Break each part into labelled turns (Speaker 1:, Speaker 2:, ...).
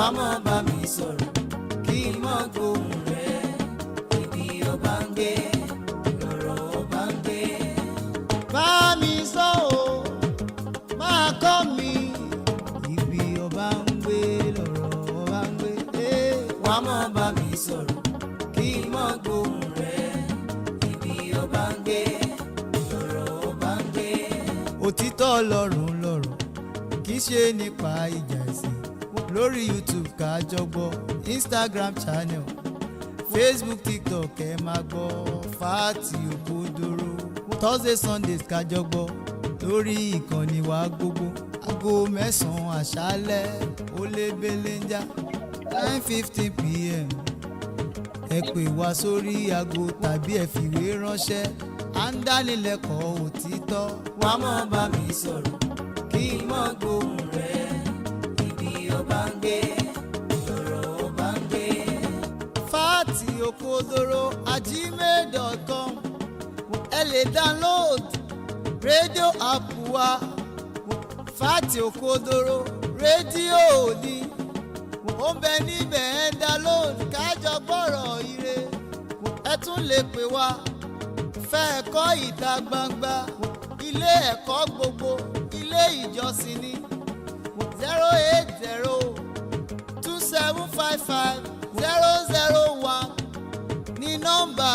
Speaker 1: wàá mọ̀ bá mi sọ̀rọ̀ kí n mọ̀ gbóhùn rẹ̀ ibi ọba ń gbé lọ́rọ̀ ọba ń gbé. Bá mi sọ o máa kọ́ mi ibi ọba ń gbé lọ́rọ̀ ọba ń gbé. Wàá mọ̀ bá mi sọ̀rọ̀ kí n mọ̀ gbóhùn rẹ̀ ibi ọba ń gbé lọ́rọ̀ ọba ń gbé. Òtítọ́ lọ́rùn lọ́rọ̀ kì í ṣe nípa ìjà ẹ̀sìn. Lórí YouTube ká jọ gbọ́, Instagram channel, Facebook, TikTok ẹ máa gbọ́ Fáàtì Òkodoro. Thursday Sundays ká jọ gbọ́ lórí ìkànnì wa gbogbo. Aago 9 àṣálẹ́ ó lé belenja 9:15 PM. Ẹ pè wá sórí aago tàbí ẹ fìwé ránṣẹ́. À ń dánilẹ́kọ̀ọ́ òtítọ́. Wàá mọ̀ bá mi sọ̀rọ̀ kí n mọ̀ gbóhùn rẹ̀ ibi ọba ń gbé lọ́rọ̀ ọba ń gbé. Fáàtì Òkodoro @gmail.com. Ẹ lè download rédíò app wa. Fáàtì Òkodoro rédíò ni ó ń bẹ níbẹ̀ ẹ download kájọ gbọ́rọ̀ ire. Ẹ tún lè pè wá fẹ́ ẹ̀kọ́ ìta gbangba ilé ẹ̀kọ́ gbogbo ilé ìjọsìn ni 08027550001 ní nọ́mbà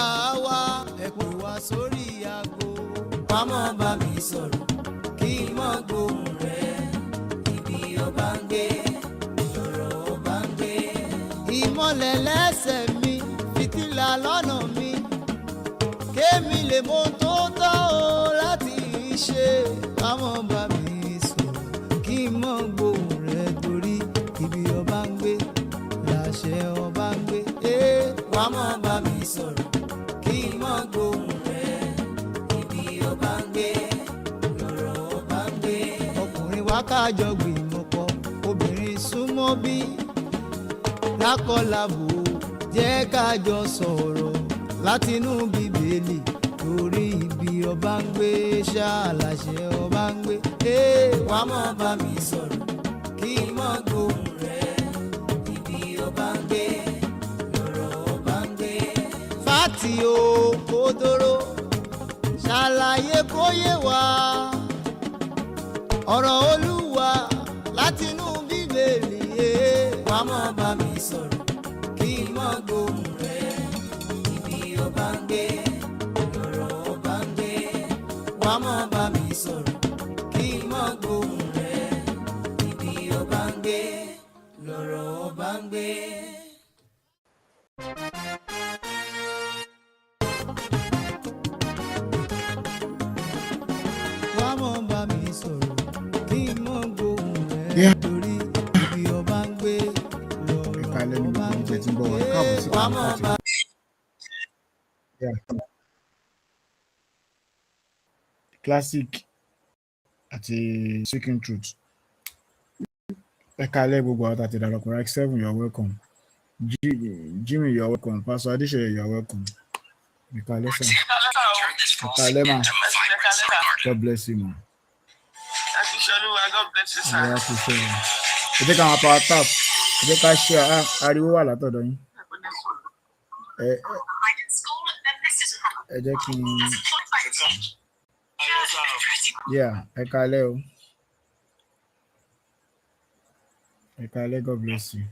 Speaker 1: wa. Ẹ pè wá sórí aago. Wàá mọ̀ bá mi sọ̀rọ̀ kí n mọ̀ gbóhùn rẹ̀ ibi ọba ń gbé lọ́rọ̀ ọba ń gbé. Ìmọ̀lẹ̀ lẹ́sẹ̀ mi fìtílà lọ́nà mi kémi lè mọ tó tọ́ o láti ṣe. Wàá mọ̀ bá mi sọ̀rọ̀ kí n mọ̀ gbóhùn rẹ̀ torí ibi ọba ń gbé láṣẹ ọba ń gbé. Wàá mọ̀ bá mi sọ̀rọ̀ kí n mọ̀ gbóhùn rẹ̀ ibi ọba ń gbé lọ́rọ̀ ọba ń gbé. Ọkùnrin wa kájọ gbìmọ̀ pọ̀ obìnrin súnmọ́ bí lákọlábo jẹ́ kájọ sọ̀rọ̀ látinú Bíbélì torí ibi ọba ń gbé ṣáláṣẹ ọba ń gbé. Wàá mọ̀ bá mi sọ̀rọ̀ kí n mọ̀ gbóhùn rẹ̀ ibi ọba ń gbé lọ́rọ̀ ọba ń gbé. Fáàtì Òkodoro ṣàlàyé kó yé wa ọ̀rọ̀ Olúwa látinú Bíbélì. Wàá mọ̀ bá mi sọ̀rọ̀ kí n mọ̀ gbóhùn rẹ̀ ibi ọba ń gbé lọ́rọ̀ ọba ń gbé. Wàá mọ̀ bá mi sọ̀rọ̀ kí n mọ̀ gbóhùn rẹ̀ ibi ọba ń gbé lọ́rọ̀ ọba ń gbé. Wàá mọ̀ bá mi sọ̀rọ̀ kí n mọ̀ gbóhùn rẹ̀ torí ibi ọba ń gbé lọ́rọ̀ ọba ń gbé. Wàá mọ̀ bá
Speaker 2: Classic àti Speaking Truth. Ẹ káalẹ́ gbogbo àwọn tàti darapọ̀ Rack 7, you're welcome. Jimmy, you're welcome. Pastor Adeseye, you're welcome. Ẹ káalẹ́ sir. Ẹ káalẹ́ ma. God bless you ma.
Speaker 3: God bless you sir.
Speaker 2: Ẹ jẹ́ ká máa power tap. Ẹ jẹ́ ká ṣe ariwo wà látọ̀dọ̀ yín. Ẹ jẹ́ kí n. Ẹ káalẹ́ o. Ẹ káalẹ́, God bless you.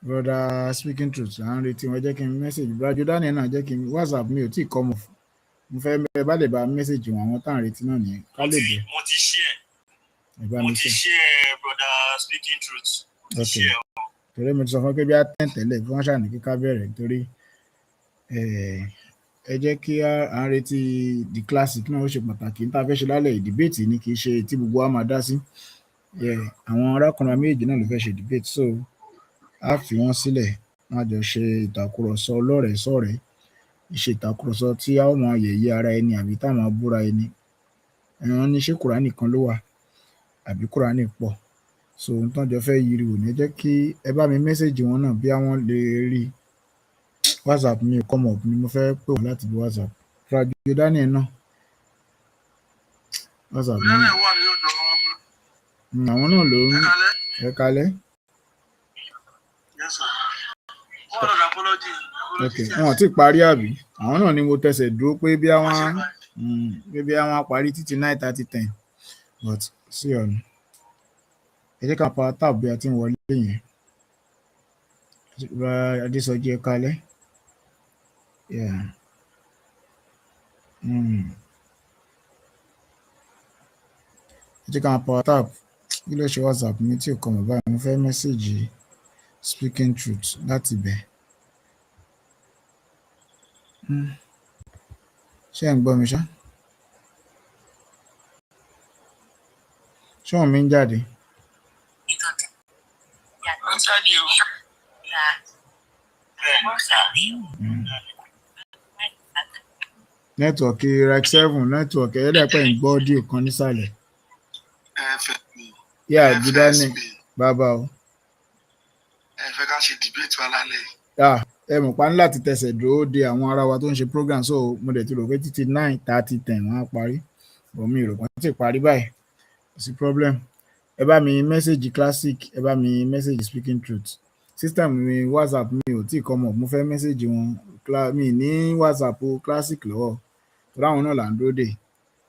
Speaker 2: Brother Speaking Truth, à ń retí wọn. Jẹ́ kí n message Brother Daniel náà, jẹ́ kí n WhatsApp mi ò tí ì kọ́ mọ̀. Mo fẹ́ ẹ bá lè bá message wọn àwọn tá à ń retí náà nìyẹn. Ká lè bẹ̀.
Speaker 3: Mo ti share.
Speaker 2: Mo
Speaker 3: ti share Brother Speaking Truth.
Speaker 2: Okay. Torí mo ti sọ fún pé bí a tẹ̀lé fún wọn ṣàní kíká bẹ̀rẹ̀ torí ẹ jẹ́ kí à ń retí the classic náà ó ṣe pàtàkì. Níta fẹ́ ṣe lálẹ́ ìdíbètì ni kì í ṣe tí gbogbo wa máa dá sí. Àwọn arákùnrin méjì náà ló fẹ́ ṣe debate, so a fi wọ́n sílẹ̀ wọ́n á jọ ṣe ìtàkùrọ̀sọ ọlọ́rẹ̀ẹ́ sọ̀rẹ́, ìṣe ìtàkùrọ̀sọ tí a ó máa yẹ̀yẹ́ ara ẹni àbí tá a máa búra ẹni. Ẹ̀wọ̀n ní ṣé Kùránì kan ló wà àbí Kùránì pọ̀, so ohun tó ń jọ fẹ́ yiri wò ní jẹ́ kí ẹ bá mi mẹ́sẹ̀jì wọn náà bí àwọn lè rí. WhatsApp mi ò come up ni mo fẹ́ pè wọ́n láti bí WhatsApp. Brother Daniel náà WhatsApp mi. Àwọn náà ló ń Ẹ kálẹ́.
Speaker 3: Yes, sir. What an apology.
Speaker 2: Ok, wọn ti parí àbí? Àwọn náà ni mo tẹsẹ̀ dúró pé bí àwọn parí títí 9:30 but sí ọ̀nà. Ẹ jẹ́ ká pa tap bí a ti ń wọlé yẹn. Adésọjí ẹ kálẹ́. Yeah. Ẹ jẹ́ ká pa tap. Kí ló ṣe WhatsApp mi tí ò kọ mọ̀ báyìí? Mo fẹ́ mẹ́sẹ̀gì speaking truth láti bẹ̀. Ṣé ẹ̀ ń gbọ́ mi ṣá? Ṣé òun mi ń jáde? Nẹ́tíwọ̀kì Rec 7 nẹ́tíwọ̀kì ẹ̀ẹ́dẹ́gbẹ́ ń gbọ́ audio kan nísàlẹ̀. Yà àbúdá ní bàbá o.
Speaker 3: Ẹ fẹ́ ká ṣe debate wa lálẹ́.
Speaker 2: Ẹ mọ̀ pa ní láti tẹsẹ̀ dúró de àwọn ará wa tó ń ṣe program, so mo dẹ̀ ti rò pé títí 9:30 wọ́n á parí, bọ̀ mi rò pé wọ́n ti parí báyìí, kò sí problem. Ẹ bá mi mẹ́sẹ̀gì classic, ẹ bá mi mẹ́sẹ̀gì speaking truth. System mi WhatsApp mi ò tí ì come up, mo fẹ́ mẹ́sẹ̀gì wọn mi ní WhatsApp classic lọ́wọ́, torí àwọn náà là ń dúró dè.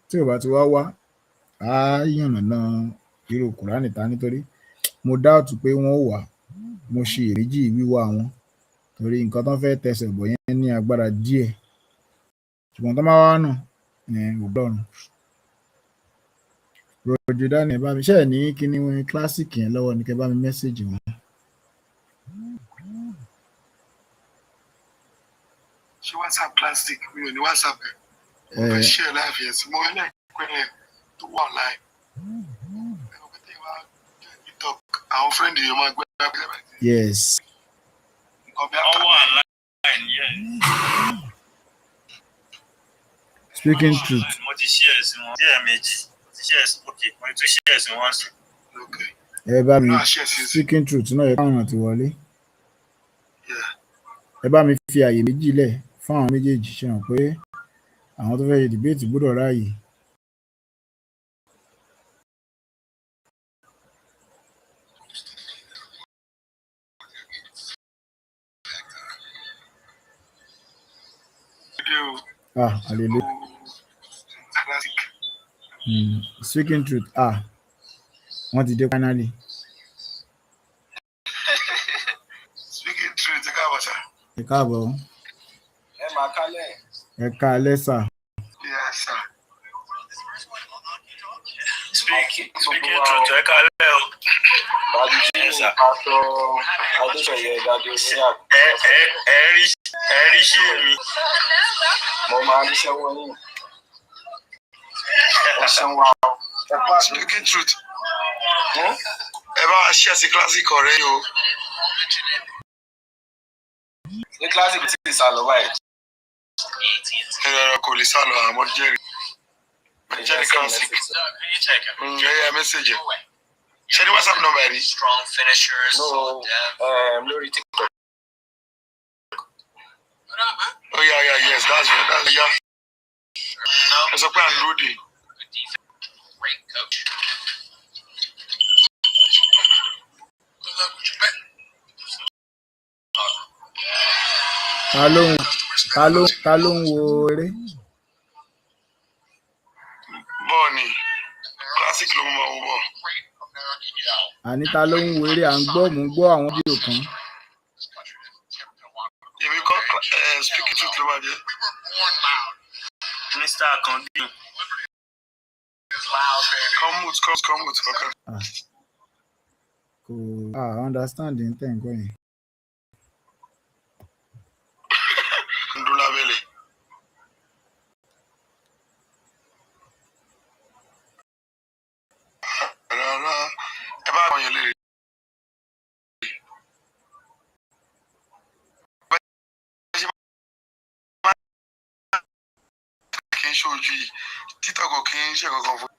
Speaker 2: Tí ò bá ti wá á yànnàná irú Kùránì ta nítorí mo doubt pé wọ́n ó wà, mo ṣe èrèjì wíwá wọn torí nǹkan tó fẹ́ tẹsẹ̀ bọ̀ yẹn ní agbára díẹ̀, ṣùgbọ́n tó máa wá náà ní ògbọ́rùn. Roger Daniel bá mi ṣe ní kíní wọn classic yẹn lọ́wọ́ ní kẹ́ bá mi mẹ́sẹ̀gì wọn.
Speaker 3: Ṣé WhatsApp classic mi ò ní WhatsApp ẹ̀? Mo fẹ́ ṣe ẹ̀ láàfin ẹ̀sìn mo rí lẹ́ẹ̀kọ́ tó wà online. Àwọn friend yìí máa gbé ẹgbẹ́.
Speaker 2: Yes. Speaking truth.
Speaker 3: Mo ti ṣí ẹ̀sìn wọn díẹ̀ méjì. Mo ti ṣí ẹ̀sìn wọn sí.
Speaker 2: Ẹ bá mi speaking truth náà yẹ káwọn àti wọlé. Ẹ bá mi fi àyè méjì lẹ̀ fún àwọn méjèèjì, ṣe hàn pé àwọn tó fẹ́ ṣe debate gbọ́dọ̀ ráàyè. Hallelujah. Speaking truth. Wọ́n ti dé finally.
Speaker 3: Speaking truth, ẹ káàbọ̀ sà.
Speaker 2: Ẹ káàbọ̀.
Speaker 3: Ẹ máa kálẹ̀.
Speaker 2: Ẹ káalẹ́ sà.
Speaker 3: Yes, sir. Speaking truth, ẹ kálẹ̀ o. Yes, sir. Ẹ rí ṣé mi.
Speaker 4: Mo máa ń ṣe wọ́n ní.
Speaker 3: Speaking truth. Ẹ bá wa ṣe ẹ̀sìn classic ọ̀rẹ́ yìí o.
Speaker 4: Ní classic ti sá lọ báyìí.
Speaker 3: Ẹ̀rọ kò lè sá lọ àmọ́ jẹ́rìí. Jẹ́rìí classic. Ẹ̀yà mẹ́sẹ̀jì. Ṣé ní WhatsApp number rí?
Speaker 4: No, lórí TikTok.
Speaker 3: Oh yeah, yes, that's yeah. Ẹ sọ pé à ń dúró dè.
Speaker 2: Ta ló ń wo eré?
Speaker 3: Bọ́ọ̀ni, classic ló mọ̀ ọ́ bọ̀.
Speaker 2: Àní ta ló ń wo eré? À ń gbọ́, mò ń gbọ́ àwọn fídíò kan.
Speaker 3: Èmi kọ́ speaking truth ló máa jẹ́. Mr. Akande. Come with, okay.
Speaker 2: Kò understanding tẹ̀ ń gbọ́ yẹn.
Speaker 3: Ndúlá bẹ́lẹ̀. Ẹ bá àwọn yẹn léèrè. Kì í ṣe ojú yìí, títọ́kọ̀ kì í ṣe kankan fún.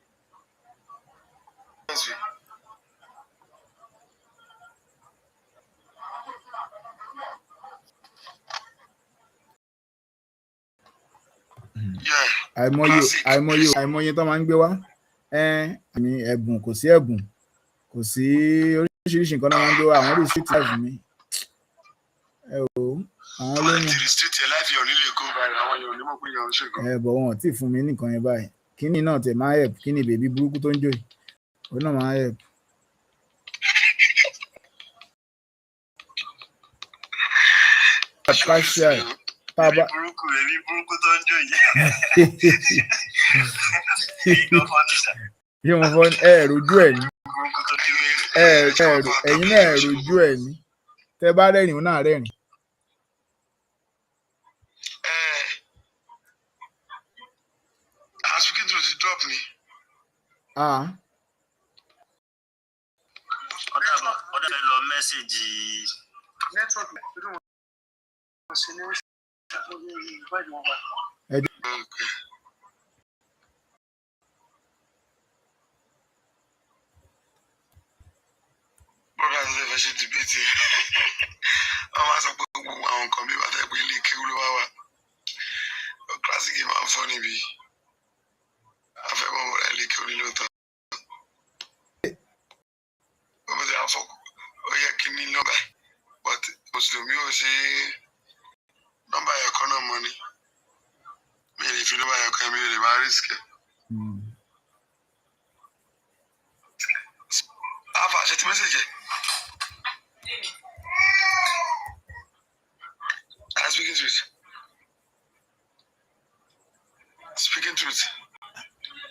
Speaker 2: àìmọye tó máa ń gbé wá. Àmì ẹ̀bùn kò sí oríṣiríṣi nǹkan náà máa ń gbé wá àwọn restrict live mi ẹ o àwọn
Speaker 3: Wọ́n
Speaker 2: lóyún
Speaker 3: ti restrict ẹ̀ láìfi ọ̀ nílé kó báyìí àwọn èèyàn onímọ̀ pé èèyàn ń ṣe nǹkan.
Speaker 2: bọ̀ wọn ò tí ì fún mi nìkan yẹn báyìí kíní náà tẹ̀ máa help kíní bèbí burúkú tó ń jò yìí òun náà máa help. Partial tábà
Speaker 3: Èmi burúkú tó ń jò yìí.
Speaker 2: ṣé mo fọ́ rojú ẹ̀ ní ẹ̀yin náà rojú ẹ̀ ní tẹ bá rẹ́rìn òun náà rẹ́rìn.
Speaker 3: I'm speaking to the drop me.
Speaker 4: Ọ̀dà fẹ́ lọ mẹ́sẹ̀gì.
Speaker 3: Bọ́dà tó fẹ́ ṣe dìbìtì. Wọ́n máa sọ pé gbogbo àwọn nǹkan bí bàtà ìpín ilé kéwú ló wá wà. Kílásìkì máa ń fọ́ níbi. Afẹ́mọ̀ wọlé ilé kéwú nílò tán. Ó ti àfọ́ ó yẹ kí ní nọ́mbà but Mùsùlùmí ò ṣe nọ́mbà ẹ̀kọ́ náà mọ́ ni. Mi ò lè fi nọ́mbà ẹ̀kọ́ mi ò lè máa risk ẹ̀. Alpha, ṣe ti message ẹ̀? I'm speaking truth. Speaking truth.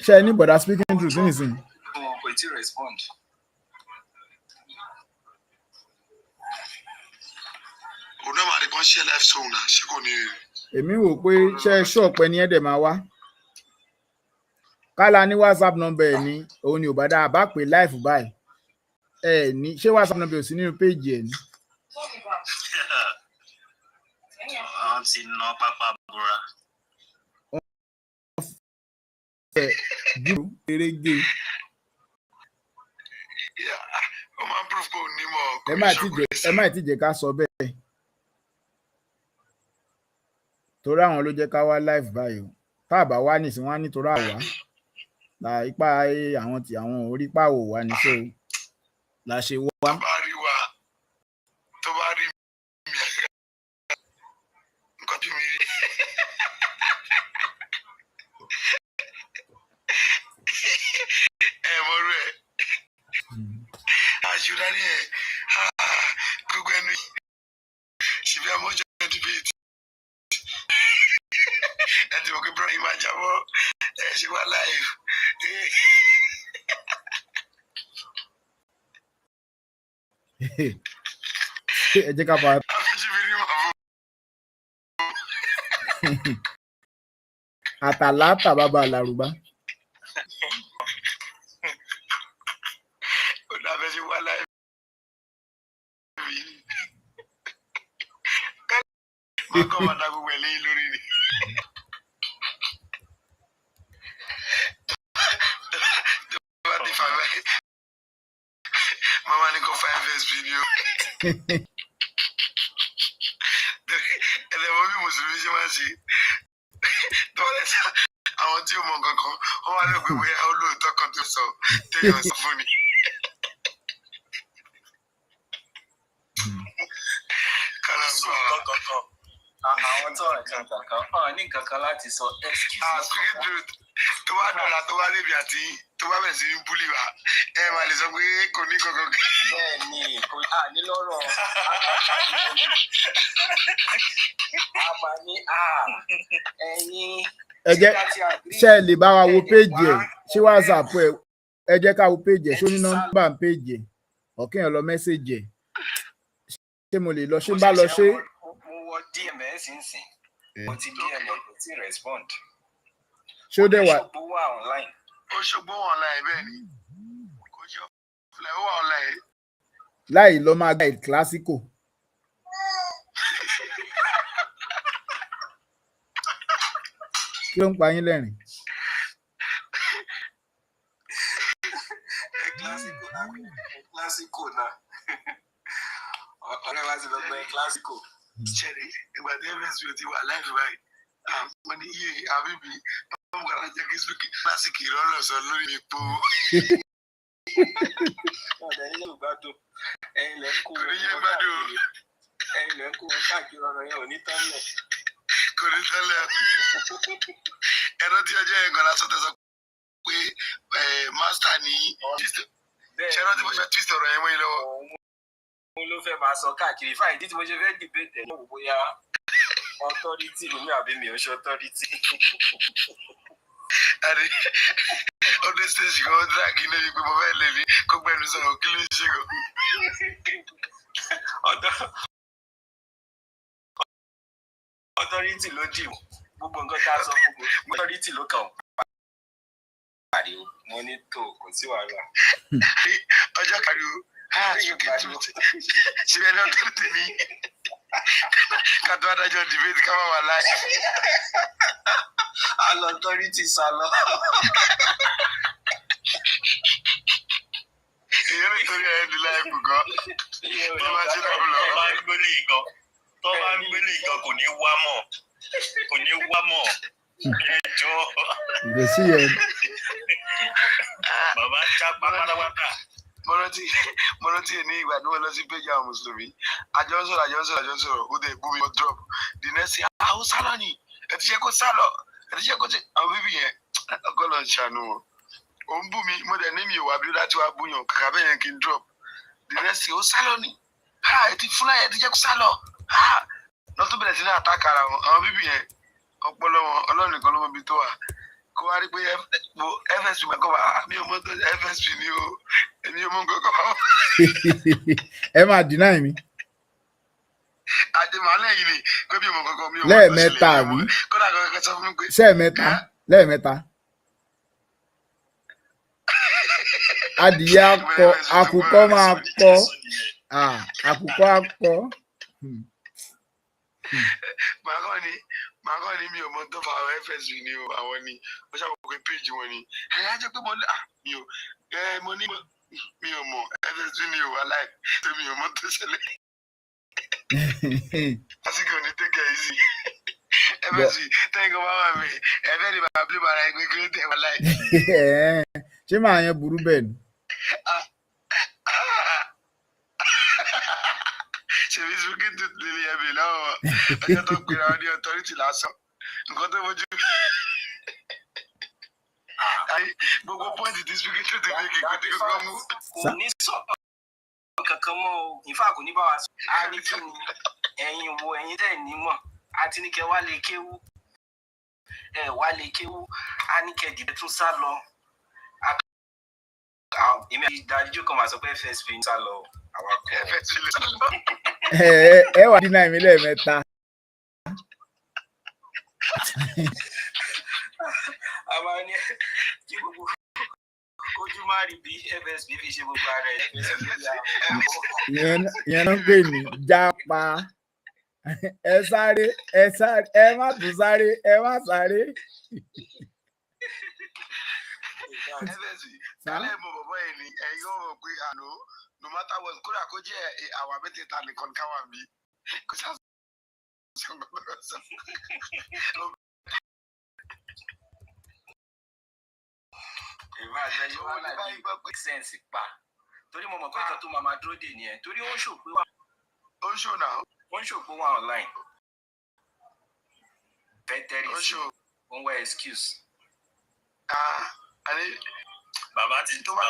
Speaker 2: ṣe ní bọ̀dá speaking truth nísìnyí.
Speaker 4: Kò tí respond.
Speaker 3: Òun náà máa rí kan ṣe live show náà ṣé kò ní.
Speaker 2: èmi wò pé ṣe ṣọ́ọ̀pẹ́ ni ẹ̀dẹ̀ máa wá kálá ní WhatsApp number ẹ̀ ní òun ni ò bá dáa bá pè live báyìí ẹ̀ ní ṣé WhatsApp number ò sí nínú péjì ẹ̀ ní.
Speaker 4: Àwọn ti ná pápá búra.
Speaker 2: Jù erégé.
Speaker 3: Ó máa ń proof kò ní mọ̀.
Speaker 2: ẹ má ti jẹ́ ká sọ bẹ́ẹ̀ torí àwọn ló jẹ́ ká wá live báyìí o tá a bá wá nísìnyí wọ́n á nítorí àwa la ipa àwọn tí àwọn orí pàwò wá ní so la ṣe wá.
Speaker 3: Tó bá rí wa tó bá rí mi nǹkan tí mi rí. Mo rú ẹ̀. Àṣùdá ni ẹ̀ gbogbo ẹnu ṣìbí àmọ́jọ́ dìbìtì. Ẹ ti mọ̀ pé bro yìí máa jábọ́ ẹ ṣe wá live.
Speaker 2: ẹ jẹ́ ká bá àtàlátà bàbá àlàrúbá.
Speaker 3: Ó dàbẹ́ ṣe wá live. Wọ́n kọ́ máa dá gbogbo ẹ̀ léyìn lórí ni. Mama ní kò 5 video. Ẹlẹ́wọ̀n bí Mùsùlùmí ṣe máa ń ṣe. Tọ́lẹ̀ àwọn tí ó mọ nǹkan kan, wọ́n wá lóògbé bóyá olóòótọ́ kan tó sọ téèyàn sọ fún ni. Kálá ń bọ̀ wá.
Speaker 4: Àwọn tó rìn kankan ní kankan láti sọ excuse.
Speaker 3: Tó bá dọ̀la tó bá lébi àti tó bá bẹ̀rẹ̀ sí ní búlì wa ẹ máa lè sọ pé kò ní kankan.
Speaker 4: Bẹ́ẹ̀ni kò ní lọ́rọ̀ àmà ní ẹ̀yin.
Speaker 2: ẹ jẹ́ ṣe ẹ lè bá wa wo péjì ẹ̀ ṣé WhatsApp ẹ jẹ́ ká wo péjì ẹ̀ ṣó ní nọ́mbà péjì ẹ̀ ọ̀kẹ́yìn lọ mẹ́sẹ̀jì ẹ̀ ṣé mo lè lọ ṣé n bá lọ ṣé.
Speaker 4: Mo wọ DMS nsìn mo ti DM kò tí respond.
Speaker 2: ṣé ó dẹ̀ wà.
Speaker 3: Òṣogbo wà online bẹ́ẹ̀ ni kò jọ fúlẹ̀ ó wà online.
Speaker 2: láì lọ máa gba ìkílásíkò. kí ló ń pa yín lẹ́rìn?
Speaker 4: Clásico náà ọ̀rẹ́ wa ti lọ gbẹ clásico.
Speaker 3: Ṣẹ̀rí ìgbà tí MSP ti wà láìpẹ́ báyìí mo ní iye àbíbi ọmọ kan jẹ́ kí clásico ìrọ́lọ́ sọ lórí epo.
Speaker 4: ọ̀dẹ̀ ní Yorùbá tó ẹ̀yin lẹ́ kó
Speaker 3: Kò ní yé gbádùn o.
Speaker 4: ẹ̀yin lẹ́ kó káàkiri ọ̀rọ̀ yẹn ò ní tán lẹ̀.
Speaker 3: Kò ní tẹ́lẹ̀. Ẹ̀rọ tí ọjọ́ yẹn gan lásán tẹ̀sán pé master ní ṣẹ́rọ́ tí mo ṣe twist ọ̀rọ̀ yẹn mọ́ yín lọ́wọ́.
Speaker 4: Òun ló fẹ́ máa sọ káàkiri fáì ìdí tí mo ṣe fẹ́ debate ẹ̀ lọ́wọ́ bóyá authority ló ní àbí mi ò ṣe authority.
Speaker 3: Àdé ọdún stage kan ó dá kí lóye pé mo fẹ́ lè ní kó gbẹnu sọ̀rọ̀ kí ló ń ṣe gan.
Speaker 4: Authority ló dì gbogbo nǹkan tá a sọ gbogbo authority ló kàn pariwo mo ní tó kò sí wàhálà.
Speaker 3: Ọjọ́ kàríwó ṣe ẹni ọdún tèmi ká tó adájọ́ debate ká wà wà láì.
Speaker 4: Àlọ́ authority sá lọ.
Speaker 3: Èyí nítorí ẹ̀ ní láì kù gan. Tó bá ti dàbò lọ.
Speaker 5: Tó bá ń gbélé ìgan kò ní wá mọ́. Ẹjọ́.
Speaker 2: Ìgbésí yẹn.
Speaker 5: Bàbá jápa pátápátá.
Speaker 3: Mo rántí ní ìgbà tí wọ́n lọ sí péjì àwọn mùsùlùmí. Àjọ ń sọ̀rọ̀, ó dẹ̀ bú mi mọ́ drop. The next thing, ó sálọ ni, ẹ ti ṣe kó sálọ, ẹ ti ṣe kó ṣe. Àwọn bíbí yẹn, ọgọ́lọ̀ ń ṣàánú wọn. Ó ń bú mi, mo dẹ̀ ní mi ò wá bí láti wá búyàn, kàkà bẹ́ẹ̀ yẹn kí n drop. The next thing, ó sálọ ni, ẹ ti fúnra ẹ ti jẹ́ kó sálọ. Lọ tó bẹ̀rẹ̀ sí ní àtàkà ara wọn, àwọn bíbí yẹn, ọpọlọ wọn, Ọlọ́run nìkan ló mọ ibi tó wà. Kó wá rí pé FSP máa kọ́ wa, mi ò mọ tó FSP ni o, èmi ò mọ nǹkan kan.
Speaker 2: Ẹ máa deny mi.
Speaker 3: Àdèmàlẹ́ yìí ni pé bí ọmọ kankan mi ò mọ
Speaker 2: lẹ́ẹ̀mẹ́ta àbí
Speaker 3: kódà kankan sọ fún mi pé.
Speaker 2: lẹ́ẹ̀mẹ́ta. Adìyẹ akọ àkùkọ máa kọ àkùkọ akọ.
Speaker 3: Màá kọ́ ni mi ò mọ tó fa àwọn FSB ni o àwọn ni mo ṣàkóso pé péjì wọn ni ẹ̀yà jẹ́ pé mo ní mi ò mọ FSB ni o aláì tó mi ò mọ tó ṣẹlẹ̀. Lásìkò ní tẹ́kẹ̀ yìí sí FSB tẹ́yìn kan bá wà mí ẹ̀fẹ́ ni bàbá bí bàrà ẹgbẹ́ kí ló tẹ̀ wọ́n láì.
Speaker 2: Ṣé màá yẹn burú bẹ́ẹ̀ ni?
Speaker 3: Ṣèbí sùkí tó lè ẹ̀mí lọ́wọ́ ọjọ́ tó gbéra wọn ní authority lásán nǹkan tó fojú. Gbogbo pọ́ìntì tí sùkí tó ti fi kíkọ́ tí kò mú.
Speaker 4: Kò ní sọ̀rọ̀ kankan mọ́ o, ìfà kò ní bá wa sọ. A ní kí ni ẹ̀yin tẹ̀ ní mọ̀, àti ní kẹ́ wá lè kéwú. Wá lè kéwú, a ní kẹ́ dìde tún sá lọ. Èmi àti ìdájú kan máa sọ pé FSP ń sá lọ.
Speaker 2: Ẹ wà dínà mi lẹ́ẹ̀mẹ́ta.
Speaker 4: A máa ní kí gbogbo ojú má rí bí FSP fi ṣe gbogbo ara ẹ̀.
Speaker 2: Ìyẹn náà ń pè ní jápa. Ẹ sáré, ẹ má tún sáré, ẹ má sáré.
Speaker 3: Kálẹ̀ mọ̀ bọ̀bọ̀ yìí ni ẹ̀yin ò mọ̀ pé àná no matter what kódà kó jẹ́ àwọn abẹ́tẹ̀ẹ̀ta nìkan káwà mí kó sá sọ gbọ́dọ̀ sọ.
Speaker 4: Ìwà àjẹyọ̀ wà láì gbọ́ pé sẹ́ǹsì pa torí mo mọ̀ pé ìkan tó máa dúró dè nìyẹn torí ó ń ṣòpé wà.
Speaker 3: Ó ń ṣò náà.
Speaker 4: Ó ń ṣòpé wà online. Bẹ́tẹ̀rì sí ó ń wá excuse.
Speaker 5: Bàbá ti júbà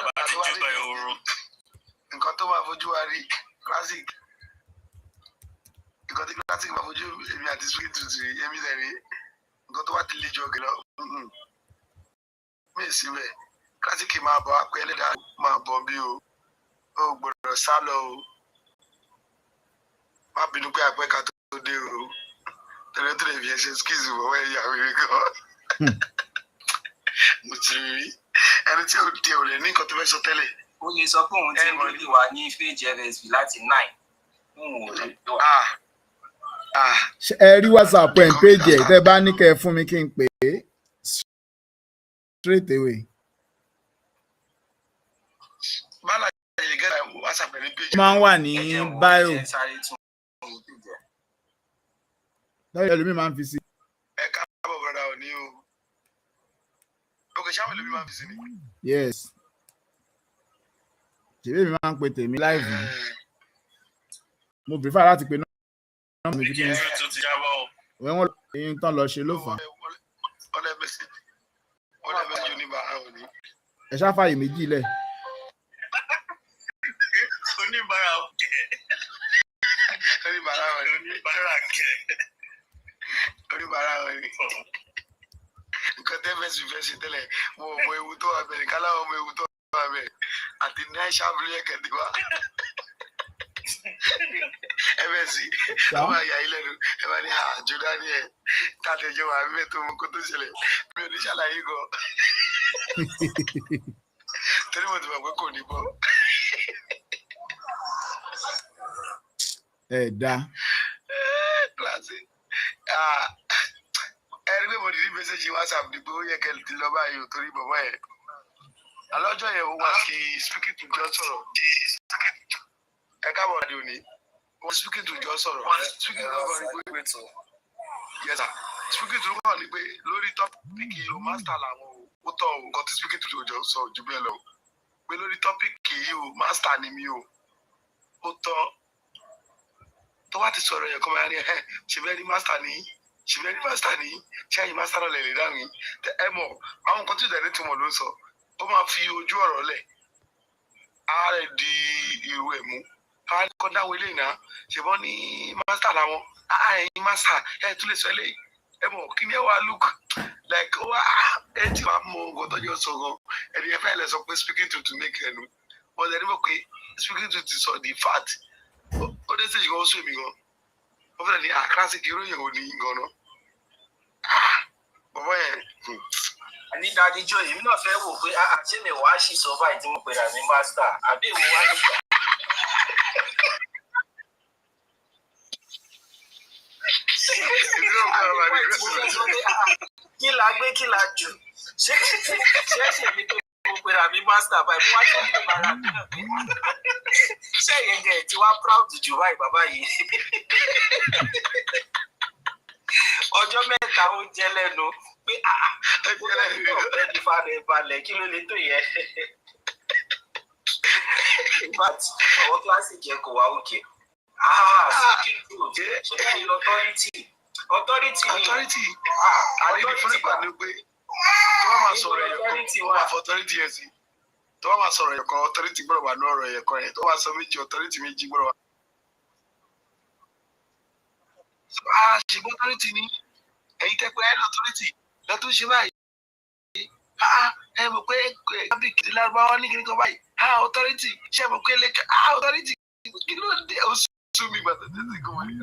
Speaker 5: ehoro.
Speaker 3: Nǹkan tó máa fojú wa rí classic. Nǹkan tí classic máa fojú èmi àti sweet tooth rí èmi lẹ̀ rí. Nǹkan tó wá ti lè jọ gẹ̀lọ́. Mí síbẹ̀ classic máa bọ̀ apẹ́ ẹlẹ́dàá máa bọ̀ bí o. Ó gbọ́dọ̀ sá lọ o. Má bínú pé apẹ́ ká tó dé o. Tẹ̀lé tó lè fi ẹsẹ̀ skills wọ̀ ẹ̀yà rere kan. Mo ti rí ẹni tí ò lè ní nǹkan tó fẹ́ sọ tẹ́lẹ̀.
Speaker 4: Ó lè sọ pé òun ti ń rí wà ní page FSB láti 9.
Speaker 2: Ẹ rí WhatsApp ẹ̀ ń page ẹ̀ tẹ́ bá ní kẹ́ ẹ fún mi kí n pè é straight away.
Speaker 3: Bálá yìí gẹ́gẹ́ WhatsApp ẹ̀ ní page.
Speaker 2: Ó máa ń wà ní bio. Lọ́yọ̀ ẹlòmíì máa ń fi sí.
Speaker 3: Ẹ káàbọ̀ bọ̀dà òní o. Okay, ṣáwọn ẹlòmíì máa ń fi sí ni.
Speaker 2: Yes. ṣèbí mi máa ń pe tèmi live ni. Mo prefer láti pe nọ́mbà mi kí n
Speaker 5: tó ti jábọ̀ o.
Speaker 2: wọ́n èyí tán lọ ṣe ló fà á.
Speaker 3: ọlẹ́ mẹ́sẹ̀jì oníbàárà òní.
Speaker 2: Ẹ ṣáfàyè méjì lẹ̀.
Speaker 5: Oníbàárà òkè.
Speaker 3: Oníbàárà òní. Oníbàárà òní. Nǹkan tẹ́ fẹ́ sí tẹ́lẹ̀ mo mọ ewu tó wà bẹ̀rẹ̀ káláwọ̀ mọ ewu tó wà bẹ̀rẹ̀ àti ní àìsàn abúlé kẹ̀dí wa. Ẹ bẹ̀ sí ọmọ àyà ilẹ̀ nu ẹ bá ní àjò dání ẹ̀ káàtẹ́jọ́ wà mí tó mú kó tó ṣẹlẹ̀ mi ò ní ṣàlàyé gan. Torí mo ti mọ̀ pé kò ní bọ́.
Speaker 2: Ẹ dá.
Speaker 3: Kíláàsì ẹni pé mo dìde mẹ́sẹ̀jì WhatsApp ni pé ó yẹ kẹ́ ti lọ báyìí ò torí bàbá yẹn. Alọ́jọ́ yẹn ó wá sí speaking to John sọ̀rọ̀. Ẹ káàbọ̀ ní òní. Wọ́n speaking to John sọ̀rọ̀. Speaking to John ní pé yes sir. Speaking to John ní pé lórí tọ́pìkì o master làwọn ó tọ̀ o nǹkan tí speaking to John sọ jù bẹ́ẹ̀ lọ. Pé lórí tọ́pìkì yìí o master ni mi o. Ó tọ́ tó wá ti sọ̀rọ̀ yẹn kọ́ máa ní ṣèbẹ́ ní master ní ṣẹ́yìn master náà lè lè dáhùn ẹ mọ̀ àwọn nǹkan tí ìdẹ̀rẹ́ tí mo ló sọ ó máa fi ojú ọ̀rọ̀ lẹ̀ ààrẹ di irú ẹ̀ mú àwọn ẹ̀kọ́ dáwọ́ ilé ìná ṣèbọn ní master làwọn ẹ̀yìn master ẹ̀ tún lè sọ eléyìí ẹ mọ̀ kí ni ẹ wá look like ó wá ẹ ti máa mọ nǹkan tó jọ sọ gan ẹni ẹ fẹ́ lẹ sọ pé speaking to make ẹnu wọ́n lẹ́ni mọ̀ pé speaking to ti sọ the fact ó dé sèjì kan ó sún èmi gan ó fẹ́ ní classic ìròyìn ò ní gan náà bàbá yẹn.
Speaker 4: Àní dáadéjọ́ èmi náà fẹ́ wò pé ṣé mi wàá ṣì sọ báyìí tí mo pè rà ní master àbí èwo wá nígbà. Kí la gbé kí la jù ṣé mi tó mo pè rà ní master báyìí mo wá tún bí ìbára mi náà pé ṣé ìyẹn gẹ̀ tí wá proud jù báyìí bàbá yìí. Ọjọ́ mẹ́ta ó jẹ́ lẹ́nu pé ọ̀pẹ́ ti falẹ̀ balẹ̀ kí ló lè tó yẹ. But àwọn kíláàsì jẹ́ kò wá òkè. Ṣé ní authority ni.
Speaker 3: Àrídì fún ìgbà ni pé tó bá máa sọ̀rọ̀ ẹ̀yọ̀ kan wọ́n máa fọ authority yẹn sí. Tó bá máa sọ̀rọ̀ ẹ̀yọ̀ kan authority gbọ́dọ̀ wà ní ọ̀rọ̀ ẹ̀yọ̀ kan yẹn tó bá sọ méjì authority méjì gbọ́dọ̀ wà. Ṣùgbọ́n authority ni ẹ̀yin tẹ́ pé ẹ̀rọ authority lọ́tún ṣe báyìí. Ẹ mọ̀ pé public ti lárúbáwá ní kíní kan báyìí. Authority ṣe mọ̀ pé lẹ́kẹ̀ authority kí ló dé ó sún mi gbàtà tẹ́tí kò wọlé.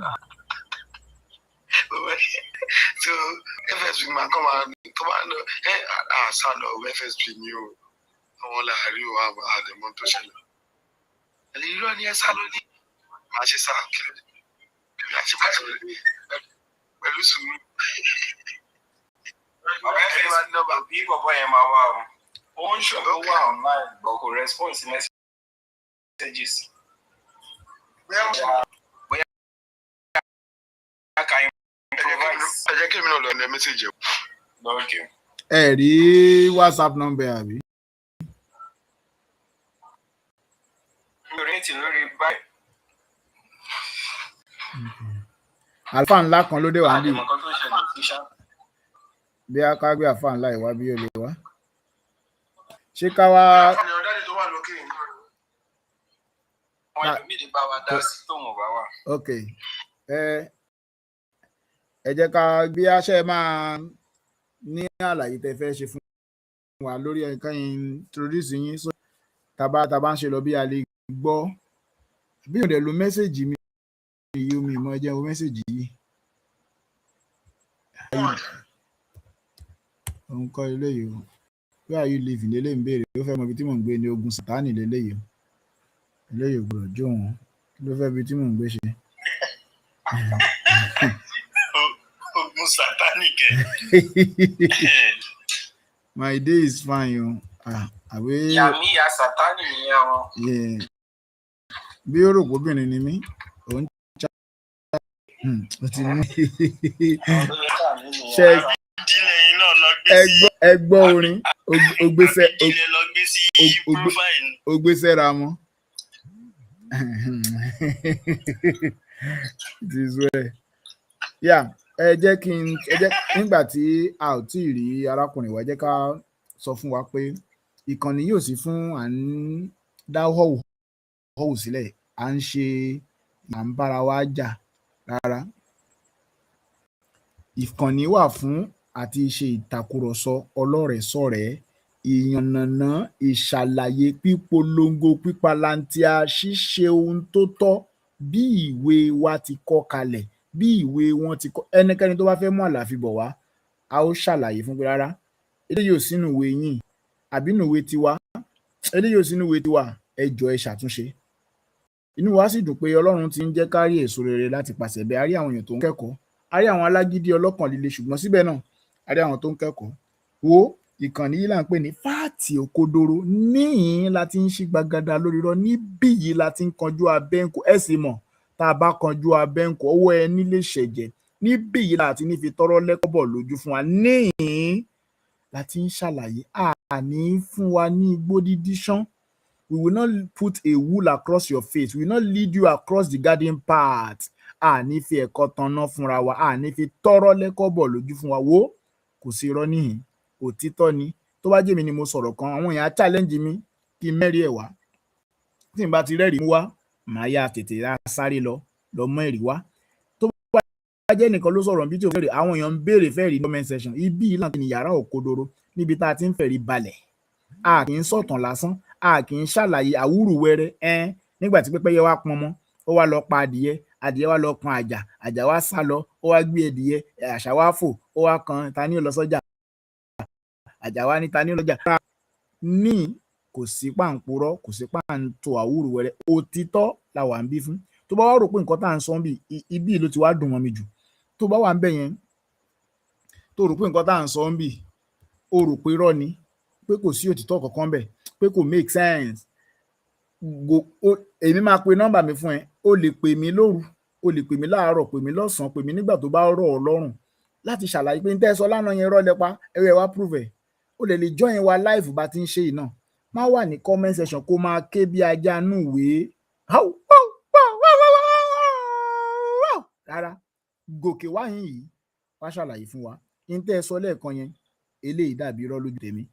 Speaker 3: So FSP máa kọ́ máa tó máa lọ àṣà lọ FSP ni o àwọn làárí o àdèmọ́ tó ṣẹlẹ̀. Ẹ̀lẹ́ irọ́ ni ẹ sá lónìí máa ṣe sá kí ló dé kí ló ṣe máa sọ̀rọ̀ pẹ̀lú sùúrù.
Speaker 4: Bí bọ̀bọ̀ yẹn máa wá o. Ó ń ṣòro wà online but kò respond sí messages. Bóyá ká improvise.
Speaker 3: Ẹ jẹ́ kí èmi náà lọ ní mẹ́sẹ̀jì o.
Speaker 4: Okay.
Speaker 2: Ẹ rí WhatsApp number àbí?
Speaker 4: Mi ò rí ti lórí báyìí.
Speaker 2: Àlùfáà ńlá kan ló dé wá níbí.
Speaker 4: Àdèmọ̀kan tó ṣẹlẹ̀ sí ṣá.
Speaker 2: Bí a ká gbé àfáà ńlá ìwá bí ó lè wá. Ṣé ká wá.
Speaker 3: Ọ̀dájú tó wà lókè yìí.
Speaker 4: Wọ́n ẹ̀mí lè bá wa dá sí tóun ò bá wà.
Speaker 2: Ok. Ẹ jẹ́ ká bí aṣẹ́ máa ní àlàyé tẹ́ fẹ́ ṣe fún wa lórí nǹkan introduce yín so tàbá ń ṣe lọ bí a lè gbọ́ bí òde lo mẹ́sẹ̀jì mi yìí omi ìmọ̀ ẹjẹ́ wo mẹ́sẹ̀jì yìí. Òun kọ́ eléyìí o. Where are you living? Lélẹ̀ ń béèrè. Ó fẹ́ mọ ibi tí mò ń gbé ní ogun Sátánì lélẹ́yìí o. Eléyìí ò gbọ́dọ̀ jó wọn. Kí ló fẹ́ ibi tí mò ń gbé ṣe?
Speaker 5: Ogun Sátánì kẹ.
Speaker 2: My day is fine o. Àwé.
Speaker 4: Yàmí ya Sátánì nìyẹn wọn.
Speaker 2: Bí ó rò pé obìnrin ni mí, òun ṣá. Ó ti ní. Ṣé
Speaker 5: Ìdílé yìí náà lọ gbé sí.
Speaker 2: ẹ gbọ́ orin
Speaker 5: Ìdílé lọ gbé sí profile.
Speaker 2: ó gbé sẹ́ra wọn It is well. Yeah, ẹ jẹ́ nígbà tí a ò tí ì rí arákùnrin wa, ẹ jẹ́ ká sọ fún wa pé ìkànnì yóò sí fún à ń dá họ́wù sílẹ̀, à ń bára wa jà rárá. Ìkànnì wà fún àti ṣe ìtàkùrọ̀sọ ọlọ́rẹ̀ẹ́sọ̀rẹ́, ìyànnàná, ìṣàlàyé, pípolongo, pípalantia, ṣíṣe ohun tó tọ́ bí ìwé wa ti kọ́ kalẹ̀, bí ìwé wọn ti kọ́. Ẹnikẹ́ni tó bá fẹ́ mú àlàáfíà bọ̀ wá, a ó ṣàlàyé fún pé rárá, eléyìí ò sínú ìwé yín àbí nínú ìwé tiwa, eléyìí ò sínú ìwé tiwa, ẹ jọ̀ọ́ ẹ ṣàtúnṣe. Inú wa sì dùn pé Ọlọ́run ti ń jẹ́ ká rí èso rere láti pàṣẹ bẹ́ẹ̀. A rí àwọn èèyàn tó ń kẹ́kọ̀ọ́, a rí àwọn alágídí ọlọ́kàn líle, ṣùgbọ́n síbẹ̀ náà a rí àwọn tó ń kẹ́kọ̀ọ́. Wo ìkànnì yìí là ń pè ní fáàtì òkodoro. Níhìn-ín la ti ń ṣí gbagada lórí irọ́, níbí yìí la ti ń kanjú abẹ́ǹkó. Ẹ sì mọ̀, tá a bá kanjú abẹ́ǹkó, ọwọ́ ẹni lè ṣẹ̀jẹ̀. Níbí yìí la ti ní fi tọ́rọ́ lẹ́kọ̀bọ̀ lójú fún wa. Níhìn-ín la ti ń ṣàlàyé, àní fún wa ní igbó dídí ṣán. We will not put a wool across your face. We will not lead you across the garden path. Àní fi ẹ̀kọ́ tanná fúnra wa. Àní fi tọ́rọ́ lẹ́kọ̀bọ̀ lójú fún wa. Wo kò sí irọ́ níhìn, òtítọ́ ni. Tó bá jẹ́ mi ni mo sọ̀rọ̀ kan, àwọn èèyàn á challenge mi kí n mẹ́rí ẹ̀ wá. Tí n bá ti rẹ́rìí mú wá, màá yá tètè sáré lọ mọ́ ẹ̀rí wá. Tó bá jẹ́ nìkan ló sọ̀rọ̀ bí tí ò fẹ́rẹ̀, àwọn èèyàn ń béèrè fẹ́ẹ̀rí ní comment section. Ibi yìí náà ni yàrá òkodoro, níbi tá a ti ń fẹ̀rí balẹ̀. A kì í sọ̀tàn lásán, a kì í ṣàlàyé àwúrùwẹ́rẹ́. Nígbà tí pẹ́pẹ́yẹ wá pọn mọ́, ó wá lọ pa adìyẹ, adìyẹ wá lọ kan àjà, àjà wá sá lọ, ó wá gbé adìyẹ, àṣà wá fò, ó wá kan ta ní ó lọ sọ́jà, àjà wá ní ta ní ó lọ́jà. Ní kò sí pàǹpurọ́, kò sí pàǹtò àwúrùwẹ́rẹ́, òtítọ́ la wà ń bí fún. Tó bá wá rò pé nǹkan tá à ń sọ bí ibi ló ti wá dùn mọ́ mi jù, tó bá wà ń bẹ̀ yẹn, tó rò pé nǹkan tá à ń sọ bí o rò pé irọ́ ni, pé kò sí òtítọ́ kankan bẹ̀, pé kò make sense. Èmi máa pe nọ́mbà mi fún ẹ. O lè pè mí lóru, o lè pè mí láàárọ̀, pè mí lọ́sàn-án, pè mí nígbà tó bá rọ̀ ọ́ lọ́rùn láti ṣàlàyé pé n tẹ́ ẹ sọ lánàá yẹn irọ́ lẹ́pa, ẹ wá prove ẹ̀. O lè join wa live bá ti ń ṣe yìí náà. Má wà ní comment section kó máa ké bí ajá nù ìwé. Rárá, gòkè wáyìn yìí wá ṣàlàyé fún wa. N tẹ́ ẹ sọ lẹ́ẹ̀kan yẹn, eléyìí dàbí irọ́ lójú tèmi.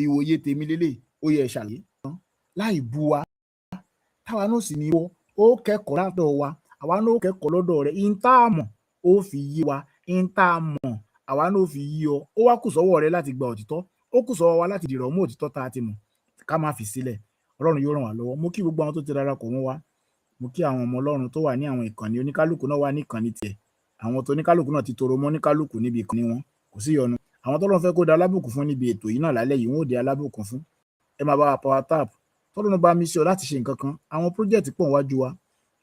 Speaker 2: Ìwòye tèmi lélẹ̀, ó yẹ ṣàlàyé láì bú wa. Táwa náà sì ní wọ́, ó kẹ́kọ̀ọ́ látọ̀ wa, àwa náà ó kẹ́kọ̀ọ́ lọ́dọ̀ rẹ̀. In tá a mọ̀ ó fi yé wa, in tá a mọ̀ àwa náà ó fi yé ọ. Ó wá kù sọ́wọ́ rẹ láti gba òtítọ́, ó kù sọ́wọ́ wa láti dìrọ̀ mú òtítọ́ tá a ti mọ̀, ká má fi sílẹ̀. Ọlọ́run yóò ràn wá lọ́wọ́. Mo kí gbogbo àwọn tó ti darapọ̀ mọ́ wa, mo kí àwọn ọmọ Ọlọ́run tó wà ní àwọn ìkànnì, oníkálùkù náà wà ní ìkànnì tiẹ̀. Àwọn tó oníkálùkù náà ti toro mọ́ oníkálùkù níbi ìkànnì wọn, kò sí ìyọnu. Àwọn tọ́lọ́run fẹ́ kó da alábùkún fún níbi ètò yìí náà lálẹ́ yìí, wọ́n ó di alábùkún fún. Ẹ máa bá wa power tap. Tọ́lọ́run bá mi sí ọ láti ṣe nǹkan kan. Àwọn project pọ̀ wájú wa,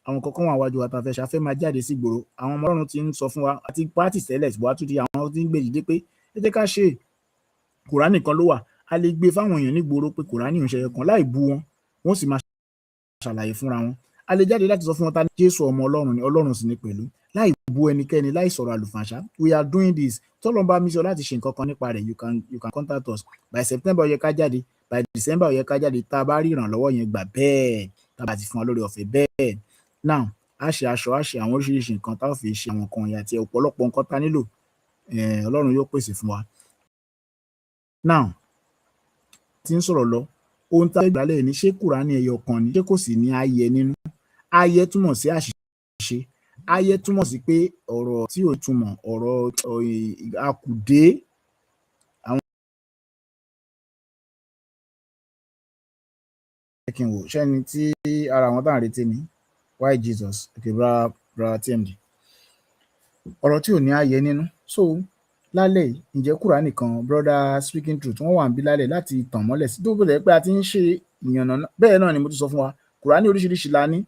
Speaker 2: àwọn kankan wà wájú wa tá a fẹ́ ṣàfẹ́ máa jáde sí ìgboro. Àwọn ọmọ Ọlọ́run ti ń sọ fún wa àti pátì tẹ́lẹ̀ ṣùgbọ́n àtúntì àwọn tí ń gbé dìde pé ẹ jẹ́ ká ṣe Kùránì kan ló wà. A lè gbé fáwọn èèyàn nígboro pé Kùránì ń ṣe kan láì bú wọn, wọ́n sì máa ṣàlàyé fúnra wọn. A lè jáde láti sọ fún wọn ta ní Jésù ọmọ Ọlọ́run ni, Ọlọ́run sì ni pẹ̀lú, láì bú ẹnikẹ́ni, láì sọ̀rọ̀ àlùfàǹṣá. We are doing this. Tọ́lọ́run bá mi sọ láti ṣe nǹkan kan nípa rẹ̀, you can contact us. By September ó yẹ ká jáde, by December ó yẹ ká jáde. Tá a bá rí ìrànlọ́wọ́ yẹn gbà bẹ́ẹ̀, tá a bá ti fún wa lórí ọ̀fẹ́ bẹ́ẹ̀. Now a ṣe aṣọ, a ṣe àwọn oríṣiríṣi nǹkan tá a fi ṣe àwọn nǹkan yẹn àti ọ̀pọ̀lọpọ̀ nǹkan tá a nílò. Ọlọ́run yóò pèsè fún wa. Now tí ń sọ̀rọ̀ lọ, ohun tá a gbà lẹ́yìn ní ṣé Kùránì ẹyọ kan ni, ṣé kò sì ní ayẹ nínú. Ayẹ túmọ̀ sí àṣìṣe, ayẹ túmọ̀ sí pé ọ̀rọ̀ tí ò túmọ̀, ọ̀rọ̀ àkùdé. Àwọn kí n wò ṣẹ́ni tí ara àwọn tá à ń retí ni why Jesus, okay, bra TMD. Ọ̀rọ̀ tí ò ní ayẹ nínú. So lálẹ́ yìí, ǹjẹ́ Kùránì kan, brother speaking truth, wọ́n wà ń bí lálẹ́ láti tàn mọ́lẹ̀ sí tó bẹ̀rẹ̀ pé a ti ń ṣe ìyànnà. Bẹ́ẹ̀ náà ni mo ti sọ fún wa, Kùránì oríṣiríṣi la ní,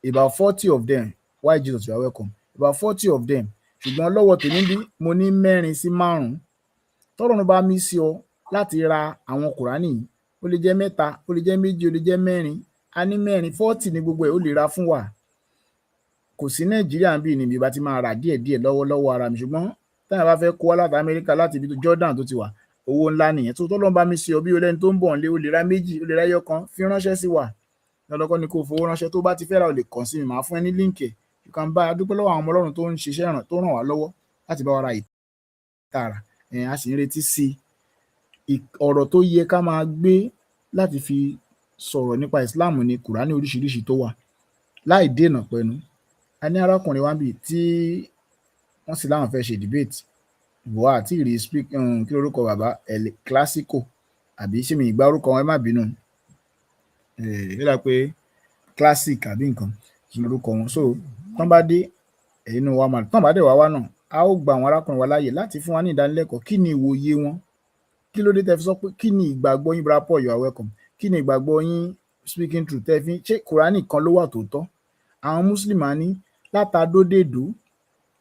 Speaker 2: about 40 of them. Why Jesus, you are welcome. About 40 of them. Ṣùgbọ́n lọ́wọ́ tèmi bí mo ní 4 sí 5. Tọ́lọ́run bá mí sí ọ láti ra àwọn Kùránì yìí, ó lè jẹ́ 3, ó lè jẹ́ 2, ó lè jẹ́ 4. A ní 4, 40 ní gbogbo ẹ̀ ó lè ra fún wa. Kò sí Nàìjíríà bí níbi bá ti máa rà díẹ̀díẹ̀ lọ́wọ́ ara mi, ṣùgbọ́n táyà bá fẹ́ kó wá láti Amẹ́ríkà láti ibi tó Jordan tó ti wà, owó ńlá nìyẹn. Tó tọ́lọ́run bá mi sí ọ bí olẹ́ni tó ń bọ̀ nílé, ó lè ra 2, ó lè ra ẹyọ kan, fi ránṣẹ́ sí wa. lọ́dọ́kọ́ ni kò fowó ránṣẹ́ tó bá ti fẹ́ ra ò lè kàn sí mi màá fún ẹ ní líǹkì ẹ̀ you can buy adúpẹ́ lọ́wọ́ àwọn ọmọ ọlọ́run tó ń ṣiṣẹ́ tó ràn wá lọ́wọ́ láti bá wa ra ìtara a sì ń retí sí ọ̀rọ̀ tó yẹ ká máa gbé láti fi sọ̀rọ̀ nípa Islam ní Kùránì oríṣiríṣi tó wà láì dènà pẹ̀lú a ní arákùnrin wa bíi tí wọ́n sì láwọn fẹ́ ṣe debate ìwọ àti ìrì kí lórúkọ bàbá El Clasico àbí ṣé mi ìgbà orúkọ wọn ẹ má bínú yíra pé classic àbí nǹkan kí lórúkọ wọn so tán bá dé inú wa máa tán bá dé wá náà a ó gba àwọn arákùnrin wa láàyè láti fún wa ní ìdánilẹ́kọ̀ọ́ kí ni ìwòye wọn kí ló dé tẹ́ fi sọ pé kí ni ìgbàgbọ́ yín brother Paul you are welcome kí ni ìgbàgbọ́ yín speaking truth tẹ́ fi ṣé Kùránì kan ló wà tòótọ́ àwọn Muslim á ní látàdódèdó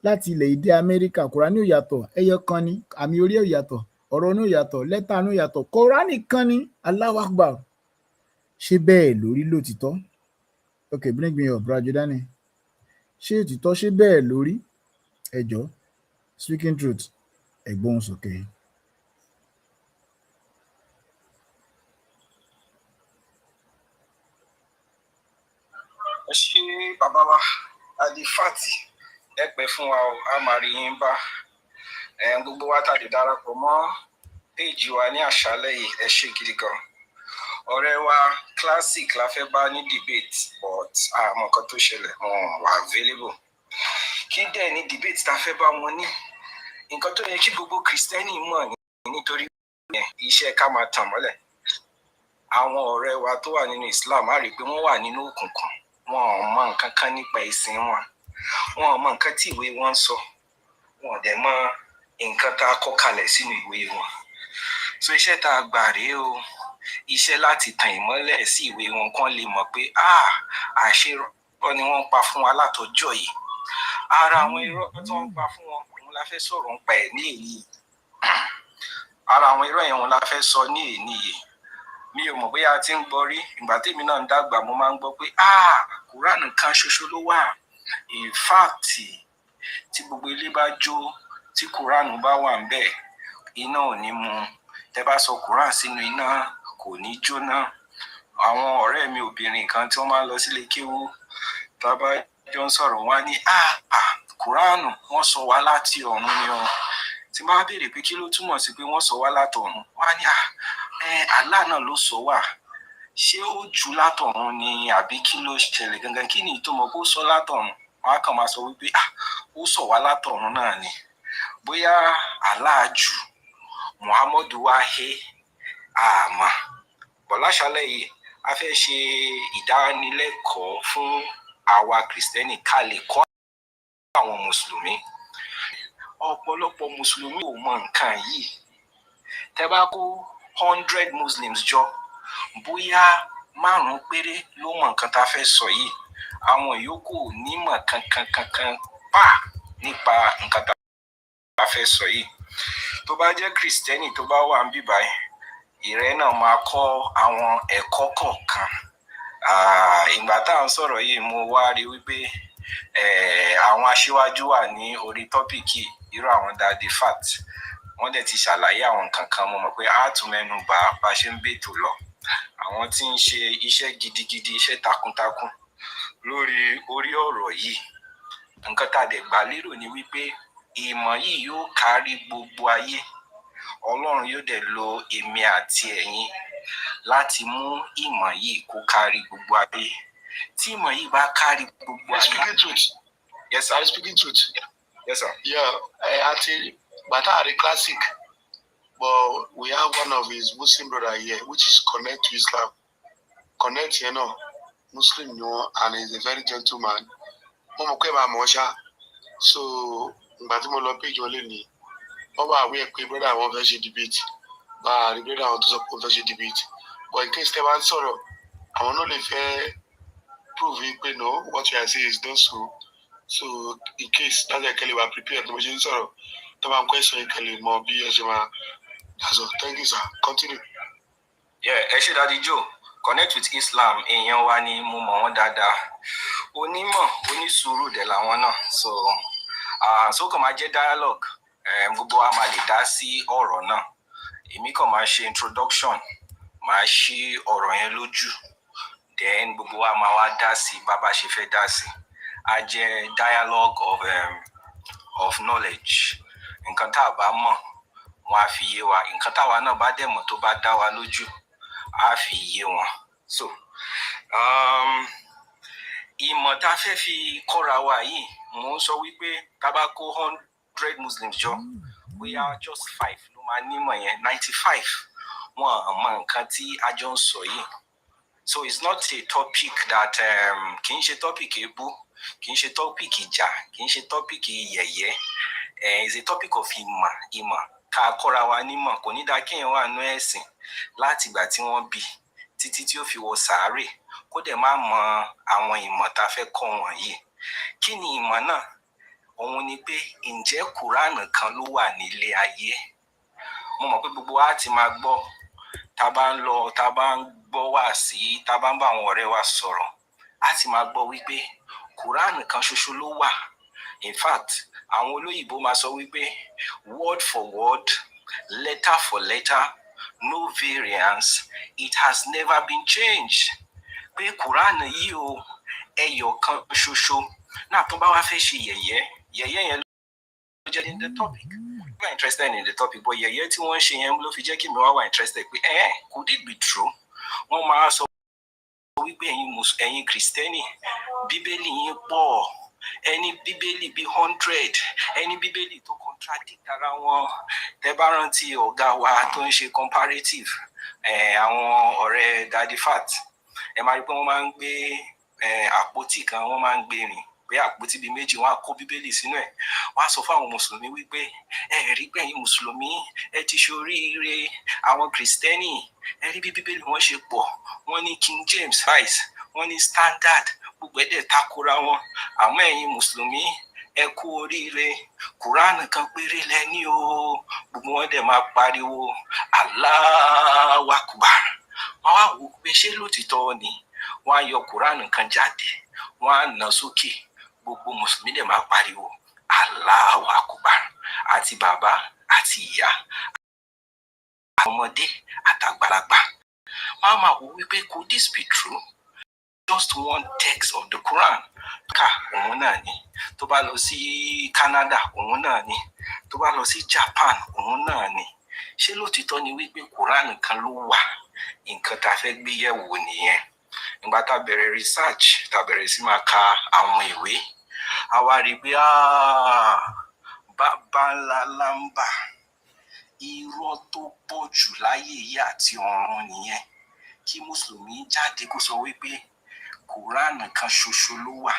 Speaker 2: láti ilẹ̀ èdè Amẹ́ríkà Kùránì ò yàtọ̀ ẹyọ kan ni àmì orí ò yàtọ̀ ọ̀rọ̀ ní ò yàtọ̀ lẹ́tà ní ò yàtọ̀ Kùránì kan ni Allahu Akbar ṣé bẹ́ẹ̀ lórí lótìtọ́ okay bring me your brother Jordani ṣé òtítọ́ ṣé bẹ́ẹ̀ lórí ẹjọ́ speaking truth ẹ̀gbọ́n sókè.
Speaker 4: ṣé bàbá wa Alifati ẹ pẹ́ fún wa o a máa rí yín bá gbogbo wa tàbí darapọ̀ mọ́ péèjì wa ní àṣálẹ́ yìí ẹ ṣé gidi gan ọ̀rẹ́ wa classic la fẹ́ bá ní debate but àmọ́ nǹkan tó ṣẹlẹ̀ wọn wà available kí dẹ̀ ní debate ta fẹ́ bá wọn ní nǹkan tó yẹ kí gbogbo Kristẹni mọ̀ nítorí iṣẹ́ ká máa tàn mọ́lẹ̀ àwọn ọ̀rẹ́ wa tó wà nínú Islam á rí i pé wọ́n wà nínú òkùnkùn wọn ò mọ nǹkan kan nípa ìsìn wọn ò mọ nǹkan tí ìwé wọn sọ wọn ò dẹ̀ mọ nǹkan tá a kọ kalẹ̀ sínú ìwé wọn so iṣẹ́ tá a gbà rèé o iṣẹ́ láti tàn ìmọ́lẹ̀ sí ìwé wọn kán lè mọ̀ pé àṣírọ́ ni wọ́n pa fún wa látọjọ́ yìí ara àwọn irọ́ tó ń pa fún wọn òun la fẹ́ sọ̀rọ̀ ń pa ẹ̀ ní èyí ara àwọn irọ́ yẹn òun la fẹ́ sọ ní èyí yìí mi ò mọ̀ bóyá a ti ń gbọ́ rí ìgbà tèmi náà ń dàgbà mo máa ń gbọ́ pé Kùránì kan ṣoṣo ló wà in fact tí gbogbo ilé bá jó tí Kùránì bá wà ń bẹ̀ iná ò ní mu tẹ́ bá sọ Kùránì sínú iná kò ní jóná àwọn ọ̀rẹ́ mi obìnrin kan tí wọ́n máa ń lọ sílé kéwú tá a bá jọ ń sọ̀rọ̀ wọ́n á ní Kùránì wọ́n sọ wá láti ọ̀run ni o tí máa béèrè pé kí ló túmọ̀ sí pé wọ́n sọ wá látọ̀run wọ́n á ní Allah náà ló sọ wá ṣé ó jù látọ̀run ni àbí kí ló ṣẹlẹ̀ gangan kí ni ìtumọ̀ bó sọ látọ̀run wọ́n á kàn máa sọ wípé ó sọ wá látọ̀run náà ni bóyá Allah jù Muhammadu wá àmọ́ bọ̀láṣálẹ̀ yìí a fẹ́ ṣe ìdánilẹ́kọ̀ọ́ fún àwa Kristẹni ká lè kọ́ àwọn mùsùlùmí ọ̀pọ̀lọpọ̀ mùsùlùmí ò mọ nǹkan yìí tẹ́ bá kó 100 Muslims jọ bóyá 5 péré ló mọ nǹkan tá a fẹ́ sọ yìí àwọn yòókù nímọ̀ kankan pa nípa nǹkan tá a fẹ́ sọ yìí tó bá jẹ́ Kristẹni tó bá wà ń bí báyìí ìrẹ́ náà máa kọ́ àwọn ẹ̀kọ́ kọ̀ọ̀kan ìgbà tá à ń sọ̀rọ̀ yìí mo wá rí wípé àwọn aṣíwájú wà ní orí tọ́pìkì irú àwọn Daddy Fat wọ́n dẹ̀ ti ṣàlàyé àwọn nǹkan kan mo mọ̀ pé a tún mẹ́nu bà bá ṣe ń bètò lọ àwọn tí ń ṣe iṣẹ́ gidigidi iṣẹ́ takuntakun lórí orí ọ̀rọ̀ yìí nǹkan tá a dẹ̀ gbà lérò ni wípé ìmọ̀ yìí yóò kárí gbogbo ayé Ọlọ́run yóò dẹ̀ lo èmi àti ẹ̀yin láti mú ìmọ̀ yìí kó kárí gbogbo ayé tí ìmọ̀ yìí bá kárí gbogbo ayé.
Speaker 3: Speaking truth.
Speaker 4: Yes, sir.
Speaker 3: I'm speaking truth.
Speaker 4: Yes, sir.
Speaker 3: Yeah, but I classic. But we have one of his Muslim brother here, which is connect to Islam. Connect, Muslim, and he's a very gentleman. So, but mo lọ page wọlé ni. Wọ́n bá àwọn ẹ̀pẹ́ brother àwọn fẹ́ ṣe debate. Bá a rí brother àwọn tó sọ pé wọ́n fẹ́ ṣe debate. But in case tẹ́ bá ń sọ̀rọ̀, àwọn náà lè fẹ́ prove pé no, what you are saying is not so. So in case that's why Kelly were prepared to machine sorrow. The one question Kelly more be as that's all. Thank you, sir. Continue.
Speaker 4: Yeah, actually Daddy Joe, connect with Islam èèyàn wa ni mo mọ̀ wọ́n dáadáa. Onímọ̀, onísùúrù dẹ̀ làwọn náà. So kàn máa jẹ́ dialogue. Gbogbo wa máa lè dá sí ọ̀rọ̀ náà. Èmi kàn máa ṣe introduction, máa ṣí ọ̀rọ̀ yẹn lójú. then gbogbo wa máa wá dá sí bàbá ṣe fẹ́ dá sí. A jẹ́ dialogue of knowledge. Nǹkan tá a bá mọ̀ wọ́n á fi yé wa, nǹkan táwa náà bá dẹ̀ mọ̀ tó bá dá wa lójú á fi yé wọn. So ìmọ̀ tá a fẹ́ fi kọ́ra wa yìí, mò ń sọ wípé tá bá kó 100 Muslims jọ, bóyá just 5 ló máa nímọ̀ yẹn, 95 wọn mọ nǹkan tí a jọ ń sọ yìí. So it's not a topic that kì í ṣe topic èébú, kì í ṣe topic ìjà, kì í ṣe topic yẹ̀yẹ́. It's a topic of ìmọ̀ ká kọ́ra wa nímọ̀. Kò ní dá kéèyàn wà nú ẹ̀sìn láti ìgbà tí wọ́n bí títí tí ó fi wọ sàárè kó dẹ̀ má mọ àwọn ìmọ̀ tá a fẹ́ kọ́ wọn yìí. Kí ni ìmọ̀ náà? Òun ni pé ǹjẹ́ Kùránì kan ló wà nílé ayé? Mo mọ̀ pé gbogbo wa ti máa gbọ́, tá bá ń lọ, tá bá ń gbọ́ wàásí, tá bá ń bá àwọn ọ̀rẹ́ wa sọ̀rọ̀, a ti máa gbọ́ wípé Kùránì kan ṣoṣo ló wà. In fact, àwọn olóyìnbó máa sọ wípé word for word, letter for letter, no variance, it has never been changed. Pé Kùránì yìí o, ẹyọ kan ṣoṣo. Náà tó bá wá fẹ́ ṣe yẹ̀yẹ́ yẹn ló jẹ́ in the topic. I'm not interested in the topic, but yẹ̀yẹ́ tí wọ́n ṣe yẹn ló fi jẹ́ kí mi wá wà interested pé could it be true? Wọ́n máa sọ wípé ẹ̀yin Kristẹni, Bíbélì yín pọ̀, ẹni Bíbélì bí 100, ẹni Bíbélì tó contradict ara wọn. Tẹ́ bá rántí ọ̀gá wa tó ń ṣe comparative, àwọn ọ̀rẹ́ Daddy Fat, ẹ máa rí pé wọ́n máa ń gbé àpótí kan, wọ́n máa ń gbé rìn pé àpótí bíi méjì, wọ́n á kó Bíbélì sínú ẹ̀. Wọ́n á sọ fún àwọn mùsùlùmí wípé rí pé ẹ̀yin mùsùlùmí ẹ ti ṣoríire, àwọn Kristẹni ẹ rí bí Bíbélì wọn ṣe pọ̀, wọ́n ní King James Rice, wọ́n ní Standard, gbogbo ẹ̀dẹ̀ takora wọn. Àmọ́ ẹ̀yin mùsùlùmí ẹ kú oríire, Kùránì kan péré lẹ́ni o. Gbogbo wọn dẹ̀ máa pariwo Allahu Akbar. Wọ́n wá wò pé ṣé lótìtọ́ ni? Wọ́n á yọ Kùránì kan jáde, wọ́n á nà sókè, gbogbo mùsùlùmí dẹ̀ máa pariwo Allahu Akbar. Àti bàbá àti ìyá, ọmọdé àtàgbàlagbà. Wọ́n á máa wò wípé could this be true? Just one text of the Quran. Ká òun náà ni. Tó bá lọ sí Canada, òun náà ni. Tó bá lọ sí Japan, òun náà ni. Ṣé lótìtọ́ ni wípé Kùránì kan ló wà? Nǹkan tá a fẹ́ gbé yẹ̀wò nìyẹn. Nígbà tá a bẹ̀rẹ̀ research, tá a bẹ̀rẹ̀ sí máa ka àwọn ìwé, a wá rí pé bàbá ńlá lámbà, irọ́ tó pọ̀ jù láyé yìí àti ọ̀run nìyẹn. Kí Mùsùlùmí jáde kó sọ wípé Kùránì kan ṣoṣo ló wà.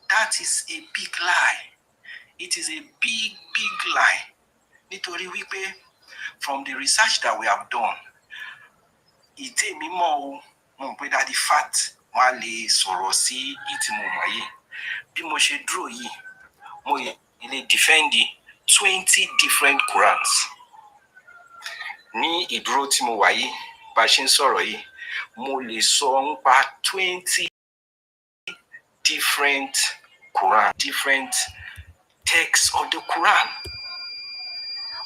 Speaker 4: That is a big lie. It is a big lie. Nítorí wípé from the research that we have done, ìtẹ́ mi mọ̀ o, mo pé Daddy Fat wọ́n á lè sọ̀rọ̀ sí ìtì mo mọ̀ yìí. Bí mo ṣe dúró yìí, mo lè defend 20 different Qurans. Ní ìdúró tí mo wà yìí, bá ṣe ń sọ̀rọ̀ yìí, mo lè sọ nípa 20 different Quran, different texts of the Quran.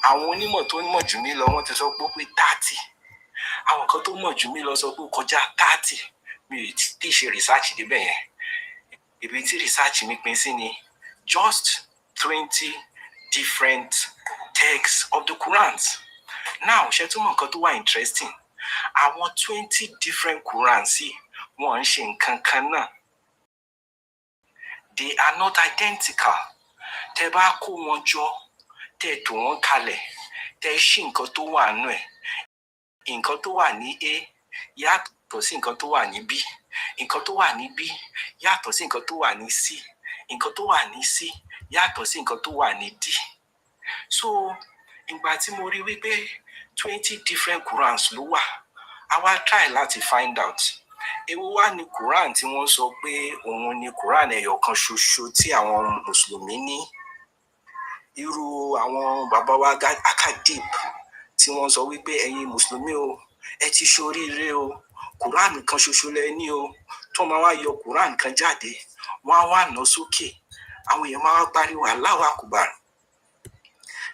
Speaker 4: Àwọn onímọ̀ tó mọ̀ jù mí lọ wọ́n ti sọ pé 30. Àwọn kan tó mọ̀ jù mí lọ sọ pé kọjá 30. Mi ò tí ṣe research débẹ̀ yẹn. Ibi tí research mi pín sí ni just 20 different texts of the Qurans. Now, ṣé tún mọ̀ nǹkan tó wà interesting? Àwọn 20 different Qurans sí wọ́n ń ṣe nǹkan kan náà. They are not identical. Tẹ́ bá kó wọn jọ, tẹ́ tò wọ́n kalẹ̀, tẹ́ ṣí nǹkan tó wà nínú ẹ̀. Nǹkan tó wà ní A yàtọ̀ sí nǹkan tó wà ní B. Nǹkan tó wà ní B yàtọ̀ sí nǹkan tó wà ní C. Nǹkan tó wà ní C yàtọ̀ sí nǹkan tó wà ní D. So, ìgbà tí mo rí wípé 20 different Qurans ló wà, a wá try láti find out. Èwo wá ní Quran tí wọ́n sọ pé òun ni Quran ẹyọ kan ṣoṣo tí àwọn Mùsùlùmí ní. Irú àwọn bàbá wa Akadib tí wọ́n sọ wípé ẹ̀yin Mùsùlùmí o, ẹ ti ṣoríire o, Quran kan ṣoṣo lẹ ní o. Tó máa wá yọ Quran kan jáde, wọ́n á wá nà sókè. Àwọn èèyàn máa wá pariwo Allahu Akbar.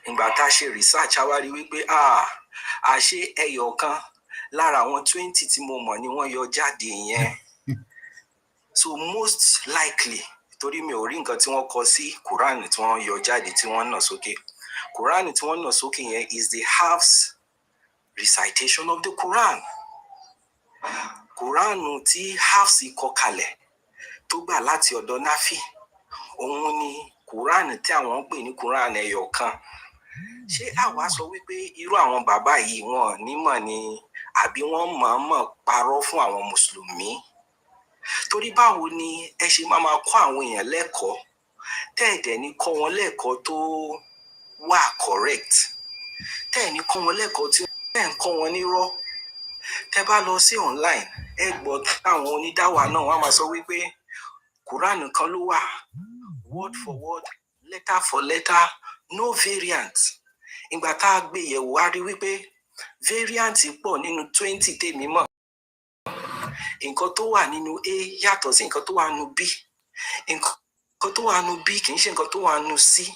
Speaker 4: Ìgbà tá a ṣe research, a wá rí wípé àṣé ẹyọ kan lára àwọn 20 tí mo mọ̀ ni wọ́n yọ jáde yẹn. So most likely torí mi ò rí nǹkan tí wọ́n kọ sí Quran tí wọ́n yọ jáde tí wọ́n nà sókè. Quran tí wọ́n nà sókè yẹn is the Hafs recitation of the Quran. Quran tí Hafs kọ kalẹ̀ tó gbà láti ọ̀dọ̀ Nafi, òun ni Quran tí àwọn ń pè ní Quran ẹyọ kan. Ṣé àwa sọ wípé irú àwọn bàbá yìí wọn nímọ̀ ni àbí wọ́n mọ̀ọ́mọ̀ parọ́ fún àwọn mùsùlùmí? Torí báwo ni ẹ ṣe máa kọ́ àwọn èèyàn lẹ́kọ̀ọ́ tẹ́ẹ̀dẹ̀ ní kọ́ wọn lẹ́kọ̀ọ́ tó wà correct, tẹ́ẹ̀ ní kọ́ wọn lẹ́kọ̀ọ́ tí ẹ̀ ń kọ́ wọn nírọ́. Tẹ́ bá lọ sí online ẹ gbọ́ táwọn onídáwà náà wọ́n máa sọ wípé Quran kan ló wà, word for word, letter for letter, no variant. Ìgbà tá a gbé yẹ̀wò a rí wípé variant pọ̀ nínú 20 tèmi mọ̀. Nǹkan tó wà nínú A yàtọ̀ sí nǹkan tó wà nínú B. Nǹkan tó wà nínú B kì í ṣe nǹkan tó wà nínú C.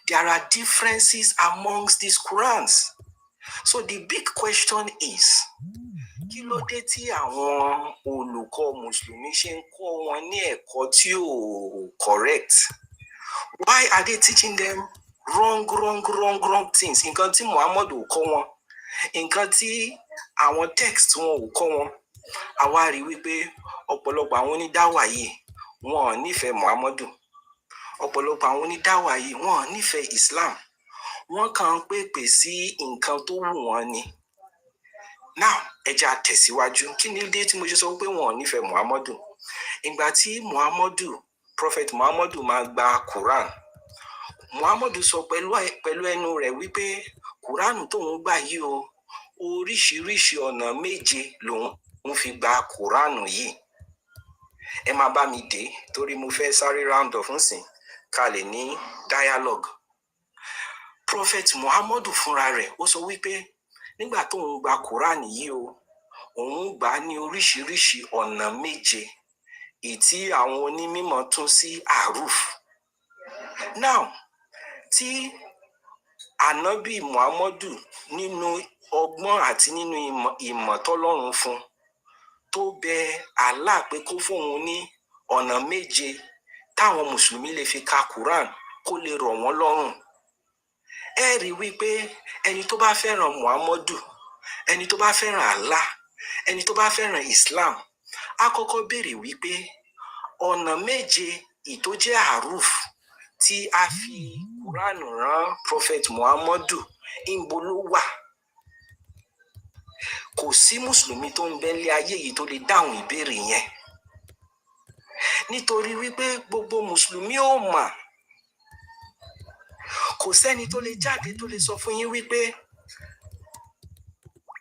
Speaker 4: There are differences amongst these Qurans. So the big question is, kí ló dé tí àwọn olùkọ́ Mùsùlùmí ṣe ń kọ́ wọn ní ẹ̀kọ́ tí ò correct? Why are they teaching them wrong things? Nǹkan tí Muhammad ò kọ́ wọn, nǹkan tí àwọn text wọn ò kọ́ wọn. Àwa rí wípé ọ̀pọ̀lọpọ̀ àwọn onídáwà yìí wọn ò nífẹ̀ẹ́ Muhammadu. Ọ̀pọ̀lọpọ̀ àwọn onídáwà yìí wọn ò nífẹ̀ẹ́ Islam. Wọ́n kàn ń pèpè sí nǹkan tó wù wọ́n ni. Now ẹ jẹ́ á tẹ̀síwájú. Kí ni dé tí mo ṣe sọ pé wọn ò nífẹ̀ẹ́ Muhammadu? Ìgbà tí Prophet Muhammadu máa gba Quran, Muhammadu sọ pẹ̀lú ẹnu rẹ̀ wípé Quran tóun gbà yìí o, oríṣiríṣi ọ̀nà 7 lòun fi gba Quran yìí. Ẹ máa bá mi dé torí mo fẹ́ sáré round off nsìn ká lè ní dialogue. Prophet Muhammadu fúnra rẹ̀ ó sọ wípé nígbà tóun gba Quran yìí o, òun gbà ní oríṣiríṣi ọ̀nà 7 èyí tí àwọn onímọ̀ tún sí àrùf. Now tí Ànábì Muhammadu nínú ọgbọ́n àti nínú ìmọ̀ tọ́lọ́run fún tó bẹ Allah pé kó fóun ní ọ̀nà 7 táwọn mùsùlùmí lè fi ka Quran kó lè rọ̀ wọ́n lọ́rùn. Ẹ rí wípé ẹni tó bá fẹ́ràn Muhammadu, ẹni tó bá fẹ́ràn Allah, ẹni tó bá fẹ́ràn Islam, á kọ́kọ́ béèrè wípé ọ̀nà 7 ìtó jẹ́ àrùf tí a fi Quran rán Prophet Muhammadu ìbò ló wà. Kò sí mùsùlùmí tó ń bẹ lé ayé yìí tó lè dáhùn ìbéèrè yẹn. Nítorí wípé gbogbo mùsùlùmí ò mọ̀. Kò sẹ́ni tó lè jáde tó lè sọ fún yín wípé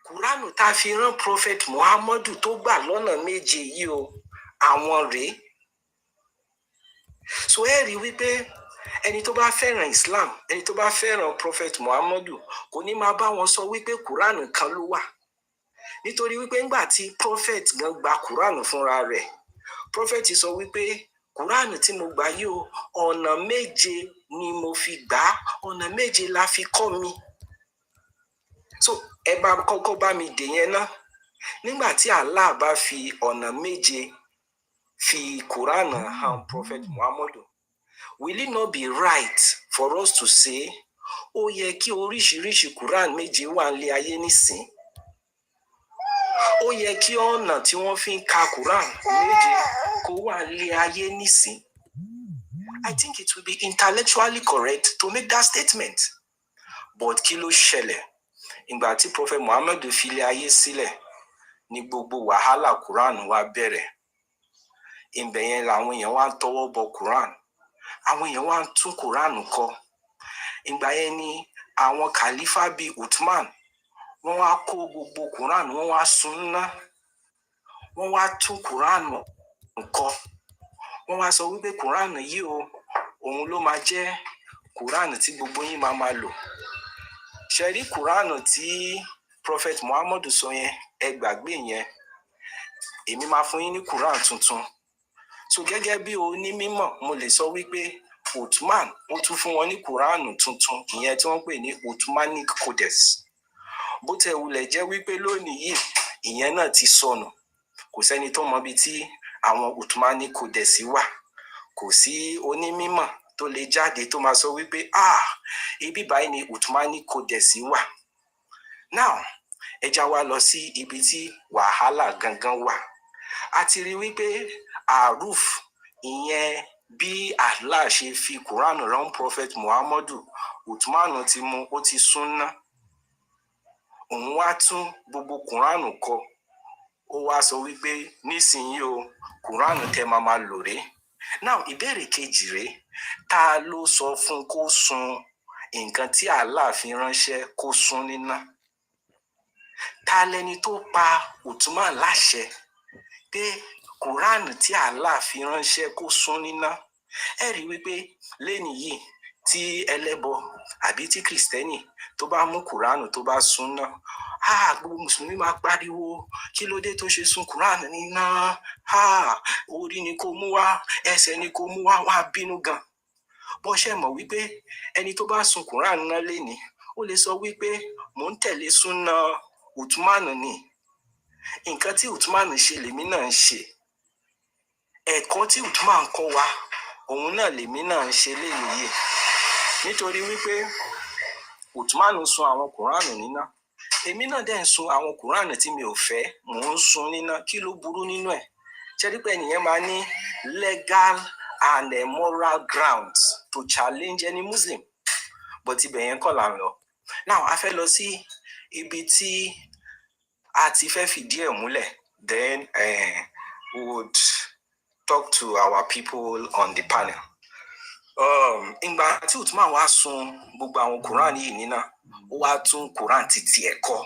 Speaker 4: Quran tá a fi rán Prophet Muhammadu tó gbà lọ́nà 7 yìí o, àwọn rèé. So ẹ rí wípé ẹni tó bá fẹ́ràn Islam, ẹni tó bá fẹ́ràn Prophet Muhammadu kò ní máa bá wọn sọ wípé Quran kan ló wà. Nítorí wípé ńgbà tí Prophet gan gba Quran fúnra rẹ̀, Prophet sọ wípé Quran tí mo gbà yìí o, ọ̀nà 7 ni mo fi gbà, ọ̀nà 7 la fi kọ́ mi. So ẹ bá kọ́kọ́ bá mi dè yẹn ná. Nígbà tí Allah bá fi ọ̀nà 7 fi Quran hàn Prophet Muhammadu, will it not be right for us to say ó yẹ kí oríṣiríṣi Quran 7 wà nílé ayé nísìn? Ó yẹ kí ọ̀nà tí wọ́n fi ń ka Quran 7 kó wà nílé ayé nísìn? I think it will be intellectually correct to make that statement. But kí ló ṣẹlẹ̀? Ìgbà tí Prophet Muhammadu fi ilé ayé sílẹ̀ ní gbogbo wàhálà Quran wá bẹ̀rẹ̀. Ìbẹ̀ yẹn làwọn èèyàn wá ń tọwọ́ bọ Quran. Àwọn èèyàn wá ń tún Quran kọ. Ìgbà yẹn ni àwọn khalifa bíi Uthman wọ́n wá kó gbogbo Quran, wọ́n wá sun ná. Wọ́n wá tún Quran kọ. Wọ́n wá sọ wípé Quran yìí o, òun ló máa jẹ́ Quran tí gbogbo yín máa lò. Ṣé rí Quran tí Prophet Muhammadu sọ yẹn, ẹ gbàgbé yẹn. Èmi máa fún yín ní Quran tuntun. So gẹ́gẹ́ bí onímọ̀ mo lè sọ wípé Uthman ó tún fún wọn ní Quran tuntun, ìyẹn tí wọ́n pè ní Uthmanic Codex. Bó tẹ̀ wulẹ̀ jẹ́ wípé lónìí yìí ìyẹn náà ti sọnù. Kò sẹ́ni tó mọ ibi tí àwọn Uthmani Codex wà. Kò sí onímímọ̀ tó lè jáde tó máa sọ wípé ibi báyìí ni Uthmani Codex wà. Now ẹ já wa lọ sí ibi tí wàhálà gangan wà. A ti rí wípé Aruf, ìyẹn bí Allah ṣe fi Quran rán Prophet Muhammadu, Uthmanu ti mú, ó ti súnná. Òun wá tún gbogbo Quran kọ. Ó wá sọ wípé nísìnyí o, Quran tẹ máa lò rèé. Now ìbéèrè kejì rèé, ta ló sọ fún kó sun nǹkan tí Allah fi ránṣẹ́ kó sun níná? Ta lẹni tó pa Uthman láṣẹ pé Quran tí Allah fi ránṣẹ́ kó sun níná? Ẹ rí wípé lẹ́ni yìí tí ẹlẹ́bọ àbí tí kìrìsìtẹ́nì tó bá mú Quran tó bá sun náà, gbogbo mùsùlùmí máa pariwo, kí ló dé tó ṣe sun Quran níná? Orí ni kò mú wá, ẹsẹ̀ ni kò mú wá, wọ́n á bínú gan. Bó ṣe mọ̀ wípé ẹni tó bá sun Quran náà lénìí, ó lè sọ wípé mò ń tẹ̀lé súnà Uthman ni. Nǹkan tí Uthman ṣe lèmi náà ń ṣe. Ẹ̀kọ́ tí Uthman kọ́ wa, òun náà lèmi náà ń ṣe lénìí. Nítorí wípé Uthman sun àwọn Quran níná. Èmi náà dẹ̀ ń sun àwọn Quran tí mi ò fẹ́, mò ń sun níná. Kí ló burú nínú ẹ̀? Ṣé rí pé ẹnìyẹn máa ní legal and moral grounds to challenge any Muslim? But ibẹ̀ yẹn kọ́ là ń lọ. Now a fẹ́ lọ sí ibi tí a ti fẹ́ fìdí ẹ̀ múlẹ̀. Then we would talk to our people on the panel. Ìgbà tí Uthman wá sun gbogbo àwọn Quran yìí níná, ó wá tún Quran títí ẹ̀ kọ.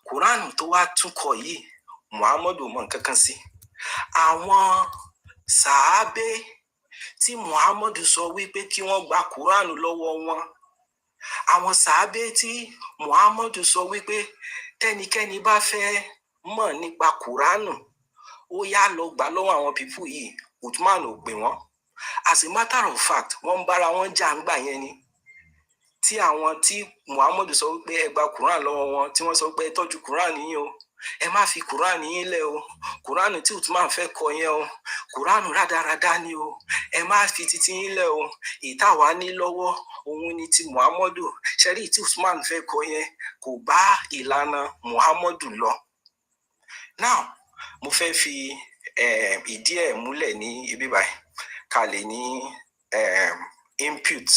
Speaker 4: Quran tó wá tún kọ yìí, Muhammadu mọ̀ nǹkan kan sí. Àwọn sàábé tí Muhammadu sọ wípé kí wọ́n gba Quran lọ́wọ́ wọn, àwọn sàábé tí Muhammadu sọ wípé tẹ́nikẹ́ni bá fẹ́ mọ̀ nípa Quran, ó yá lọ gbà lọ́wọ́ àwọn pípù yìí, Uthman ò pè wọ́n. As a matter of fact, wọ́n ń bára wọn jà ńgbà yẹn ni. Tí àwọn tí Muhammadu sọ wípé ẹ gba Quran lọ́wọ́ wọn, tí wọ́n sọ pé ẹ tọ́jú Quran yín o, ẹ má fi Quran yín lẹ̀ o, Quran tí Uthman fẹ́ kọ yẹn o, Quran rádaràdá ni o, ẹ má fi títí yín lẹ̀ o, ìtawà ní lọ́wọ́ òun ni ti Muhammadu. Ṣẹ́rí tí Uthman fẹ́ kọ yẹn kò bá ìlànà Muhammadu lọ. Now mo fẹ́ fi ìdí ẹ̀ múlẹ̀ ní ibi báyìí ká lè ní input,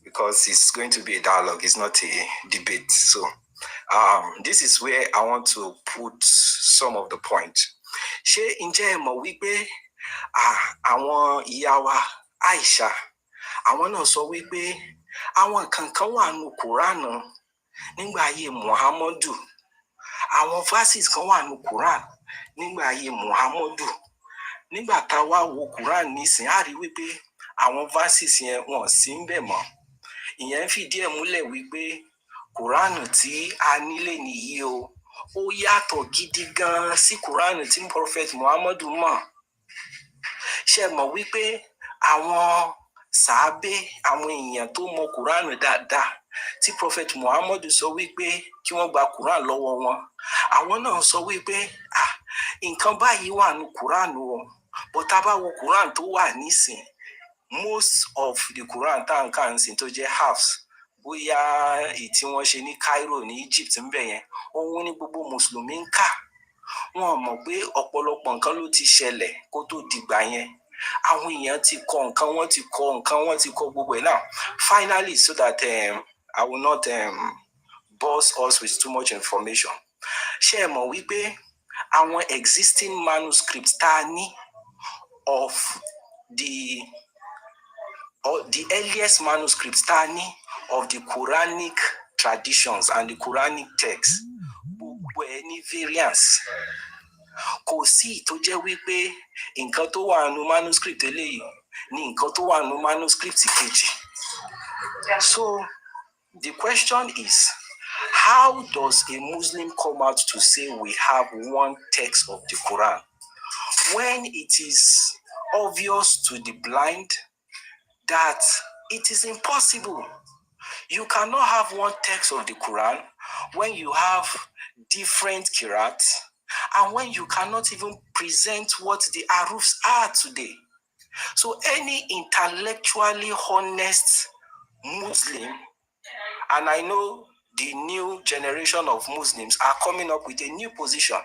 Speaker 4: because it's going to be a dialogue, it's not a debate. So this is where I want to put some of the points. Ṣé ǹjẹ́ ẹ mọ̀ wípé àwọn ìyá wa Aisha, àwọn náà sọ wípé àwọn kankan wà nínú Quran nígbà ayé Muhammadu, àwọn verses kan wà nínú Quran nígbà ayé Muhammadu. Nígbà tá wá wo Quran nísìn, á rí wípé àwọn verses yẹn wọ́n sí ń bẹ̀ mọ́. Ìyẹn fìdí ẹ̀ múlẹ̀ wípé Quran tí a nílé nìyí o, ó yàtọ̀ gidi gan sí Quran tí Prophet Muhammadu mọ̀. Ṣé mọ̀ wípé àwọn sàábé, àwọn èèyàn tó mọ Quran dáadáa tí Prophet Muhammadu sọ wípé kí wọ́n gba Quran lọ́wọ́ wọn, àwọn náà sọ wípé nǹkan báyìí wà ní Quran o, but tá bá wo Quran tó wà nísìn, most of the Quran tá n kà nísìn tó jẹ́ halves, bóyá èyí tí wọ́n ṣe ní Cairo ní Egypt ń bẹ̀ yẹn, òun ni gbogbo mùsùlùmí ń kà. Wọ́n mọ̀ pé ọ̀pọ̀lọpọ̀ nǹkan ló ti ṣẹlẹ̀ kó tó dìgbà yẹn. Àwọn èèyàn ti kọ nǹkan, wọ́n ti kọ nǹkan, wọ́n ti kọ gbogbo ẹ̀ náà. Finally, so that I will not bore us with too much information. Ṣé ẹ mọ̀ wípé àwọn existing manuscripts tá a ní of the earliest manuscripts tá a ní of the Quranic traditions and the Quranic text, gbogbo ẹ̀ ní variance. Kò sí tó jẹ́ wípé nǹkan tó wà nínú manuscript eléyìí ní nǹkan tó wà nínú manuscript kejì. So the question is, how does a Muslim come out to say we have one text of the Quran when it is obvious to the blind that it is impossible? You cannot have one text of the Quran when you have different qira'at, And when you cannot even present what the Arufs are today. So any intellectually honest Muslim, and I know the new generation of Muslims are coming up with a new position,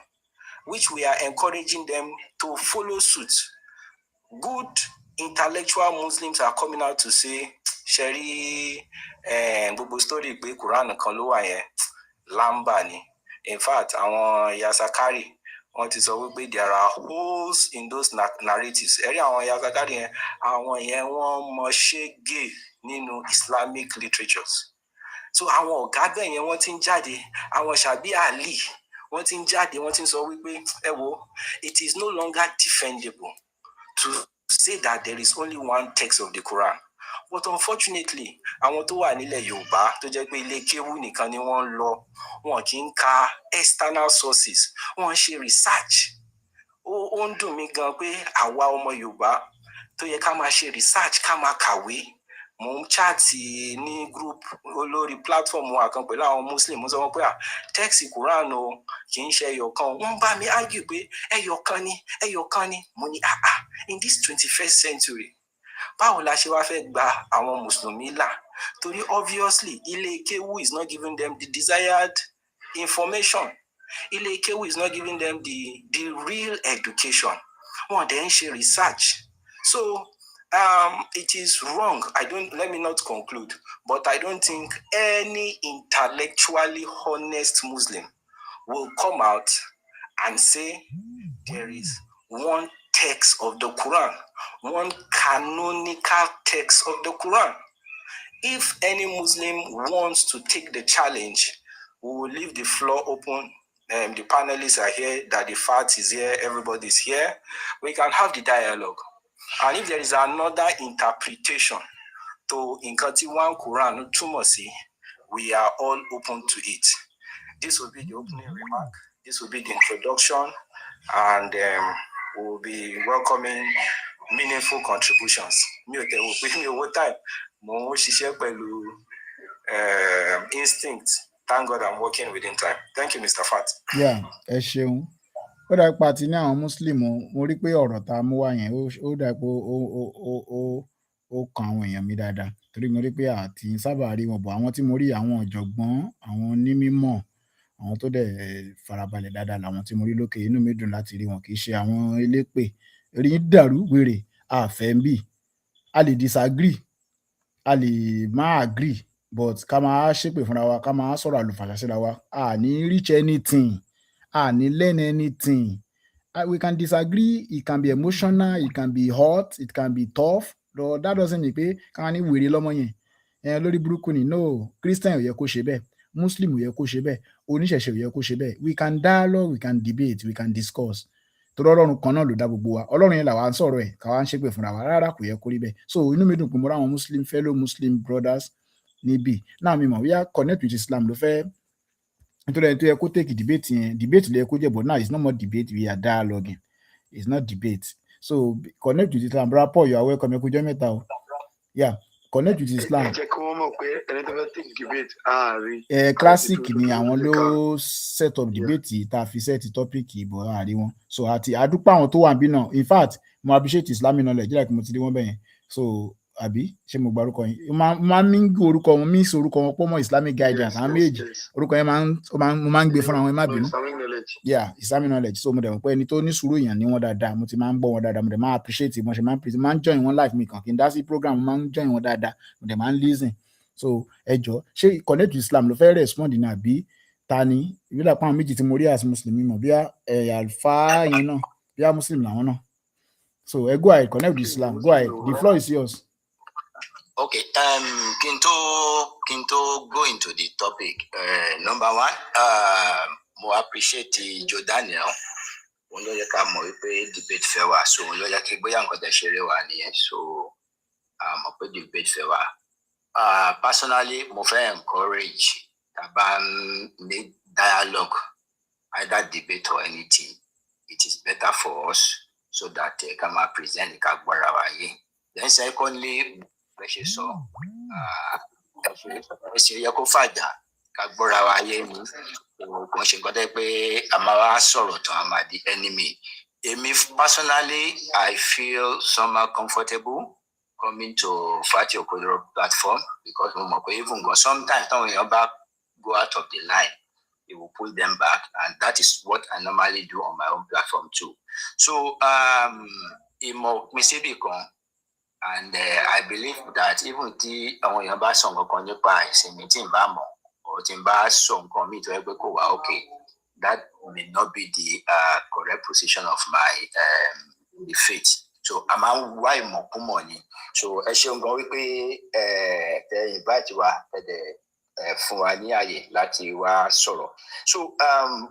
Speaker 4: which we are encouraging them to follow suit. Good intellectual Muslims are coming out to say, Sherry, gbogbo story pé Quran kan ló wà yẹn, lamba ni. In fact, àwọn Yasakari, wọ́n ti sọ wípé there are holes in those narratives. Ẹ̀rí àwọn Yasakari yẹn, àwọn yẹn wọ́n mọ ṣégè nínú Islamic literatures. So àwọn ọ̀gá bẹ́ẹ̀ yẹn wọ́n ti ń jáde, àwọn Ṣàbí Ali, wọ́n ti ń jáde, wọ́n ti ń sọ wípé it is no longer defendable to say that there is only one text of the Quran. But unfortunately, àwọn tó wà nílẹ̀ Yorùbá tó jẹ́ pé ilé kéwú nìkan ni wọ́n ń lọ, wọn kì í ka external sources, wọ́n ń ṣe research. Ó ń dùn mí gan pé àwa ọmọ Yorùbá tó yẹ ká máa ṣe research, ká máa kàwé. Mo ń chaati ní group olórí platform wa kan pẹ̀lú àwọn Muslim, mo sọ wọn pé text Quran o kì í ṣe ẹyọkan. Wọ́n bá mi argue pé ẹyọkan ni. Mo ní in this 21st century, báwo la ṣe wá fẹ́ gba àwọn Mùsùlùmí là? Torí obviously ilé kéwú is not giving them the desired information. Ilé kéwú is not giving them the real education. Wọ́n dẹ̀ ń ṣe research. So it is wrong. Let me not conclude, but I don't think any intellectually honest Muslim will come out and say there is one text of the Quran, one canonical text of the Quran. If any Muslim wants to take the challenge, we will leave the floor open. The panelists are here, Daddy Fat is here, everybody is here. We can have the dialogue. And if there is another interpretation to nǹkan tí one Quran túmọ̀ sí, we are all open to it. This will be the opening remark. This will be the introduction, and we will be welcoming meaningful contributions. Mi ò tẹ̀wò pé mi ò wó time, mo ń ṣiṣẹ́ pẹ̀lú instinct. Thank God I'm working within time. Thank you, Mr. Fat.
Speaker 2: Yeah, ẹ ṣeun. Ó dà pa ti ní àwọn Muslim, mo rí pé ọ̀rọ̀ tá a mú wá yẹn ó dà pé ó kan àwọn èèyàn mi dáadáa, torí mo rí pé àti sábà rí wọn bọ̀. Àwọn tí mo rí, àwọn ọ̀jọ̀gbọ́n, àwọn onímímọ̀, àwọn tó dẹ̀ farabalẹ̀ dáadáa làwọn tí mo rí lókè. Inú mi dùn láti rí wọn, kì í ṣe àwọn elépè. Rí dàrú wèrè, àfẹ́ ń bì. A lè disagree, a lè má agree, but ká máa ṣépè fúnra wa, ká máa sọ̀rọ̀ àlùfàǹsá síra wa, a ní reach anything. Learn anything. We can disagree, it can be emotional, it can be hot, it can be tough, but that doesn't mean pé ká ní wèrè lọ́mọ yẹn. Lórí burúkú ni. No, Christian ò yẹ kó ṣe bẹ́ẹ̀, Muslim ò yẹ kó ṣe bẹ́ẹ̀, oníṣẹ̀ṣe ò yẹ kó ṣe bẹ́ẹ̀. We can dialogue, we can debate, we can discuss. Torí Ọlọ́run kan náà ló dá gbogbo wa. Ọlọ́run yẹn làwa ń sọ̀rọ̀ ẹ̀, ká wá ń ṣépè fúnra wa. Rárá, kò yẹ kó rí bẹ́ẹ̀. So inú mi dùn pé mo rí àwọn fellow Muslim brothers níbí. Náà mi mọ̀ bóyá connect with Islam ló fẹ́. Nítorí ẹni tó yẹ kó take debate yẹn, debate ló yẹ kó jẹ́, but now it's not more debate, we are dialoguing. It's not debate. So connect with Islam. Brother Paul, you are welcome. Ẹ kú ọjọ́ mẹ́ta o. Yeah, connect with Islam.
Speaker 3: Ẹ jẹ́ kí wọ́n mọ̀ pé ẹni tó fẹ́ take debate
Speaker 2: classic ni àwọn ló set up debate tá a fi set topic ìbò àárín wọn. So àti àdúpọ̀ àwọn tó wà níbí náà. In fact, mo appreciate Islamic knowledge, like mo ti rí wọn bẹ́yẹn. So àbí ṣé mo gba orúkọ yín? Máa ń gbé orúkọ wọn, mix orúkọ wọn pọ̀ mọ́ Islamic guidance. Àwọn méjì orúkọ yẹn máa ń gbé fúnra wọn, ẹ má bínú. Yeah, Islamic knowledge. So mo dẹ̀ mọ̀ pé ẹni tó ní sùúrù èèyàn ni wọ́n dáadáa. Mo ti máa ń gbọ́ wọn dáadáa. Mo dẹ̀ máa appreciate wọn. Ṣe máa ń join wọn live mi kan kí n dá sí program, mo máa ń join wọn dáadáa. Mo dẹ̀ máa ń listen. So ẹ jọ̀ọ́, ṣé connect with Islam ló fẹ́ respond ní àbí ta ni? Ìbílẹ̀ àpá àwọn méjì tí mo rí as Muslim mọ̀ bí Alfa yẹn náà, bí Muslim làwọn náà. So go ahead, connect with Islam. Go ahead. The floor is yours.
Speaker 5: Okay, kí n tó go into the topic, number one, mo appreciate Joe Daniel. Òun ló yẹ ká mọ̀ wípé debate fẹ́ wà, so òun ló yẹ kí bóyá nǹkan tẹ̀ ṣeré wà nìyẹn, so mọ̀ pé debate fẹ́ wà. Personally, mo fẹ́ encourage tàbá ní dialogue, either debate or anything. It is better for us so that ká máa present ká gbọ́ra wa yé. Then secondly, ṣe sọ ẹ ṣe yẹ kó fàjà ká gbọ́ra wa yé ni kò ń ṣe nǹkan tẹ́ pé a máa wá sọ̀rọ̀ tán a máa di enemy. Èmi personally, I feel somehow comfortable coming to Fati Okodoro platform because mo mọ̀ pé even sometimes táwọn èèyàn bá go out of the line, it will pull them back, and that is what I normally do on my own platform too. So ìmọ̀ pín síbì kan, and I believe that even tí àwọn èèyàn bá sọ nǹkan nípa ìsinmi tí n bá mọ̀ or tí n bá sọ nǹkan míì tó yẹ pé kò wá okay, that may not be the correct position of my the faith. So a máa ń wá ìmọ̀ kún mọ̀ ni. So ẹ ṣeun gan wípé tẹ invite wa fún wa ní àyè láti wá sọ̀rọ̀. So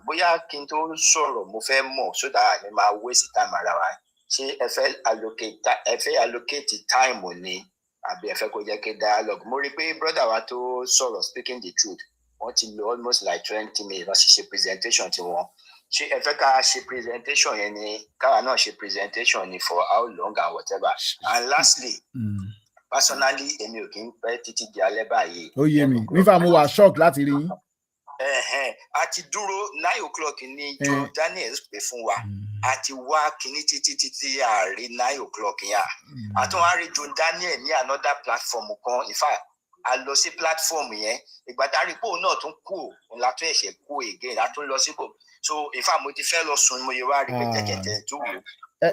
Speaker 5: bóyá kí n tó sọ̀rọ̀ mo fẹ́ mọ̀ so that ni máa waste time ara wa. Ṣé ẹ fẹ́ allocate time ni àbí ẹ fẹ́ kó jẹ́ kí dialogue? Mo rí pé brother wa tó sọ̀rọ̀ speaking the truth, wọ́n ti lo almost like 20 minutes wọ́n sì ṣe presentation tí wọ́n. Ṣé ẹ fẹ́ ká ṣe presentation yẹn ni káwa náà ṣe presentation ni for how long and whatever? And lastly, personally, èmi ò kí ń pẹ́ títí di alẹ́ báyìí.
Speaker 2: Ó yé mi, nífà mo wà shock láti rí yín.
Speaker 5: A ti dúró 9 o'clock ní Joe Daniels pè fún wa. A ti wá kíní títí àárín 9 o'clock yẹn. A tún wá rí Joe Daniel ní another platform kan. In fact, a lọ sí platform yẹn. Ìgbà tá a rí pé òun náà tún kú òun la tún ẹ̀ṣẹ̀ kú again. A tún lọ síbò. So in fact, mo ti fẹ́ lọ sùn mo yẹ wá rí pé jẹ́kẹ̀tẹ̀ tó wù.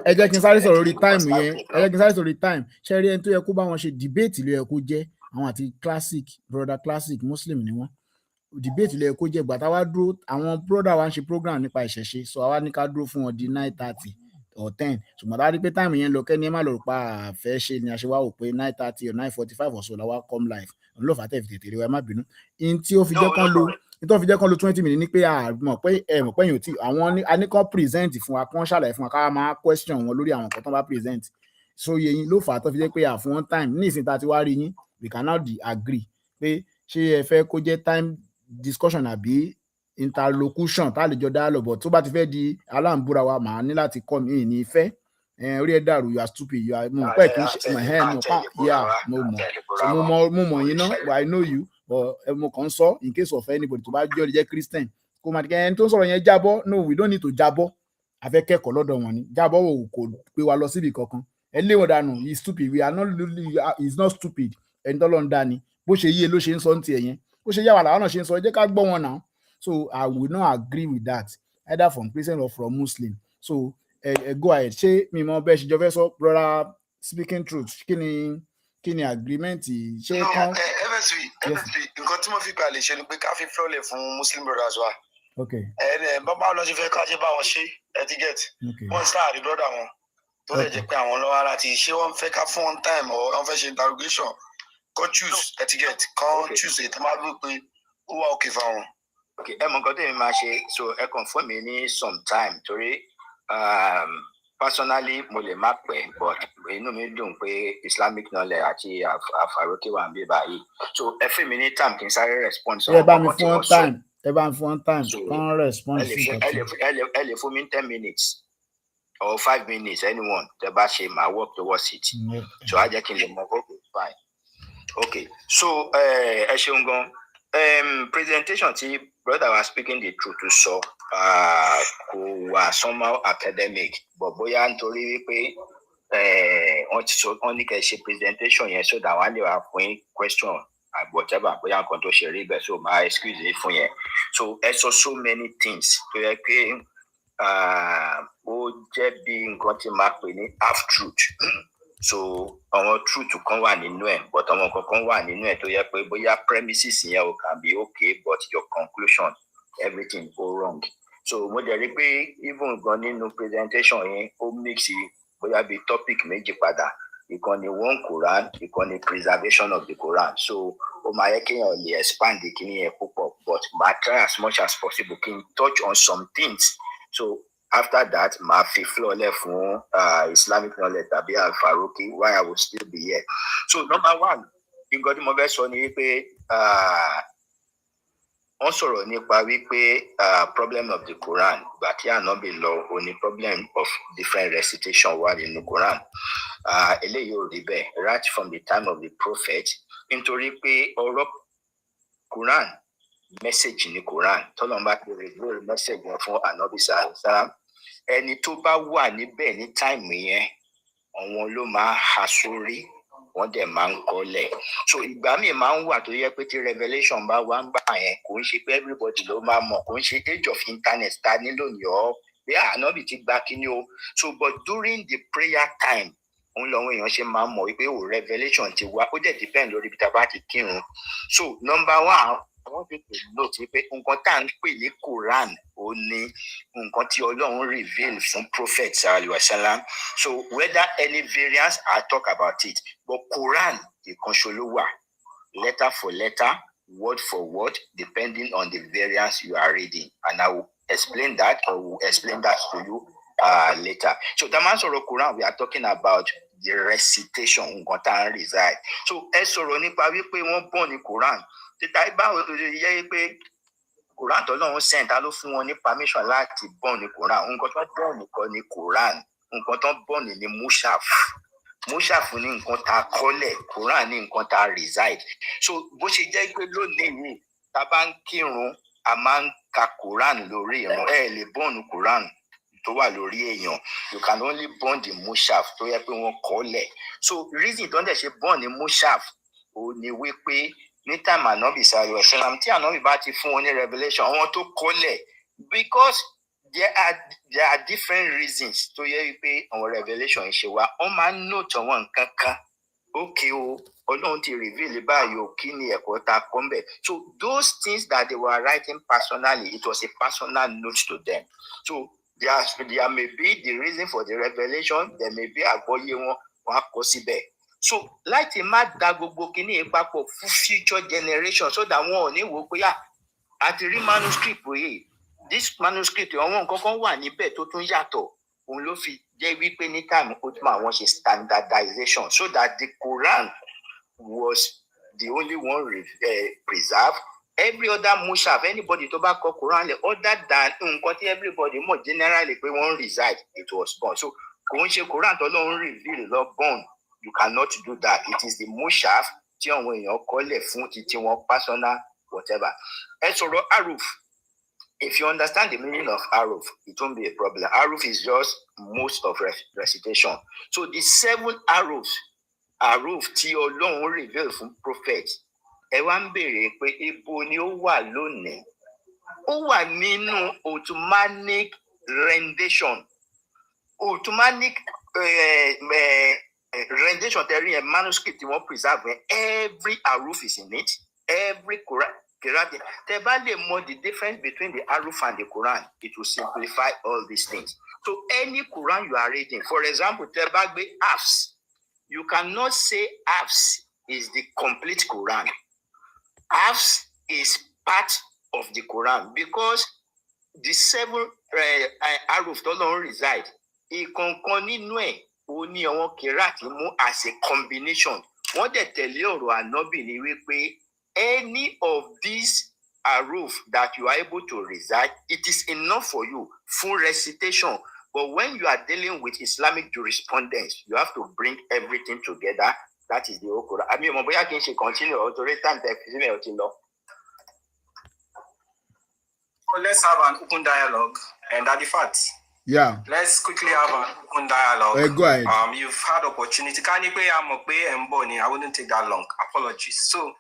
Speaker 2: Ẹ jẹ́ kí n sáré sọ̀rọ̀ lórí time yẹn. Ẹ jẹ́ kí n sáré sọ̀rọ̀ lórí time. Ṣé rí ẹni tó yẹ kó bá wọn ṣe debate ló yẹ kó jẹ́ àwọn àti classic brother classic Muslim ni wọ́n. Debate ló yẹ kó jẹ́ gbàtà wá dúró àwọn brother wa ń ṣe program nípa ìṣẹ̀ṣe so àwa ní ká dúró fún wọn di 9:30 or 10. Ṣùgbọ́n tá a rí pé time yẹn lọ kẹ́ni ẹ má lọ rò pa àfẹ́ ṣe ni a ṣe wá wò pé 9:30 or 9:45 or so la wá come live. Òun ló fà tẹ̀ fi tètè rí wa ẹ má bínú. In tí ó fi jẹ́ kán lo nítorí fi jẹ́ kán lo 20 minutes ní pé mọ̀ pé yìí ò tí àwọn a ní kán present fún wa kán ṣàlàyé fún wa ká máa question wọn lórí àwọn nǹkan tó bá present. So yẹyin ló fà á tó fi jẹ́ pé fún one time ní ìsìn tá a ti wá rí yín we can now agree pé ṣé ẹ fẹ́ kó jẹ́ time discussion àbí interlocution tá a lè jọ dialogue but tó bá ti fẹ́ di aláǹbúra wa màá ní láti kọ́ mi ní ìfẹ́ orí ẹ dàrú you are stupid you are mo pẹ́ kì í ṣe mo mọ̀ yín náà but I know you but mo kàn ń sọ in case of anybody tó bá jẹ́ Christian kó máa ẹni tó ń sọ̀rọ̀ yẹn jábọ́ no we don't need to jábọ́ afẹ́kẹ́kọ̀ọ́ lọ́dọ̀ wọn ni jábọ́ wò kò pé wa lọ síbi kankan ẹ lé wọn dànù he is stupid we are not he is not stupid ẹni tó lọ ń dání bó ṣe yé ló ṣe ń sọ ní tiẹ̀ yẹn bó ṣe yá wà làwọn náà ṣe ń sọ ẹ jẹ́ ká gbọ́ wọn náà so I will not agree with that either from Christian or from Muslim so go ahead ṣé mi mọ bẹ́ẹ̀ ṣe jọ fẹ́ sọ brother speaking truth kí ni agreement ṣé
Speaker 3: kán. msp nǹkan tí mo fi gbà lè ṣe ni pé ká fi flọ́lẹ̀ fún Muslim brothers wa. bàbá lọ sí fẹ́ ká ṣe bá wọn ṣe etiquette wọ́n sáà rí brother wọn tó lè jẹ́ pé àwọn lọ́wọ́ láti ṣé wọ́n fẹ́ ká fún one time or wọ́n fẹ́ ṣe interrogation kó choose etiquette kan choose ètò máa gbé pé ó wà òkè fáwọn.
Speaker 5: ẹ mọ nǹkan tẹ́mi máa ṣe so ẹ kàn fún mi ní some time torí personally mo lè má pẹ́ but inú mi dùn pé Islamic knowledge àti àfàrókè wà ń bí báyìí so ẹ fún mi ní time kí n sáré respond.
Speaker 2: ẹ bá mi fún time kàn respond sí
Speaker 5: nǹkan. ẹ lè fún mi 10 minutes or 5 minutes anyone tẹ bá ṣe máa work towards it so á jẹ́ kí n lè mọ okay fine okay so ẹ ṣeun gan presentation tí brother was speaking the truth to so kò wà somehow academic but bóyá nítorí wípé wọ́n ní kẹ́ ṣe presentation yẹn so that wọ́n lè wá fún question whatever bóyá nǹkan tó ṣe rí bẹ́ẹ̀ so máa excuse me fún yẹn so ẹ sọ so many things tó yẹ pé ó jẹ́ bí nǹkan tí máa pè ní half truth so àwọn truth kan wà nínú ẹ̀ but àwọn kankan wà nínú ẹ̀ tó yẹ pé bóyá premises yẹn ò can be okay but your conclusion everything go wrong so mo dẹ̀ rí pé even gan nínú presentation yẹn ó mix bóyá bí topic méjì padà ìkan ni one Quran ìkan ni preservation of the Quran so ó máa yẹ kéèyàn lè expand kíní yẹn púpọ̀ but máa try as much as possible kí n touch on some things so after that máa fi floor lẹ̀ fún Islamic knowledge tàbí Al-Faruqi why I will still be here so number one nǹkan tí mo fẹ́ sọ ni wípé wọ́n sọ̀rọ̀ nípa wípé problem of the Quran gbà tí ànábì lọ ó ní problem of different recitation wà nínú Quran eléyìí ò rí bẹ́ẹ̀ right from the time of the prophet nítorí pé ọ̀rọ̀ Quran message ní Quran tọ́lọ́run bá ti reveal message yẹn fún Ànábì sàlám ẹni tó bá wà níbẹ̀ ní táìmù yẹn àwọn ló máa ha sórí wọ́n dẹ̀ máa ń kọ́lẹ̀ so ìgbà míì máa ń wà tó yẹ pé tí revelation bá wá ń gbà yẹn kò ń ṣe pé everybody ló máa mọ̀ kò ń ṣe age of internet ta nílò ní ọ́ pé Ànábì ti gba kíní o so but during the prayer time òun lọ́wọ́ èèyàn ṣe máa ń mọ̀ wípé revelation ti wá ó dẹ̀ depend lórí ibi tá a bá ti kírun so number one àwọn tètè note pé nǹkan tá à ń pè ní Quran ó ní nǹkan tí Ọlọ́run reveal fún prophet sallallahu alaihi wasallam so whether any variance I talk about it but Quran ìkan ṣo ló wà letter for letter word for word depending on the variance you are reading and I will explain that or will explain that to you later so the man sọ̀rọ̀ Quran we are talking about the recitation nǹkan tá à ń recite so ẹ sọ̀rọ̀ nípa wípé wọ́n bọ̀ ní Quran títa báwo yẹ pé Quran tọ́lọ́run sẹ́ńtà ló fún wọn ní permission láti bọ̀ ní Quran nǹkan tó bọ̀ nìkan ní Quran nǹkan tó bọ̀ ní mushaf ní nǹkan tá a kọ́lẹ̀ Quran ní nǹkan tá a recite so bó ṣe jẹ́ pé lónìí yìí tá a bá ń kírun a máa ń ka Quran lórí ìrun ẹ lè bọ̀ ní Quran tó wà lórí èèyàn you can only burn the mushaf tó yẹ pé wọ́n kọ́lẹ̀ so reason tó ń dẹ̀ ṣe burn ní mushaf ò ní wípé ní time Ànábì sallallahu alaihi wasallam tí Ànábì bá ti fún wọn ní revelation àwọn tó kọ́lẹ̀ because there are different reasons tó yẹ wípé àwọn revelation ń ṣe wá wọ́n máa ń note àwọn nǹkan kan okay o Ọlọ́run ti reveal báyìí o kí ni ẹ̀kọ́ ta kọ́ mbẹ̀ so those things that they were writing personally it was a personal note to them so there may be the reason for the revelation there may be àgbọ́yé wọn á kọ síbẹ̀ so láti má da gbogbo kíní papọ̀ fún future generation so that wọn ò ní wò pé àti rí manuscript yìí this manuscript àwọn nǹkan kan wà níbẹ̀ tó tún yàtọ̀ òun ló fi jẹ́ wípé ní time ó tún àwọn ṣe standardization so that the Quran was the only one preserved every other mushaf anybody tó bá kọ Quran lẹ other than nǹkan tí everybody mọ̀ generally pé wọ́n reside it was born so kò ń ṣe Quran tó lọ́n reveal lọ born you cannot do that it is the mushaf tí àwọn èèyàn kọ́lẹ̀ fún títí wọn personal whatever ẹ sọ̀rọ̀ aruf if you understand the meaning of aruf it won't be a problem aruf is just most of recitation so the 7 aruf tí Ọlọ́run reveal fún prophet ẹ wá ń béèrè pé ibo ni ó wà lónìí ó wà nínú automatic rendition rendition tẹ̀rí ẹ̀ manuscript wọ́n preserve every aruf is in it every Quran tẹ bá lè mọ the difference between the aruf and the Quran it will simplify all these things so any Quran you are reading for example tẹ bá gbé hafs you cannot say hafs is the complete Quran hafs is part of the Quran because the 7 aruf tọ́lọ́run reside ìkọ̀ọ̀kan nínú ẹ̀ ó ní àwọn kìràtì mú as a combination wọ́n dẹ̀ tẹ̀lé ọ̀rọ̀ Ànábì ní wípé any of these aruf that you are able to recite it is enough for you full recitation but when you are dealing with Islamic jurisprudence you have to bring everything together that is the whole Quran àmì ọmọ bóyá kí n ṣe continue ọ̀tọ̀rẹ́ time tẹ̀ fi sílẹ̀ ọtí lọ.
Speaker 4: So let's have an open dialogue and at the fact.
Speaker 2: Yeah.
Speaker 4: Let's quickly have an open dialogue.
Speaker 2: Go ahead.
Speaker 4: You've had opportunity. I wouldn't take that long. Apologies. So,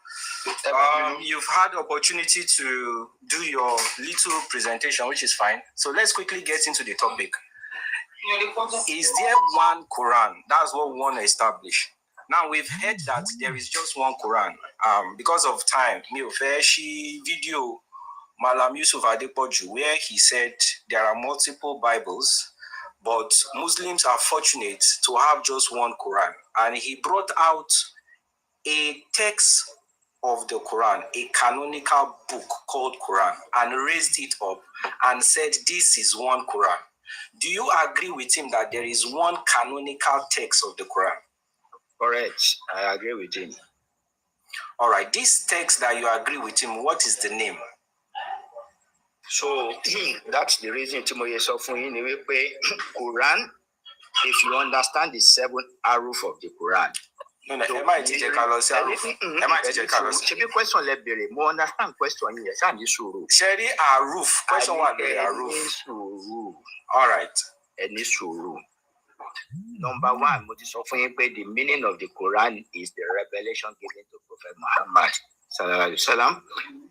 Speaker 4: you've had opportunity to do your little presentation, which is fine. So let's quickly get into the topic. Is there one Quran? That's what we want to establish. Now we've heard that there is just one Quran. Because of time, video. Malam Yusuf Adepoju, where he said there are multiple Bibles, but Muslims are fortunate to have just one Quran. And he brought out a text of the Quran, a canonical book called Quran, and raised it up and said, this is one Quran. Do you agree with him that there is one canonical text of the Quran?
Speaker 5: Correct. I agree with him.
Speaker 4: All right. This text that you agree with him, what is the name?
Speaker 5: So that's the reason Timoye Sofun Quran, if you understand the 7 aruf of the Quran,
Speaker 4: No, ẹ má ti jẹ́ ká lọ sí àrùf. Ẹ má ti jẹ́ ká lọ sí.
Speaker 5: Ṣebí question lẹ béèrè, mo understand question yẹn, ṣáà ní sùúrù.
Speaker 4: Ṣé rí àrùf? Question wà lórí àrùf.
Speaker 5: Ẹ ní sùúrù.
Speaker 4: All right.
Speaker 5: Ẹ ní sùúrù. Number one, mo ti sọ fún yín pé the meaning of the Quran is the revelation given to Prophet Muhammad sallallahu alaihi wasallam.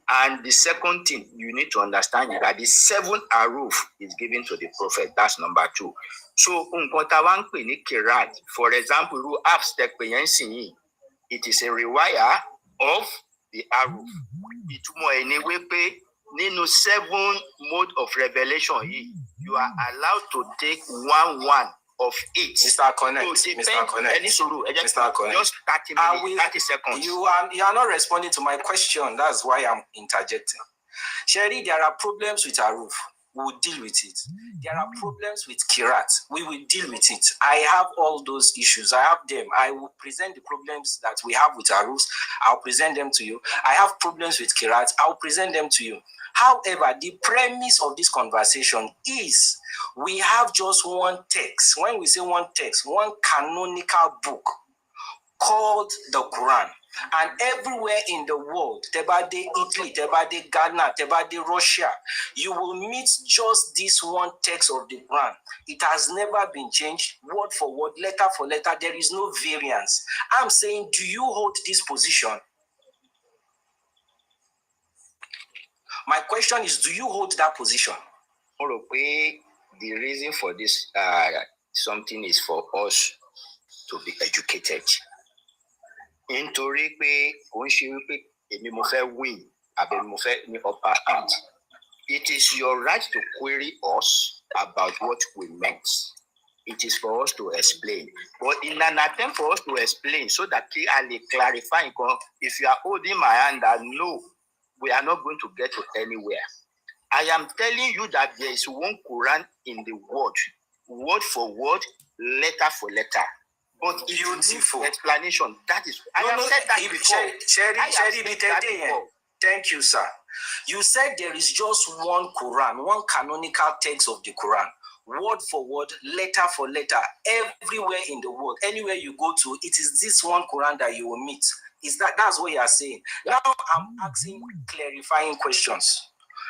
Speaker 5: And the second thing you need to understand is that the 7 aruf is given to the Prophet. That's number 2. So, nǹkan tá wá ń pè ní Quran, for example, ru apps tẹ pè yẹn sìn yìí, it is a rewire of the aruf. Ìtumọ̀ ẹ̀ ni wípé nínú 7 mode of revelation yìí, you are allowed to take one of it.
Speaker 4: Mr. Connect, Mr. Connect, Mr. Connect.
Speaker 5: Just 30 seconds.
Speaker 4: You are not responding to my question. That's why I'm interjecting. Sherry, there are problems with Aruf. We will deal with it. There are problems with Kirat. We will deal with it. I have all those issues. I have them. I will present the problems that we have with Aruf. I'll present them to you. I have problems with Kirat. I'll present them to you. However, the premise of this conversation is we have just one text. When we say one text, one canonical book called the Quran. And everywhere in the world, Tebade Italy, Tebade Ghana, Tebade Russia, you will meet just this one text of the Quran. It has never been changed, word for word, letter for letter. There is no variance. I'm saying, do you hold this position? My question is, do you hold that position?
Speaker 5: The reason for this something is for us to be educated. Nítorí pé kò ń ṣe wípé èmi mo fẹ́ win àbí mo fẹ́ ní upper hand. It is your right to query us about what we meant. It is for us to explain. But in an attempt for us to explain so that clearly clarifying, if you are holding my hand and no, we are not going to get to anywhere. I am telling you that there is one Quran in the world, word for word, letter for letter. But beautiful explanation. That is, I have said that before.
Speaker 4: Thank you, sir. You said there is just one Quran, one canonical text of the Quran, word for word, letter for letter, everywhere in the world, anywhere you go to, it is this one Quran that you will meet. That's what you are saying. Now I'm asking clarifying questions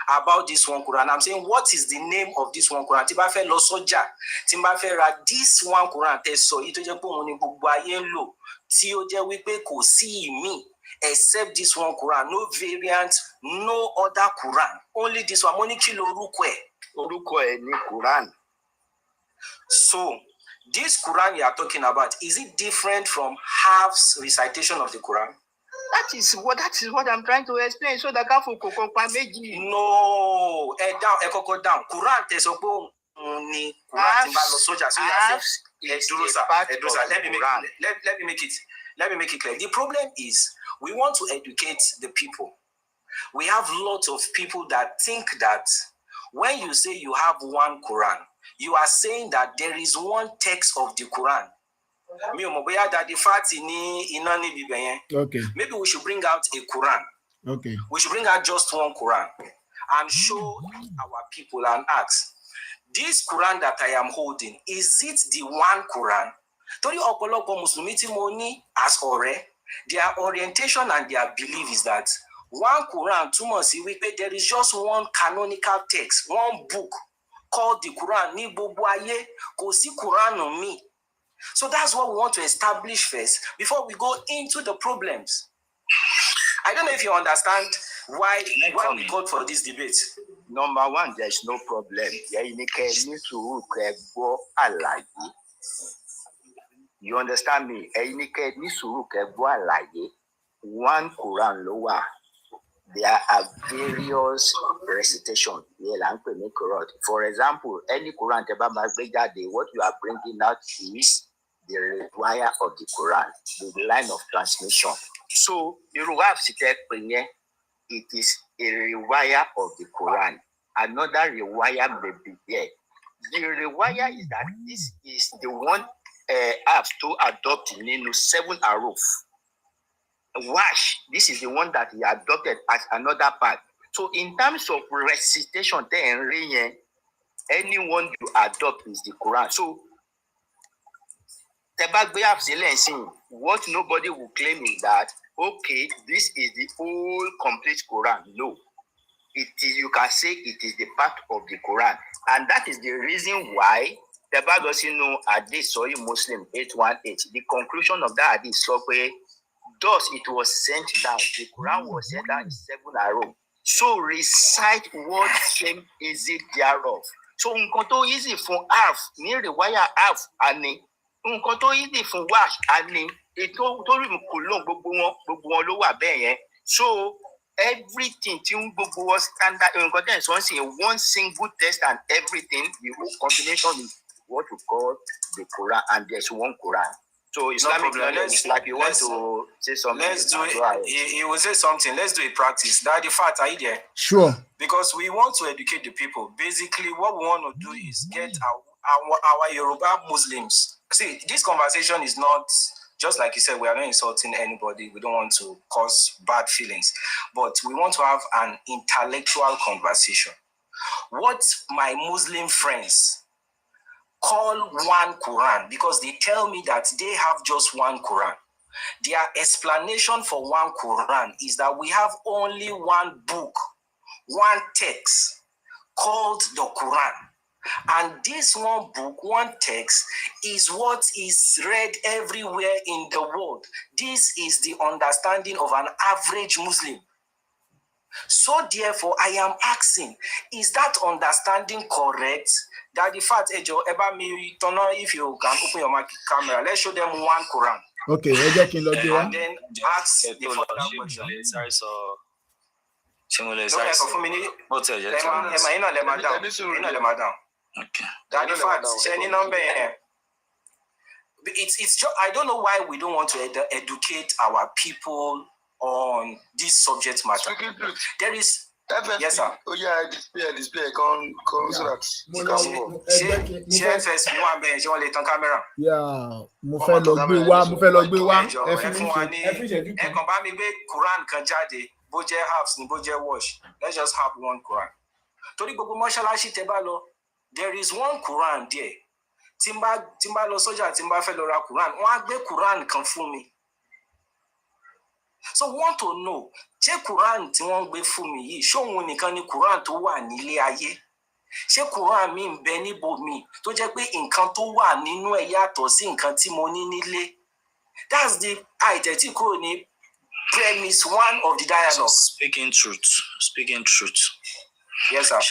Speaker 4: about this one Quran. I'm saying, what is the name of this one Quran? Tí bá fẹ́ lọ sọ́jà, tí bá fẹ́ ra this one Quran tẹ́ sọ yìí tó jẹ́ pé òun ni gbogbo ayé ń lò, tí ó jẹ́ wípé kò sí ìmí except this one Quran, no variant, no other Quran, only this one. Mo ní kí lorúkọ ẹ̀?
Speaker 5: Orúkọ ẹ̀ ni Quran.
Speaker 4: So this Quran you are talking about, is it different from Hafs recitation of the Quran?
Speaker 5: That is what I'm trying to explain. So the Kafu Koko Pameji.
Speaker 4: No, down. Quran te sọ pé ni Quran ti bá lọ sọ́jà. So let me make it clear. The problem is we want to educate the people. We have lots of people that think that when you say you have one Quran, you are saying that there is one text of the Quran. Okay. Maybe we should bring out a Quran.
Speaker 2: Okay.
Speaker 4: We should bring out just one Quran and show our people and ask, this Quran that I am holding, is it the one Quran? As their orientation and their belief is that one Quran, there is just one canonical text, one book called the Quran. Ni gbogbo ayé kò sí Quran on me. So that's what we want to establish first before we go into the problems. I don't know if you understand why we called for this debate.
Speaker 5: Number one, there is no problem. You understand me? One Quran lower. There are various recitations. For example, any Quran, what you are bringing out is the rewire of the Quran, the line of transmission. So, it is a rewire of the Quran. Another rewire may be there. The rewire is that this is the one apps to adopt in 7 aruf. Wash, this is the one that he adopted as another part. So in terms of recitation, anyone you adopt is the Quran. So what nobody will claim is that, okay, this is the whole complete Quran. No. It is, you can say it is the part of the Quran. And that is the reason why the Bible doesn't know Hadith Sahih Muslim 818. The conclusion of that Hadith so thus it was sent down. The Quran was sent down in 7 arrows. So recite what same is it thereof. So nǹkan tó easy fún half ní rewire half ani. Nǹkan tó easy fún wash ani. Ètò tó rí kò lóun gbogbo wọn ló wà bẹ́ẹ̀ yẹn. So everything tí gbogbo was standard nǹkan tẹ̀ sọ sí one single text and everything, the whole combination is what we call the Quran, and there's one Quran. So Islamic knowledge, like you want to say something.
Speaker 4: Let's do it. He will say something. Let's do a practice. Daddy Fat, are you there?
Speaker 2: Sure.
Speaker 4: Because we want to educate the people. Basically, what we want to do is get our Yoruba Muslims. See, this conversation is not, just like you said, we are not insulting anybody. We don't want to cause bad feelings. But we want to have an intellectual conversation. What my Muslim friends call one Quran, because they tell me that they have just one Quran. Their explanation for one Quran is that we have only one book, one text called the Quran. And this one book, one text, is what is read everywhere in the world. This is the understanding of an average Muslim. So therefore, I am asking, is that understanding correct? That the fact, Ejo, if you can open your camera, let's show them one Quran.
Speaker 2: Okay,
Speaker 4: and then ask the further question.
Speaker 5: Okay.
Speaker 4: That the fact, any number. It's just, I don't know why we don't want to educate our people on this subject matter. There is. Yes, sir.
Speaker 3: Oh yeah, display. Come so that you can move.
Speaker 4: Camera.
Speaker 2: Yeah, mo fẹ́ lọ gbé wá.
Speaker 4: Ẹ kàn bá mi gbé Quran kan jáde, bó jẹ́ halves ni bó jẹ́ wash. Let's just have one Quran. Torí gbogbo mọ́ṣáláṣí tẹ́ bá lọ, there is one Quran there. Tí n bá lọ sọ́jà, tí n bá fẹ́ lọ ra Quran, wọ́n á gbé Quran kan fún mi. So we want to know, ṣé Quran tí wọ́n gbé fún mi yìí, ṣé òun nìkan ni Quran tó wà nílé ayé? Ṣé Quran mi ń bẹ níbòmíì tó jẹ́ pé nǹkan tó wà nínú ẹ̀ yàtọ̀ sí nǹkan tí mo ní nílé? That's the àìtẹ́tí kúrò ní premise one of the dialogue.
Speaker 5: Speaking truth.
Speaker 4: Yes, sir.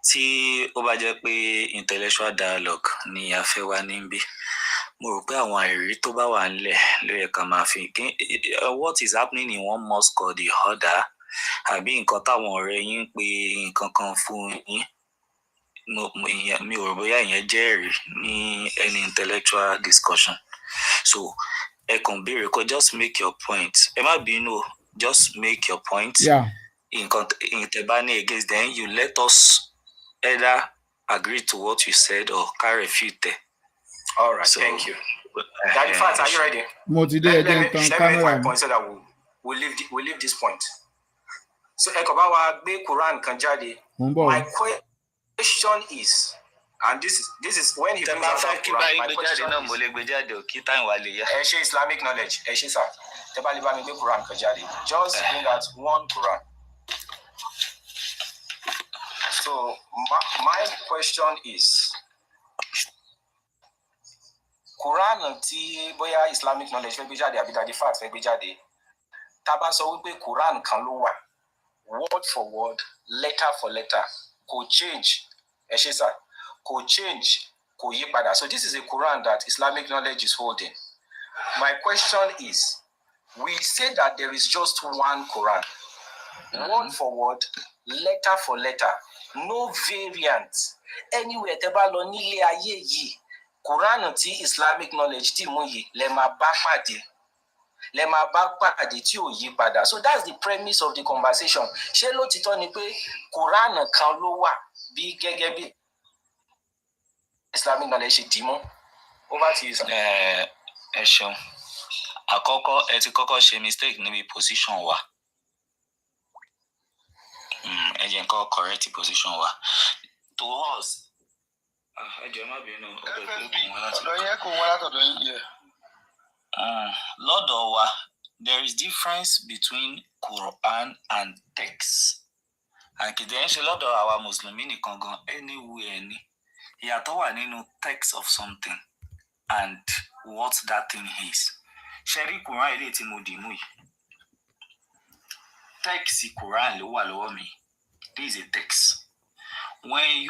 Speaker 5: Tí ó bá jẹ́ pé intellectual dialogue ni a fẹ́ wá níbí, mo rò pé àwọn àìrí tó bá wà nílẹ̀ ló yẹ ká máa fi what is happening in one mosque or the other, àbí nǹkan táwọn ọ̀rẹ́ yín pé nǹkan kan fún yín, mi ò rò bóyá ìyẹn jẹ́ ẹ̀rí ní any intellectual discussion. So ẹ kàn béèrè kó just make your point. Ẹ má bínú, just make your point.
Speaker 2: Yeah.
Speaker 5: Nǹkan tẹ́ bá ní against, then you let us either agree to what you said or refute it.
Speaker 4: All right, so, thank you. Daddy Fat, are you ready?
Speaker 2: Let me
Speaker 4: make my point so that we'll leave this point. So, Ekobawa be Quran kan jáde. My question is, and this is when he brings out Quran. My question is, Islamic knowledge. Sir. Tebaliba be Quran kan jáde. Just bring out one Quran. So, my question is, Quran tí bóyá Islamic knowledge fẹ́ gbé jáde àbí Daddy Fat fẹ́ gbé jáde, tá bá sọ wípé Quran kan ló wà, word for word, letter for letter, kò change, kò change, kò yí padà. So this is a Quran that Islamic knowledge is holding. My question is, we say that there is just one Quran, word for word, letter for letter, no variant. Anywhere tẹ́ bá lọ nílé ayé yìí, Quran tí Islamic knowledge tí mú yìí lẹ máa bá pàdé tí ò yí padà. So that's the premise of the conversation. Ṣé lótìtọ́ ni pé Quran kan ló wà bí gẹ́gẹ́ bí Islamic knowledge ṣe dì mú? Over to you, sir.
Speaker 5: Ẹ ṣeun. Àkọ́kọ́ ẹ ti kọ́kọ́ ṣe mistake níbi position wa. Ẹ jẹ́ nǹkan correct position wa. To us,
Speaker 4: Lord Owa, there is difference between Quran and text. And kìdẹ́ńṣe lọ́dọ̀ àwa Mùsùlùmí nìkan gan anywhere ni. Ìyàtọ̀ wà nínú text of something and what that thing is. Ṣẹ̀rí Quran ilé tí mo dì mú yìí. Text Quran ló wà lọ́wọ́ mi. This is a text. When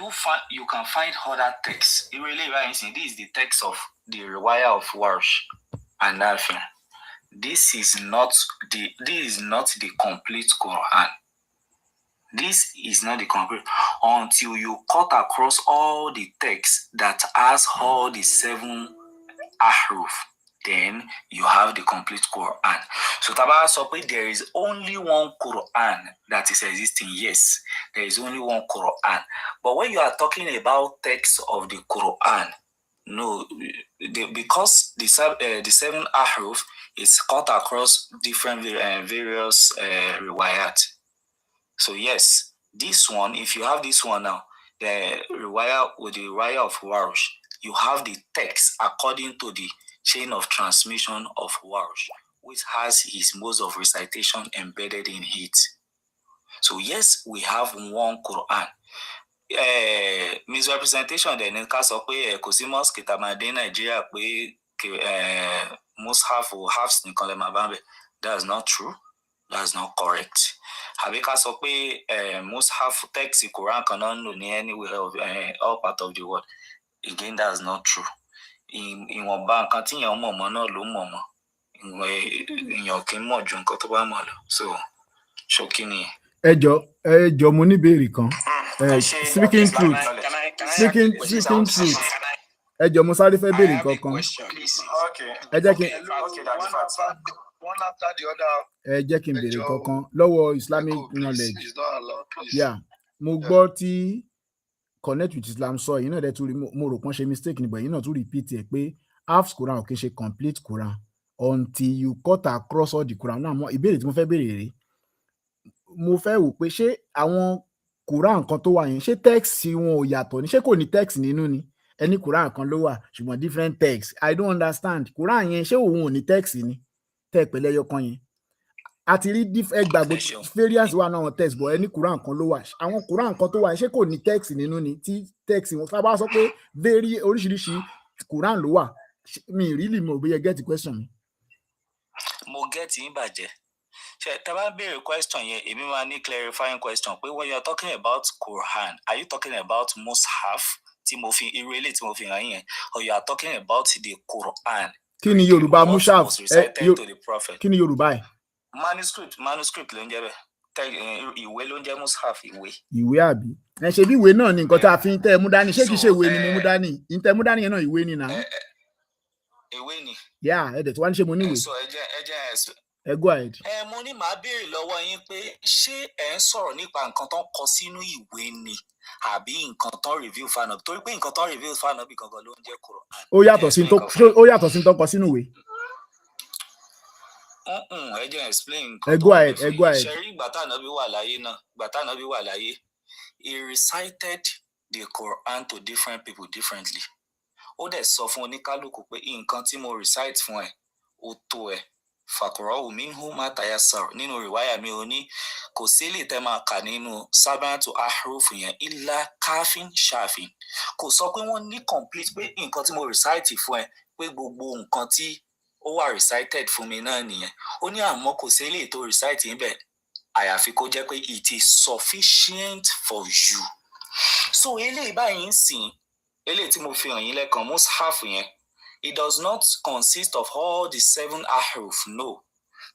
Speaker 4: you can find other texts. This is the text of the Riwayah of Warsh and Nafi. This is not the complete Quran. This is not the complete until you cut across all the texts that has all the 7 ahruf. Then you have the complete Quran. So Tabara Sopi, there is only one Quran that is existing. Yes, there is only one Quran. But when you are talking about text of the Quran, no, because the 7 ahruf is cut across different various riwayat. So yes, this one, if you have this one now, the riwayah with the riwayah of Warsh, you have the text according to the chain of transmission of Warsh, which has his modes of recitation embedded in it. So yes, we have one Quran. Misrepresentation then in case of Kosimos Kitamade Nigeria Mushaf or Hafs Nikolem Abambe. That is not true. That is not correct. Habika so Mushaf text the Quran cannot know anywhere of all part of the world. Again, that is not true. In one bank, continue on mama, no low mama. In your king more junk to Bamalo. So, shocking.
Speaker 2: Ẹjọ́ mo ní ìbéèrè kan. Speaking truth. Ẹjọ́ mo sáré fẹ́ béèrè nǹkan kan. Ẹ jẹ́ kí
Speaker 3: one after the other.
Speaker 2: Ẹ jẹ́ kí n béèrè nǹkan kan lọ́wọ́ Islamic knowledge. Yeah, mo gbọ́ tí Connect with Islam sọ yìí náà dẹ̀ tún rí mo rò pọ́n ṣe mistake nígbà yìí náà tún repeat ẹ̀ pé half Quran ò kí ń ṣe complete Quran until you cut across all the Quran. Náà mo ìbéèrè tí mo fẹ́ béèrè rèé. Mo fẹ́ wò pé ṣé àwọn Quran kan tó wà yẹn ṣé text wọn ò yàtọ̀ ni, ṣé kò ní text nínú ni? Ẹni Quran kan ló wà ṣùgbọ́n different text. I don't understand. Quran yẹn ṣé òun ò ní text ni? Tẹ́ pẹ̀lẹ́ ẹyọkan yẹn. A ti rí gbàgbọ́ variance wà náà wọn text but ẹni Quran kan ló wà. Àwọn Quran kan tó wà ṣé kò ní text nínú ni? Tí text wọn tá bá sọ pé oríṣiríṣi Quran ló wà. Mi really mo bóyá get the question mi.
Speaker 4: Mo get yín bàjẹ́. Taba bere question here, èmi máa ní clarifying question. But when you are talking about Quran, are you talking about Mushaf, tí mo fi hàn yẹn, or you are talking about the Quran?
Speaker 2: Kí ni Yorùbá Mushaf? Kí ni Yorùbá ẹ̀?
Speaker 4: Manuscript ló ń jẹ́ bẹ́ẹ̀. Ìwé ló ń jẹ́ Mushaf, ìwé.
Speaker 2: Ìwé àbí? Ẹ ṣe bí ìwé náà ni nǹkan tá a fi ń tẹ́ mú dání. Ṣé kìí ṣe ìwé ni mo mú dání? Ìtẹ́ mú dání yẹn náà ìwé ni náà.
Speaker 4: Ìwé ni.
Speaker 2: Yeah, ẹ dẹ̀ tí wá ní ṣe mo ní ìwé.
Speaker 4: So ẹ
Speaker 2: go ahead.
Speaker 4: Mo ní màá béèrè lọ́wọ́ yín pé ṣé ẹ ń sọ̀rọ̀ nípa nǹkan tó ń kọ sínú ìwé ni àbí nǹkan tó ń review fáànà, torí pé nǹkan tó ń review fáànà bí gangan ló ń jẹ́ Quran.
Speaker 2: Ó yàtọ̀ sí tó kọ sínú ìwé.
Speaker 4: Ẹ jẹ́ explain.
Speaker 2: Go ahead.
Speaker 4: Ṣẹ̀rí ìgbà tá Ànábì wà láyé, he recited the Quran to different people differently. Ó dẹ̀ sọ fún oníkálukú pé nǹkan tí mo recite fún ẹ ó tó ẹ. Fàkùrọ̀ minhu ma tayassar nínú rìwáyà mi ò ní kò sí lè tẹ́ máa kà nínú sábàtù ahruf yẹn illa káfín ṣàfin. Kò sọ pé wọ́n ní complete pé nǹkan tí mo recite fún ẹ pé gbogbo nǹkan tí ó wà recited fún mi náà nìyẹn. Ó ní àmọ́ kò sí lè tó recite níbẹ̀ àyàfi kó jẹ́ pé it is sufficient for you. So eléyìí báyìí ń sìn eléyìí tí mo fi hàn yín lẹ́kan Mushaf yẹn. It does not consist of all the 7 ahruf, no.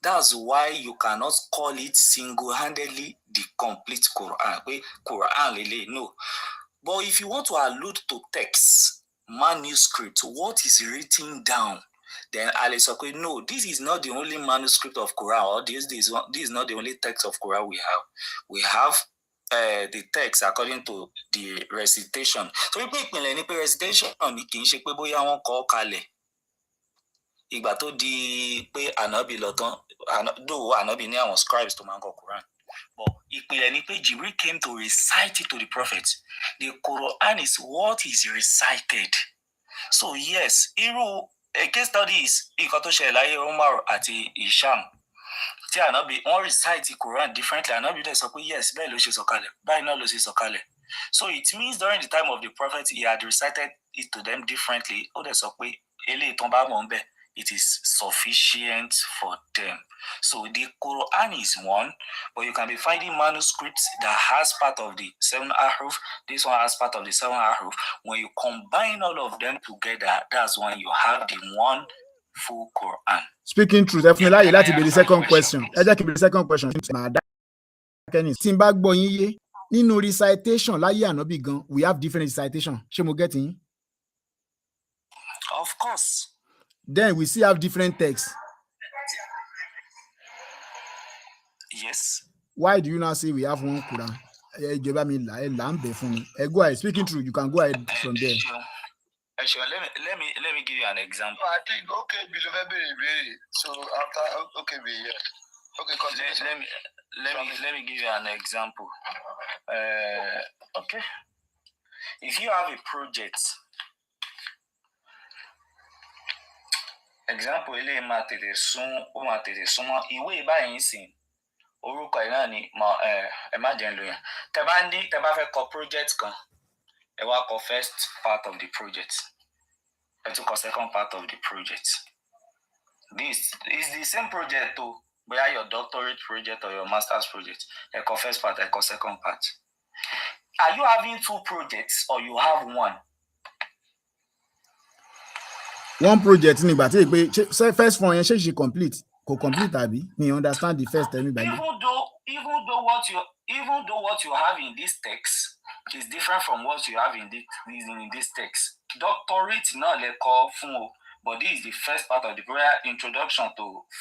Speaker 4: That's why you cannot call it single-handedly the complete Quran. Quran lele, no. But if you want to allude to text, manuscript, what is written down, then I'll say, no, this is not the only manuscript of Quran, or this is not the only text of Quran we have. We have the text according to the recitation. So pé ìpìlẹ̀ ní pé recitation ni kì í ṣe pé bóyá wọ́n kọ kalẹ̀. Ìgbà tó di pé Ànábì lọ tán, though Ànábì ní àwọn scribes tó máa ń kọ Quran. But ìpìlẹ̀ ní pé Jibril came to recite it to the prophet. The Quran is what is recited. So yes, irú a case study is nǹkan tó ṣẹlẹ̀ láyé Umar àti Hisham. Tí Ànábì wọ́n recite Quran differently. Ànábì dẹ̀ sọ pé yes, bẹ́ẹ̀ ló ṣe sọ̀kalẹ̀. Báyìí náà ló ṣe sọ̀kalẹ̀. So it means during the time of the prophet, he had recited it to them differently. Ó dẹ̀ sọ pé eléyìí tó bá mọ̀ ń bẹ̀, it is sufficient for them. So the Quran is one, but you can be finding manuscripts that has part of the 7 ahruf. This one has part of the 7 ahruf. When you combine all of them together, that's when you have the one full Quran.
Speaker 2: Speaking truth, definitely. Láti béèrè second question. Ẹ jẹ́ kí n béèrè second question. Tí n bá gbọ́ yín yé, nínú recitation láyé Ànábì gan, we have different recitation. Ṣé mo get yín?
Speaker 4: Of course.
Speaker 2: Then we still have different texts.
Speaker 4: Yes.
Speaker 2: Why do you now say we have one Quran? Go ahead. Speaking true, you can go ahead from there.
Speaker 4: Sure. Let me give you an example.
Speaker 3: I think so after okay, continue.
Speaker 4: Let me give you an example. Okay. If you have a project, example ilé máa tètè sún ìwé báyìí sìn orúkọ ẹ̀ náà ni ẹ má jẹ́ ń lò yẹn. Tẹ́ bá fẹ́ kọ project kan, ẹ wá kọ first part of the project, ẹ tún kọ second part of the project. This is the same project o, bóyá your doctorate project or your master's project, ẹ kọ first part, ẹ kọ second part. Are you having 2 projects or you have one?
Speaker 2: One project nígbà tí pé first one yẹn ṣe complete àbí me understand the first tell me by
Speaker 4: even though what you have in this text is different from what you have in this text. Doctorate náà lè kọ fún o, but this is the first part of the prayer introduction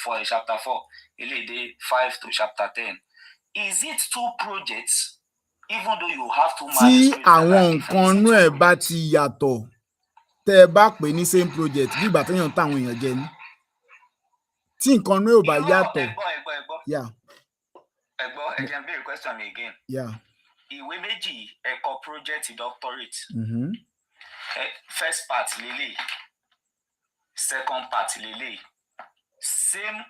Speaker 4: for chapter 4 eléyìí 5 to chapter 10. Is it 2 projects even though you have 2 manuscripts?
Speaker 2: Tí àwọn nǹkan nú ẹ̀ bá ti yàtọ̀ tẹ́ bá pè ní same project bí ìgbà téèyàn táwọn èèyàn jẹ ní tí nǹkan náà ò bá yàtọ̀.
Speaker 4: Ẹ̀gbọ́n ẹ jẹ́ n béèrè question mi again. Ìwé méjì ẹ kọ project doctorate. First part lélẹ̀, second part lélẹ̀, same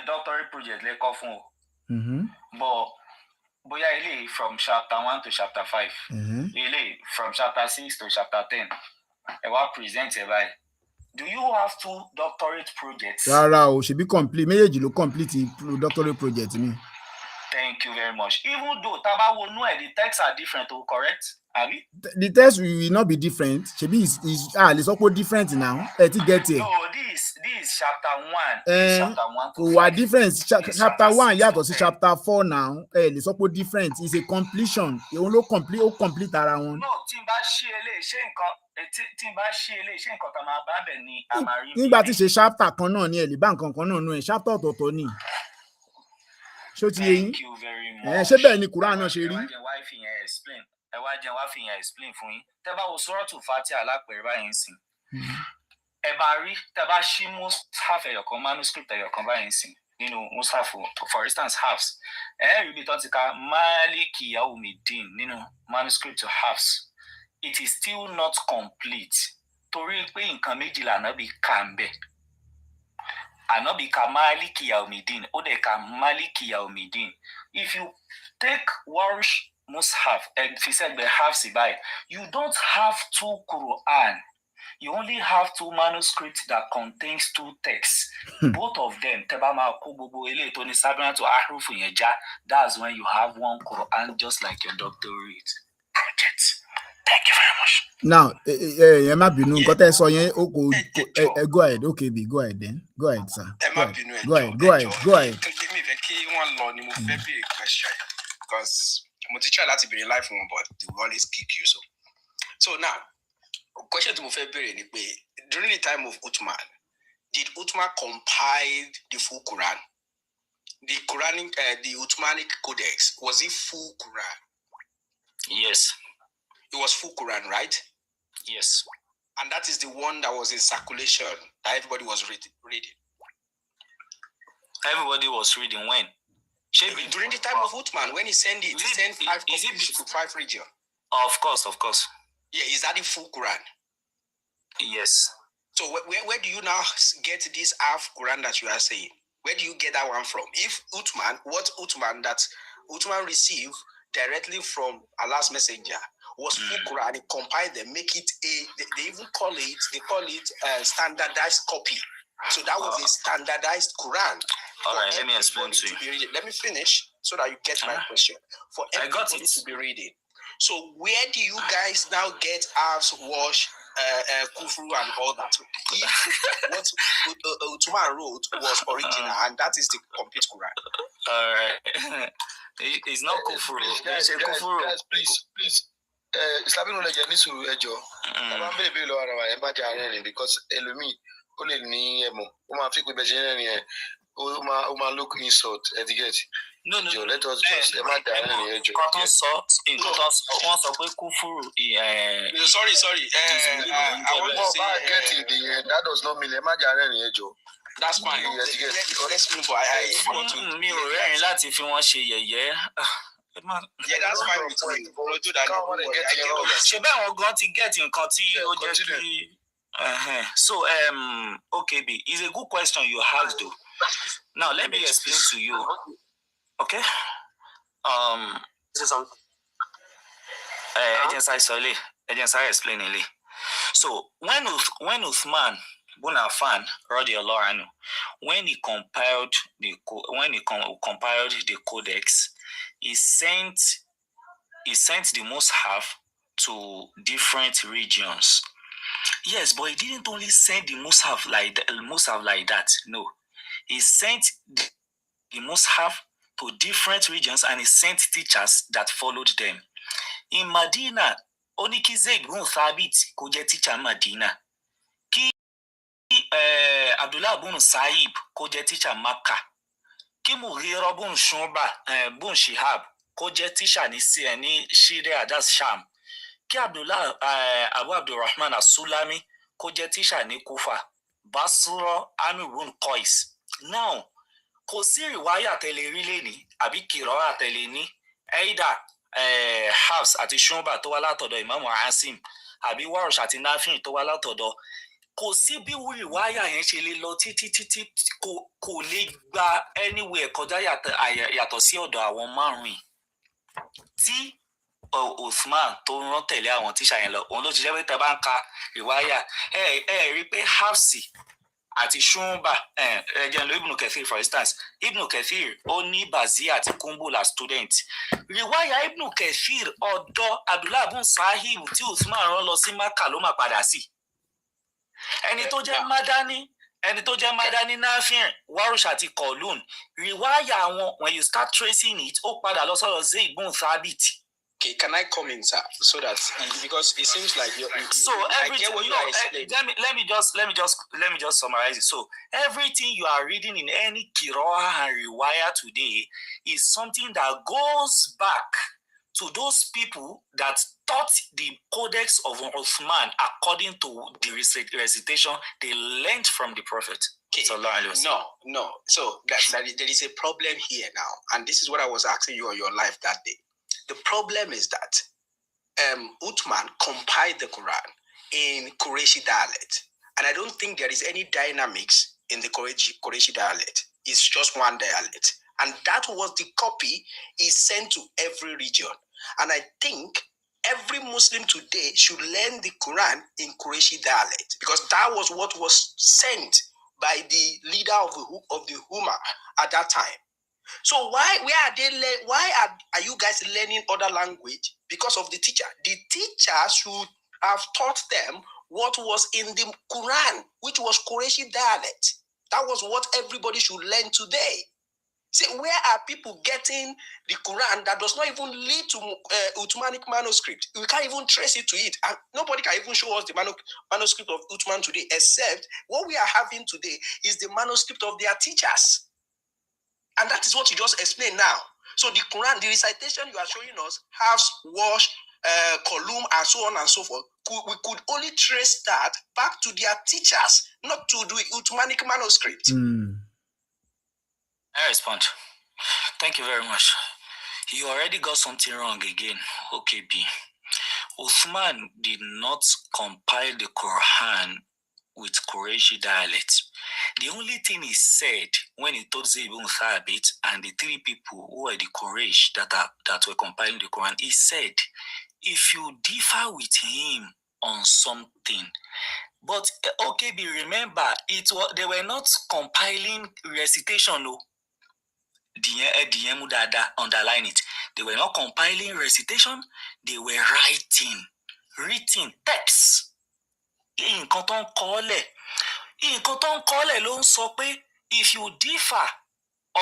Speaker 4: doctorate project lẹ kọ fún o. But bóyá eléyìí from chapter 1 to chapter 5, eléyìí from chapter 6 to chapter 10. I will present it by. Do you have 2 doctorate projects?
Speaker 2: Rárá o, ṣebí complete méjèèjì ló complete doctorate project mi.
Speaker 4: Thank you very much. Even though tabawo no, the texts are different, correct? Abi?
Speaker 2: The text will not be different. Ṣebí is lè sọ pé different now. Ẹ ti get it.
Speaker 4: No, this is chapter 1. This chapter 1 to 5.
Speaker 2: Kò wà different. Chapter 1 yàtọ̀ sí chapter 4 now. Ẹ lè sọ pé different. It's a completion. Òun ló complete ara wọn.
Speaker 4: No, tí n bá ṣí eléyìí ṣé nǹkan tá máa bá bẹ̀ ni a máa rí.
Speaker 2: Nígbà tí ṣe chapter kan náà ni ẹ lè bá nǹkan kan náà nú ẹ chapter ọ̀tọ̀ọ̀tọ̀ ni. Ṣó ti yé yín?
Speaker 4: Thank you very much.
Speaker 2: Ṣé bẹ́ẹ̀ ni Quran náà ṣe rí?
Speaker 4: Ẹ wá jẹ́ wá fi yẹn explain fún yín. Tẹ́ bá wo Suratul Fatiha alápẹ̀rẹ̀ báyìí sìn. Ẹ bá rí tẹ́ bá ṣí mushaf ẹ̀yọ̀kan manuscript ẹ̀yọ̀kan báyìí sìn nínú mushaf for instance Hafs. Rí ibi tó ti ka Maliki Yawmiddin nínú manuscript to Hafs. It is still not complete. Torí pé nǹkan méjìlá Ànábì kà ń bẹ̀. Ànábì ka Maliki Yawmiddin, ó dẹ̀ ka Maliki Yawmiddin. If you take Warsh Mushaf, Hafs by, you don't have 2 Quran. You only have 2 manuscripts that contains 2 texts. Both of them, Tebama Kububu Ele Tony Sabina to Ahrufu Yeja, that's when you have 1 Quran, just like your doctorate project. Thank you very much.
Speaker 2: Now, Emma Binu, got a so go ahead. Okay, go ahead then. Go ahead, sir. Go ahead.
Speaker 3: Because I'm teacher láti be life one, but they will always kick you. So now, question to Mufebere ni pé during the time of Uthman, did Uthman compile the full Quran? The Quranic, the Uthmanic Codex, was it full Quran?
Speaker 4: Yes.
Speaker 3: It was full Quran, right?
Speaker 4: Yes.
Speaker 3: And that is the one that was in circulation that everybody was reading.
Speaker 4: Everybody was reading when?
Speaker 3: During the time of Uthman, when he sent it, he sent 5 copies to 5 regions.
Speaker 4: Of course.
Speaker 3: Yeah, is that the full Quran?
Speaker 4: Yes. So where do you now get this half Quran that you are saying? Where do you get that one from? If Uthman received directly from Allah's messenger was full Quran, they compile them, make it they even call it standardized copy. So that was a standardized Quran.
Speaker 5: All right, let me explain to you.
Speaker 4: Let me finish so that you get my question. For everybody to be reading. So where do you guys now get halves wash, kufru and all that? If what Uthman wrote was original and that is the complete Quran.
Speaker 5: All right. It's not kufru.
Speaker 3: Guys, please. Islamic knowledge ní sùúrù ẹjọ́. Bàbá ń bèèrè lọ́wọ́ ara wa ẹ má jẹ́ àárẹ̀ rìn because ẹlòmíì ó lè ní ẹ̀mọ̀ ó máa fi pé bẹ́ẹ̀ ṣe ń rìn ẹ̀ ó máa look insult etiquette.
Speaker 5: No.
Speaker 3: Let us just ẹ má jẹ́ àárẹ̀ rìn ẹjọ́.
Speaker 5: Wọ́n sọ pé kufuru.
Speaker 4: Sorry. I want to say
Speaker 3: get it. That does not mean ẹ má jẹ́ àárẹ̀ rìn ẹjọ́.
Speaker 4: That's fine. Let's move on. I want to.
Speaker 5: Mi ò rẹ́rìn láti fi wọ́n ṣe yẹ̀yẹ́.
Speaker 4: Yeah, that's fine with me. We'll do that.
Speaker 5: Ṣé bẹ́ẹ̀ wọ́n gan ti get nǹkan tí ó jẹ́ kí. So, okay, B, it's a good question you asked though. Now, let me explain to you. Okay? This is something. Agent Sai explaining. So, when Uthman bin Affan, radiyallahu anhu, when he compiled the codex, he sent the Mus'haf to different regions. Yes, but he didn't only send the Mus'haf like that. No, he sent the Mus'haf to different regions and he sent teachers that followed them. In Medina, only ki Zayd bin Thabit kó jẹ́ teacher Medina. Ki Abdullah bin Sa'ib kó jẹ́ teacher Makkah. Kí Mughira bin Shu'ba bin Shihab kó jẹ́ teacher ní Syria, that's Sham. Kí Abu Abdurrahman as-Sulami kó jẹ́ teacher ní Kufa, Basra, Amir bin Qais. Now, kò sí riwaya tẹ̀lé rí lẹ́ni àbí kìrọ́à tẹ̀lé ní Eida Hafs àti Shu'ba tó wá látọ̀dọ̀ Imam Asim àbí Warsh àti Nafi tó wá látọ̀dọ̀. Kò sí bí riwaya yẹn ṣe lè lọ títí kò lè gba anywhere kọjá yàtọ̀ sí ọ̀dọ̀ àwọn márùn-ún tí Uthman tó rán tẹ̀lé àwọn tíṣà yẹn lọ. Òun ló ti jẹ́ pé tẹ́ bá ń ka riwaya rí pé Hafsi àti Shu'ba ẹ̀jẹ̀ ló Ibn Kathir for instance. Ibn Kathir ó ní Bazi àti Kumbula student. Riwaya Ibn Kathir ọ̀dọ̀ Abdullah bin Sahib tí Uthman rán lọ sí Makkah ló máa padà sí. Ẹni tó jẹ́ Madani Nafi', Warush àti Qalun, riwaya wọn, when you start tracing it, ó padà lọ sọ́dọ̀ Zayd bin Thabit.
Speaker 4: Okay, can I come in, sir? So that because it seems like you
Speaker 5: so everything. Let me just summarize it. So everything you are reading in any Qira'ah and Riwaya today is something that goes back to those people that taught the Codex of Uthman according to the recitation they learned from the Prophet.
Speaker 4: Okay. No. So there is a problem here now, and this is what I was asking you on your live that day. The problem is that Uthman compiled the Quran in Qurayshi dialect, and I don't think there is any dynamics in the Qurayshi dialect. It's just one dialect, and that was the copy he sent to every region. And I think every Muslim today should learn the Quran in Qurayshi dialect because that was what was sent by the leader of the Ummah at that time. So why are you guys learning other language? Because of the teacher. The teacher should have taught them what was in the Quran, which was Qurayshi dialect. That was what everybody should learn today. See, where are people getting the Quran that does not even lead to Uthmanic manuscript? We can't even trace it to it. And nobody can even show us the manuscript of Uthman today, except what we are having today is the manuscript of their teachers. And that is what you just explained now. So the Quran, the recitation you are showing us, halves, wash, column, and so on and so forth, we could only trace that back to their teachers, not to the Uthmanic manuscript.
Speaker 5: I respond. Thank you very much. You already got something wrong again. Okay, B. Uthman did not compile the Quran
Speaker 6: with Qurayshi dialect. The only thing he said when he told Zayd ibn Thabit and the three people who were the Quraysh that were compiling the Quran, he said, if you differ with him on something, but okay, remember, they were not compiling recitation, no. Underline it. They were not compiling recitation, they were written text. Nǹkan tó ń kọ́lẹ̀ ló ń sọ pé if you differ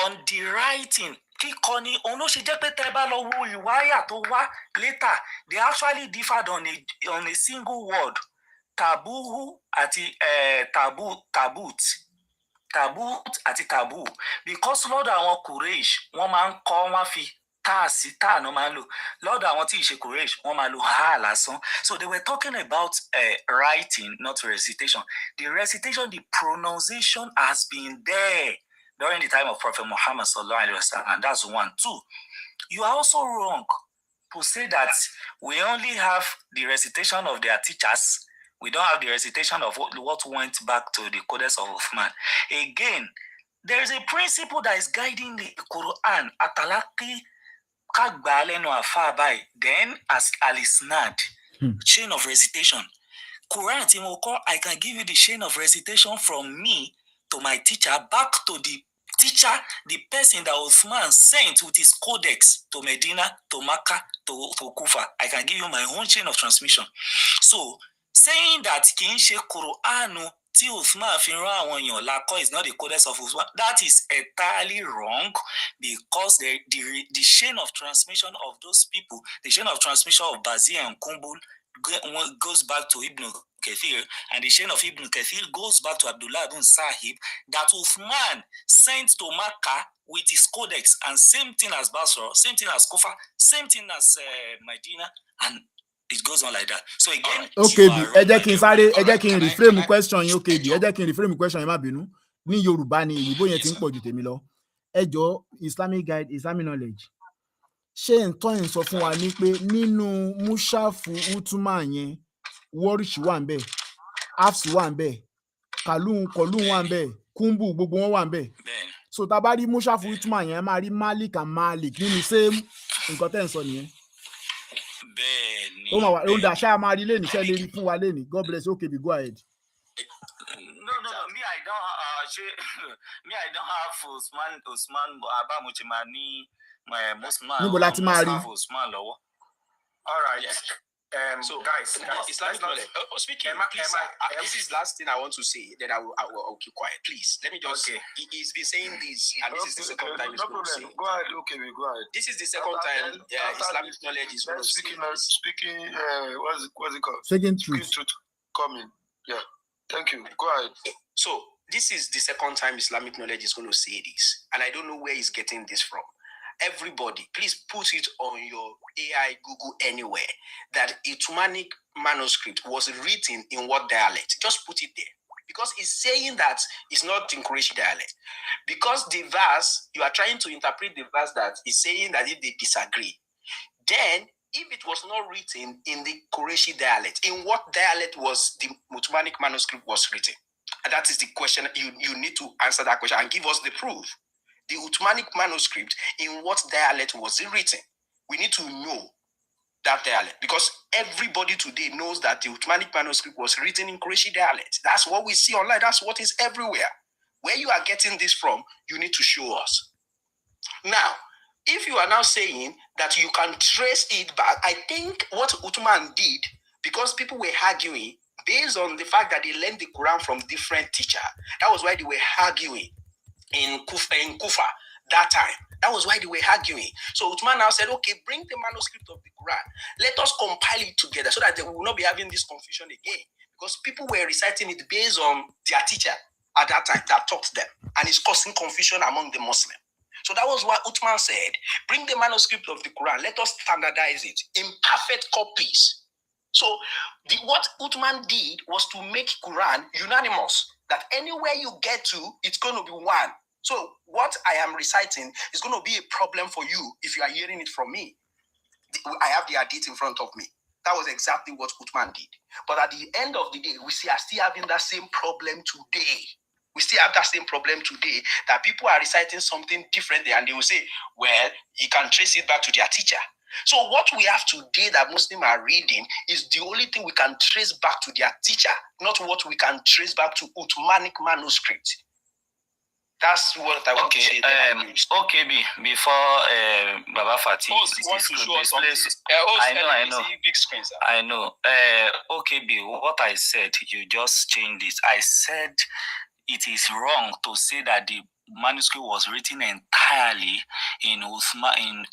Speaker 6: on the writing, kíkọ ni òun ló ṣe jẹ́ pé tẹ́ bá lọ wo ìwáyà tó wá later, they actually differed on a single word, tabuhu àti tabut àti tabu, because lọ́dọ̀ àwọn Quraysh wọ́n máa ń kọ́ wọ́n fi táà no máa ń lò, lọ́dọ̀ àwọn tí ì ṣe Quraysh wọ́n máa lo ha lásán. So they were talking about writing, not recitation. The recitation, the pronunciation has been there during the time of Prophet Muhammad sallallahu alaihi wasallam, and that's one. Two, you are also wrong to say that we only have the recitation of their teachers. We don't have the recitation of what went back to the Codex of Uthman. Again, there is a principle that is guiding the Quran. Atalaki kagbalenu afabai. Then as alisnad, chain of recitation. Quran Timoko, I can give you the chain of recitation from me to my teacher back to the teacher, the person that Uthman sent with his codex to Medina, to Makkah, to Kufa. I can give you my own chain of transmission. So saying that kì í ṣe Qur'anu tí Uthman fi rán àwọn èèyàn lakọ is not the codex of Uthman, that is entirely wrong, because the chain of transmission of those people, the chain of transmission of Bazir and Kumbul goes back to Ibn Kathir, and the chain of Ibn Kathir goes back to Abdullah ibn Sahib, that Uthman sent to Makkah with his codex, and same thing as Basra, same thing as Kufa, same thing as Medina, and it goes on like that. So again,
Speaker 2: okay, ẹ jẹ́ kí n reframe question yín. Okay, ẹ jẹ́ kí n reframe question yín, má bínú. Ní Yorùbá ni ìyìnbó yẹn ti ń pọ̀ ju tèmi lọ. Ẹ jọ̀ọ́, Islamic guide, Islamic knowledge. Ṣé ǹtọ́ yẹn sọ fún wa ní pé nínú Mushafu Uthman yẹn, Warish wà ń bẹ̀, Hafs wà ń bẹ̀, Kọ̀lún wà ń bẹ̀, Kumbu gbogbo wọn wà ń bẹ̀. So tá bá rí Mushafu Uthman yẹn, máa rí Malik and Malik nínú same nǹkan tẹ́ ń sọ nìyẹn. God bless you. Okay, go ahead.
Speaker 6: No, me, I don't have Usman Abamuchimani, Usman Law.
Speaker 4: All right. Yes. So guys, Islamic knowledge. Speaking, please, this is last thing I want to say. Then I will keep quiet. Please, let me just. Okay. He's been saying this, and this is the second time he's going to say.
Speaker 3: Go ahead. Okay, we go ahead.
Speaker 4: This is the second time Islamic knowledge is going to say.
Speaker 3: Speaking. What's it called?
Speaker 2: Speaking truth.
Speaker 3: Coming. Yeah. Thank you. Go ahead.
Speaker 4: So this is the second time Islamic knowledge is going to say this, and I don't know where he's getting this from. Everybody, please put it on your AI, Google, anywhere, that Uthmanic manuscript was written in what dialect. Just put it there. Because it's saying that it's not in Quraysh dialect. Because the verse, you are trying to interpret the verse that is saying that if they disagree, then if it was not written in the Quraysh dialect, in what dialect was the Uthmanic manuscript was written? And that is the question. You need to answer that question and give us the proof. The Uthmanic manuscript, in what dialect was it written? We need to know that dialect, because everybody today knows that the Uthmanic manuscript was written in Qurayshi dialect. That's what we see online. That's what is everywhere. Where you are getting this from, you need to show us. Now, if you are now saying that you can trace it back, I think what Uthman did, because people were arguing based on the fact that they learned the Quran from different teachers, that was why they were arguing. In Kufa that time. That was why they were arguing. So Uthman now said, okay, bring the manuscript of the Quran. Let us compile it together so that they will not be having this confusion again. Because people were reciting it based on their teacher at that time that taught them. And it's causing confusion among the Muslims. So that was what Uthman said. Bring the manuscript of the Quran. Let us standardize it in perfect copies. So what Uthman did was to make Quran unanimous. That anywhere you get to, it's going to be one. So what I am reciting is going to be a problem for you if you are hearing it from me. I have the hadith in front of me. That was exactly what Uthman did. But at the end of the day, we are still having that same problem today. We still have that same problem today, that people are reciting something differently and they will say, well, you can trace it back to their teacher. So what we have today that Muslims are reading is the only thing we can trace back to their teacher, not what we can trace back to Uthmanic manuscript. That's what I want to say.
Speaker 6: Okay, before Baba Fatih
Speaker 4: wants to show us
Speaker 6: place. I know.
Speaker 4: Big screen, sir.
Speaker 6: I know. Okay, what I said, you just changed it. I said it is wrong to say that the manuscript was written entirely in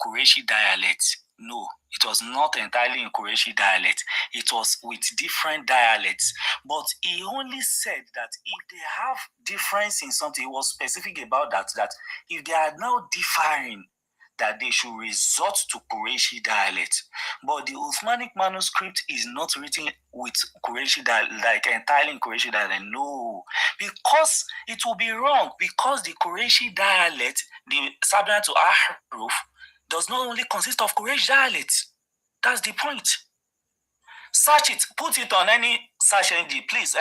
Speaker 6: Qurayshi dialect. No, it was not entirely in Qurayshi dialect. It was with different dialects. But he only said that if they have difference in something, he was specific about that if they are now differing, that they should resort to Qurayshi dialect. But the Uthmanic manuscript is not written with Qurayshi dialect, like entirely in Qurayshi dialect. No, because it will be wrong. Because the Qurayshi dialect, the Sabian to Ahruf, does not only consist of Quraysh dialect. That's the point. Search it. Put it on any search engine. Please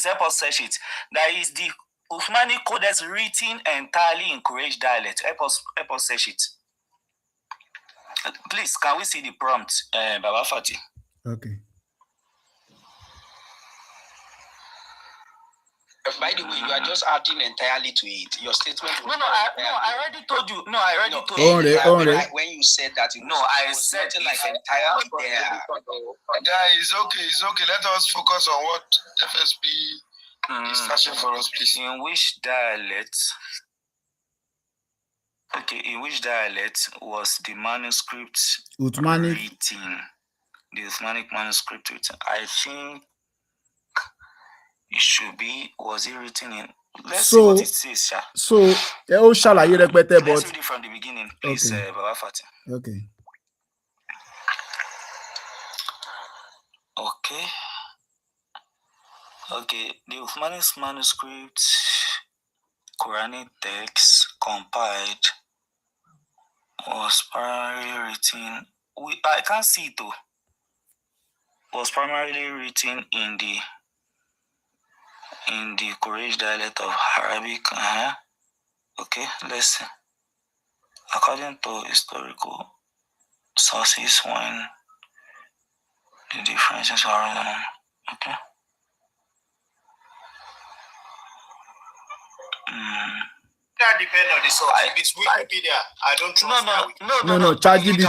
Speaker 6: help us search it. That is the Uthmanic Codex written entirely in Quraysh dialect. Help us search it. Please, can we see the prompt, Baba Fatih?
Speaker 2: Okay.
Speaker 4: By the way, you are just adding entirely to it. Your statement was
Speaker 6: I already told you. No, I already told you.
Speaker 4: When you said that,
Speaker 6: I said
Speaker 4: like entirely there.
Speaker 3: It's okay. Let us focus on what FSP is searching for us, please.
Speaker 6: In which dialect? Okay, in which dialect was the manuscript written? The Uthmanic manuscript written. I think it should be. Was it written in? Let's see what it says, sir.
Speaker 2: So, let's read
Speaker 6: it from the beginning, please,
Speaker 2: okay.
Speaker 6: Baba Fatih.
Speaker 2: Okay.
Speaker 6: Okay. The Uthmanic manuscript, Quranic text compiled, was primarily written. I can't see it though. Was primarily written in the Quraysh dialect of Arabic. Okay, let's see. According to historical sources, when the differences are okay.
Speaker 4: That depends on the source. If it's Wikipedia, I don't trust
Speaker 2: No. ChatGPT.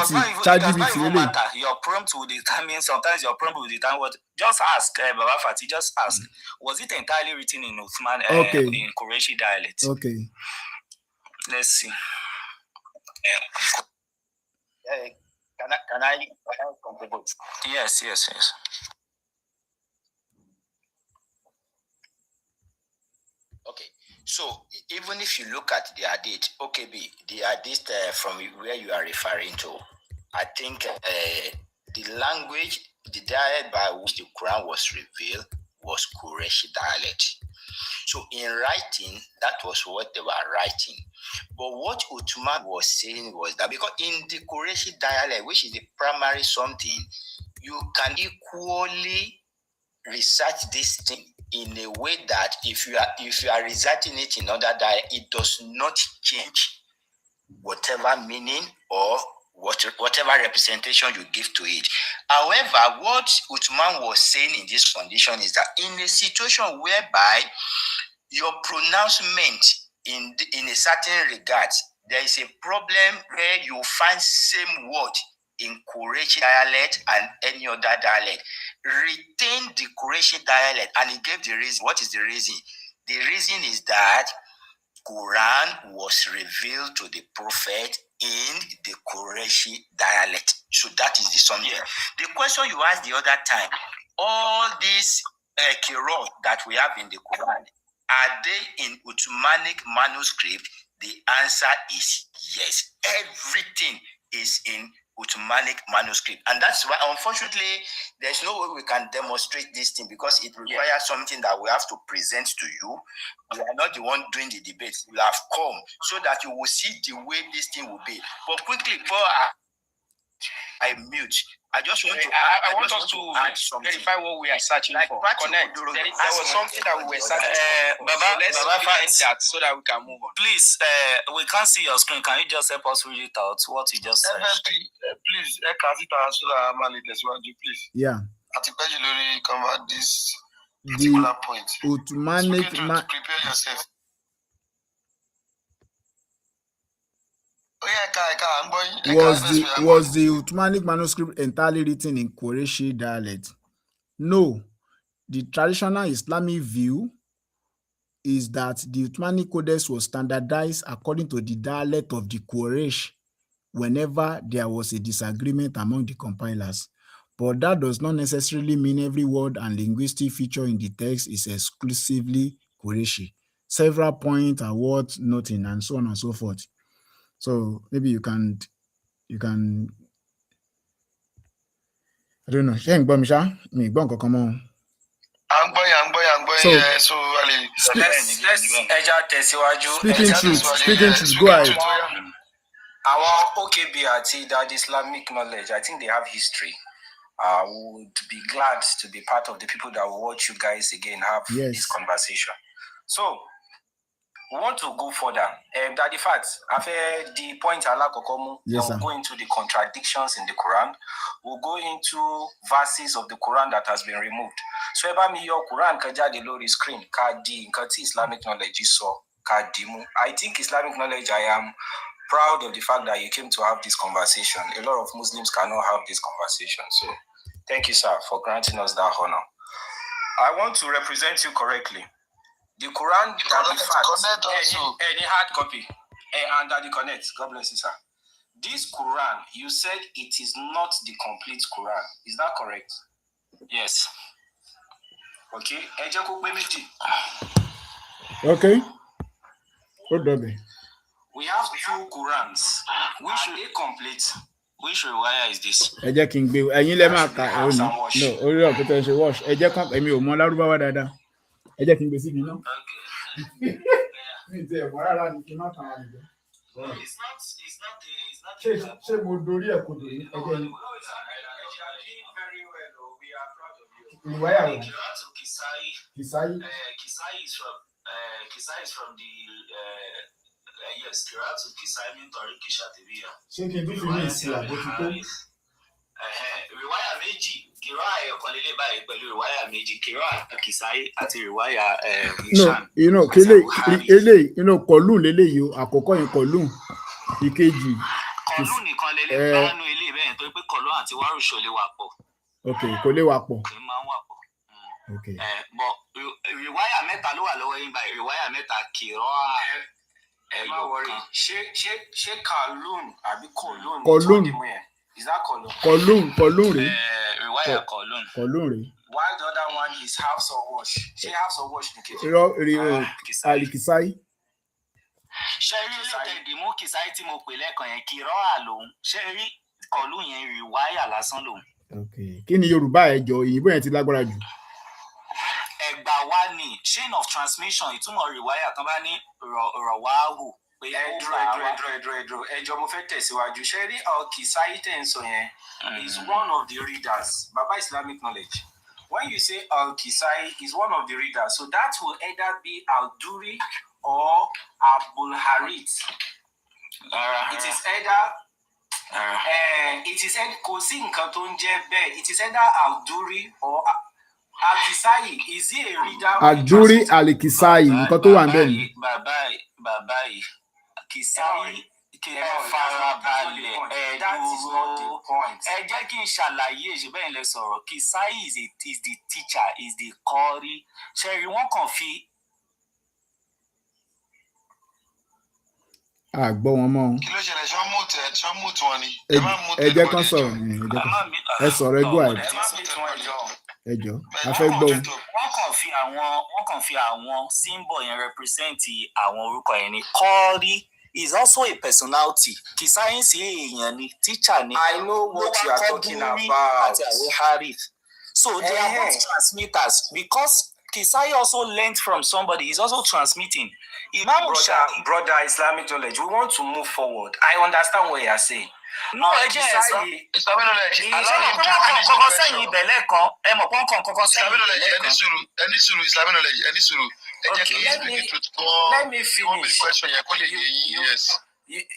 Speaker 6: Your prompt will determine. Sometimes your prompt will determine what. Just ask, Baba Fatih. Just ask. Was it entirely written in Uthman? In Qurayshi dialect?
Speaker 2: Okay.
Speaker 6: Let's see.
Speaker 5: Can I contribute?
Speaker 6: Yes.
Speaker 5: Okay. So even if you look at the hadith, the hadith from where you are referring to, I think the language, the dialect by which the Quran was revealed was Qurayshi dialect. So in writing, that was what they were writing. But what Uthman was saying was that because in the Qurayshi dialect, which is the primary something, you can equally research this thing in a way that if you are reciting it in other dialect, it does not change whatever meaning or whatever representation you give to it. However, what Uthman was saying in this condition is that in a situation whereby your pronouncement in a certain regard, there is a problem where you find same word in Qurayshi dialect and any other dialect. Retain the Qurayshi dialect, and he gave the reason. What is the reason? The reason is that Quran was revealed to the prophet in the Qurayshi dialect. So that is the summary. Yeah. The question you asked the other time, all these kirot that we have in the Quran, are they in Uthmanic manuscript? The answer is yes. Everything is in Uthmanic manuscript. And that's why, unfortunately, there's no way we can demonstrate this thing because it requires something that we have to present to you. We are not the one doing the debate. You have come so that you will see the way this thing will be. But quickly, before I mute, I just want to.
Speaker 4: I want us to verify what we are searching for. Connect. There was something that we were searching for.
Speaker 6: Baba,
Speaker 4: So let's
Speaker 6: Baba
Speaker 4: find that so that we can move on.
Speaker 6: Please, we can't see your screen. Can you just help us read it out? What you just said?
Speaker 3: Please, so that please.
Speaker 2: Yeah.
Speaker 3: Cover this
Speaker 2: The
Speaker 3: particular point.
Speaker 2: Ottomanic
Speaker 3: Prepare yourself.
Speaker 2: was the Ottomanic manuscript entirely written in Qurayshi dialect? No. The traditional Islamic view is that the Ottomanic Codex was standardized according to the dialect of the Quraysh whenever there was a disagreement among the compilers. But that does not necessarily mean every word and linguistic feature in the text is exclusively Qurayshi. Several points are worth noting, and so on and so forth. So maybe you can I don't know. So speaking truth, go ahead.
Speaker 4: Our OKB àti that Islamic knowledge, I think they have history. Would be glad to be part of the people that will watch you guys again have this conversation. So we want to go further. That the fact, after the point Alakokomu, we'll go into the contradictions in the Quran. We'll go into verses of the Quran that has been removed. So about me, your Quran kaja the lower screen, kadi, nkati Islamic knowledge is so kadimu. I think Islamic knowledge, I am proud of the fact that you came to have this conversation. A lot of Muslims cannot have this conversation. So thank you, sir, for granting us that honor. I want to represent you correctly. The Quran that the fact, any hard copy, and that the connect. God bless you, sir. This Quran, you said it is not the complete Quran. Is that correct?
Speaker 6: Yes.
Speaker 4: Okay.
Speaker 2: Okay. What do they?
Speaker 4: We have two Qurans. Which are they complete?
Speaker 6: Which riwayah is this?
Speaker 2: Ẹ jẹ́ kí n gbé ẹ̀yin lẹ máa kà ẹ ní. No, orí ọ̀pẹ tẹ́ ṣe wash. Ẹ jẹ́ kàn èmi ò mọ Lárúbáwá dáadáa. Ẹ jẹ́ kí n gbé síbi náà. Mi ti ẹ̀ mọ́ rárá ni kí n má kàn án nìjẹ́.
Speaker 6: It's not.
Speaker 2: Ṣé mo dorí ẹ̀ kodò ní ẹgbẹ́ yìí? Riwayah rẹ̀. Kìsáyí.
Speaker 6: Kisai is from the yes, Kiratu Kisai min Toriki Shatibiya.
Speaker 2: Ṣé kí n tún fi mí sí àbójútó?
Speaker 6: Riwaya méjì, Kiraya ọ̀kanlélé báyìí pẹ̀lú Riwaya méjì, Kiraya Kisai àti Riwaya Hisham.
Speaker 2: No, Kọ̀lùn lélẹ́yìí o, àkọ́kọ́ yẹn Kọ̀lùn, ìkejì.
Speaker 6: Kọ̀lùn nìkan lélẹ̀ bánú ilé bẹ́ẹ̀ torí pé Kọ̀lùn àti Wárùṣọ lè wà pọ̀.
Speaker 2: Okay, kò lè wà pọ̀.
Speaker 6: Kì í máa ń wà pọ̀.
Speaker 2: Okay.
Speaker 6: But Riwaya mẹ́ta ló wà lọ́wọ́ yín báyìí, Riwaya mẹ́ta Kiraya.
Speaker 4: Má worry. Ṣé Kọ̀lùn àbí Kọ̀lùn?
Speaker 2: Kọ̀lùn.
Speaker 4: Is that Kọ̀lùn?
Speaker 2: Kọ̀lùn rèé.
Speaker 6: Riwaya Kọ̀lùn.
Speaker 2: Kọ̀lùn rèé.
Speaker 4: While the other one is Hafs or Wash. Ṣé Hafs or Wash ní kejì?
Speaker 2: Alikisai.
Speaker 6: Ṣé rí ilé ìdìmú Kìsáì tí mo pè lẹ́ẹ̀kan yẹn Kiraya lòun? Ṣé rí Kọ̀lùn yẹn Riwaya lásán lòun?
Speaker 2: Okay. Kí ni Yorùbá ẹ jọ ìyìnbó yẹn ti lágbára jù?
Speaker 6: Ẹgbà wa ni chain of transmission ìtumọ̀ Riwaya tán bá ní rọ̀wáhù pé ó gbà wá.
Speaker 4: Ẹjọ́ mo fẹ́ tẹ̀síwájú. Ṣé rí Al-Kisai tẹ̀ ń sọ yẹn is one of the readers. Baba Islamic knowledge. When you say Al-Kisai is one of the readers, so that will either be Al-Duri or Abul Harith. It is either kò sí nǹkan tó ń jẹ́ bẹ́ẹ̀. It is either Al-Duri or Al-Kisai. Is he a reader?
Speaker 2: Al-Duri Al-Kisai nǹkan tó wà ń bẹ̀ ni.
Speaker 6: Bàbá yìí Kisai farabalẹ̀ ẹ̀dúró ẹ jẹ́ kí n ṣàlàyé ṣe bẹ́ẹ̀ lẹ sọ̀rọ̀ Kisai is the teacher is the qari ṣẹ́rí wọ́n kàn fi.
Speaker 2: Àgbọ̀ wọn mọ́.
Speaker 3: Kí ló ṣẹlẹ̀ ṣọ́mùtù wọn ni?
Speaker 2: Ẹ jẹ́ kán sọ̀rọ̀ ẹ sọ̀rọ̀ ẹgbọ́ àìdí. Ẹ jọ a fẹ́ gbọ́.
Speaker 6: Wọ́n kàn fi àwọn symbol yẹn represent àwọn orúkọ yẹn ni qari is also a personality. Kisai sí èèyàn ni teacher ni.
Speaker 4: I know what you are talking about.
Speaker 6: Àti àwọn Harith. So they are both transmitters because Kisai also learned from somebody. He's also transmitting.
Speaker 4: Brother Islamic knowledge, we want to move forward. I understand what you are saying.
Speaker 6: No, ẹ jẹ́ ẹ sọ.
Speaker 3: Islamic knowledge.
Speaker 6: Ìṣẹ́yìn pé wọ́n kàn kọ́kọ́ sẹ́yìn ibẹ̀ lẹ́ẹ̀kan. Ẹ mọ̀ pọ́n kàn kọ́kọ́ sẹ́yìn
Speaker 3: Islamic
Speaker 6: ibẹ̀
Speaker 3: knowledge,
Speaker 6: lẹ́ẹ̀kan.
Speaker 3: ẹni sùúrù, Islamic knowledge, ẹni sùúrù. Ẹ jẹ́ kí
Speaker 4: let me finish.
Speaker 3: question yẹn kó lè yé yín, yes.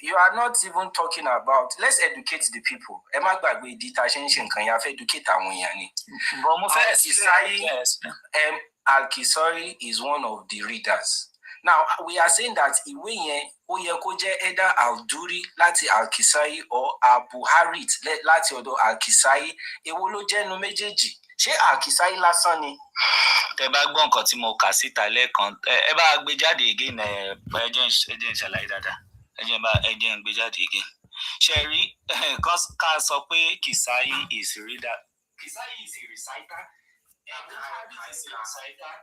Speaker 4: You are not even talking about, let's educate the people. Ẹ má gbàgbé ìdí tá a ṣe ń ṣe nǹkan yẹn, a fẹ́ educate àwọn èèyàn ni.
Speaker 6: But mo fẹ́
Speaker 4: Al-Kisari is one of the readers. Now, we are saying that ìwé yẹn ó yẹ kó jẹ́ either Al-Duri láti Al-Kisari or Al-Buharit láti ọ̀dọ̀ Al-Kisari. Èwo ló jẹ́ nu méjèèjì? Ṣé Al-Kisari lásán ni?
Speaker 6: Tẹ́ bá gbọ́ nǹkan tí mo kà síta lẹ́ẹ̀kan, ẹ bá gbé jáde again, ẹ jẹ́ n ṣàlàyé dáadáa. Ẹ jẹ́ n gbé jáde again. Ṣé rí ká sọ pé Kisai is a reader. Kisai is a reciter. Buhari is a reciter.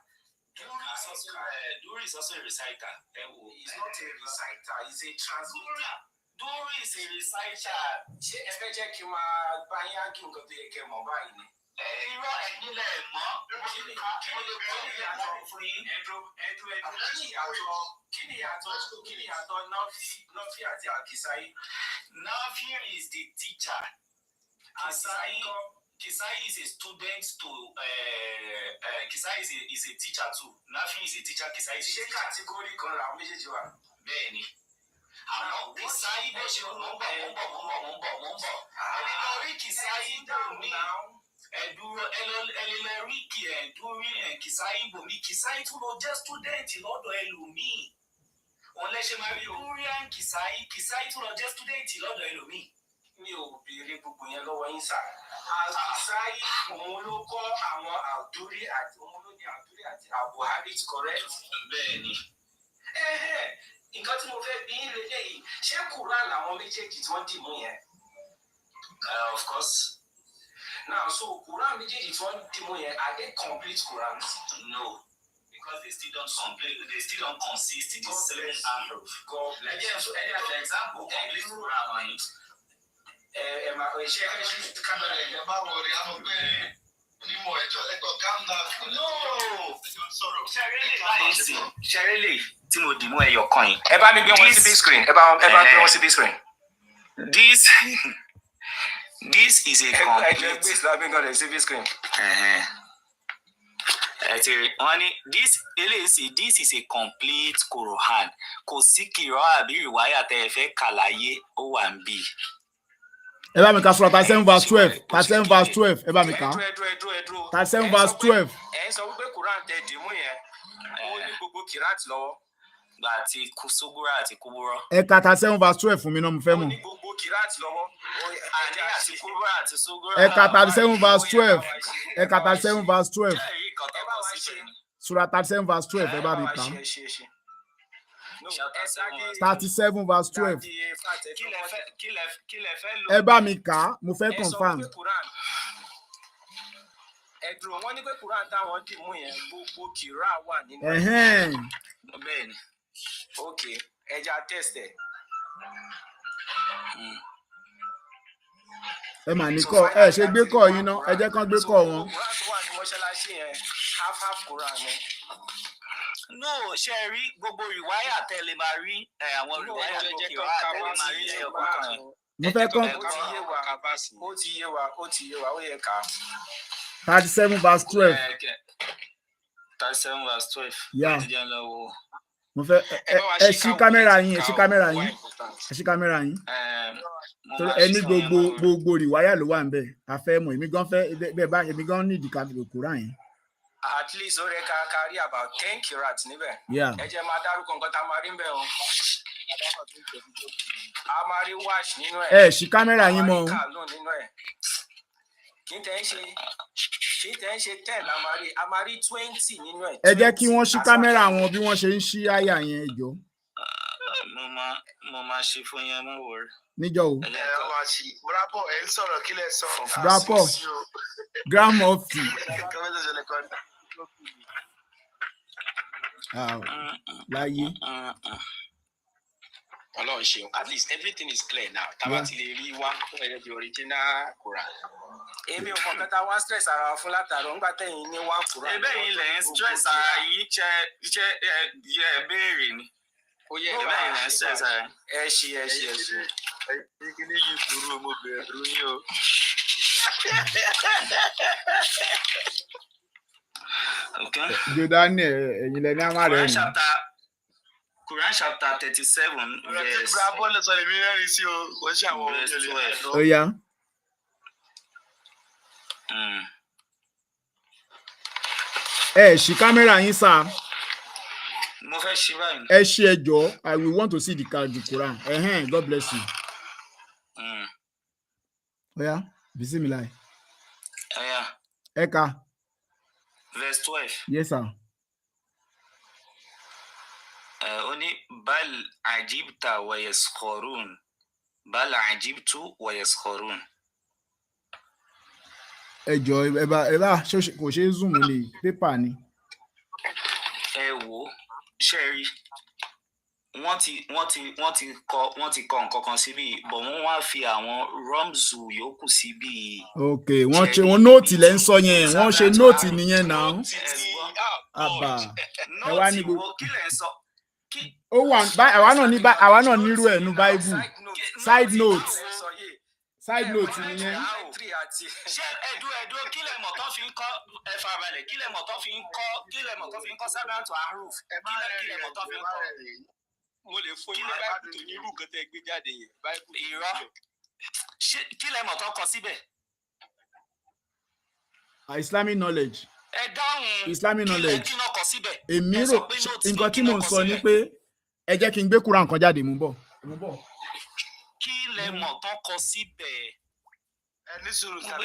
Speaker 6: Duri is also a reciter.
Speaker 4: He's not a reciter, he's a transmitter.
Speaker 6: Duri is a reciter.
Speaker 4: Ṣé ẹ fẹ́ jẹ́ kí n máa bá yín ágì nǹkan tó yẹ kẹ́ mọ̀ báyìí ni?
Speaker 6: Irọ́ ẹ̀yin lẹ̀ mọ́.
Speaker 4: Kí ni ìyàtọ̀ Nọ́fì àti Al-Kisai?
Speaker 6: Nọ́fì is the teacher. Kisai is a student to Kisai is a teacher too. Nafi is a teacher. Kisai is a teacher.
Speaker 4: Ṣé kàtígórì kan làwọn méjèèjì wà?
Speaker 6: Bẹ́ẹ̀ni. Àwọn Kisai bó ṣe mò ń bọ̀. Ẹni lọ rí Kisai bò mí. Ẹ̀dúró ẹlẹ́lẹ́ rí Kisai bò mí. Kisai tún lọ jẹ́ student lọ́dọ̀ ẹlòmíì. Òun lẹ́ṣẹ̀ máa rí Durian Kisai tún lọ jẹ́ student lọ́dọ̀ ẹlòmíì.
Speaker 4: Mi ò béèrè gbogbo yẹn lọ́wọ́ yín sà. Al-Kisai òun ló kọ́ àwọn Al-Duri àti òun ló ní Al-Duri àti Al-Buharit, correct?
Speaker 6: Bẹ́ẹ̀ni.
Speaker 4: Nǹkan tí mo fẹ́ bí ń lélẹ̀ yìí, ṣé Quran làwọn méjèèjì tí wọ́n dì mú yẹn?
Speaker 6: Of course.
Speaker 4: Now, so Quran méjèèjì tí wọ́n dì mú yẹn, are they complete Qurans?
Speaker 6: No. Because they still don't complete, they still don't consist in the same ahruf.
Speaker 4: God bless you.
Speaker 6: So, for example, complete Quran. Ṣẹrẹ́lẹ̀ tí mo dì mú ẹyọ kan yìí.
Speaker 4: Ẹ bá mi gbé wọn sí big screen. Ẹ bá gbé wọn sí big screen.
Speaker 6: This is a complete.
Speaker 4: Ẹ gbé Islamic knowledge sí big screen.
Speaker 6: This is a complete Quran. Kò sí kìrọ̀ àbí ìwáyà tẹ́ ẹ fẹ́ kà láyé ó wà ń bì.
Speaker 2: Ẹ bá mi ka sura 37 verse 12. 37 verse 12. Ẹ bá mi ka. 37 verse 12.
Speaker 4: Ẹ sọ wípé Quran tẹ dì mú yẹn. Ó ní gbogbo kìrààtì lọ́wọ́.
Speaker 6: Àti Sugura àti Kubura.
Speaker 2: Ẹ ka 37 verse 12 fún mi náà mo fẹ́ mọ̀.
Speaker 4: Ó ní gbogbo kìrààtì lọ́wọ́.
Speaker 6: Àní àti Kubura àti Sugura.
Speaker 2: Ẹ ka 37 verse 12. Ẹ ka 37 verse 12. Sura 37 verse 12 ẹ bá mi ka. 37 verse 12. Ẹ bá mi kà, mo fẹ́ confirm.
Speaker 4: Ẹ̀dùn wọn ní pé Quran táwọn dì mú yẹn gbogbo kìrá wà nínú
Speaker 2: ẹ̀.
Speaker 6: Bẹ́ẹ̀ni.
Speaker 4: Ok, ẹja test ẹ̀.
Speaker 2: Ẹ mà ní kọ́ ẹ ṣe gbé kọ́ yín náà ẹ jẹ́ kán gbé kọ́ wọn.
Speaker 4: Quran tó wà ní mọ́ṣáláṣí yẹn half Quran ni.
Speaker 6: No, ṣe rí gbogbo ìwáyà tẹ́lẹ̀ máa rí àwọn ìwáyà tó kì wá tẹ́lẹ̀ máa rí ẹyọ kọ̀ọ̀kan.
Speaker 2: Mo fẹ́ kàn.
Speaker 4: Ó ti yé wa, ó yẹ ká.
Speaker 2: 37 verse 12.
Speaker 6: 37 verse 12.
Speaker 2: Yeah. Mo fẹ́ ẹ ṣí kámẹ́rà yín, ẹ ṣí kámẹ́rà yín. Ẹ ṣí kámẹ́rà yín. Ẹni gbogbo ìwáyà ló wà ńbẹ̀. A fẹ́ mọ̀ èmi gan fẹ́ bẹ́ẹ̀ bá èmi gan ní ìdíkà Quran yẹn.
Speaker 4: At least ó rẹ ká rí about 10 kirat níbẹ̀. Ẹ jẹ́ máa dárúkọ nǹkan tá a máa rí ńbẹ̀ o. A máa rí wash nínú ẹ̀.
Speaker 2: Ẹ ṣí kámẹ́rà yín mọ́ o.
Speaker 4: Kì í tẹ́ ń ṣe 10 a máa rí 20 nínú ẹ̀.
Speaker 2: Ẹ jẹ́ kí wọ́n ṣí kámẹ́rà wọn bí wọ́n ṣe ń ṣí àyà yẹn ìjọ.
Speaker 6: Mo máa ṣe fún yẹn mọ́ wọ̀rẹ́.
Speaker 2: Níjọ́ o.
Speaker 3: Bravo, ẹ ń sọ̀rọ̀ kí lẹ sọ.
Speaker 2: Bravo. Grand Mufti. Láyé.
Speaker 4: Ọlọ́run ṣeun, at least everything is clear now. Táwa ti lè rí wá fún ẹ̀rẹ́ di original Quran. Èmi ò mọ̀ kẹta wá stress ara wa fún látàrọ̀ nígbà tẹ̀yìn ní wá Quran.
Speaker 6: Ebe yìí lẹ̀ ń stress ara yìí ṣe béèrè ni.
Speaker 4: Ó yẹ
Speaker 6: ebe yìí lẹ̀ ń stress ara.
Speaker 4: Ẹ ṣe.
Speaker 3: Kíní yìí burú mo bẹ̀rù yín o.
Speaker 6: Okay.
Speaker 2: Jordan ẹ̀yin lẹ ní a máa rẹ̀ ni.
Speaker 6: Quran chapter 37 verse.
Speaker 3: Bravo sọ èmi rẹ́rìn sí o, kò ṣe àwọn
Speaker 6: Verse 12.
Speaker 2: Ó yá. Ẹ ṣí kámẹ́rà yín sá.
Speaker 6: Mo fẹ́ ṣí báyìí.
Speaker 2: Ẹ ṣí ẹ jọ̀ọ́, I will want to see the Quran. God bless you. Ó yá, bismillah.
Speaker 6: Ó yá.
Speaker 2: Ẹ ká.
Speaker 6: Verse 12.
Speaker 2: Yes sir.
Speaker 6: Oni bal ajibta wa yaskhurun. Bal ajibtu wa yaskhurun.
Speaker 2: Ẹ jọ̀ọ́ ẹ bá kò ṣe zoom ní pépà ni.
Speaker 6: Ẹ wò ṣẹ́rí wọ́n ti kọ nǹkan kan síbí but wọ́n wá fi àwọn rọ́mùzù yòókù síbí.
Speaker 2: Okay, wọ́n nóòtì lẹ́ ń sọ yẹn, wọ́n ṣe nóòtì nìyẹn náà. Àbà ẹ wá ní gbogbo.
Speaker 6: Kí lẹ̀ ń sọ?
Speaker 2: Ó wà àwa náà nírú ẹ̀ nu Bible. Side note nìyẹn.
Speaker 6: Ṣé ẹ̀dùn kí lẹ̀ mọ̀ tó fi ń kọ́ ẹ farabalẹ̀ kí lẹ̀ mọ̀ tó fi ń kọ́ sábàtò àrùf kí lẹ̀ mọ̀ tó fi ń kọ́.
Speaker 3: Mo lè fún yín báyìí tó ní irú kan tẹ́ gbé jáde yẹn.
Speaker 6: Irọ́ kí lẹ̀ mọ̀ tó kọ síbẹ̀.
Speaker 2: Islamic knowledge.
Speaker 6: Ẹ dáhùn
Speaker 2: Islamic knowledge.
Speaker 6: Kí lẹ̀ kọ síbẹ̀.
Speaker 2: Èmi rò nǹkan tí mò ń sọ ni pé ẹ jẹ́ kí n gbé Quran kan jáde mú bọ̀.
Speaker 6: Kí lẹ̀ mọ̀ tó kọ síbẹ̀.
Speaker 3: Ẹni sùúrù sáà ọ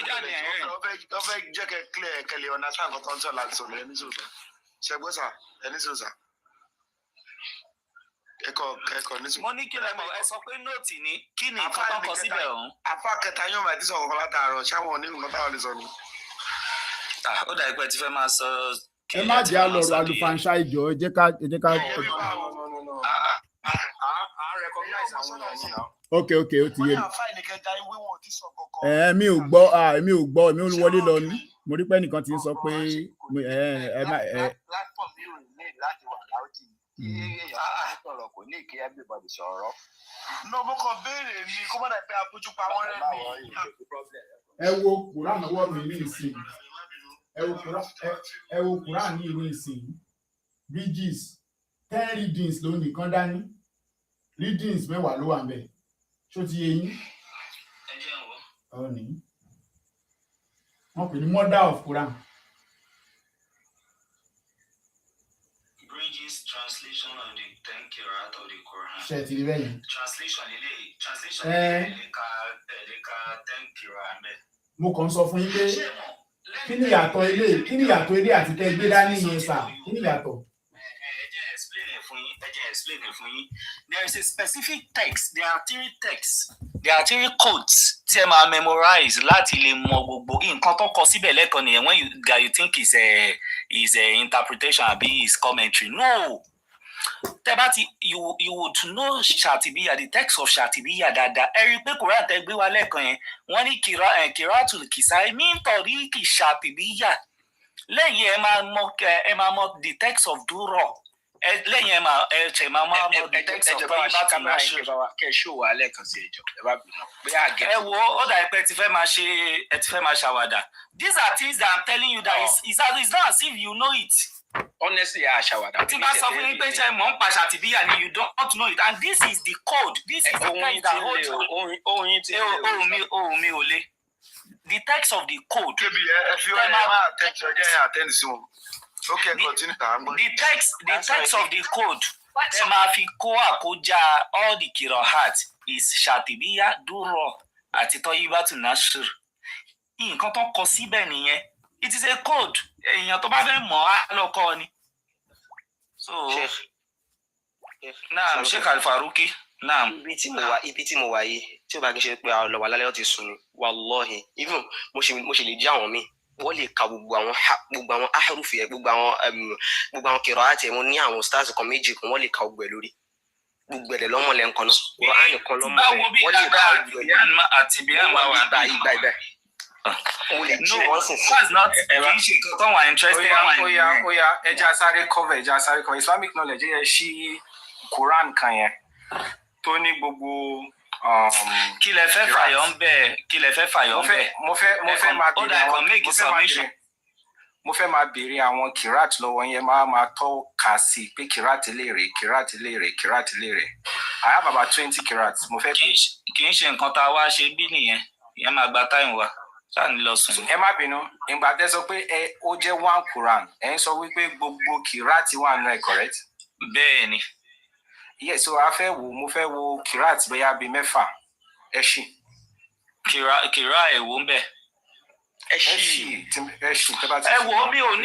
Speaker 3: fẹ́ jẹ́ kẹ́ clear kẹ́lẹ́ ọ̀nà sáà kan tó ń sọ láti sọ̀rọ̀ ẹni sùúrù sáà. Ṣẹ́gbọ́n sáà ẹni sùúrù sáà. Ẹ̀kọ́ ní sùúrù.
Speaker 6: Mo ní kí lẹ̀ mọ̀ ẹ sọ pé nóòtì ni kí ni nǹkan tó kọ síbẹ̀ ọ̀hún.
Speaker 3: Apá kẹta yóò máa ti sọ̀rọ̀ kan látàárọ̀ ṣáwọn onírúurú táwọn lè sọ ni.
Speaker 6: Ó dà pé ti fẹ́ máa sọ.
Speaker 2: Ẹ má jẹ́ àlọ́rọ̀ àlùfáàǹṣá ìjọ ẹ jẹ́ ká. Okay, ó ti yé mi. Mi ò gbọ́ èmi ò wọlé lọ ní. Mo rí pé nìkan ti ń sọ pé
Speaker 5: platform mi ò ní láti wà láwùjọ. Sọ̀rọ̀ kò ní kí everybody sọ̀rọ̀.
Speaker 3: Mo kàn béèrè mi kó má dà pé abójú pa wọ́n rẹ̀ mi.
Speaker 2: Ẹ wo Quran ọwọ́ mi ní ìsìn. Ẹ wo Quran ní ìlú ìsìn. Bridges 10 readings ló nìkan dání. Readings 10 ló wà ń bẹ̀. Ṣó ti yé yín?
Speaker 6: Ẹ jẹ́ wò.
Speaker 2: Ọ ní. Wọ́n pè ní mother of Quran.
Speaker 6: Bridges translation of the 10 Qira'at of the Quran.
Speaker 2: Ṣé ti rí bẹ́yìn?
Speaker 6: Translation ẹ̀ẹ́dẹ́ka 10 Qira'at bẹ́ẹ̀.
Speaker 2: Mo kàn sọ fún yín pé kí ni ìyàtọ̀ ilé àti tẹ́ gbé dání yẹn sà? Kí ni ìyàtọ̀?
Speaker 6: Ẹ jẹ́ explain it fún yín. There is a specific text. There are 3 texts. There are 3 codes tí ẹ máa memorize láti lè mọ gbogbo nǹkan tó kọ síbẹ̀ lẹ́ẹ̀kan nìyẹn when you think is a interpretation àbí is commentary. No. Tẹ́ bá ti you would know Shatibiya, the text of Shatibiya dáadáa. Ẹ rí i pé Quran tẹ́ gbé wá lẹ́ẹ̀kan yẹn wọ́n ní Qira'atul Kisai min tariqi Shatibiya. Lẹ́yìn ẹ máa mọ the text of Duro. Lẹ́yìn ẹ máa mọ the text of Tayyibatul Nashr.
Speaker 5: Kẹ́ ṣó wà lẹ́ẹ̀kan sí ẹjọ́ ẹ bá bínú.
Speaker 6: Ẹ wo ó dà pé ẹ ti fẹ́ máa ṣàwàdà. These are things that I'm telling you that it's not as if you know it.
Speaker 5: Honestly, àṣàwàdà.
Speaker 6: Tí bá sọ fún yín pé ṣe mọ̀ ń pa Shatibiya ni you don't know it, and this is the code. This is the text that holds. Ohun mi ò le. The text of the code.
Speaker 3: Kébi ẹ fi wọ́n ẹ máa tẹ̀sí ọjọ́ yẹn àtẹ́ǹdì sí wọn. Okay, continue.
Speaker 6: The text of the code. Ẹ máa fi kó àkójá all the Qira'at is Shatibiya, Duro àti Tayyibatul Nashr. Nǹkan tó kọ síbẹ̀ nìyẹn. It is a code. Èèyàn tó bá fẹ́ mọ̀ á lọ kọ́ ni. So, naam Sheikh Al-Faruqi, naam.
Speaker 7: Ibi tí mo wà yìí tí ó bá kí n ṣe pé àwọn ọlọ́wà lálẹ́ ó ti sùn ni wallahi even mo ṣe lè jẹ́ àwọn míì wọ́n lè ka gbogbo àwọn ahrufi ẹ̀ gbogbo àwọn Qira'at ẹ̀ mo ní àwọn stars kan méjì kan wọ́n lè ka gbogbo ẹ̀ lórí gbogbo ẹ̀ lọ́mọ lẹ́ǹkan náà Quran kan lọ́mọ wọ́n lè ka gbogbo ẹ̀
Speaker 6: àti bí àmà wà
Speaker 7: ìgbà mo lè jí wọ́n sìn sí.
Speaker 6: That's not kì í ṣe nǹkan tó wà interesting.
Speaker 4: Oya ẹja sáré cover Islamic knowledge yẹ ṣí Quran kan yẹn tó ní gbogbo
Speaker 6: kí lẹ fẹ́ fàyọ̀ ń bẹ̀ kí lẹ fẹ́ fàyọ̀ ń bẹ̀.
Speaker 4: mo fẹ́ máa béèrè àwọn kirat lọ́wọ́ yẹn máa tọ́ka sí pé kirat léèrè I have about 20 kirats mo fẹ́ pé.
Speaker 6: kì í ṣe nǹkan tá a wá ṣe bí nìyẹn ìyẹn máa gba táìmù wa ṣáà ní lọ sùn.
Speaker 4: ẹ má bínú ìgbà tẹ́ sọ pé ó jẹ́ 1 Quran ẹ ń sọ wípé gbogbo kirat wà nù ẹ̀ correct.
Speaker 6: bẹ́ẹ̀ ni.
Speaker 4: yes so mo fẹ́ wo kirat bóyá bíi 6 ẹ ṣì.
Speaker 6: kira èwo ń bẹ̀. ẹ wo mi ò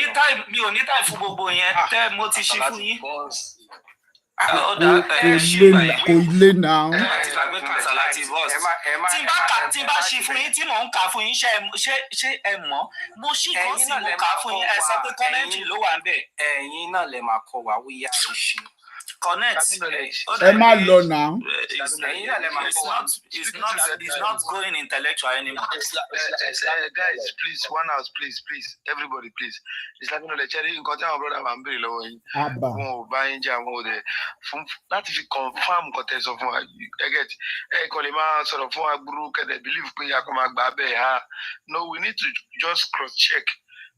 Speaker 6: ní táì fún gbogbo yẹn tẹ́ mo ti ṣí fún yín.
Speaker 2: kò lè náà.
Speaker 6: tí bá ṣí fún yín tí mò ń kà fún yín ṣé ẹ mọ̀ mo ṣì kàn sí mo kà fún yín ẹ sọ pé kọ́mẹ́ǹtì ló wà ń bẹ̀.
Speaker 4: ẹ̀yin náà lè máa kọ wá wíyá oṣù.
Speaker 6: Connect.
Speaker 2: Ẹ má lọ now.
Speaker 6: It's not going intellectual anymore.
Speaker 3: Guys, please, one house, please, everybody, please. Islamic knowledge, nǹkan tí àwọn brother wa ń béèrè lọ́wọ́ yín. Wọn ò bá yín jà wọn ò dẹ̀ fún láti fi confirm nǹkan tẹ́ sọ fún wa. Ẹ kàn lè máa sọ̀rọ̀ fún wa gbúrú kẹ́dẹ̀ believe pé a kàn máa gbà bẹ́ẹ̀ ha. No, we need to just cross check.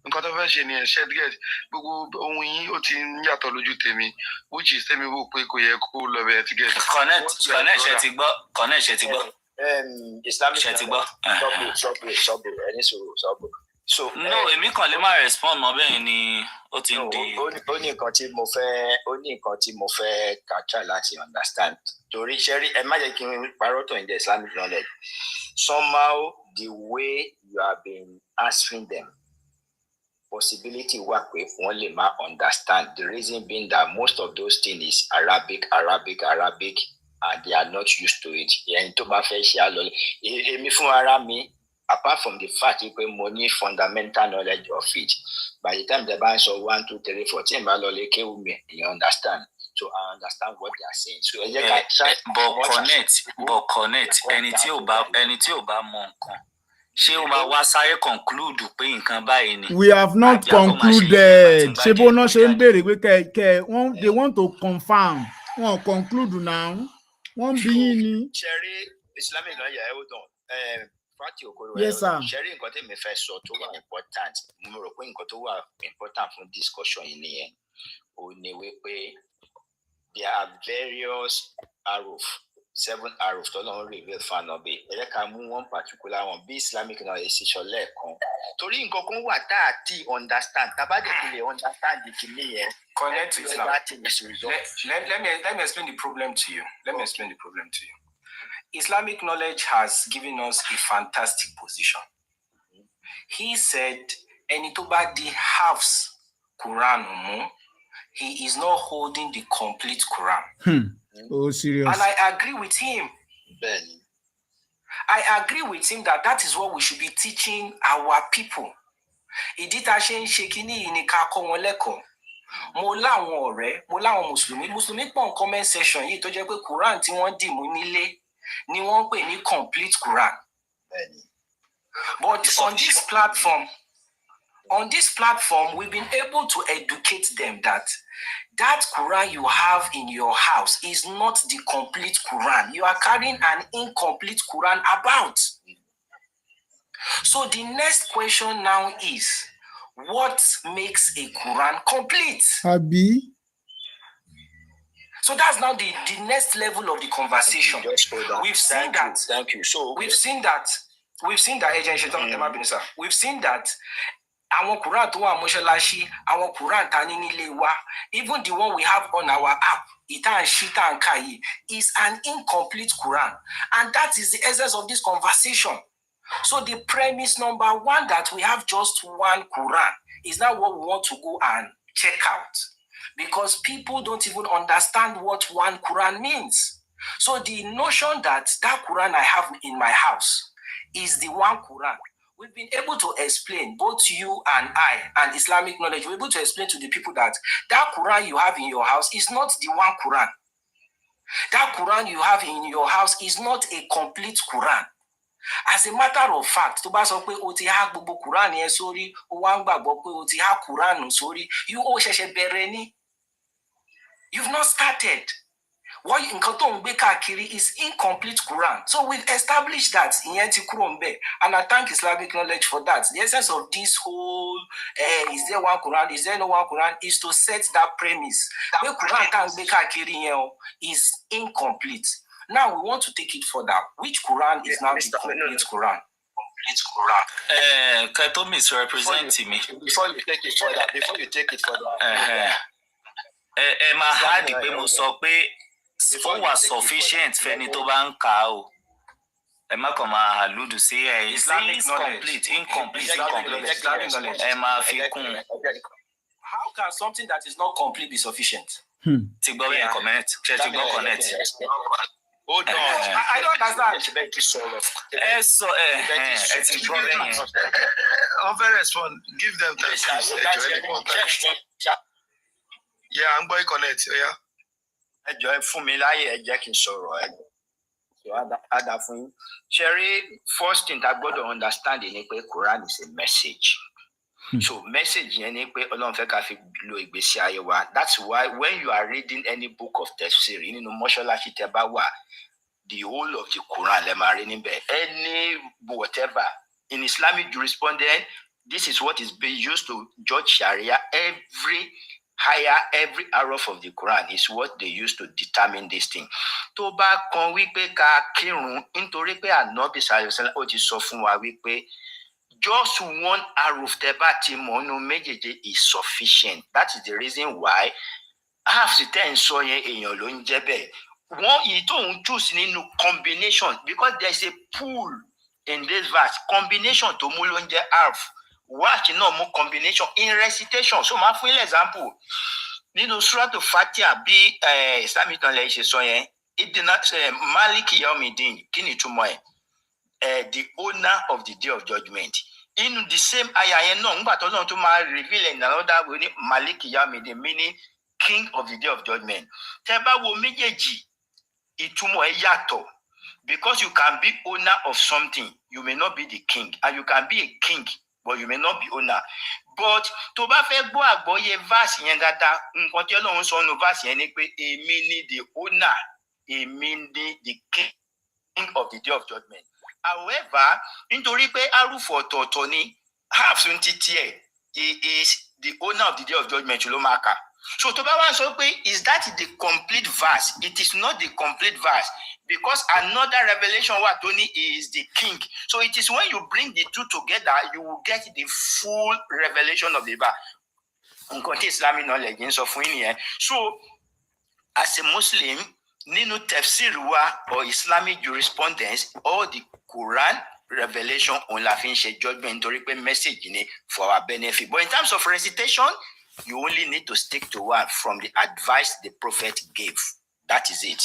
Speaker 3: Nǹkan tó fẹ́ ṣe ni ẹ̀ṣẹ́ get gbogbo ohun yín ó ti ń yàtọ̀ lójú tèmi which is tèmi wò pé kò yẹ kó lọ bẹ̀rẹ̀ ti get.
Speaker 6: Connect ṣe ti gbọ́.
Speaker 5: Islamic
Speaker 6: ṣe ti gbọ́.
Speaker 5: Sọ́bù ẹni sọ̀rọ̀. So
Speaker 6: no èmi kàn lè má respond mọ́ bẹ́ẹ̀ ni ó ti ń di.
Speaker 5: ó ní nǹkan tí mo fẹ́ kàtà láti understand torí ṣẹ́rí ẹ má jẹ́ kí n parọ́ tó ń jẹ́ Islamic knowledge somehow the way you have been answering them possibility wà pé wọ́n lè má understand the reason being that most of those things is Arabic and they are not used to it. Ẹni tó bá fẹ́ ṣe àlọ́ èmi fún ara mi apart from the fact pé mo ní fundamental knowledge of it by the time they bá ń sọ 1 2 3 4 tí n bá lọ lè kéwù mi you understand so I understand what they are saying so ẹ jẹ́ ká try.
Speaker 6: but connect ẹni tí ò bá mọ nǹkan ṣé o máa wá sáré conclude pé nǹkan báyìí ni.
Speaker 2: We have not concluded. ṣé bó náà ṣe ń béèrè pé they want to confirm wọn conclude now wọn bí yín ni.
Speaker 5: ṣẹ́rí Islamic náà yà ẹ́ ó dàn fati okoro ṣẹ́rí nǹkan tèmi fẹ́ sọ tó wà important mo rò pé nǹkan tó wà important fún discussion yìí nìyẹn ó ní wípé there are various arrows 7 arrows tó lọ́n reveal fanabe ẹ ká mú one particular one bí Islamic náà èsì ṣọlẹ̀ kan torí nǹkan kan wà tá a ti understand tabadẹ ti lè understand the kìíní yẹn.
Speaker 4: Connect to Islam. Let me explain the problem to you. Islamic knowledge has given us a fantastic position. He said ẹni tó bá di halves Quran mú he is not holding the complete Quran.
Speaker 2: Oh, serious.
Speaker 4: And I agree with him.
Speaker 5: Ben.
Speaker 4: I agree with him that is what we should be teaching our people. Ìdí tá ṣe ń ṣe kíní yìí ni ká kọ́ wọn lẹ́kọ̀ọ́. Mo láwọn ọ̀rẹ́, mo láwọn Mùsùlùmí pọ̀ comment section yìí tó jẹ́ pé Quran tí wọ́n dì mú nílé ni wọ́n pè ní complete Quran.
Speaker 5: Ben.
Speaker 4: But on this platform, we've been able to educate them that Quran you have in your house is not the complete Quran. You are carrying an incomplete Quran about. So the next question now is, what makes a Quran complete?
Speaker 2: Abi.
Speaker 4: So that's now the next level of the conversation. We've seen that.
Speaker 5: Thank you. So
Speaker 4: we've seen that àwọn Quran tó wà mọ́ṣáláṣí, àwọn Quran tá ní nílé wa, even the one we have on our app, ìtàn ṣítàn kàyí, is an incomplete Quran. And that is the essence of this conversation. So the premise number 1 that we have just one Quran is not what we want to go and check out. Because people don't even understand what one Quran means. So the notion that Quran I have in my house is the one Quran. We've been able to explain, both you and I, and Islamic knowledge, we're able to explain to the people that Quran you have in your house is not the one Quran. That Quran you have in your house is not a complete Quran. As a matter of fact, tó bá sọ pé o ti há gbogbo Quran yẹn sórí, o wá ń gbàgbọ́ pé o ti há Quran sórí, you ó ṣẹ̀ṣẹ̀ bẹ̀rẹ̀ ni. You've not started. what nǹkan tó ń gbé káàkiri is incomplete Quran. So we've established that ìyẹn ti kúrò ń bẹ̀, and I thank Islamic knowledge for that. The essence of this whole is there one Quran, is there no one Quran, is to set that premise. The Quran tá ń gbé káàkiri yẹn is incomplete. Now we want to take it further. Which Quran is now the complete Quran?
Speaker 6: Kato misrepresent me.
Speaker 5: Before you take it further.
Speaker 6: Máa hard pé mo sọ pé ó wà sufficient fẹ́ni tó bá ń kà ó. Ẹ má kàn máa allude sí incomplete. Ẹ máa fi kún.
Speaker 4: How can something that is not complete be sufficient?
Speaker 6: Ti gbọ́ bẹ́ẹ̀ connect. Ṣé ti gbọ́ connect?
Speaker 5: Hold on.
Speaker 4: I don't understand.
Speaker 6: Ẹ sọ ẹ ti gbọ́ bẹ́ẹ̀ yẹn.
Speaker 3: I'll very respond. Give them time. Yeah, I'm going to connect. Yeah.
Speaker 5: Ẹ jọ̀ọ́ ẹ fún mi láyè ẹ jẹ́ kí n sọ̀rọ̀ ẹ. So ada fún yín. Sherry, first thing that gbọ́dọ̀ understand ni pé Quran is a message. So message yẹn ni pé Ọlọ́run fẹ́ ká fi lo ìgbésí ayé wa. That's why when you are reading any book of tafsir nínú mọ́ṣáláṣí tẹ́ bá wà, the whole of the Quran lẹ máa rí níbẹ̀. Any whatever in Islamic jurisprudence, this is what is being used to judge Sharia. Every araf of the Quran is what they use to determine this thing. Tó bá kan wípé ká kírun nítorí pé Ànábì sallallahu ó ti sọ fún wa wípé just one araf tẹ́ bá ti mọ̀ nínú méjèèjì is sufficient. That is the reason why half the ten sọ yẹn èèyàn ló ń jẹ́ bẹ́ẹ̀. Wọ́n yìí tó ń choose nínú combination because there is a pool in this verse. Combination tó mú ló ń jẹ́ half. Watch náà mú combination in recitation. So máa fún yín example. Nínú Surah Al-Fatiha bí Islamic knowledge ṣe sọ yẹn, Malik Yawmiddin, kí ni ìtumọ̀ ẹ̀? The owner of the day of judgment. In the same ayah yẹn náà, nígbà tó náà tó máa reveal in another way ní Malik Yawmiddin, meaning king of the day of judgment. Tẹ́ bá wo méjèèjì, ìtumọ̀ ẹ̀ yàtọ̀. Because you can be owner of something, you may not be the king. And you can be a king, but you may not be owner. But tó bá fẹ́ gbọ́ àgbọ́yé verse yẹn dáadáa, nǹkan tí Ọlọ́run sọ nínú verse yẹn ni pé èmi ni the owner, èmi ni the king of the day of judgment. However, nítorí pé arúfọ̀ ọ̀tọ̀ọ̀tọ̀ ni, half twenty tiẹ̀, he is the owner of the day of judgment ló máa kà. So tó bá wá sọ pé is that the complete verse? It is not the complete verse. Because another revelation what Tony is the king. So it is when you bring the two together, you will get the full revelation of the verse. Islamic knowledge of So as a Muslim, nínú tafsir wa or Islamic jurisprudence, all the Quran revelation on la fin ṣe judgment nítorí pé message ni for our benefit. But in terms of recitation, you only need to stick to one from the advice the Prophet gave. That is it.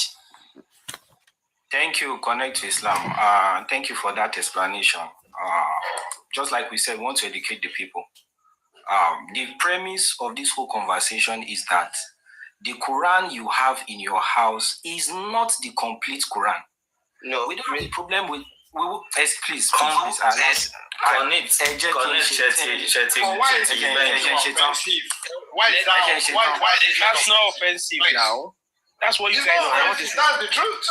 Speaker 4: Thank you, Connect to Islam. Thank you for that explanation. Just like we said, we want to educate the people. The premise of this whole conversation is that the Quran you have in your house is not the complete Quran.
Speaker 7: No,
Speaker 4: we don't have a problem with. Please.
Speaker 6: Connect.
Speaker 3: Why is
Speaker 7: that's not offensive now. That's what you guys want.
Speaker 3: That's the truth.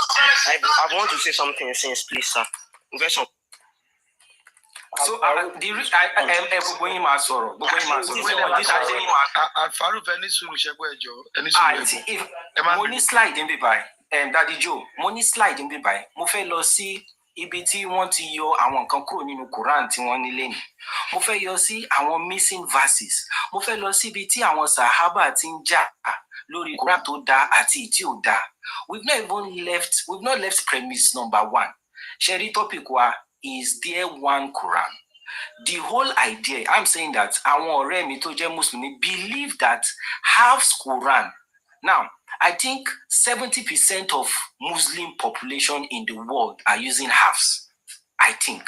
Speaker 7: I want to say something since, please, sir.
Speaker 4: So gbogbo yín máa sọ̀rọ̀.
Speaker 3: Farouk ẹni sùúrù ṣẹgbẹ́ ẹjọ́.
Speaker 4: Mo ní slide ń bí báyìí. Daddy Joe, mo ní slide ń bí báyìí. Mo fẹ́ lọ sí ibi tí wọ́n ti yọ àwọn nǹkan kúrò nínú Quran tí wọ́n ní lẹ́nu. Mo fẹ́ yọ sí àwọn missing verses. Mo fẹ́ lọ sí ibi tí àwọn Sahaba ti ń jà lórí Quran tó dá àti tí ò dá. We've not left premise number one. Sherry topic wa is there one Quran? The whole idea, I'm saying that àwọn ọ̀rẹ́ mi tó jẹ́ Muslim believe that half Quran. Now, I think 70% of Muslim population in the world are using halves. I think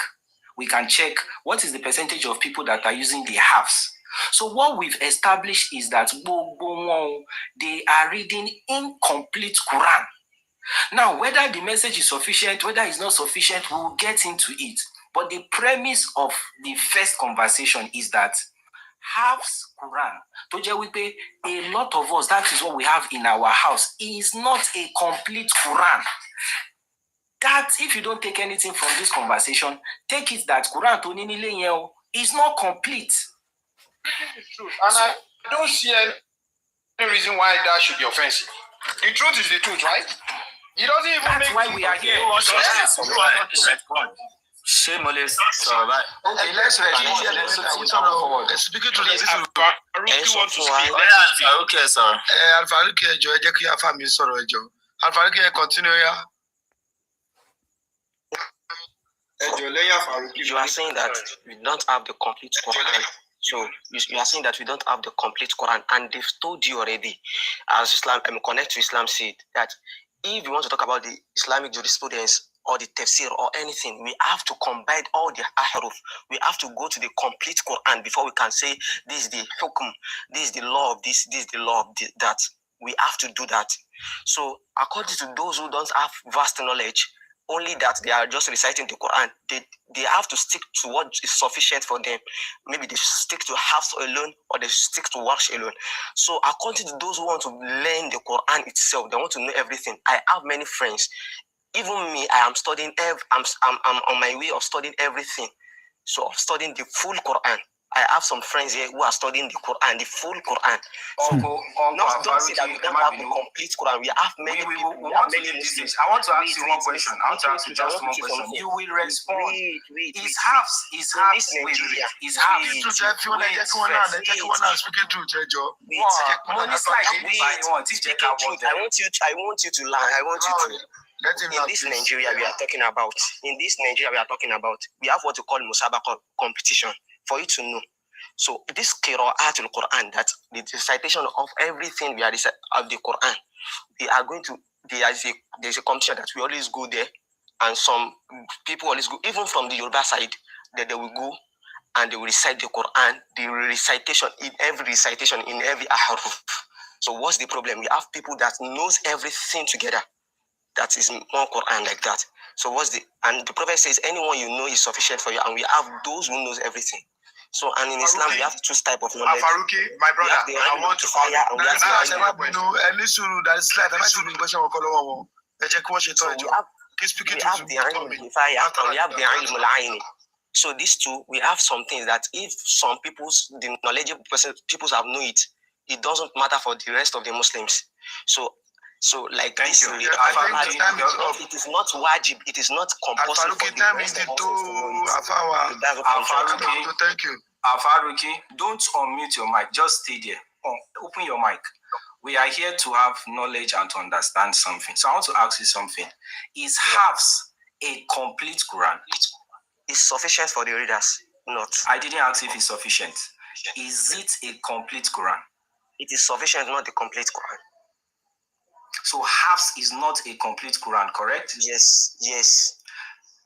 Speaker 4: we can check what is the percentage of people that are using the halves. So what we've established is that they are reading incomplete Quran. Now, whether the message is sufficient, whether it's not sufficient, we'll get into it. But the premise of the first conversation is that
Speaker 6: Halves Quran. To jẹ́ wípé a lot of us, that is what we have in our house, is not a complete Quran. That if you don't take anything from this conversation, take it that Quran tó ní nílé yẹn o is not complete.
Speaker 8: Truth. And I don't see any reason why that should be offensive. The truth is the truth, right? It doesn't even
Speaker 6: That's
Speaker 8: make
Speaker 6: why we are here.
Speaker 5: Shameless. Okay,
Speaker 3: let's speaking to this is
Speaker 5: okay, sir.
Speaker 3: Alfaruki ẹjọ ẹ jẹ́ kí afa mi sọ̀rọ̀ ẹjọ. Alfaruki ẹ continue ya.
Speaker 7: You are saying that we don't have the complete Quran. So you are saying that we don't have the complete Quran, and they've told you already, as Islam, Connect to Islam said, that if you want to talk about the Islamic jurisprudence or the tafsir or anything, we have to combine all the ahruf. We have to go to the complete Quran before we can say this is the hukm, this is the law of this is the law of that. We have to do that. So according to those who don't have vast knowledge, only that they are just reciting the Quran, they have to stick to what is sufficient for them. Maybe they stick to halves alone, or they stick to wash alone. So according to those who want to learn the Quran itself, they want to know everything. I have many friends. Even me, I am studying. I'm on my way of studying everything. So I'm studying the full Quran. I have some friends here who are studying the Quran, the full Quran. So don't say that we don't have the complete Quran. We have many people. We have many Muslims.
Speaker 6: I want to ask you one question. I want to ask you just one question. You will respond. Is halves. Is halves. Is halves.
Speaker 7: I want you to learn. I want you to. In this Nigeria we are talking about, we have what we call Musabaqah competition for you to know. So this Qira'at al-Quran, that the recitation of everything we are of the Quran, they are going to, there's a competition that we always go there, and some people always go, even from the Yoruba side, that they will go and they will recite the Quran, the recitation, in every ahruf. So what's the problem? We have people that knows everything together. That is more Quran like that. So and the Prophet says, anyone you know is sufficient for you, and we have those who knows everything. So, and in Islam, we have two types of knowledge.
Speaker 3: Faruki, my brother, I want to fire. We
Speaker 7: have the ilm. So these two, we have some things that if some the knowledgeable people have known it, it doesn't matter for the rest of the Muslims. So like this, it is not wajib, it is not compulsory for the rest of us to know.
Speaker 3: Thank you.
Speaker 6: Faruki, don't unmute your mic, just stay there. Open your mic. We are here to have knowledge and to understand something. So I want to ask you something. Is halves a complete Quran?
Speaker 7: It's sufficient for the readers, not.
Speaker 6: I didn't ask if it's sufficient. Is it a complete Quran?
Speaker 7: It is sufficient, not the complete Quran.
Speaker 6: So halves is not a complete Quran, correct?
Speaker 7: Yes.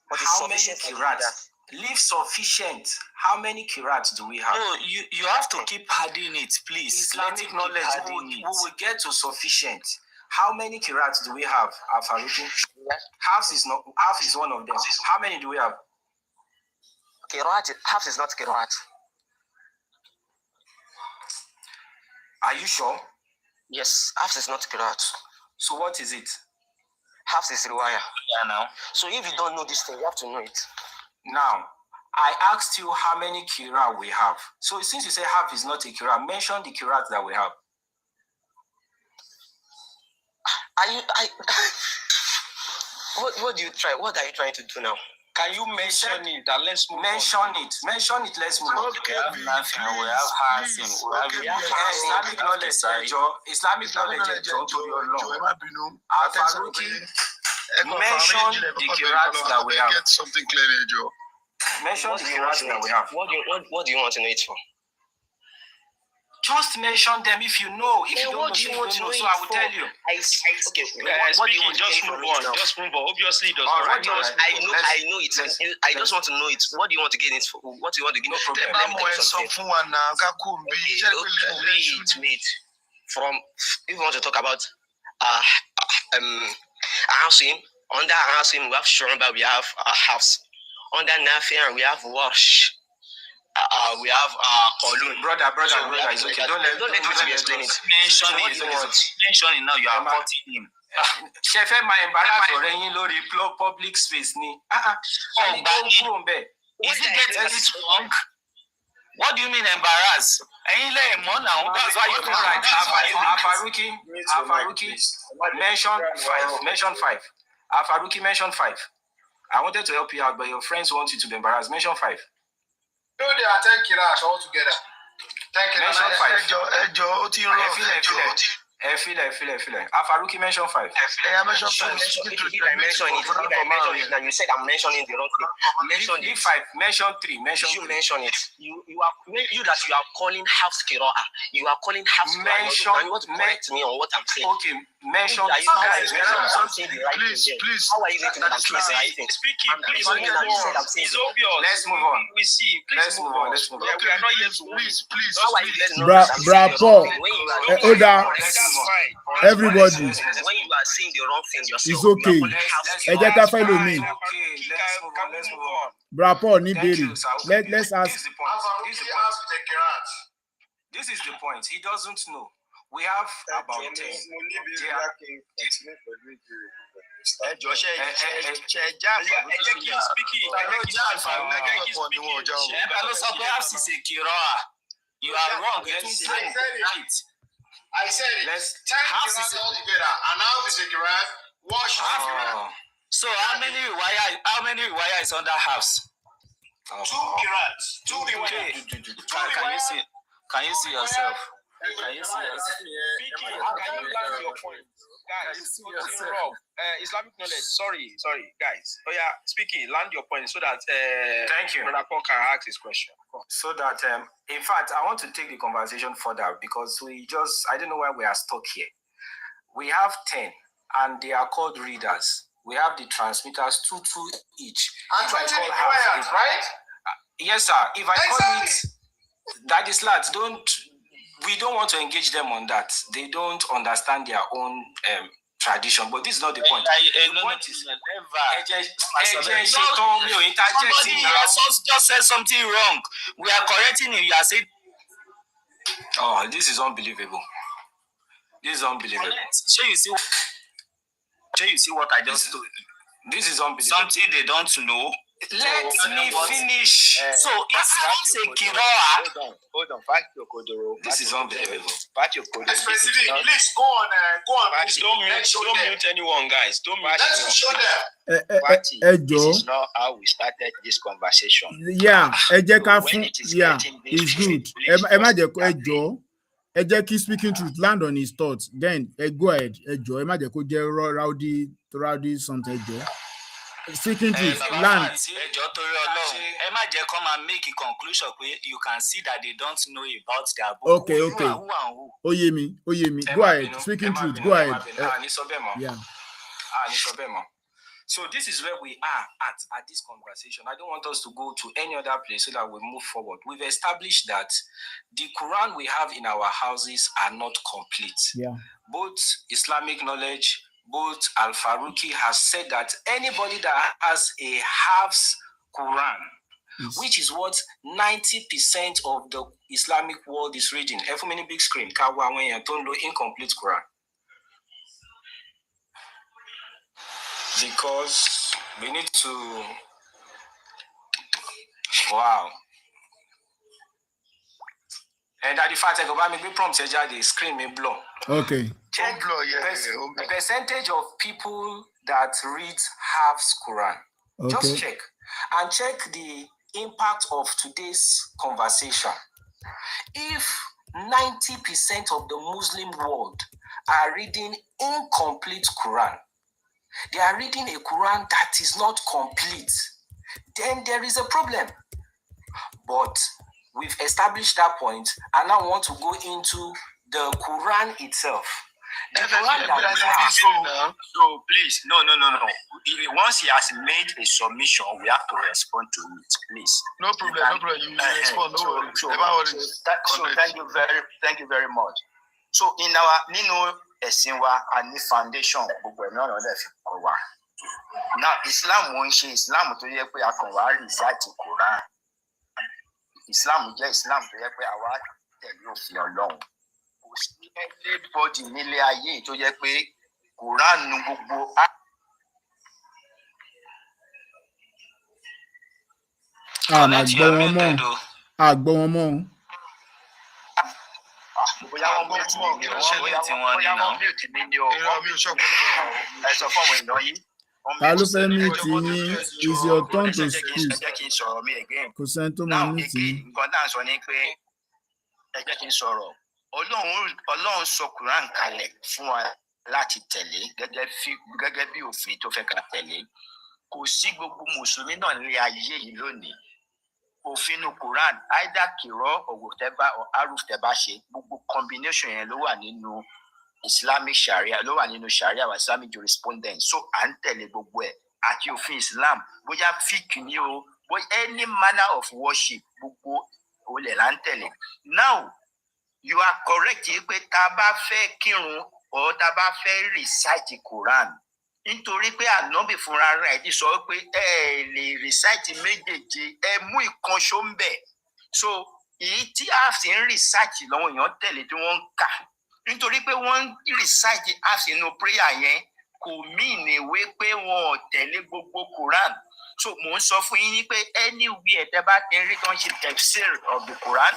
Speaker 7: But
Speaker 6: how many qirats? Leave sufficient. How many qirats do we have?
Speaker 5: No, you have to keep adding it, please.
Speaker 6: Islamic knowledge, we will get to sufficient. How many qirats do we have, Faruki? Halves is one of them. How many do we have?
Speaker 7: Halves is not qirat.
Speaker 6: Are you sure?
Speaker 7: Yes, halves is not qirat.
Speaker 6: So what is it?
Speaker 7: Half is riwayah.
Speaker 5: Yeah, now.
Speaker 7: So if you don't know this thing, you have to know it.
Speaker 6: Now, I asked you how many qira we have. So since you say half is not a qira, mention the qirats that we have.
Speaker 7: What do you try? What are you trying to do now?
Speaker 6: Can you mention it? Let's move on. Mention it. Let's move on.
Speaker 5: We have nothing. We have Hasim. We have
Speaker 6: Islamic knowledge. Islamic knowledge. Faruki, mention the qirats that we have.
Speaker 3: Get something clear, Joe.
Speaker 6: Mention the qirats that we have.
Speaker 7: What do you want to know it for?
Speaker 6: Just mention them if you know. If you don't know, so I will tell you.
Speaker 7: Okay.
Speaker 8: What do you want? Just move on. Just move on. Obviously, it does not.
Speaker 7: I know it. I just want to know it. What do you want to get it for? What do you want to get?
Speaker 6: No problem.
Speaker 7: Wait. From if you want to talk about Asim, under Asim we have Shurba, we have Hafs. Under Nafi we have Warsh.
Speaker 5: we have Kolun.
Speaker 4: Brother, it's okay. Don't let me explain it.
Speaker 6: Mention it now. You are cutting him.
Speaker 4: Shefe my embarrass ọ̀rẹ́ yín lórí public space ni.
Speaker 6: Is he getting it wrong? What do you mean embarrass? That's why you don't write.
Speaker 4: Afaruki, mention 5. Afaruki, mention 5. I wanted to help you out, but your friends want you to be embarrassed. Mention 5.
Speaker 8: No, they are 10 kiras altogether. 10 kiras.
Speaker 4: Mention 5.
Speaker 8: I
Speaker 4: Afaruki, mention 5.
Speaker 7: If I mention it, now you said I'm mentioning the wrong thing. Mention it.
Speaker 4: 5. Mention 3.
Speaker 7: You mention it. You are calling half Skiroa. You are calling half Skiroa. And you want to correct me on what I'm saying.
Speaker 4: Okay, mention
Speaker 7: something the right thing. Please. How are you going to know I'm saying the right thing?
Speaker 6: Speaking, please move on. It's obvious.
Speaker 4: Let's move on.
Speaker 6: We see. Please move on. We are not here to
Speaker 8: please.
Speaker 7: How are you going to know
Speaker 2: Bra Paul, everybody.
Speaker 7: when you are saying the wrong thing, you're
Speaker 2: It's okay. Ẹ jẹ́ ká fẹ́ lómi.
Speaker 4: Let's move on.
Speaker 2: Bra Paul ní béèrè. Let's ask.
Speaker 4: This is the point. He doesn't know. We have about 10.
Speaker 6: You are wrong.
Speaker 8: I said it.
Speaker 4: Let's
Speaker 8: 10 kiras altogether. And now is a kirat. Wash half kirat.
Speaker 6: So how many wire is under house?
Speaker 8: 2 kirats. 2 riwayat.
Speaker 6: Can you see yourself? Can you see yourself?
Speaker 7: Speaking, can you land your point? Guys, Islamic knowledge. Sorry, guys. Oh yeah, speaking, land your point so that
Speaker 4: thank you.
Speaker 7: Brother Paul can ask his question.
Speaker 4: So that in fact, I want to take the conversation further because I don't know why we are stuck here. We have 10 and they are called readers. We have the transmitters 2 each.
Speaker 8: And 20 riwayat, right?
Speaker 4: Yes, sir. If I call it that is lads, we don't want to engage them on that. They don't understand their own tradition, but this is not the point.
Speaker 6: Somebody just said something wrong. We are correcting him. You are saying,
Speaker 4: oh, this is unbelievable.
Speaker 6: So you see what I just told you.
Speaker 4: This is unbelievable.
Speaker 6: Something they don't know.
Speaker 4: Let me finish.
Speaker 6: So it's not a Kiroa.
Speaker 5: Hold on.
Speaker 4: This is unbelievable.
Speaker 8: Specific. Please go on.
Speaker 7: Please don't mute anyone, guys. Don't mute.
Speaker 8: Let's show them.
Speaker 5: This is not how we started this conversation.
Speaker 2: Yeah, ẹ jẹ́ ká fún. Yeah, it's good. Ẹ má jẹ́ kó ẹ jọ̀ọ́. Ẹ jẹ́ kí speaking truth land on his thoughts. Then go ahead. Ẹ jọ̀ọ́. Ẹ má jẹ́ kó jẹ́ rowdy something. Ẹ jọ̀ọ́. Speaking truth, land.
Speaker 6: Make a conclusion. You can see that they don't know about their book.
Speaker 2: Okay. Oyemi. Go ahead. Speaking truth, go ahead. Yeah.
Speaker 4: So this is where we are at this conversation. I don't want us to go to any other place so that we move forward. We've established that the Quran we have in our houses are not complete.
Speaker 2: Yeah.
Speaker 4: Both Islamic knowledge, both Al-Faruqi has said that anybody that has a half Quran, which is what 90% of the Islamic world is reading. Every big screen, incomplete Quran. Because we need to. Wow. And that the fact that we prompt the screen may blow.
Speaker 2: Okay.
Speaker 4: Check percentage of people that read half Quran.
Speaker 2: Okay.
Speaker 4: Just check. And check the impact of today's conversation. If 90% of the Muslim world are reading incomplete Quran, they are reading a Quran that is not complete, then there is a problem. But we've established that point, and now want to go into the Quran itself.
Speaker 5: So please, no. Once he has made a submission, we have to respond to it, please.
Speaker 8: No problem. You respond.
Speaker 5: So thank you very much. So in our Esinwa and the foundation, now Islam won't say Islam to recite Quran. Islam jẹ́ Islam tó yẹ pé àwa tẹ̀lé òfin Ọlọ́run. Kò sí anybody nílé ayé tó yẹ pé Quran nu gbogbo.
Speaker 2: Máa gbọ́ wọn mọ́. Gbọ́ wọn mọ́.
Speaker 5: Bóyá wọ́n mute mi ni o. Ẹ sọ fún àwọn èèyàn yìí.
Speaker 2: Ta ló fẹ́ mute yín? Is your turn to speak.
Speaker 5: Ẹ jẹ́ kí n sọ̀rọ̀ mi again.
Speaker 2: Kò sẹ́ni tó máa mute yín.
Speaker 5: Nǹkan náà sọ ni pé ẹ jẹ́ kí n sọ̀rọ̀. Ọlọ́run sọ Quran kalẹ̀ fún wa láti tẹ̀lé gẹ́gẹ́ bí òfin tó fẹ́ ká tẹ̀lé. Kò sí gbogbo mùsùlùmí náà ní ayé yìí lónìí. Òfin nu Quran either kìrọ́ ọ̀wọ̀ tẹ́bá or aruf tẹ́bá ṣe gbogbo combination yẹn ló wà nínú Islamic Sharia, ló wà nínú Sharia wa Islamic jurisprudence. So à ń tẹ̀lé gbogbo ẹ̀ àti òfin Islam bóyá fíìkì ni o bóyá any manner of worship gbogbo olè là ń tẹ̀lé. Now you are correct yìí pé tá a bá fẹ́ kírun or tá a bá fẹ́ recite Quran nítorí pé ànábì fúnra rẹ̀ ti sọ pé ẹ lè recite méjèèjì ẹ mú ìkan ṣó ń bẹ̀. So èyí tí a sì ń recite lọ́wọ́ èèyàn tẹ̀lé tí wọ́n ń kà nítorí pé wọ́n ń recite a sì nu prayer yẹn kò mean ìwé pé wọn ò tẹ̀lé gbogbo Quran. So mò ń sọ fún yín ní pé anywhere tẹ́ bá ti ń rí tán ṣe tafsir of the Quran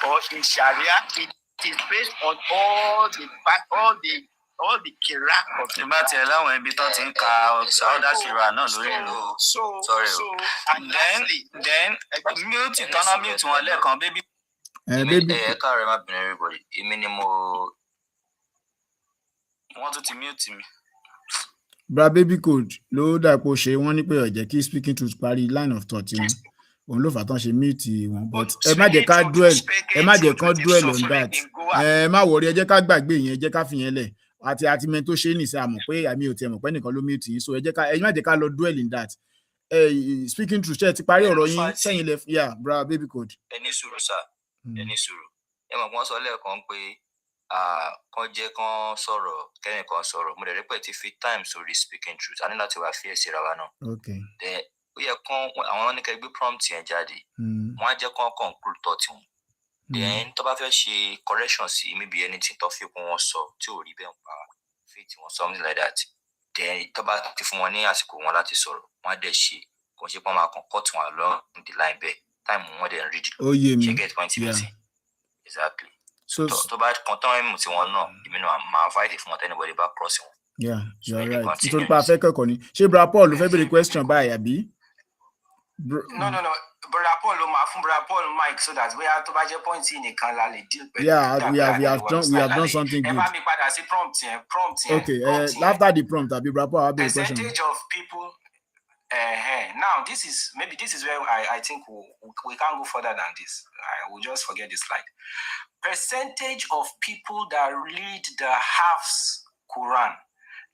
Speaker 5: or in Sharia it is based on all the kira of the
Speaker 6: Quran. Tiẹ̀ láwọn ibi tó ti ń ka ọ̀dà kira náà lórí ìlú. Then mute tọ́nà mute wọn lẹ́ẹ̀kan baby. Káàárọ̀ má bínú everybody. Èmi ni wọ́n tún ti mute mi.
Speaker 2: Bra baby code ló dàpọ̀ ṣe wọ́n ní pé ó jẹ́ kí speaking truth parí line of thought wọn. Òun ló fà tán ṣe mute wọn but ẹ má jẹ́ ká duel on that. Ẹ má worry ẹ jẹ́ ká gbàgbé yẹn ẹ jẹ́ ká fi yẹn lẹ̀. Àti men tó ṣe nìṣẹ́ àmọ̀ pé àmì ò tiẹ̀ mọ̀ pé nìkan ló mute yín so ẹ má jẹ́ ká lọ duel in that. Speaking truth ṣe ti parí ọ̀rọ̀ yín sẹ́yìn left yeah bra baby code.
Speaker 6: Ẹni sùúrù sir ẹni sùúrù ẹ mọ̀ wọ́n sọ lẹ́ẹ̀kan pé kan jẹ́ kan sọ̀rọ̀ kẹ́rin kan sọ̀rọ̀ mo dẹ̀ rí pé ti fi time sórí speaking truth a ní láti wá fi ẹ̀sìn ra wa náà.
Speaker 2: Okay.
Speaker 6: Ó yẹ kán àwọn ní kẹ́ gbé prompt yẹn jáde wọ́n á jẹ́ kán conclude thought wọn. Then tó bá fẹ́ ṣe correction sí maybe anything tó fi kún wọn sọ tí ò rí bẹ́ẹ̀ pa faith wọn something like that. Then tó bá ti fún wọn ní àsìkò wọn láti sọ̀rọ̀ wọ́n á dẹ̀ ṣe kò ṣe pé wọ́n máa kàn cut wọn along the line bẹ́ẹ̀ time wọn dẹ̀ ń read.
Speaker 2: Ó yé mi.
Speaker 6: Ṣé get point mi sí? Exactly. So tó bá kàn tán ẹ̀mú tí wọ́n náà èmi náà máa fight fún wọn anybody bá cross wọn.
Speaker 2: Yeah, you are right. Nítorí pé a fẹ́ kẹ́kọ̀ọ́ ni. Ṣé bra Paul ló fẹ́ béèrè question báyìí àbí?
Speaker 4: No. Brother Paul ló máa fún Brother Paul mic so that bóyá tó bá jẹ́ point yìí nìkan la lè deal pẹ̀lú.
Speaker 2: Yeah, we have done something good.
Speaker 4: Ẹ bá mi padà sí prompt yẹn.
Speaker 2: Okay, after the prompt àbí Brother Paul have a question.
Speaker 4: Percentage of people now this is where I think we can't go further than this. I will just forget this slide. Percentage of people that read the Hafs Quran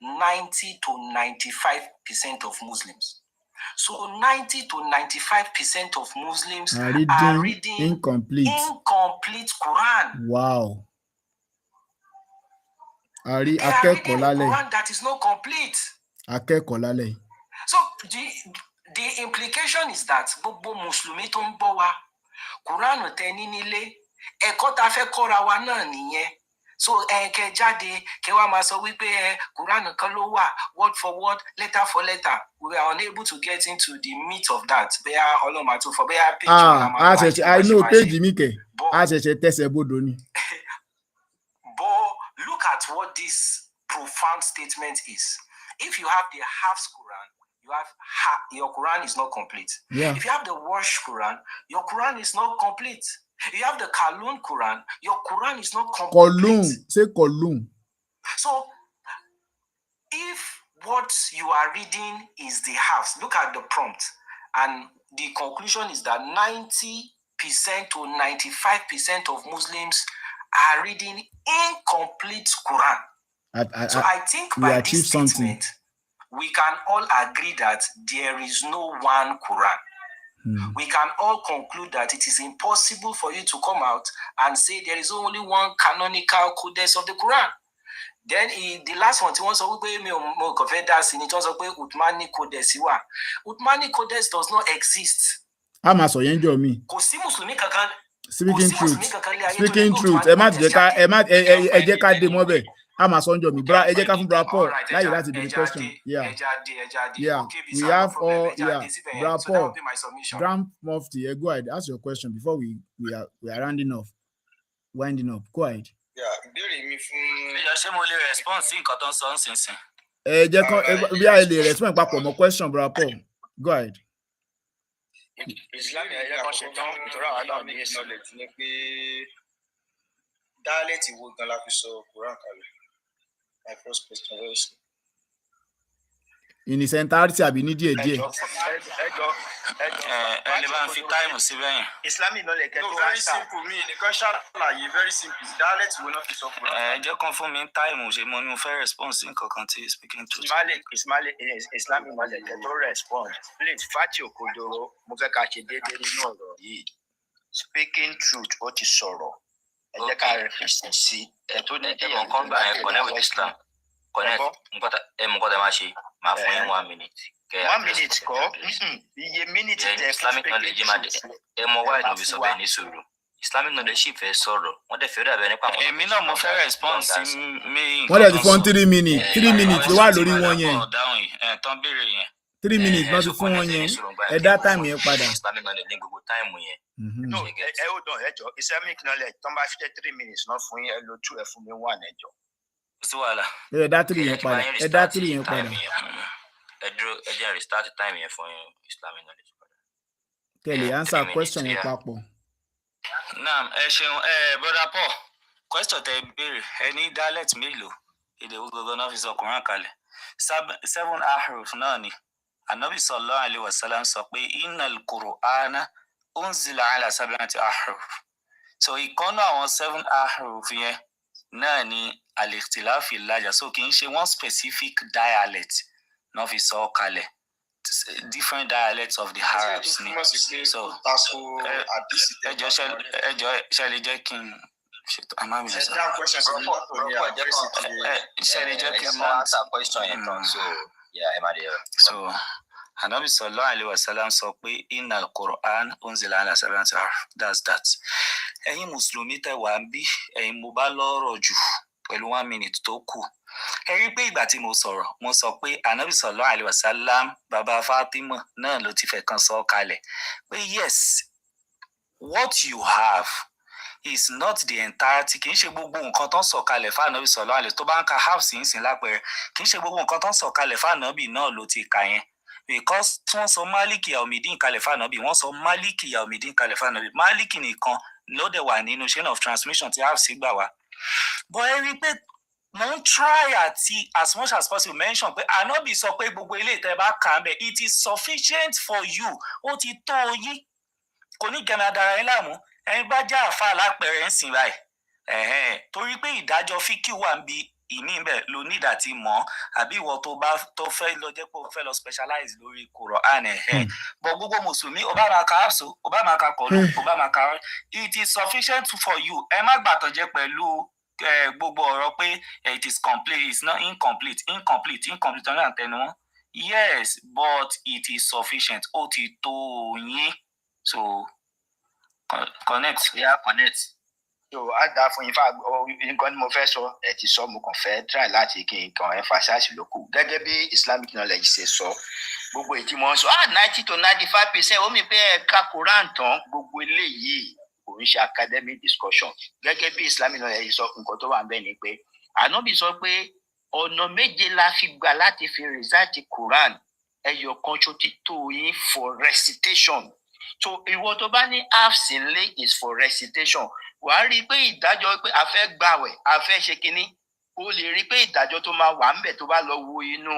Speaker 4: 90 to 95% of Muslims. So 90 to 95% of Muslims are reading incomplete Quran.
Speaker 2: Wow.
Speaker 4: They are reading Quran that is not complete. So the implication is that gbogbo Mùsùlùmí tó ń bọ̀ wá Quran tẹ́ ní nílé ẹ̀kọ́ tá fẹ́ kọ́ra wa náà nìyẹn. So kẹ́ jáde kẹ́ wá máa sọ wípé Quran kan ló wà word for word letter for letter. We are unable to get into the meat of that. Bẹ́ẹ̀ ọlọ́mà tó fọ bẹ́ẹ̀ page
Speaker 2: ọ̀la I know page mi kẹ̀ a ṣẹ̀ṣẹ̀ tẹ̀sẹ̀ bodò ni.
Speaker 4: But look at what this profound statement is. If you have the Hafs Quran, your Quran is not complete.
Speaker 2: Yeah.
Speaker 4: If you have the Warsh Quran, your Quran is not complete. If you have the Kalun Quran, your Quran is not complete.
Speaker 2: Say Kalun.
Speaker 4: So, if what you are reading is the Hafs, look at the prompt, and the conclusion is that 90% to 95% of Muslims are reading incomplete Quran. So I think by this statement, we can all agree that there is no one Quran. We can all conclude that it is impossible for you to come out and say there is only one canonical codex of the Quran. Then the last one, Uthmani Codex does not exist.
Speaker 2: a máa sọ yẹn jọ mi.
Speaker 6: kò sí mùsùlùmí kankan.
Speaker 2: Speaking truth ẹ má jẹ́ ká dé mọ́ bẹ́ẹ̀ a máa sọ ń jọ mi bra ẹ jẹ́ ká fún bra Paul láyè láti béèrè question. Yeah, we have all bra Paul, Grand Mufti, go ahead, ask your question before we are winding up. Go ahead.
Speaker 3: Ìbéèrè mi fún.
Speaker 6: Ṣé mo lè respond sí nǹkan tó ń sọ nísinsìnyí?
Speaker 2: Ẹ jẹ́ kán bí a lè respond papọ̀ mọ́ question bra Paul. Go ahead.
Speaker 3: Islam ẹ̀yẹ kan ṣe tán ìtura àwọn náà ní knowledge ni pé dialect wo gan la fi sọ Quran kalẹ̀. My first question is.
Speaker 2: In its entirety àbí ní díẹ̀ díẹ̀.
Speaker 6: Ẹni bá ń fi táìmù síbẹ̀ yẹn.
Speaker 7: Islamic knowledge kẹ́tọ́
Speaker 3: No, very simple mi nìkan ṣàlàyé very simple dialect wo náà fi sọ Quran.
Speaker 6: Ẹ jẹ́ kán fún mi táìmù ṣe mo ní mo fẹ́ response sí nǹkan kan tí speaking truth.
Speaker 7: Islamic knowledge kẹ́tọ́ respond. Please Fati Okodoro mo fẹ́ ká ṣe déédéé nínú ọ̀rọ̀ yìí. Speaking truth ó ti sọ̀rọ̀. Ẹ jẹ́ ká rẹ̀fẹ̀sì sí. Ẹ̀tọ́ ní kí
Speaker 6: nǹkan gbà yẹn connect with Islam. Connect nǹkan tẹ máa ṣe máa fún yín 1 minute.
Speaker 7: 1 minute kọ́ iye minute tẹ
Speaker 6: Islamic knowledge máa dé ẹ mọ wáyé níbi sọ bẹ́ẹ̀ ní sùúrù Islamic knowledge sì fẹ́ sọ̀rọ̀ wọ́n dẹ̀ fẹ́ dàbẹ̀ nípa àwọn. Èmi náà mo fẹ́ response sí mi.
Speaker 2: Wọ́n dẹ̀ ti fún 3 minutes 3 minutes ló wà lórí wọn yẹn.
Speaker 6: Tán béèrè yẹn.
Speaker 2: 3 minutes náà ti fún wọn yẹn ẹ dá time yẹn padà.
Speaker 6: Islamic knowledge ní gbogbo time yẹn.
Speaker 7: No ẹ ó dàn ẹjọ Islamic knowledge tán bá fi jẹ́ 3 minutes náà fún yín ẹ lo 2 ẹ fún mi 1 ẹjọ.
Speaker 6: Sí wàhálà.
Speaker 2: Ẹ dá 3 yẹn padà ẹ dá 3 yẹn padà.
Speaker 6: Ẹ dúró ẹ jẹ́ restart time yẹn fún Islamic knowledge padà.
Speaker 2: Tẹ̀lé answer question yẹn papọ̀.
Speaker 6: Naam ẹ ṣeun brother Paul question tẹ béèrè ẹ ní dialect mélòó èdè gbogbo náà fi sọ Quran kalẹ̀ 7 ahruf náà ni Anabi sallallahu alaihi wasallam sọ pé innal Qur'ana unzila ala 7 ahruf so ìkànnà àwọn 7 ahruf yẹn náà ni al-ikhtilaf al-lahja so kì í ṣe one specific dialect náà fi sọ kalẹ̀ different dialects of the Arabs ni so ẹjọ ṣẹlẹ̀ jẹ́ kí n ṣètò àmàmì ẹsẹ ṣẹlẹ̀ jẹ́ kí n answer question yẹn tán so Anabi sallallahu alaihi wasallam sọ pé innal Qur'an unzila ala 7 ahruf that's that. Ẹ̀yin mùsùlùmí tẹ́ wà ń bí ẹ̀yin mo bá lọ́rọ̀ jù pẹ̀lú 1 minute tó kù. Ẹ rí pé ìgbà tí mo sọ̀rọ̀ mo sọ pé Anabi sallallahu alaihi wasallam bàbá Fatima náà ló ti fẹ́ kan sọ kalẹ̀ pé yes what you have is not the entirety kì í ṣe gbogbo nǹkan tó ń sọ kalẹ̀ fún Anabi sallallahu alaihi tó bá ń ka half sí ń sìn lápẹẹrẹ kì í ṣe gbogbo nǹkan tó ń sọ kalẹ̀ fún Anabi náà ló ti kà yẹn because tí wọ́n sọ Málíkì Yaumidin kalẹ̀ fún Anabi wọ́n sọ Málíkì Yaumidin kalẹ̀ fún Anabi Málíkì nìkan ló dẹ̀ wà nínú chain of transmission tí half sí gbà wá. But ẹ rí pé mo ń try àti as much as possible mention pé Anabi sọ pé gbogbo ilé ìtẹ́ bá kà ń bẹ̀ it is sufficient for you ó ti tó yín kò ní gẹ̀mí adara yín láàmú ẹni bá já àfa lápẹẹrẹ ń sìn báyìí torí pé ìdájọ́ fíkì wà ń bi ìmí bẹ̀ ló ní ìdá tí mọ̀ àbí ìwọ tó fẹ́ lọ jẹ́ pé o fẹ́ lọ specialize lórí Quran but gbogbo mùsùlùmí ó bá máa ka àṣọ ó bá máa ka kọlu ó bá máa ka it is sufficient for you ẹ má gbàtàn jẹ pẹ̀lú gbogbo ọ̀rọ̀ pé it is complete it's not incomplete ọ̀nà àtẹnu wọn yes but it is sufficient ó ti tó yín so connect.
Speaker 7: Yeah, connect. So á dá fún yín nǹkan ni mo fẹ́ sọ ẹ ti sọ mo kàn fẹ́ try láti kí n kàn emphasize lókù gẹ́gẹ́ bí Islamic knowledge ṣe sọ gbogbo èyí tí wọ́n sọ 90 to 95% ó mi pé ẹ̀ka Quran tán gbogbo eléyìí kò ń ṣe academic discussion gẹ́gẹ́ bí Islamic knowledge sọ nǹkan tó wà ń bẹ̀ ni pé Ànábì sọ pé ọ̀nà méje la fi gbà láti fi recite Quran ẹyọ kan tó ti tó yín for recitation so ìwọ tó bá ní half sinle is for recitation wàá rí i pé ìdájọ́ pé a fẹ́ gbàwẹ̀ a fẹ́ ṣe kínní o lè rí i pé ìdájọ́ tó máa wà ń bẹ̀ tó bá lọ wo inú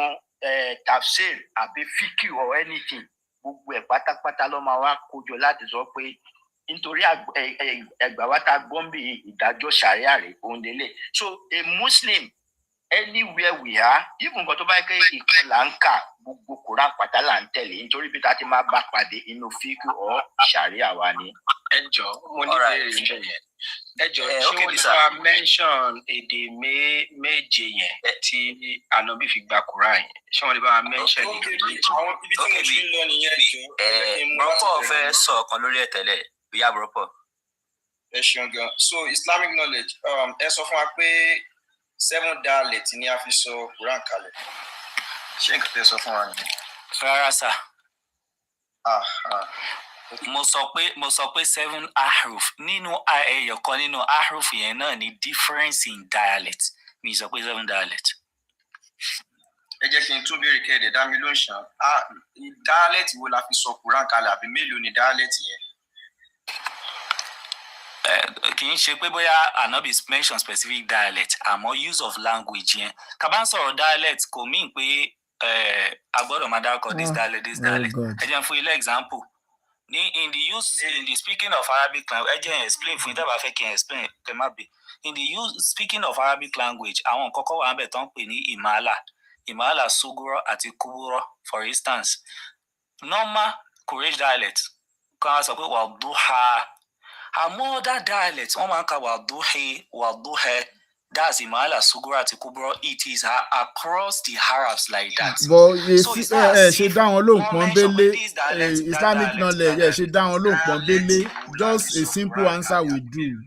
Speaker 7: tafsir àbí fíkì or anything gbogbo ẹ̀ pátápátá ló máa wá kójọ láti sọ pé nítorí ẹgbà wa ta gbọ́nbì ìdájọ́ sàríà rẹ̀ òun lélẹ̀ so a Muslim anywhere we are even nǹkan tó bá yẹ kí ìkan là ń kà gbogbo Quran pátá là ń tẹ̀lé nítorí bí ta ti máa bá pàdé inú fíkì or sàríà wa ni.
Speaker 3: Ẹ jọ̀ọ́ mo ní ìbéèrè ìbẹ̀ yẹn
Speaker 4: ṣé wọ́n lè bá mention èdè méje yẹn tí ànábì fi gba Quran yẹn ṣé wọ́n lè bá mention èdè méje.
Speaker 7: àwọn ibi tí mo ti ń lọ nìyẹn jù.
Speaker 5: Brọ́pọ̀ fẹ́ sọ ọ̀kan lórí ẹ̀ tẹ́lẹ̀ bóyá Brọ́pọ̀.
Speaker 7: ẹ ṣeun gan. So Islamic knowledge ẹ sọ fún wa pé 7 dialect ni a fi sọ Quran kalẹ̀. ṣé nǹkan tẹ́ sọ fún wa nìyẹn?
Speaker 6: Rárá sà. Mo sọ pé 7 ahruf nínú ẹyọ kan nínú ahruf yẹn náà ni difference in dialect. Mi sọ pé 7 dialect.
Speaker 7: ẹ jẹ́ kí n tún béèrè kẹ́ẹ̀dẹ̀ dá mi ló ń ṣàn. dialect wo la fi sọ Quran kalẹ̀ àbí mélòó ni dialect yẹn?
Speaker 6: Kì í ṣe pé bóyá ànábì mention specific dialect àmọ́ use of language yẹn. Tá bá ń sọ̀rọ̀ dialect kò mean pé a gbọ́dọ̀ máa dárúkọ this dialect. Ẹ jẹ́ fún ilé example. In the speaking of Arabic language, ẹ jẹ́ explain fún yín tẹ́bà fẹ́ kí n explain kẹ́ má bẹ̀. In the speaking of Arabic language, àwọn nǹkan kan wà níbẹ̀ tó ń pè ní ìmàlà sugurọ àti kuburo, for instance. Normal Quraysh dialect kan á sọ pé wàdúhà. Àmọ́ other dialect wọ́n máa ń ka wàdúhẹ. That's ìmàlà sugurọ àti kuburo. It is across the Arabs like that.
Speaker 2: But ṣe dá wọn lóhùn pọ́nbélé Islamic knowledge ṣe dá wọn lóhùn pọ́nbélé. Just a simple answer we do.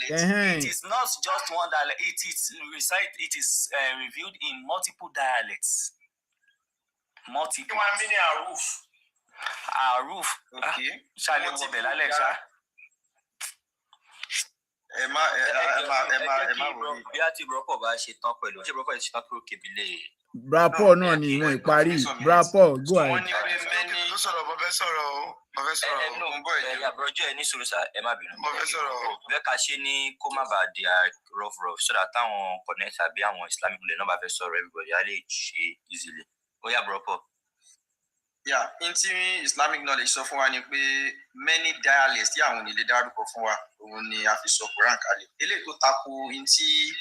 Speaker 6: It is not just one dialect. It is revealed in multiple dialects. Multiple.
Speaker 7: One minute
Speaker 6: Aruf. Okay. Ṣàlẹ̀ wo bẹ̀ lálẹ́ ṣá.
Speaker 7: ẹ má wọlé.
Speaker 5: Bí a ti Brọ́pọ̀ bá ṣe tán pẹ̀lú ṣé Brọ́pọ̀ ṣe tán kúrò kébìlẹ̀.
Speaker 2: Brọ́pọ̀ náà ni ìwọ̀n ìparí. Brọ́pọ̀ go ahead.
Speaker 3: Mo sọ̀rọ̀ mo fẹ́ sọ̀rọ̀ o.
Speaker 5: Àbúrọ̀jọ́ ẹ ní sùúrù sà ẹ má bínú.
Speaker 3: Mo fẹ́ sọ̀rọ̀ o.
Speaker 5: Bẹ́ẹ̀ ká ṣe ní kó má bàa di rough so that táwọn connect àbí àwọn Islamic lè náà bá fẹ́ sọ̀rọ̀ everybody á lè ṣe easily. Ó yá Brọ́pọ̀.
Speaker 7: Yeah, in tí Islamic knowledge sọ fún wa ni pé many dialects tí àwọn onílé dárúkọ fún wa òun ni a fi sọ Quran kalẹ̀. Eléyìí tó tako in tí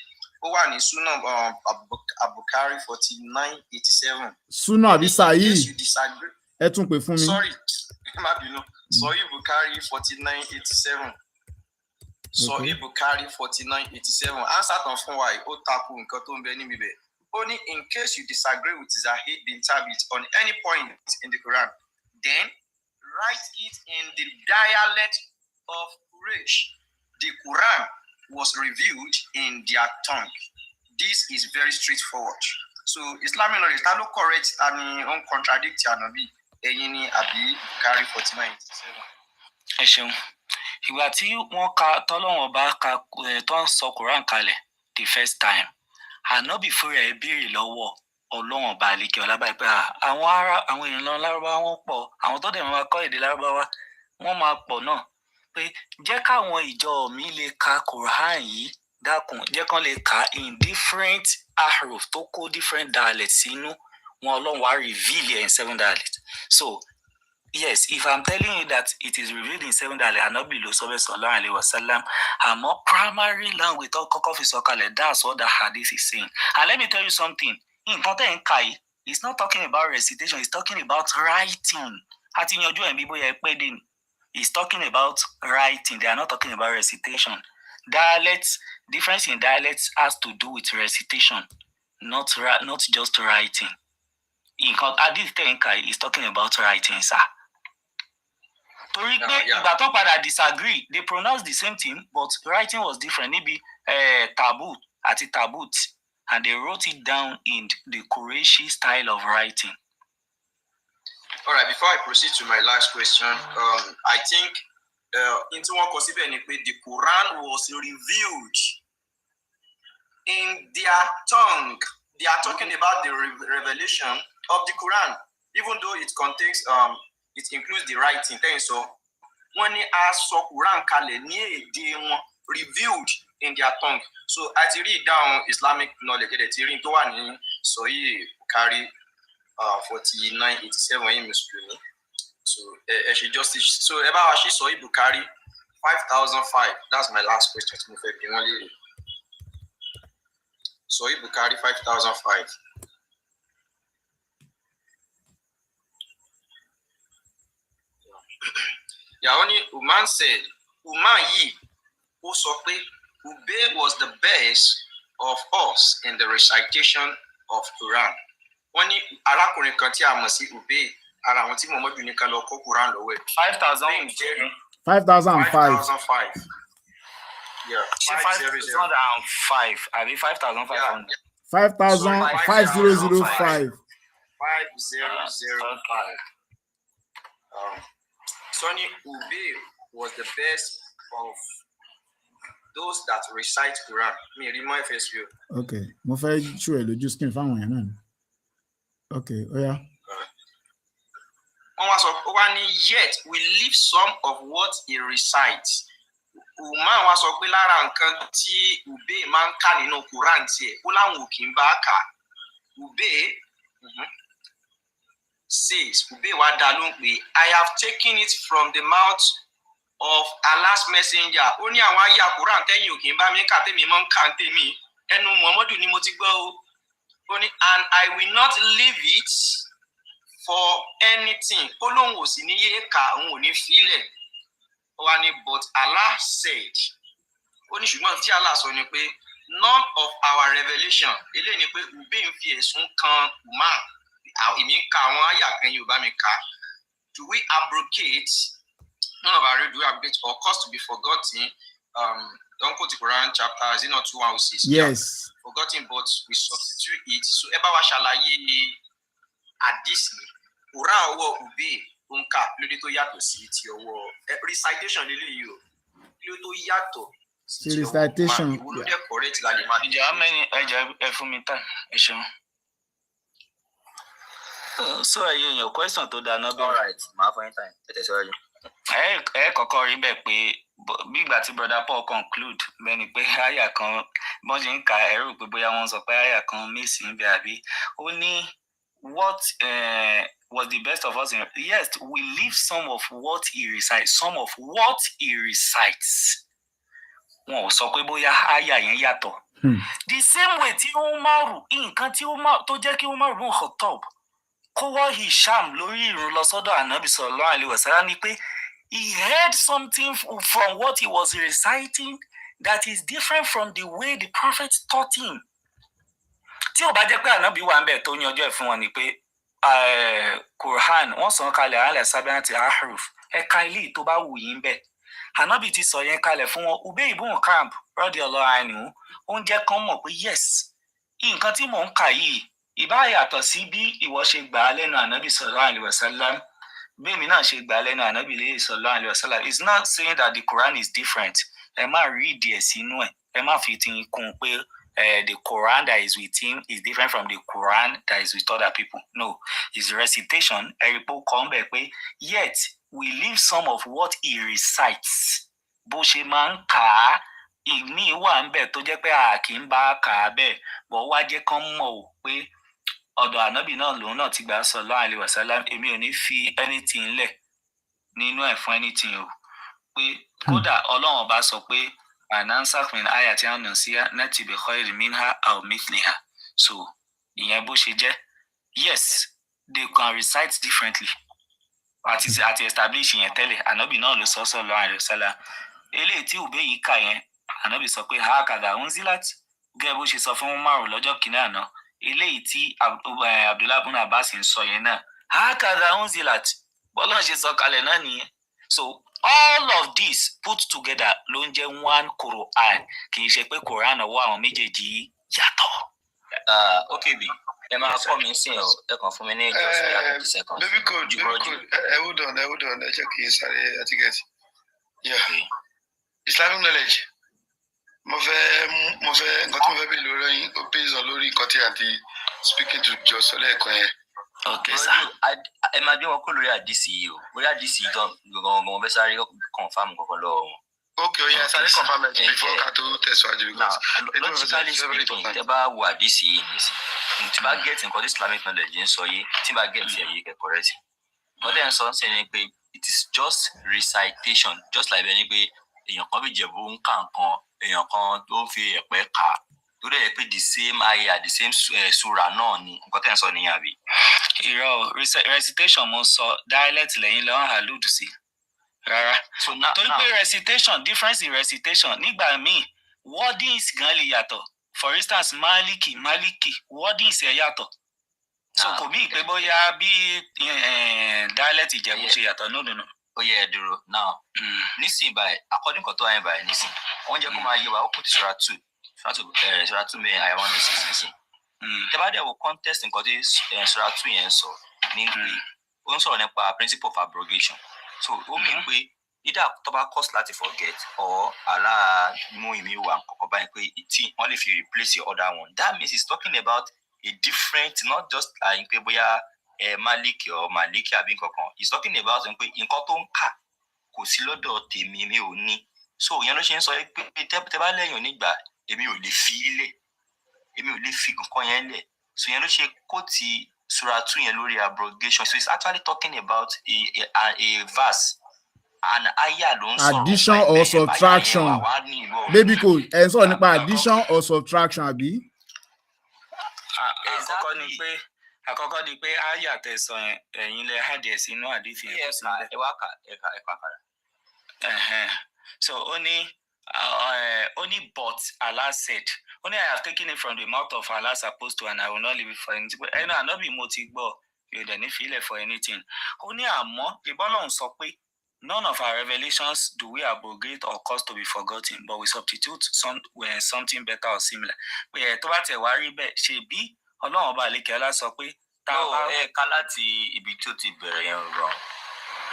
Speaker 7: ó wà ní Sunnah Abukari 4987.
Speaker 2: Sunnah àbí Sahih? Ẹ tún pè fún mi.
Speaker 7: Sorry, má bínú. Sahih Bukhari 4987. Sahih Bukhari 4987. Answer tán fún wa ó tako nǹkan tó ń bẹ níbi bẹ̀. Only in case you disagree with Zahid bin Thabit on any point in the Quran, then write it in the dialect of Quraysh. The Quran was revealed in their tongue. This is very straightforward. So Islamic knowledge, ta ló correct and uncontradict Ànábì ẹ̀yin ni àbí Bukhari 4987.
Speaker 6: Ẹ ṣeun. Ìgbà tí wọ́n ka tọ́lọ́wọ́n bá ka tó ń sọ Quran kalẹ̀ the first time. Ànábì fúnra ẹ̀ béèrè lọ́wọ́ Ọlọ́run ọba àlekè ọlá báyìí pé àwọn èèyàn lọ Lárúbáwá wọn pọ̀, àwọn tó dẹ̀ máa kọ́ èdè Lárúbáwá wọ́n máa pọ̀ náà, pé jẹ́ káwọn ìjọ mi lè ka Quran yìí dákun jẹ́ kán lè kà in different ahruf tó kó different dialects sínú wọn Ọlọ́run wá reveal in 7 dialects. So yes, if I'm telling you that it is revealed in 7 dialects, Ànábì ló sọ bẹ́ẹ̀ sallallahu alaihi wasallam, àmọ́ primary language tó kọ́kọ́ fi sọ kalẹ̀, that's what the hadith is saying. And let me tell you something, nǹkan tẹ́ ń kà yìí, it's not talking about recitation, it's talking about writing. Àti yanjú ẹ̀ bí bóyá ẹ pẹ́ dé ni. It's talking about writing, they are not talking about recitation. Dialects, difference in dialects has to do with recitation, not just writing. Nǹkan hadith tẹ́ ń kà yìí is talking about writing, sir. Torí pé ìgbà tó padà disagree, they pronounced the same thing, but writing was different. Níbi tabut àti tabut, and they wrote it down in the Qurayshi style of writing.
Speaker 7: All right, before I proceed to my last question, I think into one consider the Quran was revealed in their tongue. They are talking about the revelation of the Quran, even though it contains it includes the writing. So when they ask Quran kale ní èdè wọn, revealed in their tongue. So I read down Islamic knowledge that read to one Sahih Bukhari 4987 in Muslim. So she just so about she Sahih Bukhari 5005. That's my last question to me. Sahih Bukhari 5005. Yeah, only Uman said, Uman yi, who so pé
Speaker 4: Ubay was the best of us in the recitation of Quran. Wọ́n ní arákùnrin kan tí a mọ̀ sí Ubay, ara àwọn tí Muhammadu nìkan lọ kó Quran lọ́wọ́ ẹ̀. 5,005. Yeah,
Speaker 6: 5,005. I mean 5,500.
Speaker 2: 5,005.
Speaker 4: 5005. Sonny Ubay was the best of those that recite Quran. Me remind first view.
Speaker 2: Okay, mo fẹ́ ṣó ẹ lójú skin fáwọn èèyàn náà. Okay, oya.
Speaker 4: Yet we leave some of what he recites. Umar wa sọ pé lára nǹkan tí Ubay máa ń kà nínú Quran tiẹ̀ ó láwọn ò kì í bá kà. Ubay says, Ubay wa dá lóhùn pé I have taken it from the mouth of Allah's messenger. Ó ní àwọn àyà Quran tẹ́yìn ò kì í bá mi kà tèmi mọ́ ń kà tèmi. Ẹnu Muhammadu ni mo ti gbọ́ o. Ó ní and I will not leave it for anything. Ó lóhùn ò sì ní yé kà òun ò ní filẹ̀. But Allah said, only ṣùgbọ́n tí Allah sọ ni pé none of our revelation, eléyìí ni pé Ubay ń fi ẹ̀sùn kan Umar, èmi ń ka àwọn àyà kan yìí ò bá mi kà. Do we abrogate, none of our do we abrogate or cause to be forgotten? Don't quote the Quran chapter, is it not 2106?
Speaker 2: Yes.
Speaker 4: Forgotten, but we substitute it. So ẹ bá wa ṣàlàyé àdìsí, Quran ọwọ́ Ubay nka lórí tó yàtọ̀ sí ti ọwọ́ recitation lélẹ́yìí o lórí tó yàtọ̀ sí ti ọwọ́
Speaker 2: recitation
Speaker 4: ìwúlódé correct la lè máa dé.
Speaker 6: Ìjà mẹ́ni ẹ̀jẹ̀ ẹ fún mi tán ẹ ṣeun. So your question tó dáná bẹ́ẹ̀.
Speaker 5: All right, màá fún yín time tètè sọ́rọ́ yìí.
Speaker 6: Ẹ kọ́kọ́ rí bẹ́ẹ̀ pé bí ìgbà tí brother Paul conclude bẹ́ni pé àyà kan bọ́n ṣe ń ka ẹ̀rù pé bóyá wọ́n sọ pé àyà kan mísì ń bẹ àbí ó ní what was the best of us in yes we leave some of what he recites wọn ò sọ pé bóyá àyà yẹn yàtọ̀ the same way tí Umaru nǹkan tí tó jẹ́ kí Umaru bin Khattab kó wọ́ Hisham lórí ìrun lọ sọ́dọ̀ Ànábì sallallahu alaihi wasallam ni pé he heard something from what he was reciting that is different from the way the prophet taught him. Tí ó bá jẹ́ pé Ànábì wà ńbẹ̀ tó ní ọjọ́ ìfún wọn ni pé Quran wọ́n sọ kalẹ̀ alẹ́ sábẹ́ àti ahruf ẹ̀ka ilé tó bá wù yín bẹ́ẹ̀. Ànábì ti sọ yẹn kalẹ̀ fún wọn Ubay ibn Ka'b radiyallahu anhu ó ń jẹ́ kán mọ̀ pé yes nǹkan tí mò ń kà yìí ìbá yàtọ̀ sí bí ìwọ ṣe gbà á lẹ́nu Ànábì sallallahu alaihi wasallam bẹ́ẹ̀mi náà ṣe gbà á lẹ́nu Ànábì sallallahu alaihi wasallam. It's not saying that the Quran is different. Ẹ má read ẹ̀ sínú ẹ̀ ẹ má fi ti kún pé the Quran that is with him is different from the Quran that is with other people. No, his recitation, Eripo come yet we leave some of what he recites. Bó ṣe máa ń kà á, ìmí wà ń bẹ̀ tó jẹ́ pé a kì í bá kà á bẹ́ẹ̀, bọ̀ wá jẹ́ kán mọ̀ ò pé ọ̀dọ̀ Ànábì náà lòun náà ti gbà sallallahu alaihi wasallam. Èmi ò ní fi anything lẹ̀ nínú ẹ̀ fún anything o. Pé kódà Ọlọ́run ọba sọ pé anansak min ayati anasiya nati bi khayri minha aw mithliha. So ìyẹn bó ṣe jẹ́ yes they can recite differently àti establish yẹn tẹ́lẹ̀ Ànábì náà ló sọ sallallahu alaihi wasallam. Eléyìí tí Ubay yìí kà yẹn Ànábì sọ pé hakadha unzilat gẹ́gẹ́ bó ṣe sọ fún Umaru lọ́jọ́ kìíní àná. Eléyìí tí Abdullah ibn Abbas ń sọ yẹn náà hakadha unzilat bọ́lá ṣe sọ kalẹ̀ náà nìyẹn. So all of this put together ló ń jẹ́ one Quran kì í ṣe pé Quran ọwọ́ àwọn méjèèjì yàtọ̀.
Speaker 5: Okay bi ẹ máa kọ́ mi sí ọ ẹ kàn fún mi ní ìjọ sí yàtọ̀ 30 seconds.
Speaker 3: Baby code hold on ẹ jẹ́ kí n sáré etiquette. Islamic knowledge mo fẹ́ nǹkan tí mo fẹ́ bí lórí yín ó based on lórí nǹkan tí àti speaking to jọ sọ lẹ́ẹ̀kan yẹn.
Speaker 5: Okay sir. Ẹ máa bí wọn kó lórí àdìsí yìí o lórí àdìsí yìí gan-an mo fẹ́ sáré confam kankan lọ́wọ́ wọn.
Speaker 3: Okay, yeah, sáré confam it before ká tó tẹ̀síwájú because
Speaker 5: logically speaking tẹ́ bá wo àdìsí yìí nísìn tí bá get nǹkan tí Islamic knowledge ń sọ yìí tí bá get ẹ̀yẹ kẹ́ correct. Wọ́n dẹ̀ ń sọ ṣe ni pé it is just recitation just like ẹni pé èèyàn kan fi jẹ̀bú ń kà nǹkan èèyàn kan tó fi ẹ̀pẹ́ kà tó dẹ̀ pé the same ayah the same sura náà ni nǹkan tẹ́ ń sọ nìyẹn àbí.
Speaker 6: Irọ́ recitation mo sọ dialect lẹ́yìn lọ́wọ́ àlùdù sí rárá. Torí pé recitation difference in recitation nígbà míì wordings gan lè yàtọ̀. For instance, Maliki, wordings ẹ̀ yàtọ̀. So kò bí ìpè bóyá bí dialect Ìjẹ̀bú ṣe yàtọ̀, no.
Speaker 5: Ó yẹ dúró now. Nísìnyí báyìí, according to tó ayé báyìí nísìnyí, wọ́n jẹ́ kó máa yé wa, ó kù ti Surah 2 mẹ́rin àyà 106 nísìnyí. Tẹ́bá dẹ̀ wo context nǹkan tí Surah 2 yẹn sọ ní pé ó ń sọ̀rọ̀ nípa principle of abrogation. So ó mì pé either tó bá cause láti forget or aláàmú ìmí wà kọ̀ọ̀kan báyìí pé tí wọ́n lè fi replace your other one. That means he's talking about a different, not just like pé bóyá Maliki or Maliki àbí nǹkankan. He's talking about pé nǹkan tó ń kà kò sí lọ́dọ̀ tèmi mi ò ní. So ìyẹn ló ṣe ń sọ pé tẹ́ bá lẹ́yìn onígbà èmi ò lè fi ilẹ̀, èmi ò lè fi nǹkan yẹn lẹ̀. So ìyẹn ló ṣe kó ti Surah 2 yẹn lórí abrogation. So it's actually talking about a verse. An ayah ló ń sọ̀rọ̀.
Speaker 2: Addition or subtraction. Baby code ẹ̀ ń sọ̀rọ̀ nípa addition or subtraction àbí?
Speaker 6: Àkọ́kọ́ ni pé ayah tẹ́ sọ yẹn ẹ̀yin lẹ hádìẹ sínú àdìsí yẹn.
Speaker 5: Ẹ wá kà padà.
Speaker 6: So only but Allah said, only I have taken it from the mouth of Allah supposed to, and I will not leave it for anything. But I not be motivated. You don't feel it for anything. Only àmọ́ ìbọ́lọ́hun sọ pé none of our revelations do we abrogate or cause to be forgotten, but we substitute something better or similar. Pé tó bá tẹ̀ wá rí bẹ́ẹ̀ ṣe bí Ọlọ́run ọba àlékè ọlá sọ pé
Speaker 5: ká láti ibi tí ó ti bẹ̀rẹ̀ yẹn rọ.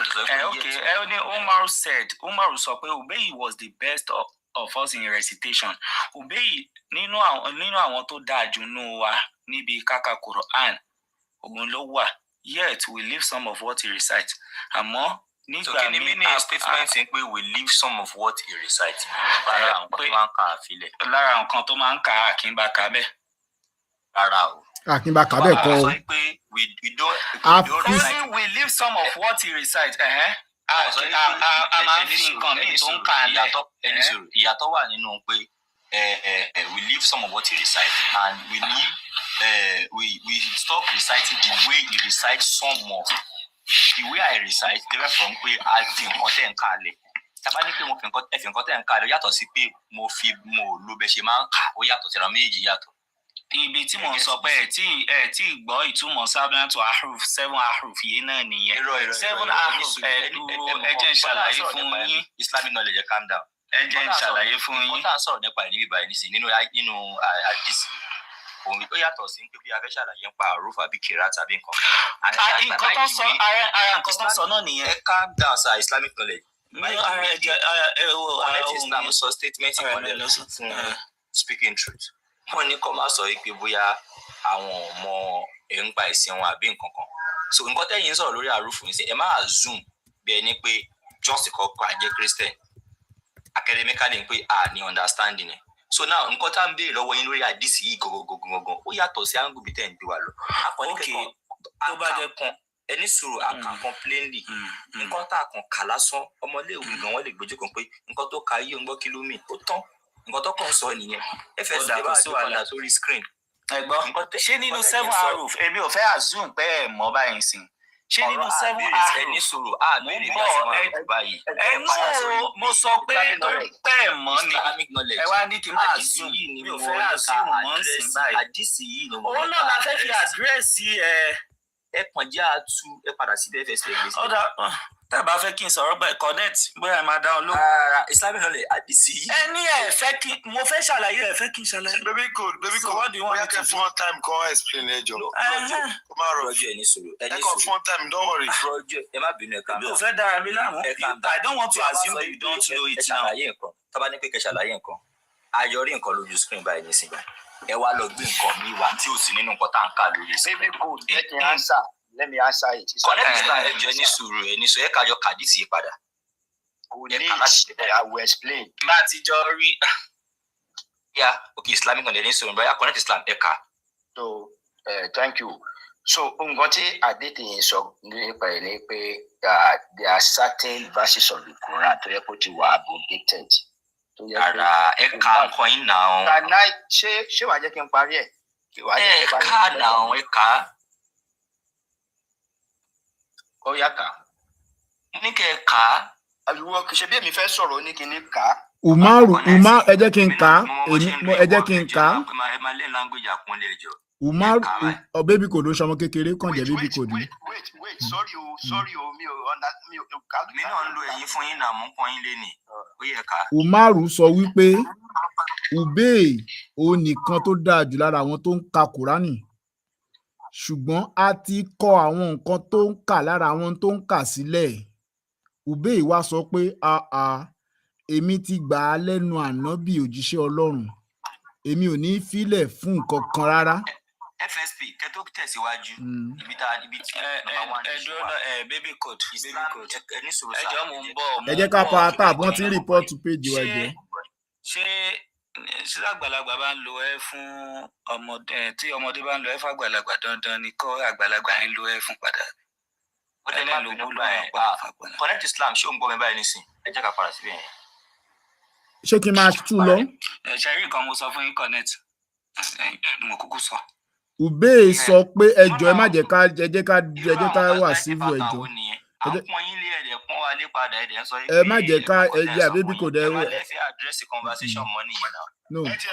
Speaker 6: Okay, Umar sọ pé Ubay was the best of us in recitation. Ubay nínú àwọn tó dáa jù nínú wa níbi káka Quran òun ló wà. Yet we leave some of what he recites. Àmọ́ nígbà
Speaker 5: míì statement ń pé we leave some of what he recites. Lára
Speaker 6: nǹkan tó máa ń kà á kí n bá kà bẹ́ẹ̀.
Speaker 5: Rárá o.
Speaker 2: Akínbá kàbẹ́ kọ́ o.
Speaker 5: We don't
Speaker 6: we leave some of what he recites. A máa ń fi nǹkan míì tó ń kà á lẹ̀.
Speaker 5: Ìyàtọ̀ wà nínú pé we leave some of what he recites and we leave we stop reciting the way he recites some of. The way I recite different from pé a fi nǹkan tẹ̀ ń kà á lẹ̀. Tábà ní pé mo fi nǹkan tẹ̀ ń kà á lẹ̀ yàtọ̀ sí pé mo lo bẹ́ ṣe máa ń kà ó yàtọ̀ síra méjì yàtọ̀.
Speaker 6: Ibi tí mo sọ pé ẹ tí gbọ́ ìtumọ̀ sábẹ́ntù ahruf 7 ahruf yìí náà nìyẹn. 7 ahruf dúró ẹ jẹ́ n ṣàlàyé fún yín.
Speaker 5: Islamic knowledge calm down.
Speaker 6: Ẹ jẹ́ n ṣàlàyé fún yín.
Speaker 5: Wọ́n tà ń sọ̀rọ̀ nípa ìníbí báyìí nísìnyí nínú àdìsí. Òun ó yàtọ̀ sí pé bí a fẹ́ ṣàlàyé nípa ahruf àbí kira tàbí nǹkan.
Speaker 6: Nǹkan tó sọ ara nǹkan tó sọ náà nìyẹn.
Speaker 5: Ẹ calm down sir Islamic knowledge. Connect Islam sọ statement ìkọlẹ̀ fún speaking truth. Wọ́n ní kó máa sọ pé bóyá àwọn ọmọ ẹ̀ ń pa ìsìn wọn àbí nǹkan kan. So nǹkan tẹ́yìn ń sọ̀rọ̀ lórí àrùfù yìí sí ẹ máa zoom bí ẹni pé just kọ́kọ́ àjẹ́ Christian academically ń pé ní understanding ẹ̀. So now nǹkan tá ń béèrè lọ́wọ́ yín lórí àdìsí yìí gọ̀gọ̀gọ̀gọ̀gọ̀ ó yàtọ̀ sí angle bí tẹ́ ń gbé wa lọ.
Speaker 6: Okay, tó bá jẹ́ kan
Speaker 5: ẹni sùúrù àkàn plainly nǹkan tá a kàn kà lásán ọmọléèwé gan wọ́n lè gbójú kan pé nǹkan tó ka yìí ń gbọ́ kìlómì ó tán. Nǹkan tó kàn sọ nìyẹn fs lè bá àjọ padà sórí screen.
Speaker 6: Ẹ̀gbọ́n ṣé nínú 7 ahruf èmi ò fẹ́ assume pé ẹ mọ̀ báyìí sìn. Ṣé nínú 7 ahruf
Speaker 5: ẹni sọ̀rọ̀ béèrè bí a ṣe máa ń báyìí.
Speaker 6: Ẹnu mo sọ pé pé ẹ mọ̀ ni ẹ wá ní kí n máa assume mi ò fẹ́ assume mọ́ ń sìn báyìí.
Speaker 5: Àdìsí yìí ni mo
Speaker 6: òun náà la fẹ́ fi àdírẹ́sì
Speaker 5: ẹ kàn jẹ́ àtú ẹ padà sí fs lè gbèsè.
Speaker 6: ọ̀dà tẹ́ bá fẹ́ kí n sọ̀rọ̀ bẹ́ẹ̀ connect bóyá ẹ máa dáhùn ló.
Speaker 5: Islamic knowledge àdìsí yìí.
Speaker 6: Ẹ ní ẹ fẹ́ kí mo fẹ́ ṣàlàyé ẹ fẹ́ kí n ṣàlàyé.
Speaker 3: Baby code
Speaker 6: what do you want
Speaker 3: bóyá kẹ́ fún time kan explain ẹjọ́. Kó má rọ̀
Speaker 5: Rọ́jú ẹ̀ ní sọ̀rọ̀.
Speaker 3: ẹ kàn fún time don't worry.
Speaker 5: Rọ́jú ẹ má bínú ẹ kàn.
Speaker 6: Mi ò fẹ́ dára mi láàmú. I don't want to assume that you don't know it now.
Speaker 5: Ẹ ṣàlàyé nǹkan tó bá ní pé kẹ́ ṣàlàyé nǹkan ayọ̀rí nǹkan lójú screen báyìí nísìnyí ẹ wá lọ gbé nǹkan mi wá tí ò sí nínú nǹkan tá à ń kà lórí screen.
Speaker 3: Baby code let me answer it.
Speaker 5: Ẹ ní sùúrù ẹ ní sọ ẹ kájọ kàdísì padà.
Speaker 3: I will explain.
Speaker 6: Bá a ti jọ rí.
Speaker 5: Okay, Islamic knowledge ní sọ̀rọ̀ báyà connect Islam ẹ̀ka.
Speaker 3: So thank you. So nǹkan tí Adétìyìn sọ nípa ẹ̀ ni pé there are certain verses of the Quran tó yẹ kó ti wà abrogated.
Speaker 5: Ara ẹ̀ka nǹkan yín náà.
Speaker 3: Ṣé wàá jẹ́ kí n parí ẹ̀?
Speaker 5: Ẹ̀ka náà ẹ̀ka.
Speaker 3: Ó yá kà.
Speaker 5: Ní kẹ́ ká.
Speaker 3: Àbíwọ́ kì í ṣe bí èmi fẹ́ sọ̀rọ̀ ní kíní kà.
Speaker 2: Umaru ẹ jẹ́ kí n kà ẹ jẹ́ kí n kà Umaru baby code ó ṣọmọ kékeré kàn jẹ́ baby code.
Speaker 5: Wait, sorry o, mi náà ń lo ẹ̀yin fún yín náà mú pọ́n yín lé ní. Ó yẹ ká.
Speaker 2: Umaru sọ wípé Ubay ó nìkan tó dáa jù lára àwọn tó ń ka Kùránì, ṣùgbọ́n a ti kọ àwọn nǹkan tó ń kà lára àwọn tó ń kà sílẹ̀. Ubay wá sọ pé èmi ti gbà á lẹ́nu ànábì òjíṣẹ́ Ọlọ́run, èmi ò ní fílẹ̀ fún nǹkan kan rárá.
Speaker 5: FSP kẹtó tẹ̀síwájú ibi tí baby code ẹni sọ̀rọ̀ sáà ẹjọ́ mo ń bọ̀.
Speaker 2: Ẹ jẹ́ ká pa tap wọ́n ti ń rìpọ́ọ̀tù péjì wa jẹ́.
Speaker 6: Ṣé àgbàlagbà bá ń lo ẹ fún ọmọdé tí ọmọdé bá ń lo ẹ fún àgbàlagbà dandan ni kọ́ àgbàlagbà ń lo ẹ fún padà.
Speaker 5: Ó dẹ̀ má lo gbólóhùn ẹ̀ connect Islam ṣé ò ń gbọ́ mi báyìí nísìn ẹ jẹ́ ká padà síbẹ̀ yẹn.
Speaker 2: Ṣé kí n máa tú lọ?
Speaker 6: Ṣe rí nǹkan mo sọ fún yín connect mo kúkú sọ.
Speaker 2: Ubay sọ pé ẹjọ́ ẹ má jẹ́ ká wà síbù ẹjọ́. Ẹ má jẹ́ ká ẹjẹ́ àbẹ́bí kò dẹ̀ wẹ̀. No.
Speaker 8: Respect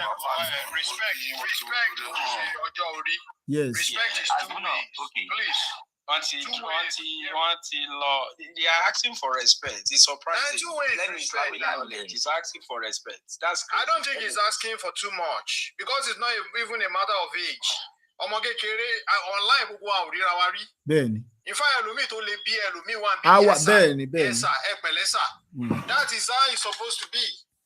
Speaker 8: ọjọ́ orí.
Speaker 2: Yes.
Speaker 8: Respect is too much. Please. They are asking for respect. It's surprising. Let me Islamic knowledge. He's asking for respect. That's crazy. I don't think he's asking for too much because it's not even a matter of age. Ọmọ kékeré online gbogbo àwọn òríra wa rí.
Speaker 2: Bẹ́ẹ̀ni.
Speaker 8: Ifá ẹlòmíì tó lè bí ẹlòmíì wà bí
Speaker 2: ẹ̀sà
Speaker 8: ẹ̀pẹ̀lẹ́sà. That is how it's supposed to be.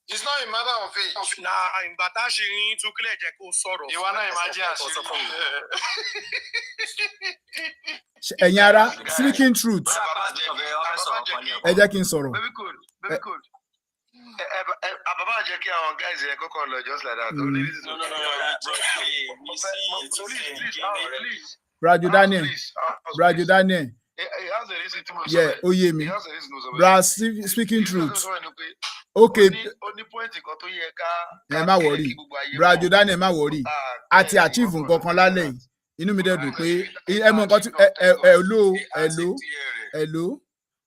Speaker 8: It's not a matter of age. Na ìgbà tá a ṣe yín tún kílẹ̀ jẹ́ kó sọ̀rọ̀. Ìwà náà ìmájẹ́ àṣírí.
Speaker 2: Ẹ̀yin ara speaking truth. Ẹ jẹ́ kí n sọ̀rọ̀.
Speaker 3: Baby code. Àbábá jẹ́ kí àwọn guys yẹn kọ́kọ́ lọ just like that. Please.
Speaker 2: Brother Daniel. Yeah, ó yé mi. Brother speaking truth. Okay. Ẹ má worry. Brother Daniel má worry. A ti achieve nǹkan kan lálẹ́ yìí. Inú mi dẹ̀ dùn pé ẹ mọ nǹkan tí hello.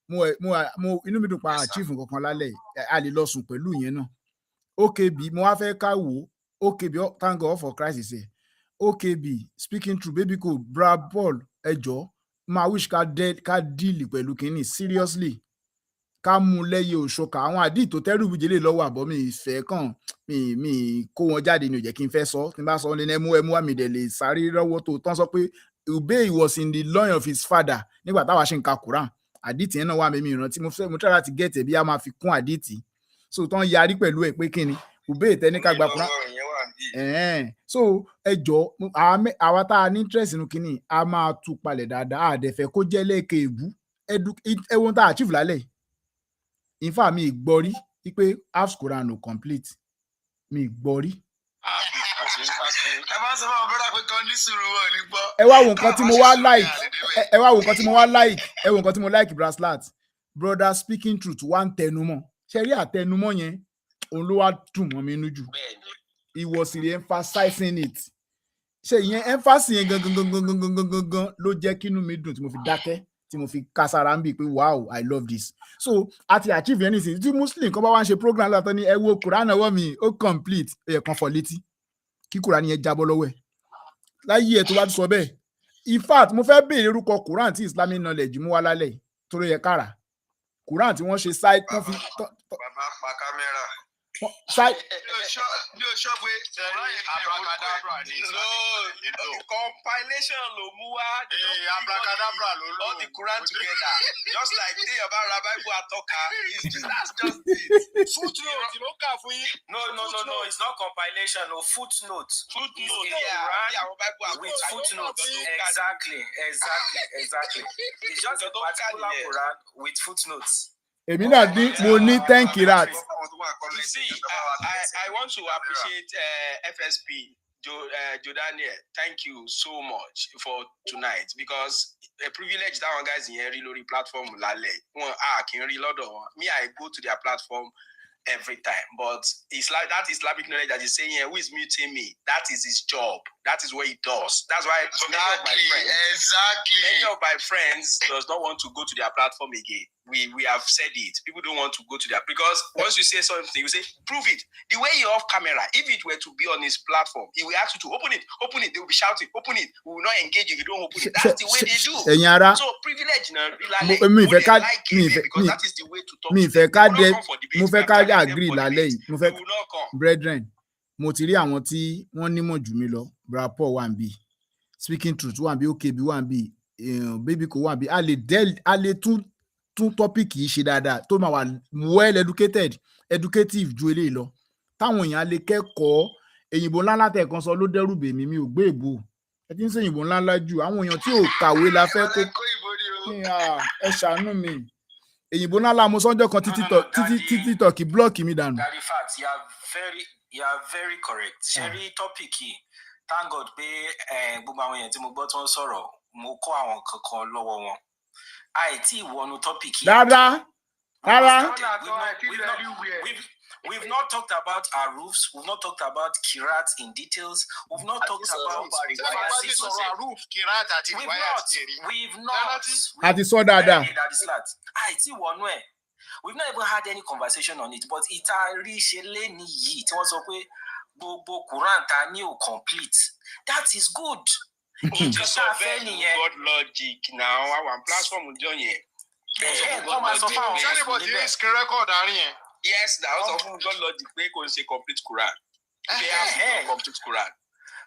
Speaker 2: Mo inú mi dùn pa achieve nǹkan kan lálẹ́ yìí. A lè lọ sùn pẹ̀lú ìyẹn náà. OKB mo wá fẹ́ ká wò. OKB thank God for Christ is here. OKB speaking true baby code bra Paul ẹjọ́ máa wish ká deal pẹ̀lú kínní seriously ká mú lẹ́yẹ òṣòkà àwọn àdìí tó tẹ́rù ìbújẹ́lẹ̀ lọ́wọ́ àbọ̀ mi ìfẹ́ kàn mi kó wọn jáde ní ò jẹ́ kí n fẹ́ sọ tí n bá sọ ní ẹmú àmì ìdẹ̀ lè sáré rọ́wọ́ tó tán sọ pé Ubay was in the line of his father nígbà táwa ṣe ń ka Quran àdìtì yẹn náà wà mímí ìrántí mo try láti gẹ̀tẹ̀ bí a máa fi kún àdìtì so tán yarí pẹ̀lú ẹ̀ pé kíni Ubay tẹ́níkà gba Quran so ẹjọ́ àwa tá a ní interest nínú kínní a máa tú palẹ̀ dáadáa àdẹ̀fẹ́ kó jẹ́ lẹ́ẹ̀kẹ́ èbú ẹwọ́n tá a achieve lálẹ́ in fact mi gbọ́ rí wípé half Quran no complete mi gbọ́ rí. ẹ wá wo nǹkan tí mo wá like Braslat brother speaking truth wá ń tẹnumọ́ ṣe rí àtẹnumọ́ yẹn òun ló wá dùn mọ́ mi nínú jù. He was really emphasizing it. Ṣé ìyẹn emphasis yẹn gangan ló jẹ́ kínú mi dùn tí mo fi dákẹ́ tí mo fi kására ń bì pé wow I love this. So àti achieve yẹn nísìnyí tí Muslim kan bá wá ń ṣe program látọ̀ ní ẹ wo Quran ọwọ́ mi ó complete ẹ̀yẹ̀ kan fọ létí kí Quran yẹn jábọ́ lọ́wọ́ ẹ̀. Láyé ẹ̀ tó bá ti sọ bẹ́ẹ̀. In fact mo fẹ́ béèrè orúkọ Quran tí Islamic knowledge mú wá lálẹ́ tó ló yẹ kára. Quran tí wọ́n ṣe site tán fi.
Speaker 3: Bàbá pa kámẹ́rà.
Speaker 2: Site.
Speaker 8: Compilation ló mú wá. Abracadabra ló lò. All the Quran together. Just like the about Bible atoka. That's just it. Footnote. You don't care for you. No. It's not compilation. No footnote. Footnote. Yeah. With footnote. Exactly. It's just a particular Quran with footnotes.
Speaker 2: Èmi náà ní mo ní 10 kirat.
Speaker 8: You see, I want to appreciate FSP Jordania. Thank you so much for tonight because a privilege that one guys in here really platform lale. Can read lot of me. I go to their platform every time, but it's like that Islamic knowledge that is saying here who is muting me. That is his job. that is what he does. That's why many of my friends does not want to go to their platform again. We have said it. People don't want to go to their, because once you say something, you say, prove it. The way you're off camera, if it were to be on his platform, he will ask you to open it. They will be shouting, open it. We will not engage if you don't open it. That's the way they do. So privilege, because that is the way to talk to them.
Speaker 2: Mo fẹ́ ká agree lálẹ́ yìí. Mo fẹ́, brethren, mo ti rí àwọn tí wọ́n nímọ̀ jù mí lọ. Bra Paul wà níbí, Speaking Truth wà níbí, OKB wà níbí, Baby Ko wà níbí. A lè tún topic yìí ṣe dáadáa tó máa wà well educative ju eléyìí lọ. Táwọn èèyàn lè kẹ́kọ̀ọ́. Èyìnbó ńláńlá tẹ̀ kan sọ ló dẹ́rù bèmí, mi ò gbé èbò. Ẹ ti ń ṣe èyìnbó ńláńlá jù. Àwọn èèyàn tí ò kàwé la fẹ́ kó. Ẹ ṣàánú mi. Èyìnbó ńláńlá mo sọ́njọ́ kan títí tọ̀kì blọ́ọ̀kì mi dànù.
Speaker 6: That in fact, you are very correct. Ṣẹ́rí topic yìí, thank God pé gbogbo àwọn èèyàn tí mo gbọ́ tí wọ́n sọ̀rọ̀, mo kọ́ àwọn kankan lọ́wọ́ wọn. Àìtí ìwọnú topic yìí. Rárá. We've not talked about our roofs. We've not talked about Kirat in details. We've not talked about We've not. We've not even had any conversation on it. But Itari Shele ni yi tí wọ́n sọ pé gbogbo Quran ta ni ò complete. That is good.
Speaker 8: God logic now. Our platform will join here. Yes, that was of God logic. They go say complete Quran. They have complete Quran.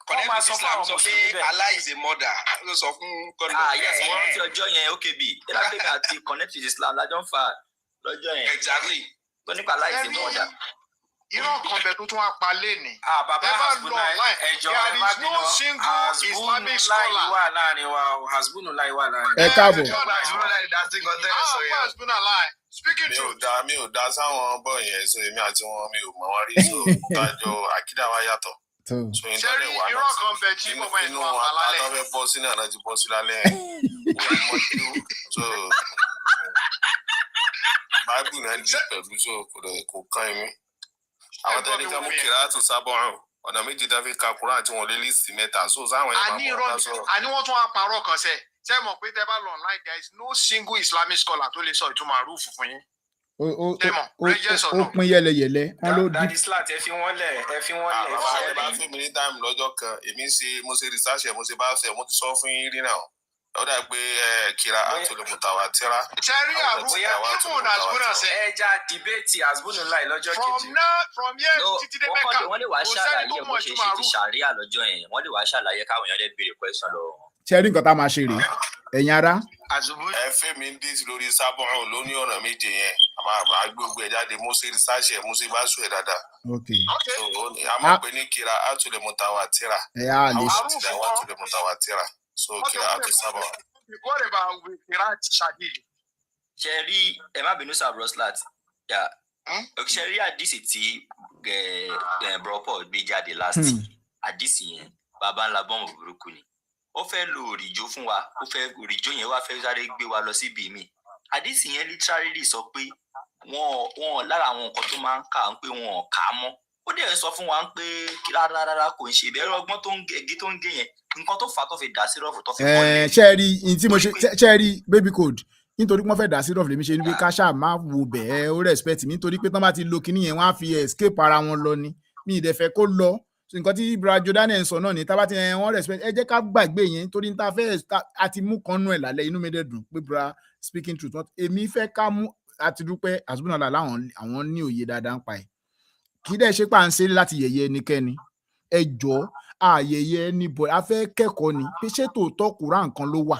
Speaker 8: Connect with Islam. So Allah is a mother. So God logic.
Speaker 5: Yes, I want to join here. Okay, be. Connect with Islam. I don't fall.
Speaker 8: Exactly.
Speaker 5: Allah is a mother.
Speaker 9: Irọ́ kan bẹ tó tún wá pa léni.
Speaker 6: Bàbá Hasbunallah ẹjọ́ ẹ má bínú. Hasbunallah wà láàrin wa. Hasbunallah wà láàrin wa.
Speaker 2: Ẹ káàbọ̀.
Speaker 9: Speaking to
Speaker 10: mi ò dá sáwọn bọ́ yẹn, so èmi àti wọn mi ò mọ̀ wọ́n rí, so dájọ́ àkídà wa yàtọ̀. So
Speaker 9: ṣẹ́rí irọ́ kan bẹ tí mo bá yẹn tó wà lálẹ́.
Speaker 10: Inú àtàwọn bọ́ sí náà láti bọ́ sí lálẹ́ yẹn. So Bible náà dì pẹ̀lú, so kò kàn mí. Àwọn tẹ̀lé ká mú kìlá tó sábọ̀ hàn ọ̀nà méjì dábí ka Quran àti wọn lé lísì mẹ́ta, so sáwọn ẹ̀ máa mọ̀ ọ́n sọ̀rọ̀.
Speaker 9: Àní wọ́n tún wá parọ́ kan sẹ́, ṣé mọ̀ pé tẹ́ bá lọ online there is no single Islamic scholar tó lè sọ ìtumọ̀ àrùfù fún yín. Ó
Speaker 2: pín yẹlẹyẹlẹ.
Speaker 6: That is slat, ẹ fi wọ́n lẹ̀.
Speaker 10: Àwọn bá fún mi ní táìmù lọ́jọ́ kan, mo ṣe research ẹ̀, mo ṣe bá ṣe, mo ti sọ fún yín rí náà. Ó dà pé kira àtúlẹ̀ mutawatirah.
Speaker 9: Ṣẹ́rí àrùfù ìmùn Hasbunallah sẹ́.
Speaker 6: Ẹja dìbéètì Hasbunallah lọ́jọ́ kejì.
Speaker 9: From here títí dé Mẹ́kà.
Speaker 5: Wọ́n lè wá ṣàlàyé bó ṣe ṣe ti ṣàríà lọ́jọ́ yẹn. Wọ́n lè wá ṣàlàyé káwọn èèyàn lè béèrè question lọ.
Speaker 2: Ṣẹ́rí nǹkan tá a máa ṣe rèé. Ẹ̀yin ará.
Speaker 10: Ẹ fẹ́ mi dé lórí sábọ̀n lóní ọ̀nà méje yẹn. Àmà gbogbo ẹ̀ jáde, mo ṣe research ẹ̀, mo ṣe bá sùn ẹ̀ dáadáa. A máa pè ní kira àtúlẹ̀ mutawatirah. Àwọn sì ti dá wà àtúlẹ̀ mutawatirah. So kira àti sábọ̀n.
Speaker 9: What about with Kirat Shadid?
Speaker 5: Ṣẹ́rí ẹ má bínú sáà Broslat. Ṣẹ́rí àdìsí tí Bro Paul gbé jáde last. Àdìsí yẹn bàbá ńlá bọ́ọ̀mù burúkú ni. Ó fẹ́ lo òrìjó fún wa, òrìjó yẹn wá fẹ́ sáré gbé wa lọ síbi mi. Àdìsí yẹn literally sọ pé wọn lára àwọn nǹkan tó máa ń kà ń pé wọn ò kà á mọ́. Ó dẹ̀ sọ fún wa pé rárá kò ń ṣe ìbẹ̀rẹ̀ ọgbọ́n tó ń gé yẹn nǹkan tó fà tó fi dá sí rọ́ọ̀fù tó fi kọ́ ni.
Speaker 2: ṣẹ́ẹ̀rí baby code nítorí pé wọ́n fẹ́ dá sí rọ́ọ̀fù lèmi ṣe ní pé káṣá máa wo bẹ́ẹ̀ ó respect mi nítorí pé tán bá ti lo kinní yẹn wọ́n á fi escape ara wọn lọ ni mi ì dẹ̀ fẹ́ kó lọ nǹkan tí Bra Jordan ń sọ náà ni tábà ti wọ́n respect ẹ jẹ́ ká gbàgbé yẹn nítorí níta fẹ́ àti mú kan nú ẹ̀ lálẹ́ inú mi dẹ̀ dùn pé Bra Speaking Truth èmi fẹ́ ká mú àti dúpẹ́ Hasbunallah àwọn ní òye dáadáa ń pa ẹ̀ kì í dẹ̀ ṣe pà ń ṣe láti yẹ̀yẹ́ ẹnikẹ́ni ẹ jọ̀ọ́ àyẹ̀yẹ́ ní bọ̀ a fẹ́ kẹ́kọ̀ọ́ ni pé ṣé tòótọ́ Quran kan ló wà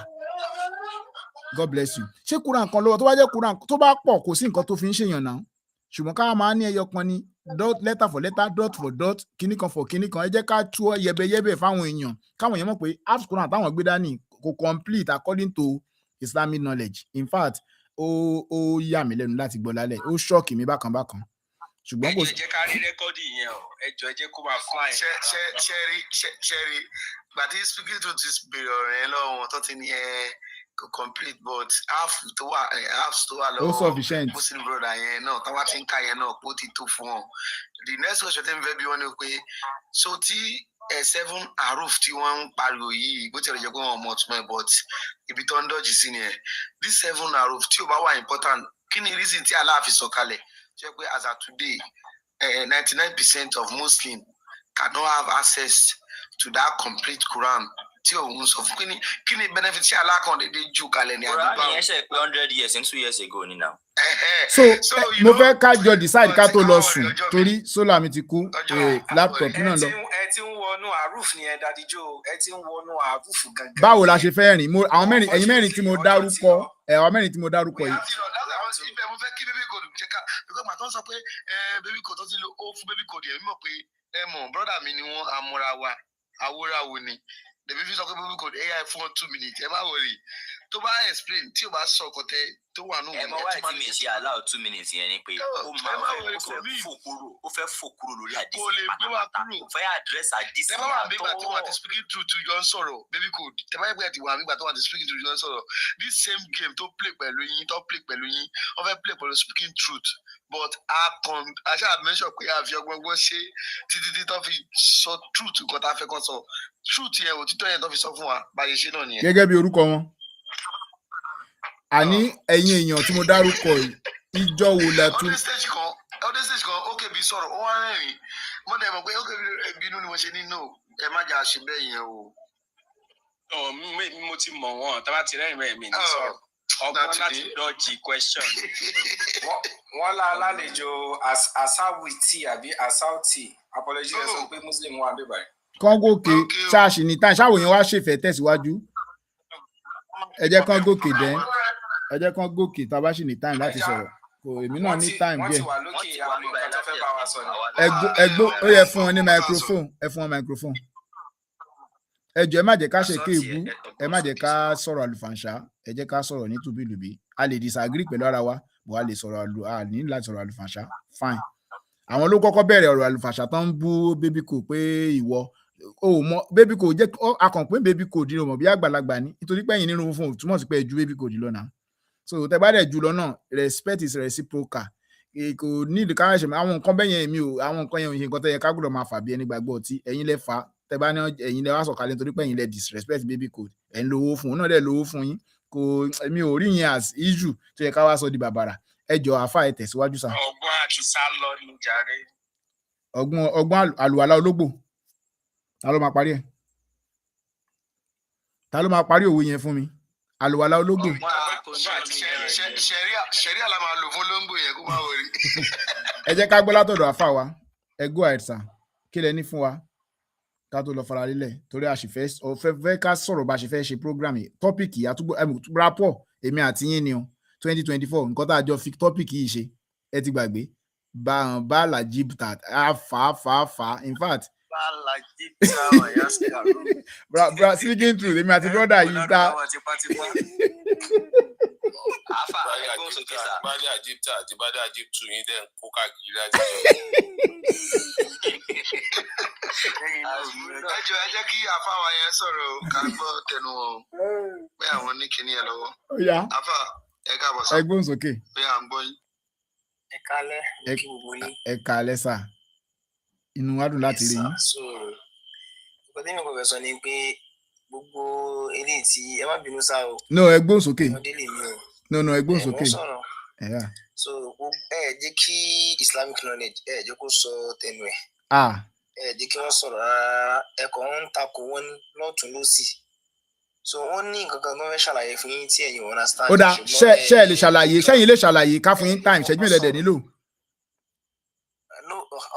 Speaker 2: God bless you ṣé Quran kan ló wà tó bá jẹ́ Quran tó bá pọ̀ kò sí nǹkan tó fi ń ṣèyàn náà ṣùgbọ́n ká máa ní ẹyọ kan ní letter for letter dot for dot kíní kan for kíní kan ẹ jẹ́ ká tú ọ yẹbẹyẹbẹ fáwọn èèyàn káwọn èèyàn mọ̀ pé half Quran táwọn gbé dání kò complete according to Islamic knowledge in fact ó yà mí lẹ́nu láti gbọ́ lálẹ́ ó ṣọ́ọ̀kì mi bákan ṣùgbọ́n kò
Speaker 8: ẹ jẹ́ ká rí rẹ́kọ́dì yẹn o ẹ jọ̀ọ́ ẹ jẹ́ kó máa fly.
Speaker 3: ṣẹ́rí gbàtí Speaking Truth ti bèrè ọ̀rọ̀ yẹn lọ́wọ́ tó ti ní kò complete but half tó wà lọ́wọ́ Muslim brother yẹn náà táwa ti ń ka yẹn náà kó ti tó fún ọ. The next question tẹ́ mi fẹ́ bí wọ́n ní pé so tí 7 aruf tí wọ́n ń pariwo yìí bó ti rẹ̀ jẹ́ pé wọ́n mọ̀ tún but ibi tó ń dọ́jì sí ni ẹ̀ this 7 aruf tí ò bá wà important kí ni reason tí Allah fi sọ kalẹ̀ jẹ́ pé as of today 99% of Muslims cannot have access to that complete Quran tí òun sọ fún kí ni benefit tí Allah kan dédé jù kalẹ̀ ní àdúgbò.
Speaker 5: Quran yẹn ṣe pé 100 years and 2 years ago ni now.
Speaker 2: So mo fẹ́ ká jọ decide ká tó lọ sùn torí sólà mi ti kú laptop náà lọ.
Speaker 4: ẹ ti ń wọnú àrùf ni ẹ dadijo ẹ ti ń wọnú àrùf gangan.
Speaker 2: báwo la ṣe fẹ́ rìn àwọn mẹ́rin ẹ̀yin mẹ́rin tí mo dárúkọ àwọn mẹ́rin tí mo dárúkọ yìí.
Speaker 3: mo fẹ́ kí baby code jẹ́ ká because màá tó ń sọ pé baby code tó ti lo ó fún baby code yẹn mọ̀ pé brother mi ni wọ́n amúra wa awóráwo ni the baby sọ pé baby code AI fún 2 minutes ẹ má wọrí tó bá explain tí o bá sọ ọkọ tẹ tó wà nù.
Speaker 5: ẹ mọ wáyé tí mi ṣe allow 2 minutes yẹn ni pé ó máa fẹ́ fò kúrò lórí àdìsí pátápátá ó fẹ́ address àdìsí
Speaker 3: àtọ́. tẹ́lá wà nígbà tó wà ní speaking truth to jọ ń sọ̀rọ̀ baby code tẹ́lá wà ti wà nígbà tó wà ní speaking truth to jọ ń sọ̀rọ̀ this same game tó play pẹ̀lú yín wọ́n fẹ́ play pẹ̀lú speaking truth but aṣáà mention pé a fi ọgbọ́n ṣe títí tó fi sọ truth nǹkan tá a fẹ́ kàn sọ truth yẹn òtítọ́ yẹn tó fi sọ fún wa báyìí ṣe náà nìyẹn.
Speaker 2: gẹ́gẹ́ bí orúkọ wọn àní ẹ̀yin èèyàn tí mo dárúkọ yìí ìjọ wo la tún.
Speaker 3: ọdún stage kan ó kébí sọ̀rọ̀ ó wá rẹ́rìn mo dẹ̀ mọ̀ pé ó kébí bínú ni mo ṣe ní no ẹ má jà ṣe bẹ́ẹ̀ yẹn o.
Speaker 4: mo ti mọ̀ wọ́n tá bá ti rẹ́rìn bẹ́ẹ̀ mi ní sọ̀rọ̀ ọgbọ́n láti dọ́jì question. wọ́n lálejò asáwìtì àbí asáwìtì apology ẹ sọ pé muslim wà bíbá ẹ̀.
Speaker 2: kán gòkè ṣáàṣì ní táì ṣáàwò yẹn wá ṣèfẹ́ tẹ̀síwájú ẹ jẹ́ kán gòkè dẹ́ ẹ jẹ́ kán gòkè tá a bá ṣì ní time láti sọ̀rọ̀ kò èmi náà ní time díẹ̀. ẹgbó ó yẹ fún wọn ní microphone ẹ fún wọn microphone ẹ jọ̀ọ́ ẹ má jẹ́ ká ṣe kéèbú ẹ má jẹ́ ká sọ̀rọ̀ àlùfàǹṣá ẹ jẹ́ ká sọ̀rọ̀ ní tùbílùbí a lè disagree pẹ̀lú ara wa bó a lè sọ̀rọ̀ a ní láti sọ̀rọ̀ àlùfàǹṣá fine àwọn ló kọ́kọ́ bẹ̀rẹ̀ ọ̀rọ̀ àlùfàǹṣá tó ń bú baby kò pé ìwọ o mọ baby kò jẹ́ akàn pé baby kò dín mọ̀ bí àgbàlagbà ní nítorí pé ẹ̀yin nínú fún túmọ̀ sí pé ẹ ju baby kò dín lọ náà so tẹ bá dẹ̀ jù lọ náà respect is reciprocal kò ní ìdí káwọn ẹ̀ṣẹ̀ àwọn nǹkan bẹ́yẹn èmi ò àwọn nǹkan yẹn ò ṣe nǹkan tẹ́ yẹ ká gbọ́dọ̀ máa fà bí ẹni gbàgbọ́ ọtí ẹ̀yin lẹ fà tẹ bá ní ẹ̀yin lẹ wá sọ̀kalẹ̀ nítorí pé ẹ̀yin lẹ disrespect baby code ẹ̀ ń lówó fún un náà dẹ̀ lówó fún yín kò èmi ò rí yẹn as issue tó yẹ ká wá sọ di bàbàrà ẹ jọ àáfà ẹ tẹ̀síwájú sá.
Speaker 4: ọgbọ́n àtúnṣá lọ ní jàre.
Speaker 2: ọgbọ́n àlùwàlá ológbò ta ló máa parí ẹ̀ ta ló máa parí òwe yẹn fún mi àlùwàlá ológbò.
Speaker 3: ṣẹ̀rí àlà máa lò fún olóńgbò yẹn kó máa wọrí.
Speaker 2: ẹ jẹ́ ká gbọ́ látọ̀dọ̀ àáfà wa ẹ go ahead sir kí lẹ ní fún wa ká tó lọ fara lílẹ̀ torí a sì fẹ́ ká sọ̀rọ̀ bá a ṣe fẹ́ ṣe program yìí tọ́pìkì àtúgbò rapport èmi àti yín ni o 2024 nǹkan tá a jọ fi tọ́pìkì yìí ṣe ẹ ti gbàgbé bá lajib ta fà in fact. bra speaking truth èmi àti brother yìí ta.
Speaker 10: bálẹ̀ àjíptà àti bálẹ̀ àjíptù yín dẹ̀ ń kó káàkiri láti
Speaker 3: jọ. ẹ jẹ́ kí àfáwà yẹn sọ̀rọ̀ ká gbọ́ tẹnu wọn pé àwọn ní kinní ẹ lọ́wọ́. àfà ẹ káàbọ̀ sá.
Speaker 2: ẹ gbóhùn sókè.
Speaker 3: pé à ń gbọ́ yín.
Speaker 4: ẹ kálẹ́ kí gbogbo yín.
Speaker 2: ẹ kálẹ́ sà inú wa dùn láti rí yín.
Speaker 4: nǹkan tí mi kò fẹ́ sọ ni pé gbogbo eléyìí tí ẹ má bínú sá o.
Speaker 2: no ẹ gbóhùn sókè.
Speaker 4: ọmọdé lè mí o.
Speaker 2: no ẹ gbóhùn sókè.
Speaker 4: so ẹ jẹ́ kí Islamic knowledge ẹ jẹ́ kó sọ tẹnu ẹ̀. ẹ jẹ́ kí wọ́n sọ̀rọ̀ rárá ẹ̀kọ́ ń takò wọ́n lọ́tún lọ́sì so wọ́n ní nǹkan kan tó fẹ́ ṣàlàyé fún yín tí ẹ̀yin understand.
Speaker 2: ó dà ṣe ẹ lè ṣàlàyé ṣẹ́yìn lè ṣàlàyé ká fún yín time ṣẹ́jú ìlẹ̀dẹ̀ nílò.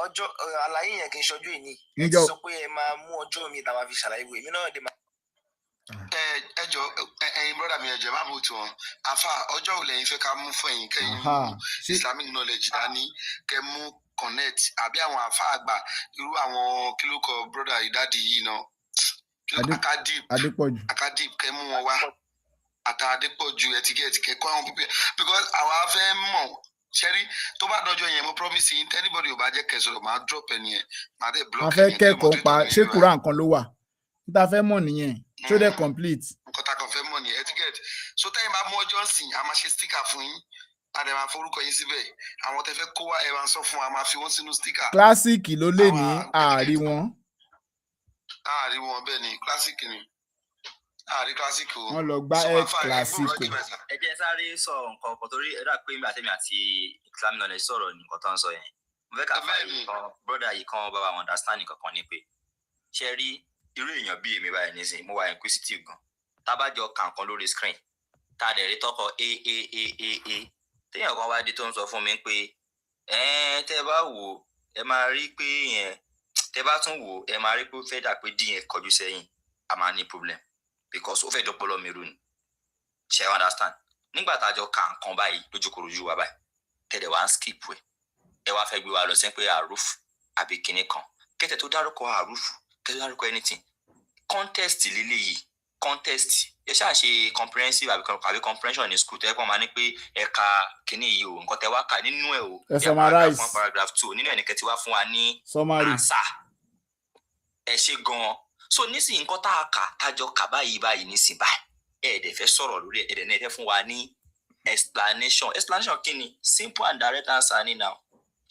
Speaker 4: ọjọ́ àlàyé yẹn kì í ṣọjọ́ ìní ẹ ti sọ pé ẹ máa mú ọjọ́ mi tàwa fi ṣàlàyé wo èmi náà dé máa.
Speaker 3: ẹ jọ ẹ̀yin brọdà mi ẹ jọ má bò tí wọn àfà ọjọ́ ò lẹ́yìn fẹ́ ká mú fún ẹ̀yin kẹ́yìn mú Islamic knowledge dání kẹ́ mú connect àbí àwọn àfà àgbà irú àwọn kílókọ brọdà ìdádì yìí náà akadip kẹ́ mú wọn wá àtàdépọ̀jù ẹtìkẹ́ kọ́ àwọn pípẹ́ because àwa fẹ́ mọ̀ ṣẹ́rí tó bá dọjọ́ yẹn mo promise yín anybody ò bá jẹ́ kẹsọ̀rọ̀ máa drop ẹni yẹn máa dé block.
Speaker 2: a fẹ́ kẹ́kọ̀ọ́ pa ṣé kúrò nǹkan ló wà níta fẹ́ mọ̀ nìyẹn tó dẹ̀ complete.
Speaker 3: nǹkan tá a kàn fẹ́ mọ̀ nìyẹn etiquette so tẹ́yìn bá mú ọjọ́ sìn a máa ṣe sticker fún yín a dẹ̀ máa forúkọ yín síbẹ̀ àwọn tẹ́ fẹ́ kó wá ẹ máa sọ fún wa a máa fi wọ́n sínú sticker.
Speaker 2: kílásìkì ló lè ní ààrí wọn.
Speaker 3: àárí wọn bẹ́ẹ̀ ni classic ni àárí classic o.
Speaker 2: wọ́n lọ gbá ẹ̀ classico.
Speaker 6: ẹ jẹ́ sáré sọ nǹkan kan torí ẹ dà pé mi àtẹ̀mí àti Islamic knowledge sọ̀rọ̀ nǹkan tó ń sọ yẹn mo fẹ́ ká fà yìí kan brother yìí kan bá wa understand nǹkan kan ní pé ṣe rí irú èèyàn bíi èmi báyìí nísìnyí mo wà inquisitive gan tá bá jọ kà nǹkan lórí screen tá a dẹ̀ rí tọkọ a téèyàn kan wá dé tó ń sọ fún mi pé tẹ́ bá wò ẹ máa rí pé yẹn tẹ́ bá tún wò ẹ máa rí pé ó fẹ́ dà pé d yẹn kọjú sẹ́yìn a máa ní problem because ó fẹ́ dọ́pọ̀lọ́ mi rú ni ṣe understand nígbà tá a jọ kà nǹkan báyìí lójúkòròjú wa báyìí tẹ̀lé wa ń skip ẹ wá fẹ́ gbé wa lọ sí pé àrùf àbí kinní kan kẹ́tẹ̀ tó dárúkọ àrùf kẹ́tẹ̀ tó dárúkọ anything contest lílé yìí contest ẹ ṣáà ṣe comprehensive àbí comprehension ní school tẹ́lẹ̀ pọ́n máa ní pé ẹ̀ka kinní yìí o nǹkan tẹ́ wá kà nínú ẹ̀ o
Speaker 2: ẹ summarize
Speaker 6: paragraph 2 nínú ẹnìkẹ́ tí wá fún wa ní answer ẹ ṣe gan-an so nísìnyí nǹkan tá a kà tájọ kà báyìí nísìnyí báyìí ẹ̀ẹ́dẹ̀ fẹ́ sọ̀rọ̀ lórí ẹ̀ẹ́dẹ̀ náà ẹ fẹ́ fún wa ní explanation kí ni simple and direct answer ni now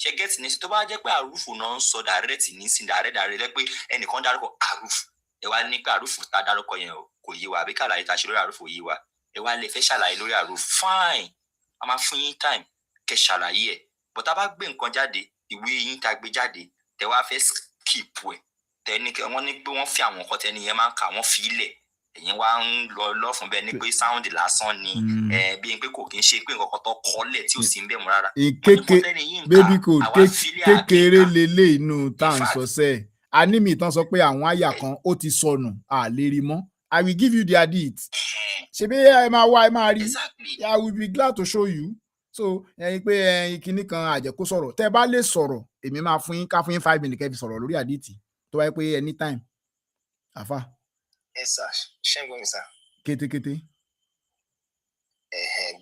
Speaker 6: ṣe get ní sí tó bá jẹ́ pé àrùfù náà ń sọ direct ní sí direct pé ẹnìkan dárúkọ àrùfù ẹ wá ní pé àrùfù tá a dárúkọ yẹn o kò yé wa àbí kàlàyé tá a ṣe lórí àrùfù yé wa ẹ wá lè fẹ́ ṣàlàyé lórí àrùfù fine a máa fún yín time kẹ́ ṣàlàyé ẹ̀ but tá a bá gbé nǹkan jáde ìwé yín tá a gbé jáde tẹ wá fẹ́ skip ẹ̀ tẹ ní kí wọ́n ní pé wọ́n fi àwọn nǹkan tẹ́ni yẹn máa ń kà wọ́n fi ilẹ̀ ẹ̀yin wá ń lọ fún bẹ́ẹ̀ ni pé sound lásán ni bí pé kò kí ń ṣe pé nǹkan kan tó kọ́lẹ̀ tí ò sí ń bẹ̀ mọ́ rárá.
Speaker 2: baby code kékeré lélẹ̀ inú tá à ń sọ sẹ́ẹ̀ anímì tán sọ pé àwọn àyà kan ó ti sọnù àlérí mọ́ I will give you the edit ṣebí ẹ máa wá ẹ máa rí I will be glad to show you so ẹyin pé kinní kan àjẹkó sọ̀rọ̀ tẹ́ bá lè sọ̀rọ̀ èmi máa fún yín ká fún yín 5 minutes kẹ́ fi sọ̀rọ̀ lórí àdìtì tó wáyé pé anytime àfà.
Speaker 7: ẹ sà ṣé ń gbọ́ mi sà.
Speaker 2: kétékété.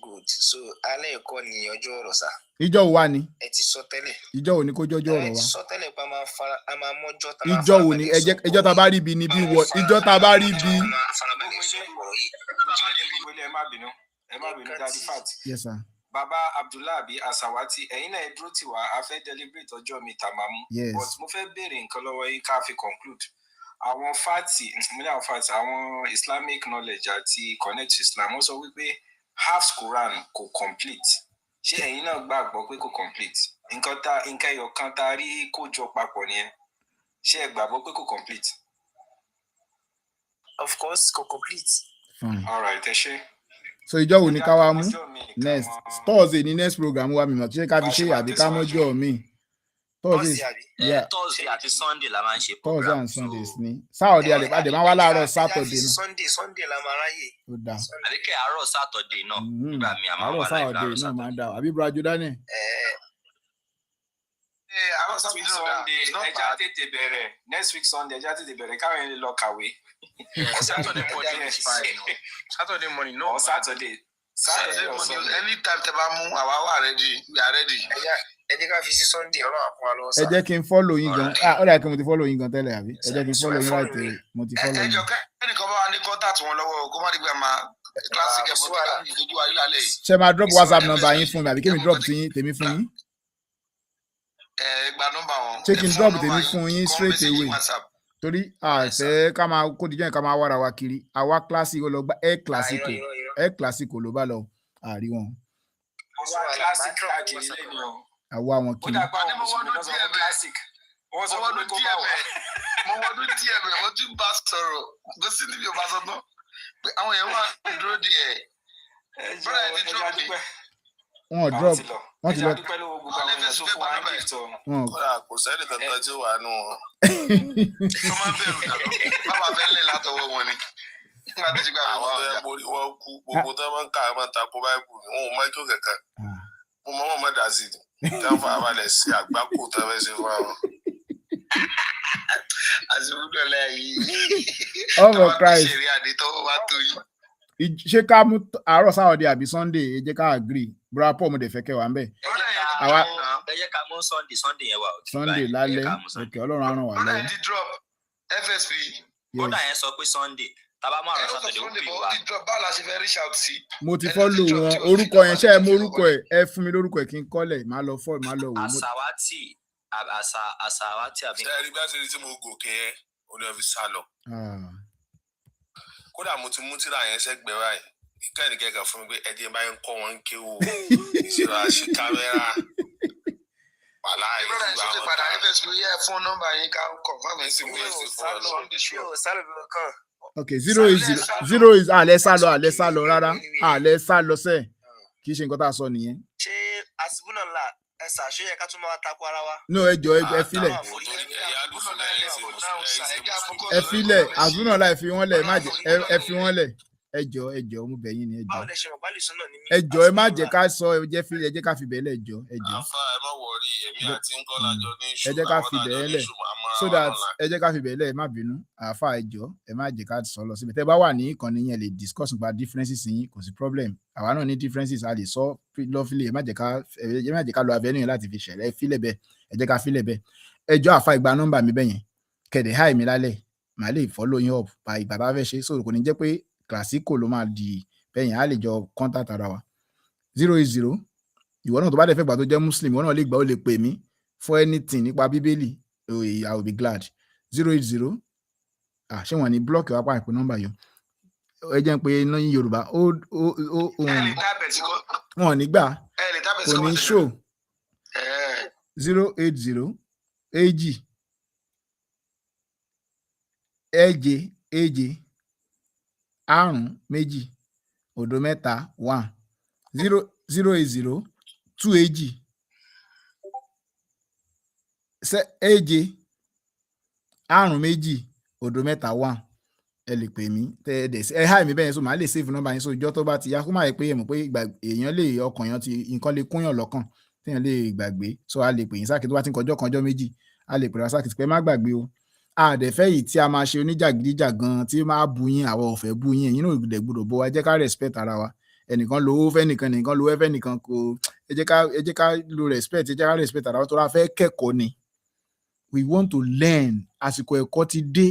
Speaker 7: Good so alẹ́ ẹ̀kọ́ ni ọjọ́ ọ̀rọ̀ sà.
Speaker 2: ìjọ wo wá ni.
Speaker 7: ẹ ti sọ tẹ́lẹ̀.
Speaker 2: ìjọ wo ni kó jọjọ́ ọ̀rọ̀ wa.
Speaker 7: ẹ ti sọ tẹ́lẹ̀ pé a máa mọ́jọ́ tá a máa
Speaker 2: ìjọ wo ni ìjọ tá a bá rí bi ni bí wọ ìjọ tá a bá rí bi.
Speaker 4: ẹ má bínú Daddy Fat.
Speaker 2: Yes sir.
Speaker 4: Baba Abdullahi Asawati ẹ̀yin náà ẹ dúró tì wá a fẹ́ deliberate ọjọ́ mi tàmámú.
Speaker 2: Yes.
Speaker 4: But mo fẹ́ béèrè nǹkan lọ́wọ́ yín ká fi conclude. Àwọn àwọn Islamic knowledge àti connect to Islam wọ́n sọ wípé half Quran kò complete. Ṣé ẹ̀yin náà gbàgbọ́ pé kò complete? Nǹkan ẹyọ kan tá a rí kó jọ papọ̀ nìyẹn. Ṣé ẹ gbàgbọ́ pé kò complete?
Speaker 7: Of course kò complete.
Speaker 4: All right, ẹ ṣé.
Speaker 2: So ìjọ wo ni ká wá mú next Thursday ni next program wa mi mọ̀ ṣé ká fi ṣe àbí ká mọ́jọ́ mi. Thursday
Speaker 6: àti Sunday la máa ń ṣe
Speaker 2: program. Thursday and Sundays ni. Saturday àdè máa wá láàárọ̀ Saturday
Speaker 7: náà. Sunday la máa ráyè.
Speaker 2: Ó dáa.
Speaker 6: Àbíkẹ́ àárọ̀ Saturday náà nígbà mi àmọ́
Speaker 2: àárọ̀ Saturday náà máa dá àbí Brajo Daniel.
Speaker 4: Àárọ̀ Sunday ẹja tètè bẹ̀rẹ̀ next week Sunday ẹja tètè bẹ̀rẹ̀ káwọn yẹn lè lọ kàwé.
Speaker 9: Saturday morning no.
Speaker 4: Or Saturday
Speaker 3: morning anytime tẹ́ bá mú àwa wà ready we are ready.
Speaker 7: Ẹ jẹ́ ká fi sí Sunday ọlọ́run àpò wa lọ́wọ́ sá.
Speaker 2: Ẹ jẹ́ kí n follow yín gan ó dà kí mo ti follow yín gan tẹ́lẹ̀ àbí ẹ jẹ́ kí n follow yín right away mo ti follow yín.
Speaker 3: ẹjọ kẹ́nìkan bá wa ní contact wọn lọ́wọ́ kó má dìgbà máa classic ẹ̀ bọ́ ká ní ìfojú wa yìí lálẹ́ yìí.
Speaker 2: Ṣé máa drop WhatsApp number yín fún mi àbí kí mi drop tèmi fún yín.
Speaker 3: Gba nọ́mbà wọn.
Speaker 2: Ṣé kí n drop tèmi fún yín straight away torí àṣẹ ká máa kó dijọ́ yẹn ká máa wára wa kiri àwa classic ó lọ gba air classic ló bá lọ àrí wọn.
Speaker 4: Classic káàkiri lẹ́nu o.
Speaker 2: Àwa wọn kiri.
Speaker 4: Ó dàgbà àwọn mùsùlùmí lọ́sọ̀ fún classic. Wọ́n sọ fún mi kó bá wà.
Speaker 3: Mo wọnú díẹ̀ bẹ̀ wọ́n tún bá sọ̀rọ̀ bó sì níbi ò bá sọ tán pé àwọn èèyàn wà dúró díẹ̀. Bọ́lá ẹ̀ ti drop mi.
Speaker 2: Wọ́n drop wọ́n ti lọ.
Speaker 10: Kò sẹ́ni kankan tí ó wà nù wọn.
Speaker 3: Tó máa bẹ̀rù dànù. Báwa fẹ́ lè látọwọ́ wọn ni.
Speaker 10: Àwọn tó yẹ borí wọn kú gbogbo tó máa ń kà máa ń takò báyìí wọn ò mọ ètò kankan. Mo mọ wọn mọ dà sí i tí wọn fà balẹ̀ sí àgbákò tó fẹ́ ṣe fún àwọn.
Speaker 3: Àṣìwúdọ̀ lẹ́yìn.
Speaker 2: Ọmọ Christ.
Speaker 3: Ṣèrè àdìtọ́wọ́ wá tó yìí.
Speaker 2: Ṣé ká mú àárọ̀ Saturday àbí Sunday ẹ jẹ́ ká agree bra Paul mo dẹ̀ fẹ́ kẹ́ wà ń bẹ̀.
Speaker 6: Àwa ẹ jẹ́ ká mú Sunday yẹn wà.
Speaker 2: Sunday lálẹ́ okay Ọlọ́run á ràn wá lọ́wọ́.
Speaker 3: Ọlọ́run ti drop FSP.
Speaker 6: Kódà yẹn sọ pé Sunday tàbá mú àárọ̀ Saturday ó pè wá.
Speaker 3: Báwo la ṣe fẹ́ reach out sí?
Speaker 2: Mo ti follow wọn orúkọ yẹn ṣé ẹ mú orúkọ ẹ fún mi lórúkọ ẹ kí n kọ́lẹ̀ máa lọ fọ́ máa lọ wò.
Speaker 6: Asawati àbí.
Speaker 10: Ṣé ẹ rí bá ṣe rí tí mo gòkè yẹn ó ní ọ́fíìsì sálọ. Kódà mo ti mú tírà yẹn sẹ́gbẹ̀ẹ́ báyìí kẹ́ni kẹ́kẹ́ fún mi pé ẹdí ẹ bá ń kọ́ wọn ké o ìṣirò àṣì kámẹ́rà wàhálà yìí gbà wọn
Speaker 3: padà fs ló yẹ fún nọ́mbà yín ká confirm ẹ sí
Speaker 10: mi ò sí fún ọ lọ.
Speaker 2: Okay, 0 is àlẹ́ sálọ rárá àlẹ́ sálọ sẹ́ẹ̀ kì í ṣe nǹkan tá a sọ nìyẹn.
Speaker 4: ṣé àsìbúnà ńlá ẹ ṣàṣeyẹ ká tún máa takò ara wa.
Speaker 2: no ẹ jọ ẹ filẹ̀ ẹ filẹ̀ àsìbúnà ńlá ẹ fi wọ́n lẹ̀ ẹ fi wọ́n lẹ̀ ẹ jọ mo bẹ̀ yín ni ẹ jọ ẹ jọ ẹ má jẹ́ ká sọ ẹ jẹ́ ká fi bẹ́ẹ̀ lẹ̀ ẹ jọ.
Speaker 10: àfa ẹ má wọrí èmi àti Nkọ́lá jọ ní
Speaker 2: ẹ jẹ́ ká fi bẹ́ẹ̀ lẹ̀ so that ẹ jẹ́ ká fi bẹ́ẹ̀ lẹ̀ ẹ má bínú àfa ẹ jọ ẹ má jẹ́ ká sọ lọ síbi tẹ́ bá wà ní ìkànnì yẹn lè discuss nípa differences yín kò sí problem àwa náà ní differences a lè sọ lọ́fílẹ̀ ẹ má jẹ́ ká lọ avenue láti fi ṣẹlẹ̀ ẹ filẹ̀ bẹ́ẹ̀ ẹ jẹ́ ká filẹ̀ bẹ́ẹ̀ ẹ jọ àfa ìgbà nọ́mbà mi bẹ́yẹn kẹ̀dẹ̀ háì mi lálẹ́ màá lè follow yín up pa ìgbà bá fẹ́ ṣe so kò ní jẹ́ pé classico ló máa di bẹ́yẹn á lè jọ contact ara wa 080 ìwọ náà tó bá dẹ̀ fẹ́ gbà tó jẹ́ muslim ìwọ náà lè gbà ó lè pè mí for anything nípa bíbélì I will be glad 080 ṣé wọ́n ní blọọkì wá pàìpù nọ́mbà yìí ẹ jẹ́ pé iná yín yorùbá wọn ò ní gbà kò ní show 080 èjì èje èje àrún méjì òdo mẹ́ta 1 080 2 èjì èje àrún méjì òdo mẹ́ta 1 ẹ lè pè mí ẹ háì mi bẹ́yẹn so màá lè save nọ́mbà yẹn so ìjọ tó bá ti yá kó má yẹ pé ẹ mọ̀ pé èèyàn lè ọkàn yẹn ti nǹkan lè kúnyàn lọ́kàn téèyàn lè gbàgbé so a lè pè yín sáàkì tó bá ti ń kọjọ́ méjì a lè pè wá sáàkì pé má gbàgbé o àdẹ̀fẹ́ yìí tí a máa ṣe oníjàgídíjàgan tí máa bu yín àwọn ọ̀fẹ́ bu yín ẹ̀yin náà ìgbìdẹ̀ gbọdọ̀ bó wa ẹ jẹ́ ká respect ara wa ẹnìkan lo owó fẹ́nìkan nìkan lo ẹfẹ́ nìkan kò ẹ jẹ́ ká lo respect ẹ jẹ́ ká respect ara wa tó ra fẹ́ kẹ́kọ̀ọ́ ni we want to learn àsìkò ẹ̀kọ́ ti dé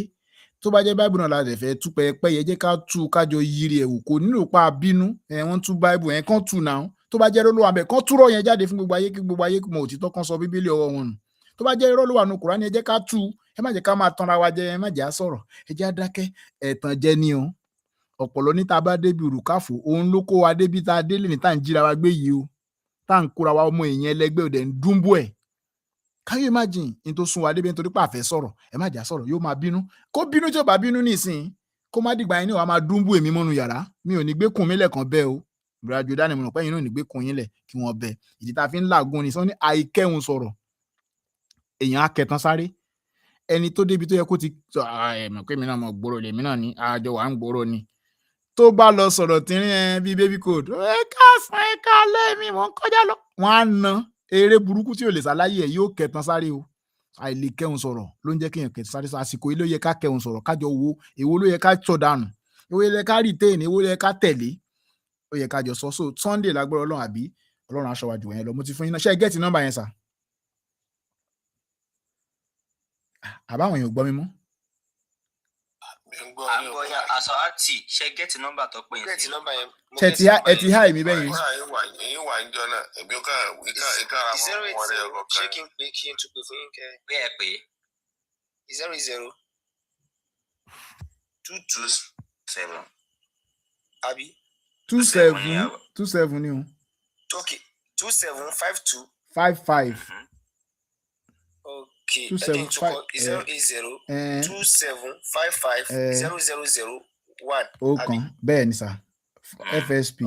Speaker 2: tó bá jẹ́ báìbù náà la dẹ̀ fẹ́ tú pẹ́ẹ́pẹ́ yẹ jẹ́ ká tú kájọ yiri ẹ̀wò kò nílò pa bínú wọ́n tú báìbù yẹn kán tú náà tó bá jẹ́ ló wà bẹ̀ kán túrọ̀ yẹn jáde fún gbogbo ayé kí gbogbo ayé mọ òtítọ́ kan sọ bíbélì ọwọ́ wọn nù tó bá jẹ́ irọ́ ló wà nù Kùránì ẹ jẹ́ ká tú ẹ má jẹ́ ká máa tanra wa jẹ ẹ má jẹ́ á sọ̀rọ̀ ẹ jẹ́ á dákẹ́ ẹ̀tàn jẹ ni o ọ̀pọ̀lọ́ ní tá a bá débi òrùkáfò òun ló kó wa débi tá a délé ní tá à ń jíra wa gbé yìí o tá à ń kóra wa ọmọ èèyàn ẹlẹgbẹ́ òdẹ̀ ń dúnbò ẹ̀ can you imagine in tó sún wa débi nítorí pé àfẹ́ sọ̀rọ̀ ẹ má jà sọ̀rọ̀ yóò máa bínú kó bínú tí ò bá bínú nísìn kó má dìgbà yín ní wàá máa dúnbò èmi mọ́nu yàrá mi ò ní gbé kun mi lẹ́ẹ̀kan bẹ́ẹ̀ o ìrìnàjò dání mo rò pé yín náà ò ní gbé kun yín lẹ̀ kí wọ́n bẹ ìdí tá a fi ń làágùn ni sọ ní àìkẹ́hùn sọ̀rọ̀ èèyàn akẹtàn sáré ẹni tó débi tó yẹ kó ti sọ mọ̀ pé mi náà mọ̀ gbòòrò lèmi náà ní àjọ wà ń gbòòrò ni tó bá lọ sọ̀rọ̀ tìrín bíi baby code ẹ káàsán ẹ káalẹ́ mi mò ń kọjá lọ wọ́n á na eré burúkú tí ò lè ṣàlàyé ẹ̀ yóò kẹtàn sáré o àìlè kẹhùn sọ̀rọ̀ ló ń jẹ́ kéèyàn kẹtàn sáré àsìkò yìí ló yẹ ká kẹhùn sọ̀rọ̀ kájọ wo èwo ló yẹ ká sọ dànù èwo ló yẹ ká retain èwo ló yẹ ká tẹ̀lé ó yẹ ká jọ sọ so Sunday lágbára Ọlọ́run àbí Ọlọ́run aṣọ wájú yẹn lọ mo ti fún yín náà ṣe é gẹ́ẹ̀tì nọ́mbà yẹn sà àbáwọn èèyàn gbọ́ mi mọ́.
Speaker 4: àgbọ̀yà àṣàwátì ṣe gẹ́ẹ̀tì nọ́mbà tó pé yẹn sí.
Speaker 2: ẹ ti há èmi bẹ́yẹn.
Speaker 10: èyí wà ń jọ náà èmi ò kàn ìkàrà mọ́ wọn rẹ̀ ọkọ̀ kan.
Speaker 7: ṣé kí n pè kí n tún pè fún yín kẹ́
Speaker 4: pé ẹ pé
Speaker 7: 00 22 àbí
Speaker 2: 27 ni o.
Speaker 7: okay 2752
Speaker 2: 55.
Speaker 7: Okay, 080 2755 0001.
Speaker 2: ó kàn bẹ́ẹ̀ ni sà FSP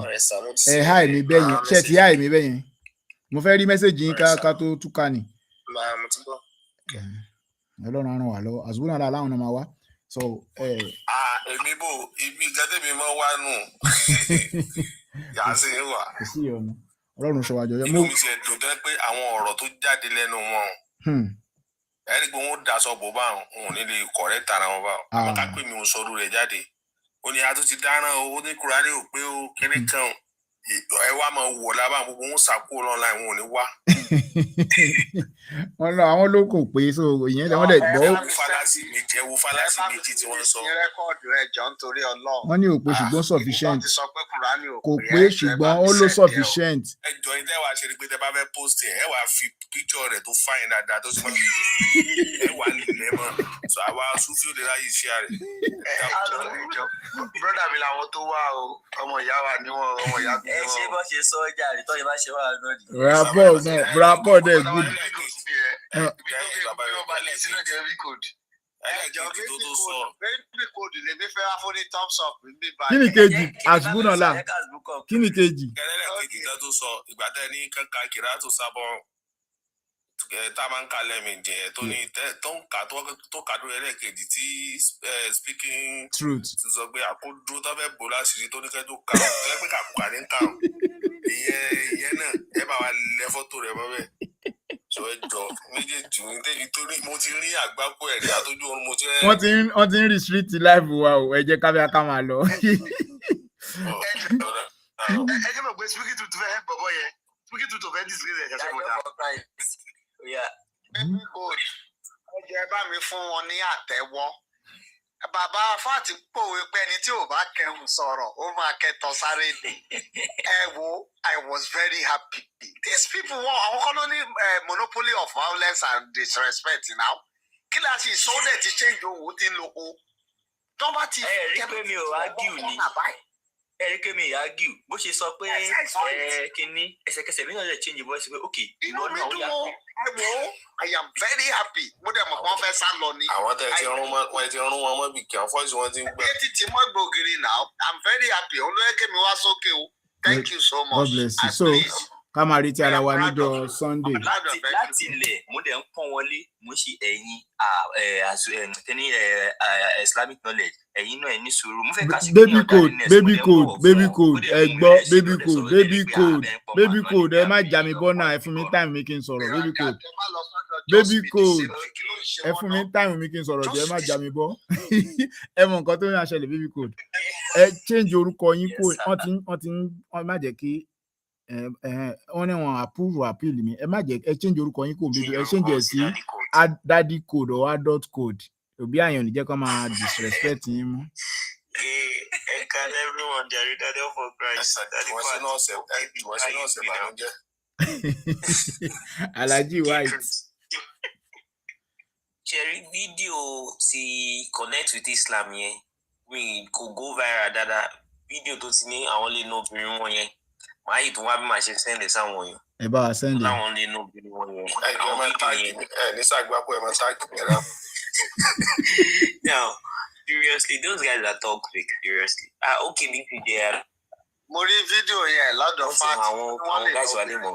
Speaker 2: ẹ háì mi bẹ́yẹn ṣe ti háì mi bẹ́yẹn mo fẹ́ rí mẹ́sẹ̀gì yín ká tó túká ni.
Speaker 7: mo ti gbọ́.
Speaker 2: Ọlọ́run á ràn wá lọ́wọ́ àzùbúrò náà láwọn náà máa wá so.
Speaker 10: èmi bò ibi gẹ́gẹ́ mi máa wá nù yàá sí wà.
Speaker 2: kò sí ọ̀nà Ọlọ́run ṣọwọ́ àjọyọ̀.
Speaker 10: inú mi ṣe dùn tẹ́ pé àwọn ọ̀rọ̀ tó jáde lẹ́nu wọn ẹni pé wọn daṣọ bò bá wọn ní lè kọ̀rẹ́ tara wọn bá wọn ká pé mi ò sọ̀rọ̀ rẹ̀ jáde ó ní a tún ti dáràn o ó ní Kùránì ò pé o kéré kan ẹ wá máa wọ̀ lábà gbogbo wọn sàkó lọ́la wọn ò ní wá.
Speaker 2: wọn lọ àwọn ló kò pé so ìyẹn tí wọn dẹ gbọ́.
Speaker 10: ẹ wo fálásì méjì tí wọ́n sọ.
Speaker 8: rẹ́kọ̀dù ẹ̀jọ̀ nítorí Ọlọ́run.
Speaker 2: wọ́n ní òpè ṣùgbọ́n sufficient.
Speaker 8: wọ́n ti sọ pé
Speaker 2: kò pé ṣùgbọ́n ó ló sufficient.
Speaker 10: ẹjọ́ ilé wa ṣe ni pé tẹ bá fẹ́ post ẹ wá fi picture rẹ̀ tó fine dáadáa tó sì máa fi ẹ wà nílẹ̀ mọ́ so àwa sufi ò lè ráyè iṣẹ́ rẹ̀.
Speaker 3: brother mi làwọn tó wá o ọmọ ìyá wa ni wọn ọmọ ìyá bí wọn.
Speaker 4: ẹ ṣe bó ṣe sọ ọjà rẹ tọ́jú bá ṣe wà lónìí.
Speaker 2: rapport dẹ̀ good. Kí ni kejì àṣùbùnàlà kí ni kejì.
Speaker 10: kẹlẹ́lẹ́kejì kan tó sọ ìgbà tẹ́ ní kankan kìrá tó sábọ̀ tá a máa ń ka lẹ́ẹ̀mejì ẹ̀ tó ní tó kà lórí ẹlẹ́ẹ̀kejì tí speaking
Speaker 2: truth
Speaker 10: ti sọ pé àkójọ tó fẹ́ bò láṣìírí tó ní kẹ́ tó kà ó tẹ́ pé kàkùkà ní kà ó ìyẹn náà ẹ bá wa lẹ fọ́tò rẹ̀ mọ́ bẹ́ẹ̀ sọ ẹ jọ méjèèjì nítorí mo ti rí àgbákò ẹ̀rí àtọ́jú oorun mo ti rẹ́.
Speaker 2: wọ́n ti ń restrict live wa o ẹ jẹ́ ká máa lọ.
Speaker 3: ẹ jẹ́ mọ̀ pé speaking truth fẹ́ bọ̀bọ̀ yẹn speaking truth fẹ́ disgrace ẹ̀jẹ̀ sọ́kọ̀ dá.
Speaker 11: ọjọ́ ẹ bá mi fún wọn ní àtẹ́wọ́ bàbá fáàtì pòwe pé ẹni tí ò bá kẹhùn sọ̀rọ̀ ó máa kẹtọ sáré ni ẹ wo I was very happy these people wọn àwọn kan ló ní monopoly of violence and disrespect now kí la sì sódẹ̀ ti change owó tí ń lo o tó bá ti
Speaker 4: kẹ́ pé mi ò argue ni ẹ̀ríkẹ́ mi argue bó ṣe sọ pé kínní ẹsẹ̀kẹsẹ̀ mi náà lè change voice pé ok
Speaker 11: inú mi dùn ó ẹ wo I am very happy mo dẹ̀ mọ̀ kàn fẹ́ sá lọ ni.
Speaker 10: àwọn tẹ̀ ti rún wọn mọ́ bí kí àwọn fọ́ọ̀sì wọn ti ń gbẹ.
Speaker 11: etí tí mo gbògiri now I'm very happy olóyèké mi wá sókè o thank you so much.
Speaker 2: God bless you. So ká máa retí ara wa níjọ́ Sunday.
Speaker 4: láti ilẹ̀ mo dẹ̀ ń pọ́n wọlé mo ṣe ẹ̀yin tẹ́ni Islamic knowledge ẹ̀yin náà ẹ̀ ní sùúrù mo fẹ́ ká sí
Speaker 2: baby code ẹ gbọ́ baby code ẹ má jà mí bọ́nà ẹ fún mi time mi kí n sọ̀rọ̀ baby code ẹ fún mi time mi kí n sọ̀rọ̀ jẹ́ ẹ má jà mí bọ́ ẹ mọ nǹkan tó ń ṣẹlẹ̀ baby code ẹ change orúkọ yín kó wọ́n má jẹ́ kí wọ́n ní wọn appeal mi ẹ má jẹ́ ẹ change orúkọ yín kó bíbí ẹ change ẹ sí daddy code or adult code òbí àyàn ní jẹ́ kó máa disrespect yín mú.
Speaker 3: Can everyone there daddy for Christ
Speaker 2: Alhaji White.
Speaker 4: ṣẹ̀rí fídíò ti connect with Islam yẹn mi kò go viral dáadáa fídíò tó ti ní àwọn lè ná obìnrin wọn yẹn màá yìí tó wá bí màá ṣe sẹ́ndẹ̀ sáwọn èèyàn.
Speaker 2: ẹ bá wa sẹ́ndẹ̀.
Speaker 4: láwọn lè ná obìnrin wọn yẹn.
Speaker 10: àwọn fídíò yẹn ní sàgbápọ̀ ẹ̀ máa táàgì mẹ́ra.
Speaker 4: Now seriously those guys are toxic seriously. Okay bí fi jẹ́
Speaker 11: mo rí fídíò yẹn lọ́dọ̀ fáàtì
Speaker 4: àwọn guys wà ní mọ̀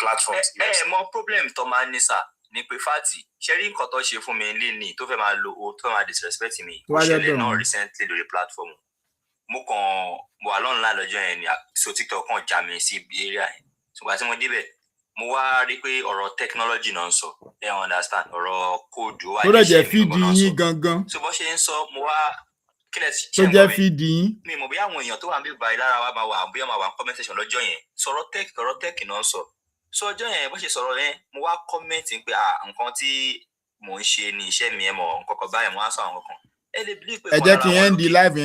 Speaker 4: platforms. mọ problem tó máa ń ní sà ní pé fáàtì ṣẹ́rí nǹkan tó ṣe fún mi lé ní tó fẹ́ máa lo owó tó máa disrespect mi ó ṣẹlẹ̀ náà recently lórí platform mo kàn wà lọ́nà lọ́jọ́ yẹn ni so TikTok kan já mi sí area yẹn ṣùgbọ́n tí mo débẹ̀ mo wá rí pé ọ̀rọ̀ technology náà ń sọ ẹ understand ọ̀rọ̀ code wà
Speaker 2: ní ṣe fídì yín gangan
Speaker 4: so bó ṣe ń sọ mo wá kílẹ̀
Speaker 2: tó jẹ́ fídì yín
Speaker 4: mi mọ̀ bí àwọn èèyàn tó wà níbi ìbáyìí lára wa máa wà bóyá máa wà ní comment section lọ́jọ́ yẹn sọ̀rọ̀ tech náà ń sọ so ọjọ́ yẹn bó ṣe sọ̀rọ̀ yẹn mo wá comment pé nǹkan tí mò ń ṣe ní iṣẹ́ mi ẹ̀ mọ̀ nǹkan kan báyìí mo wá sọ àwọn kan ẹ lè bí pé
Speaker 2: ẹ jẹ́ kí n end the live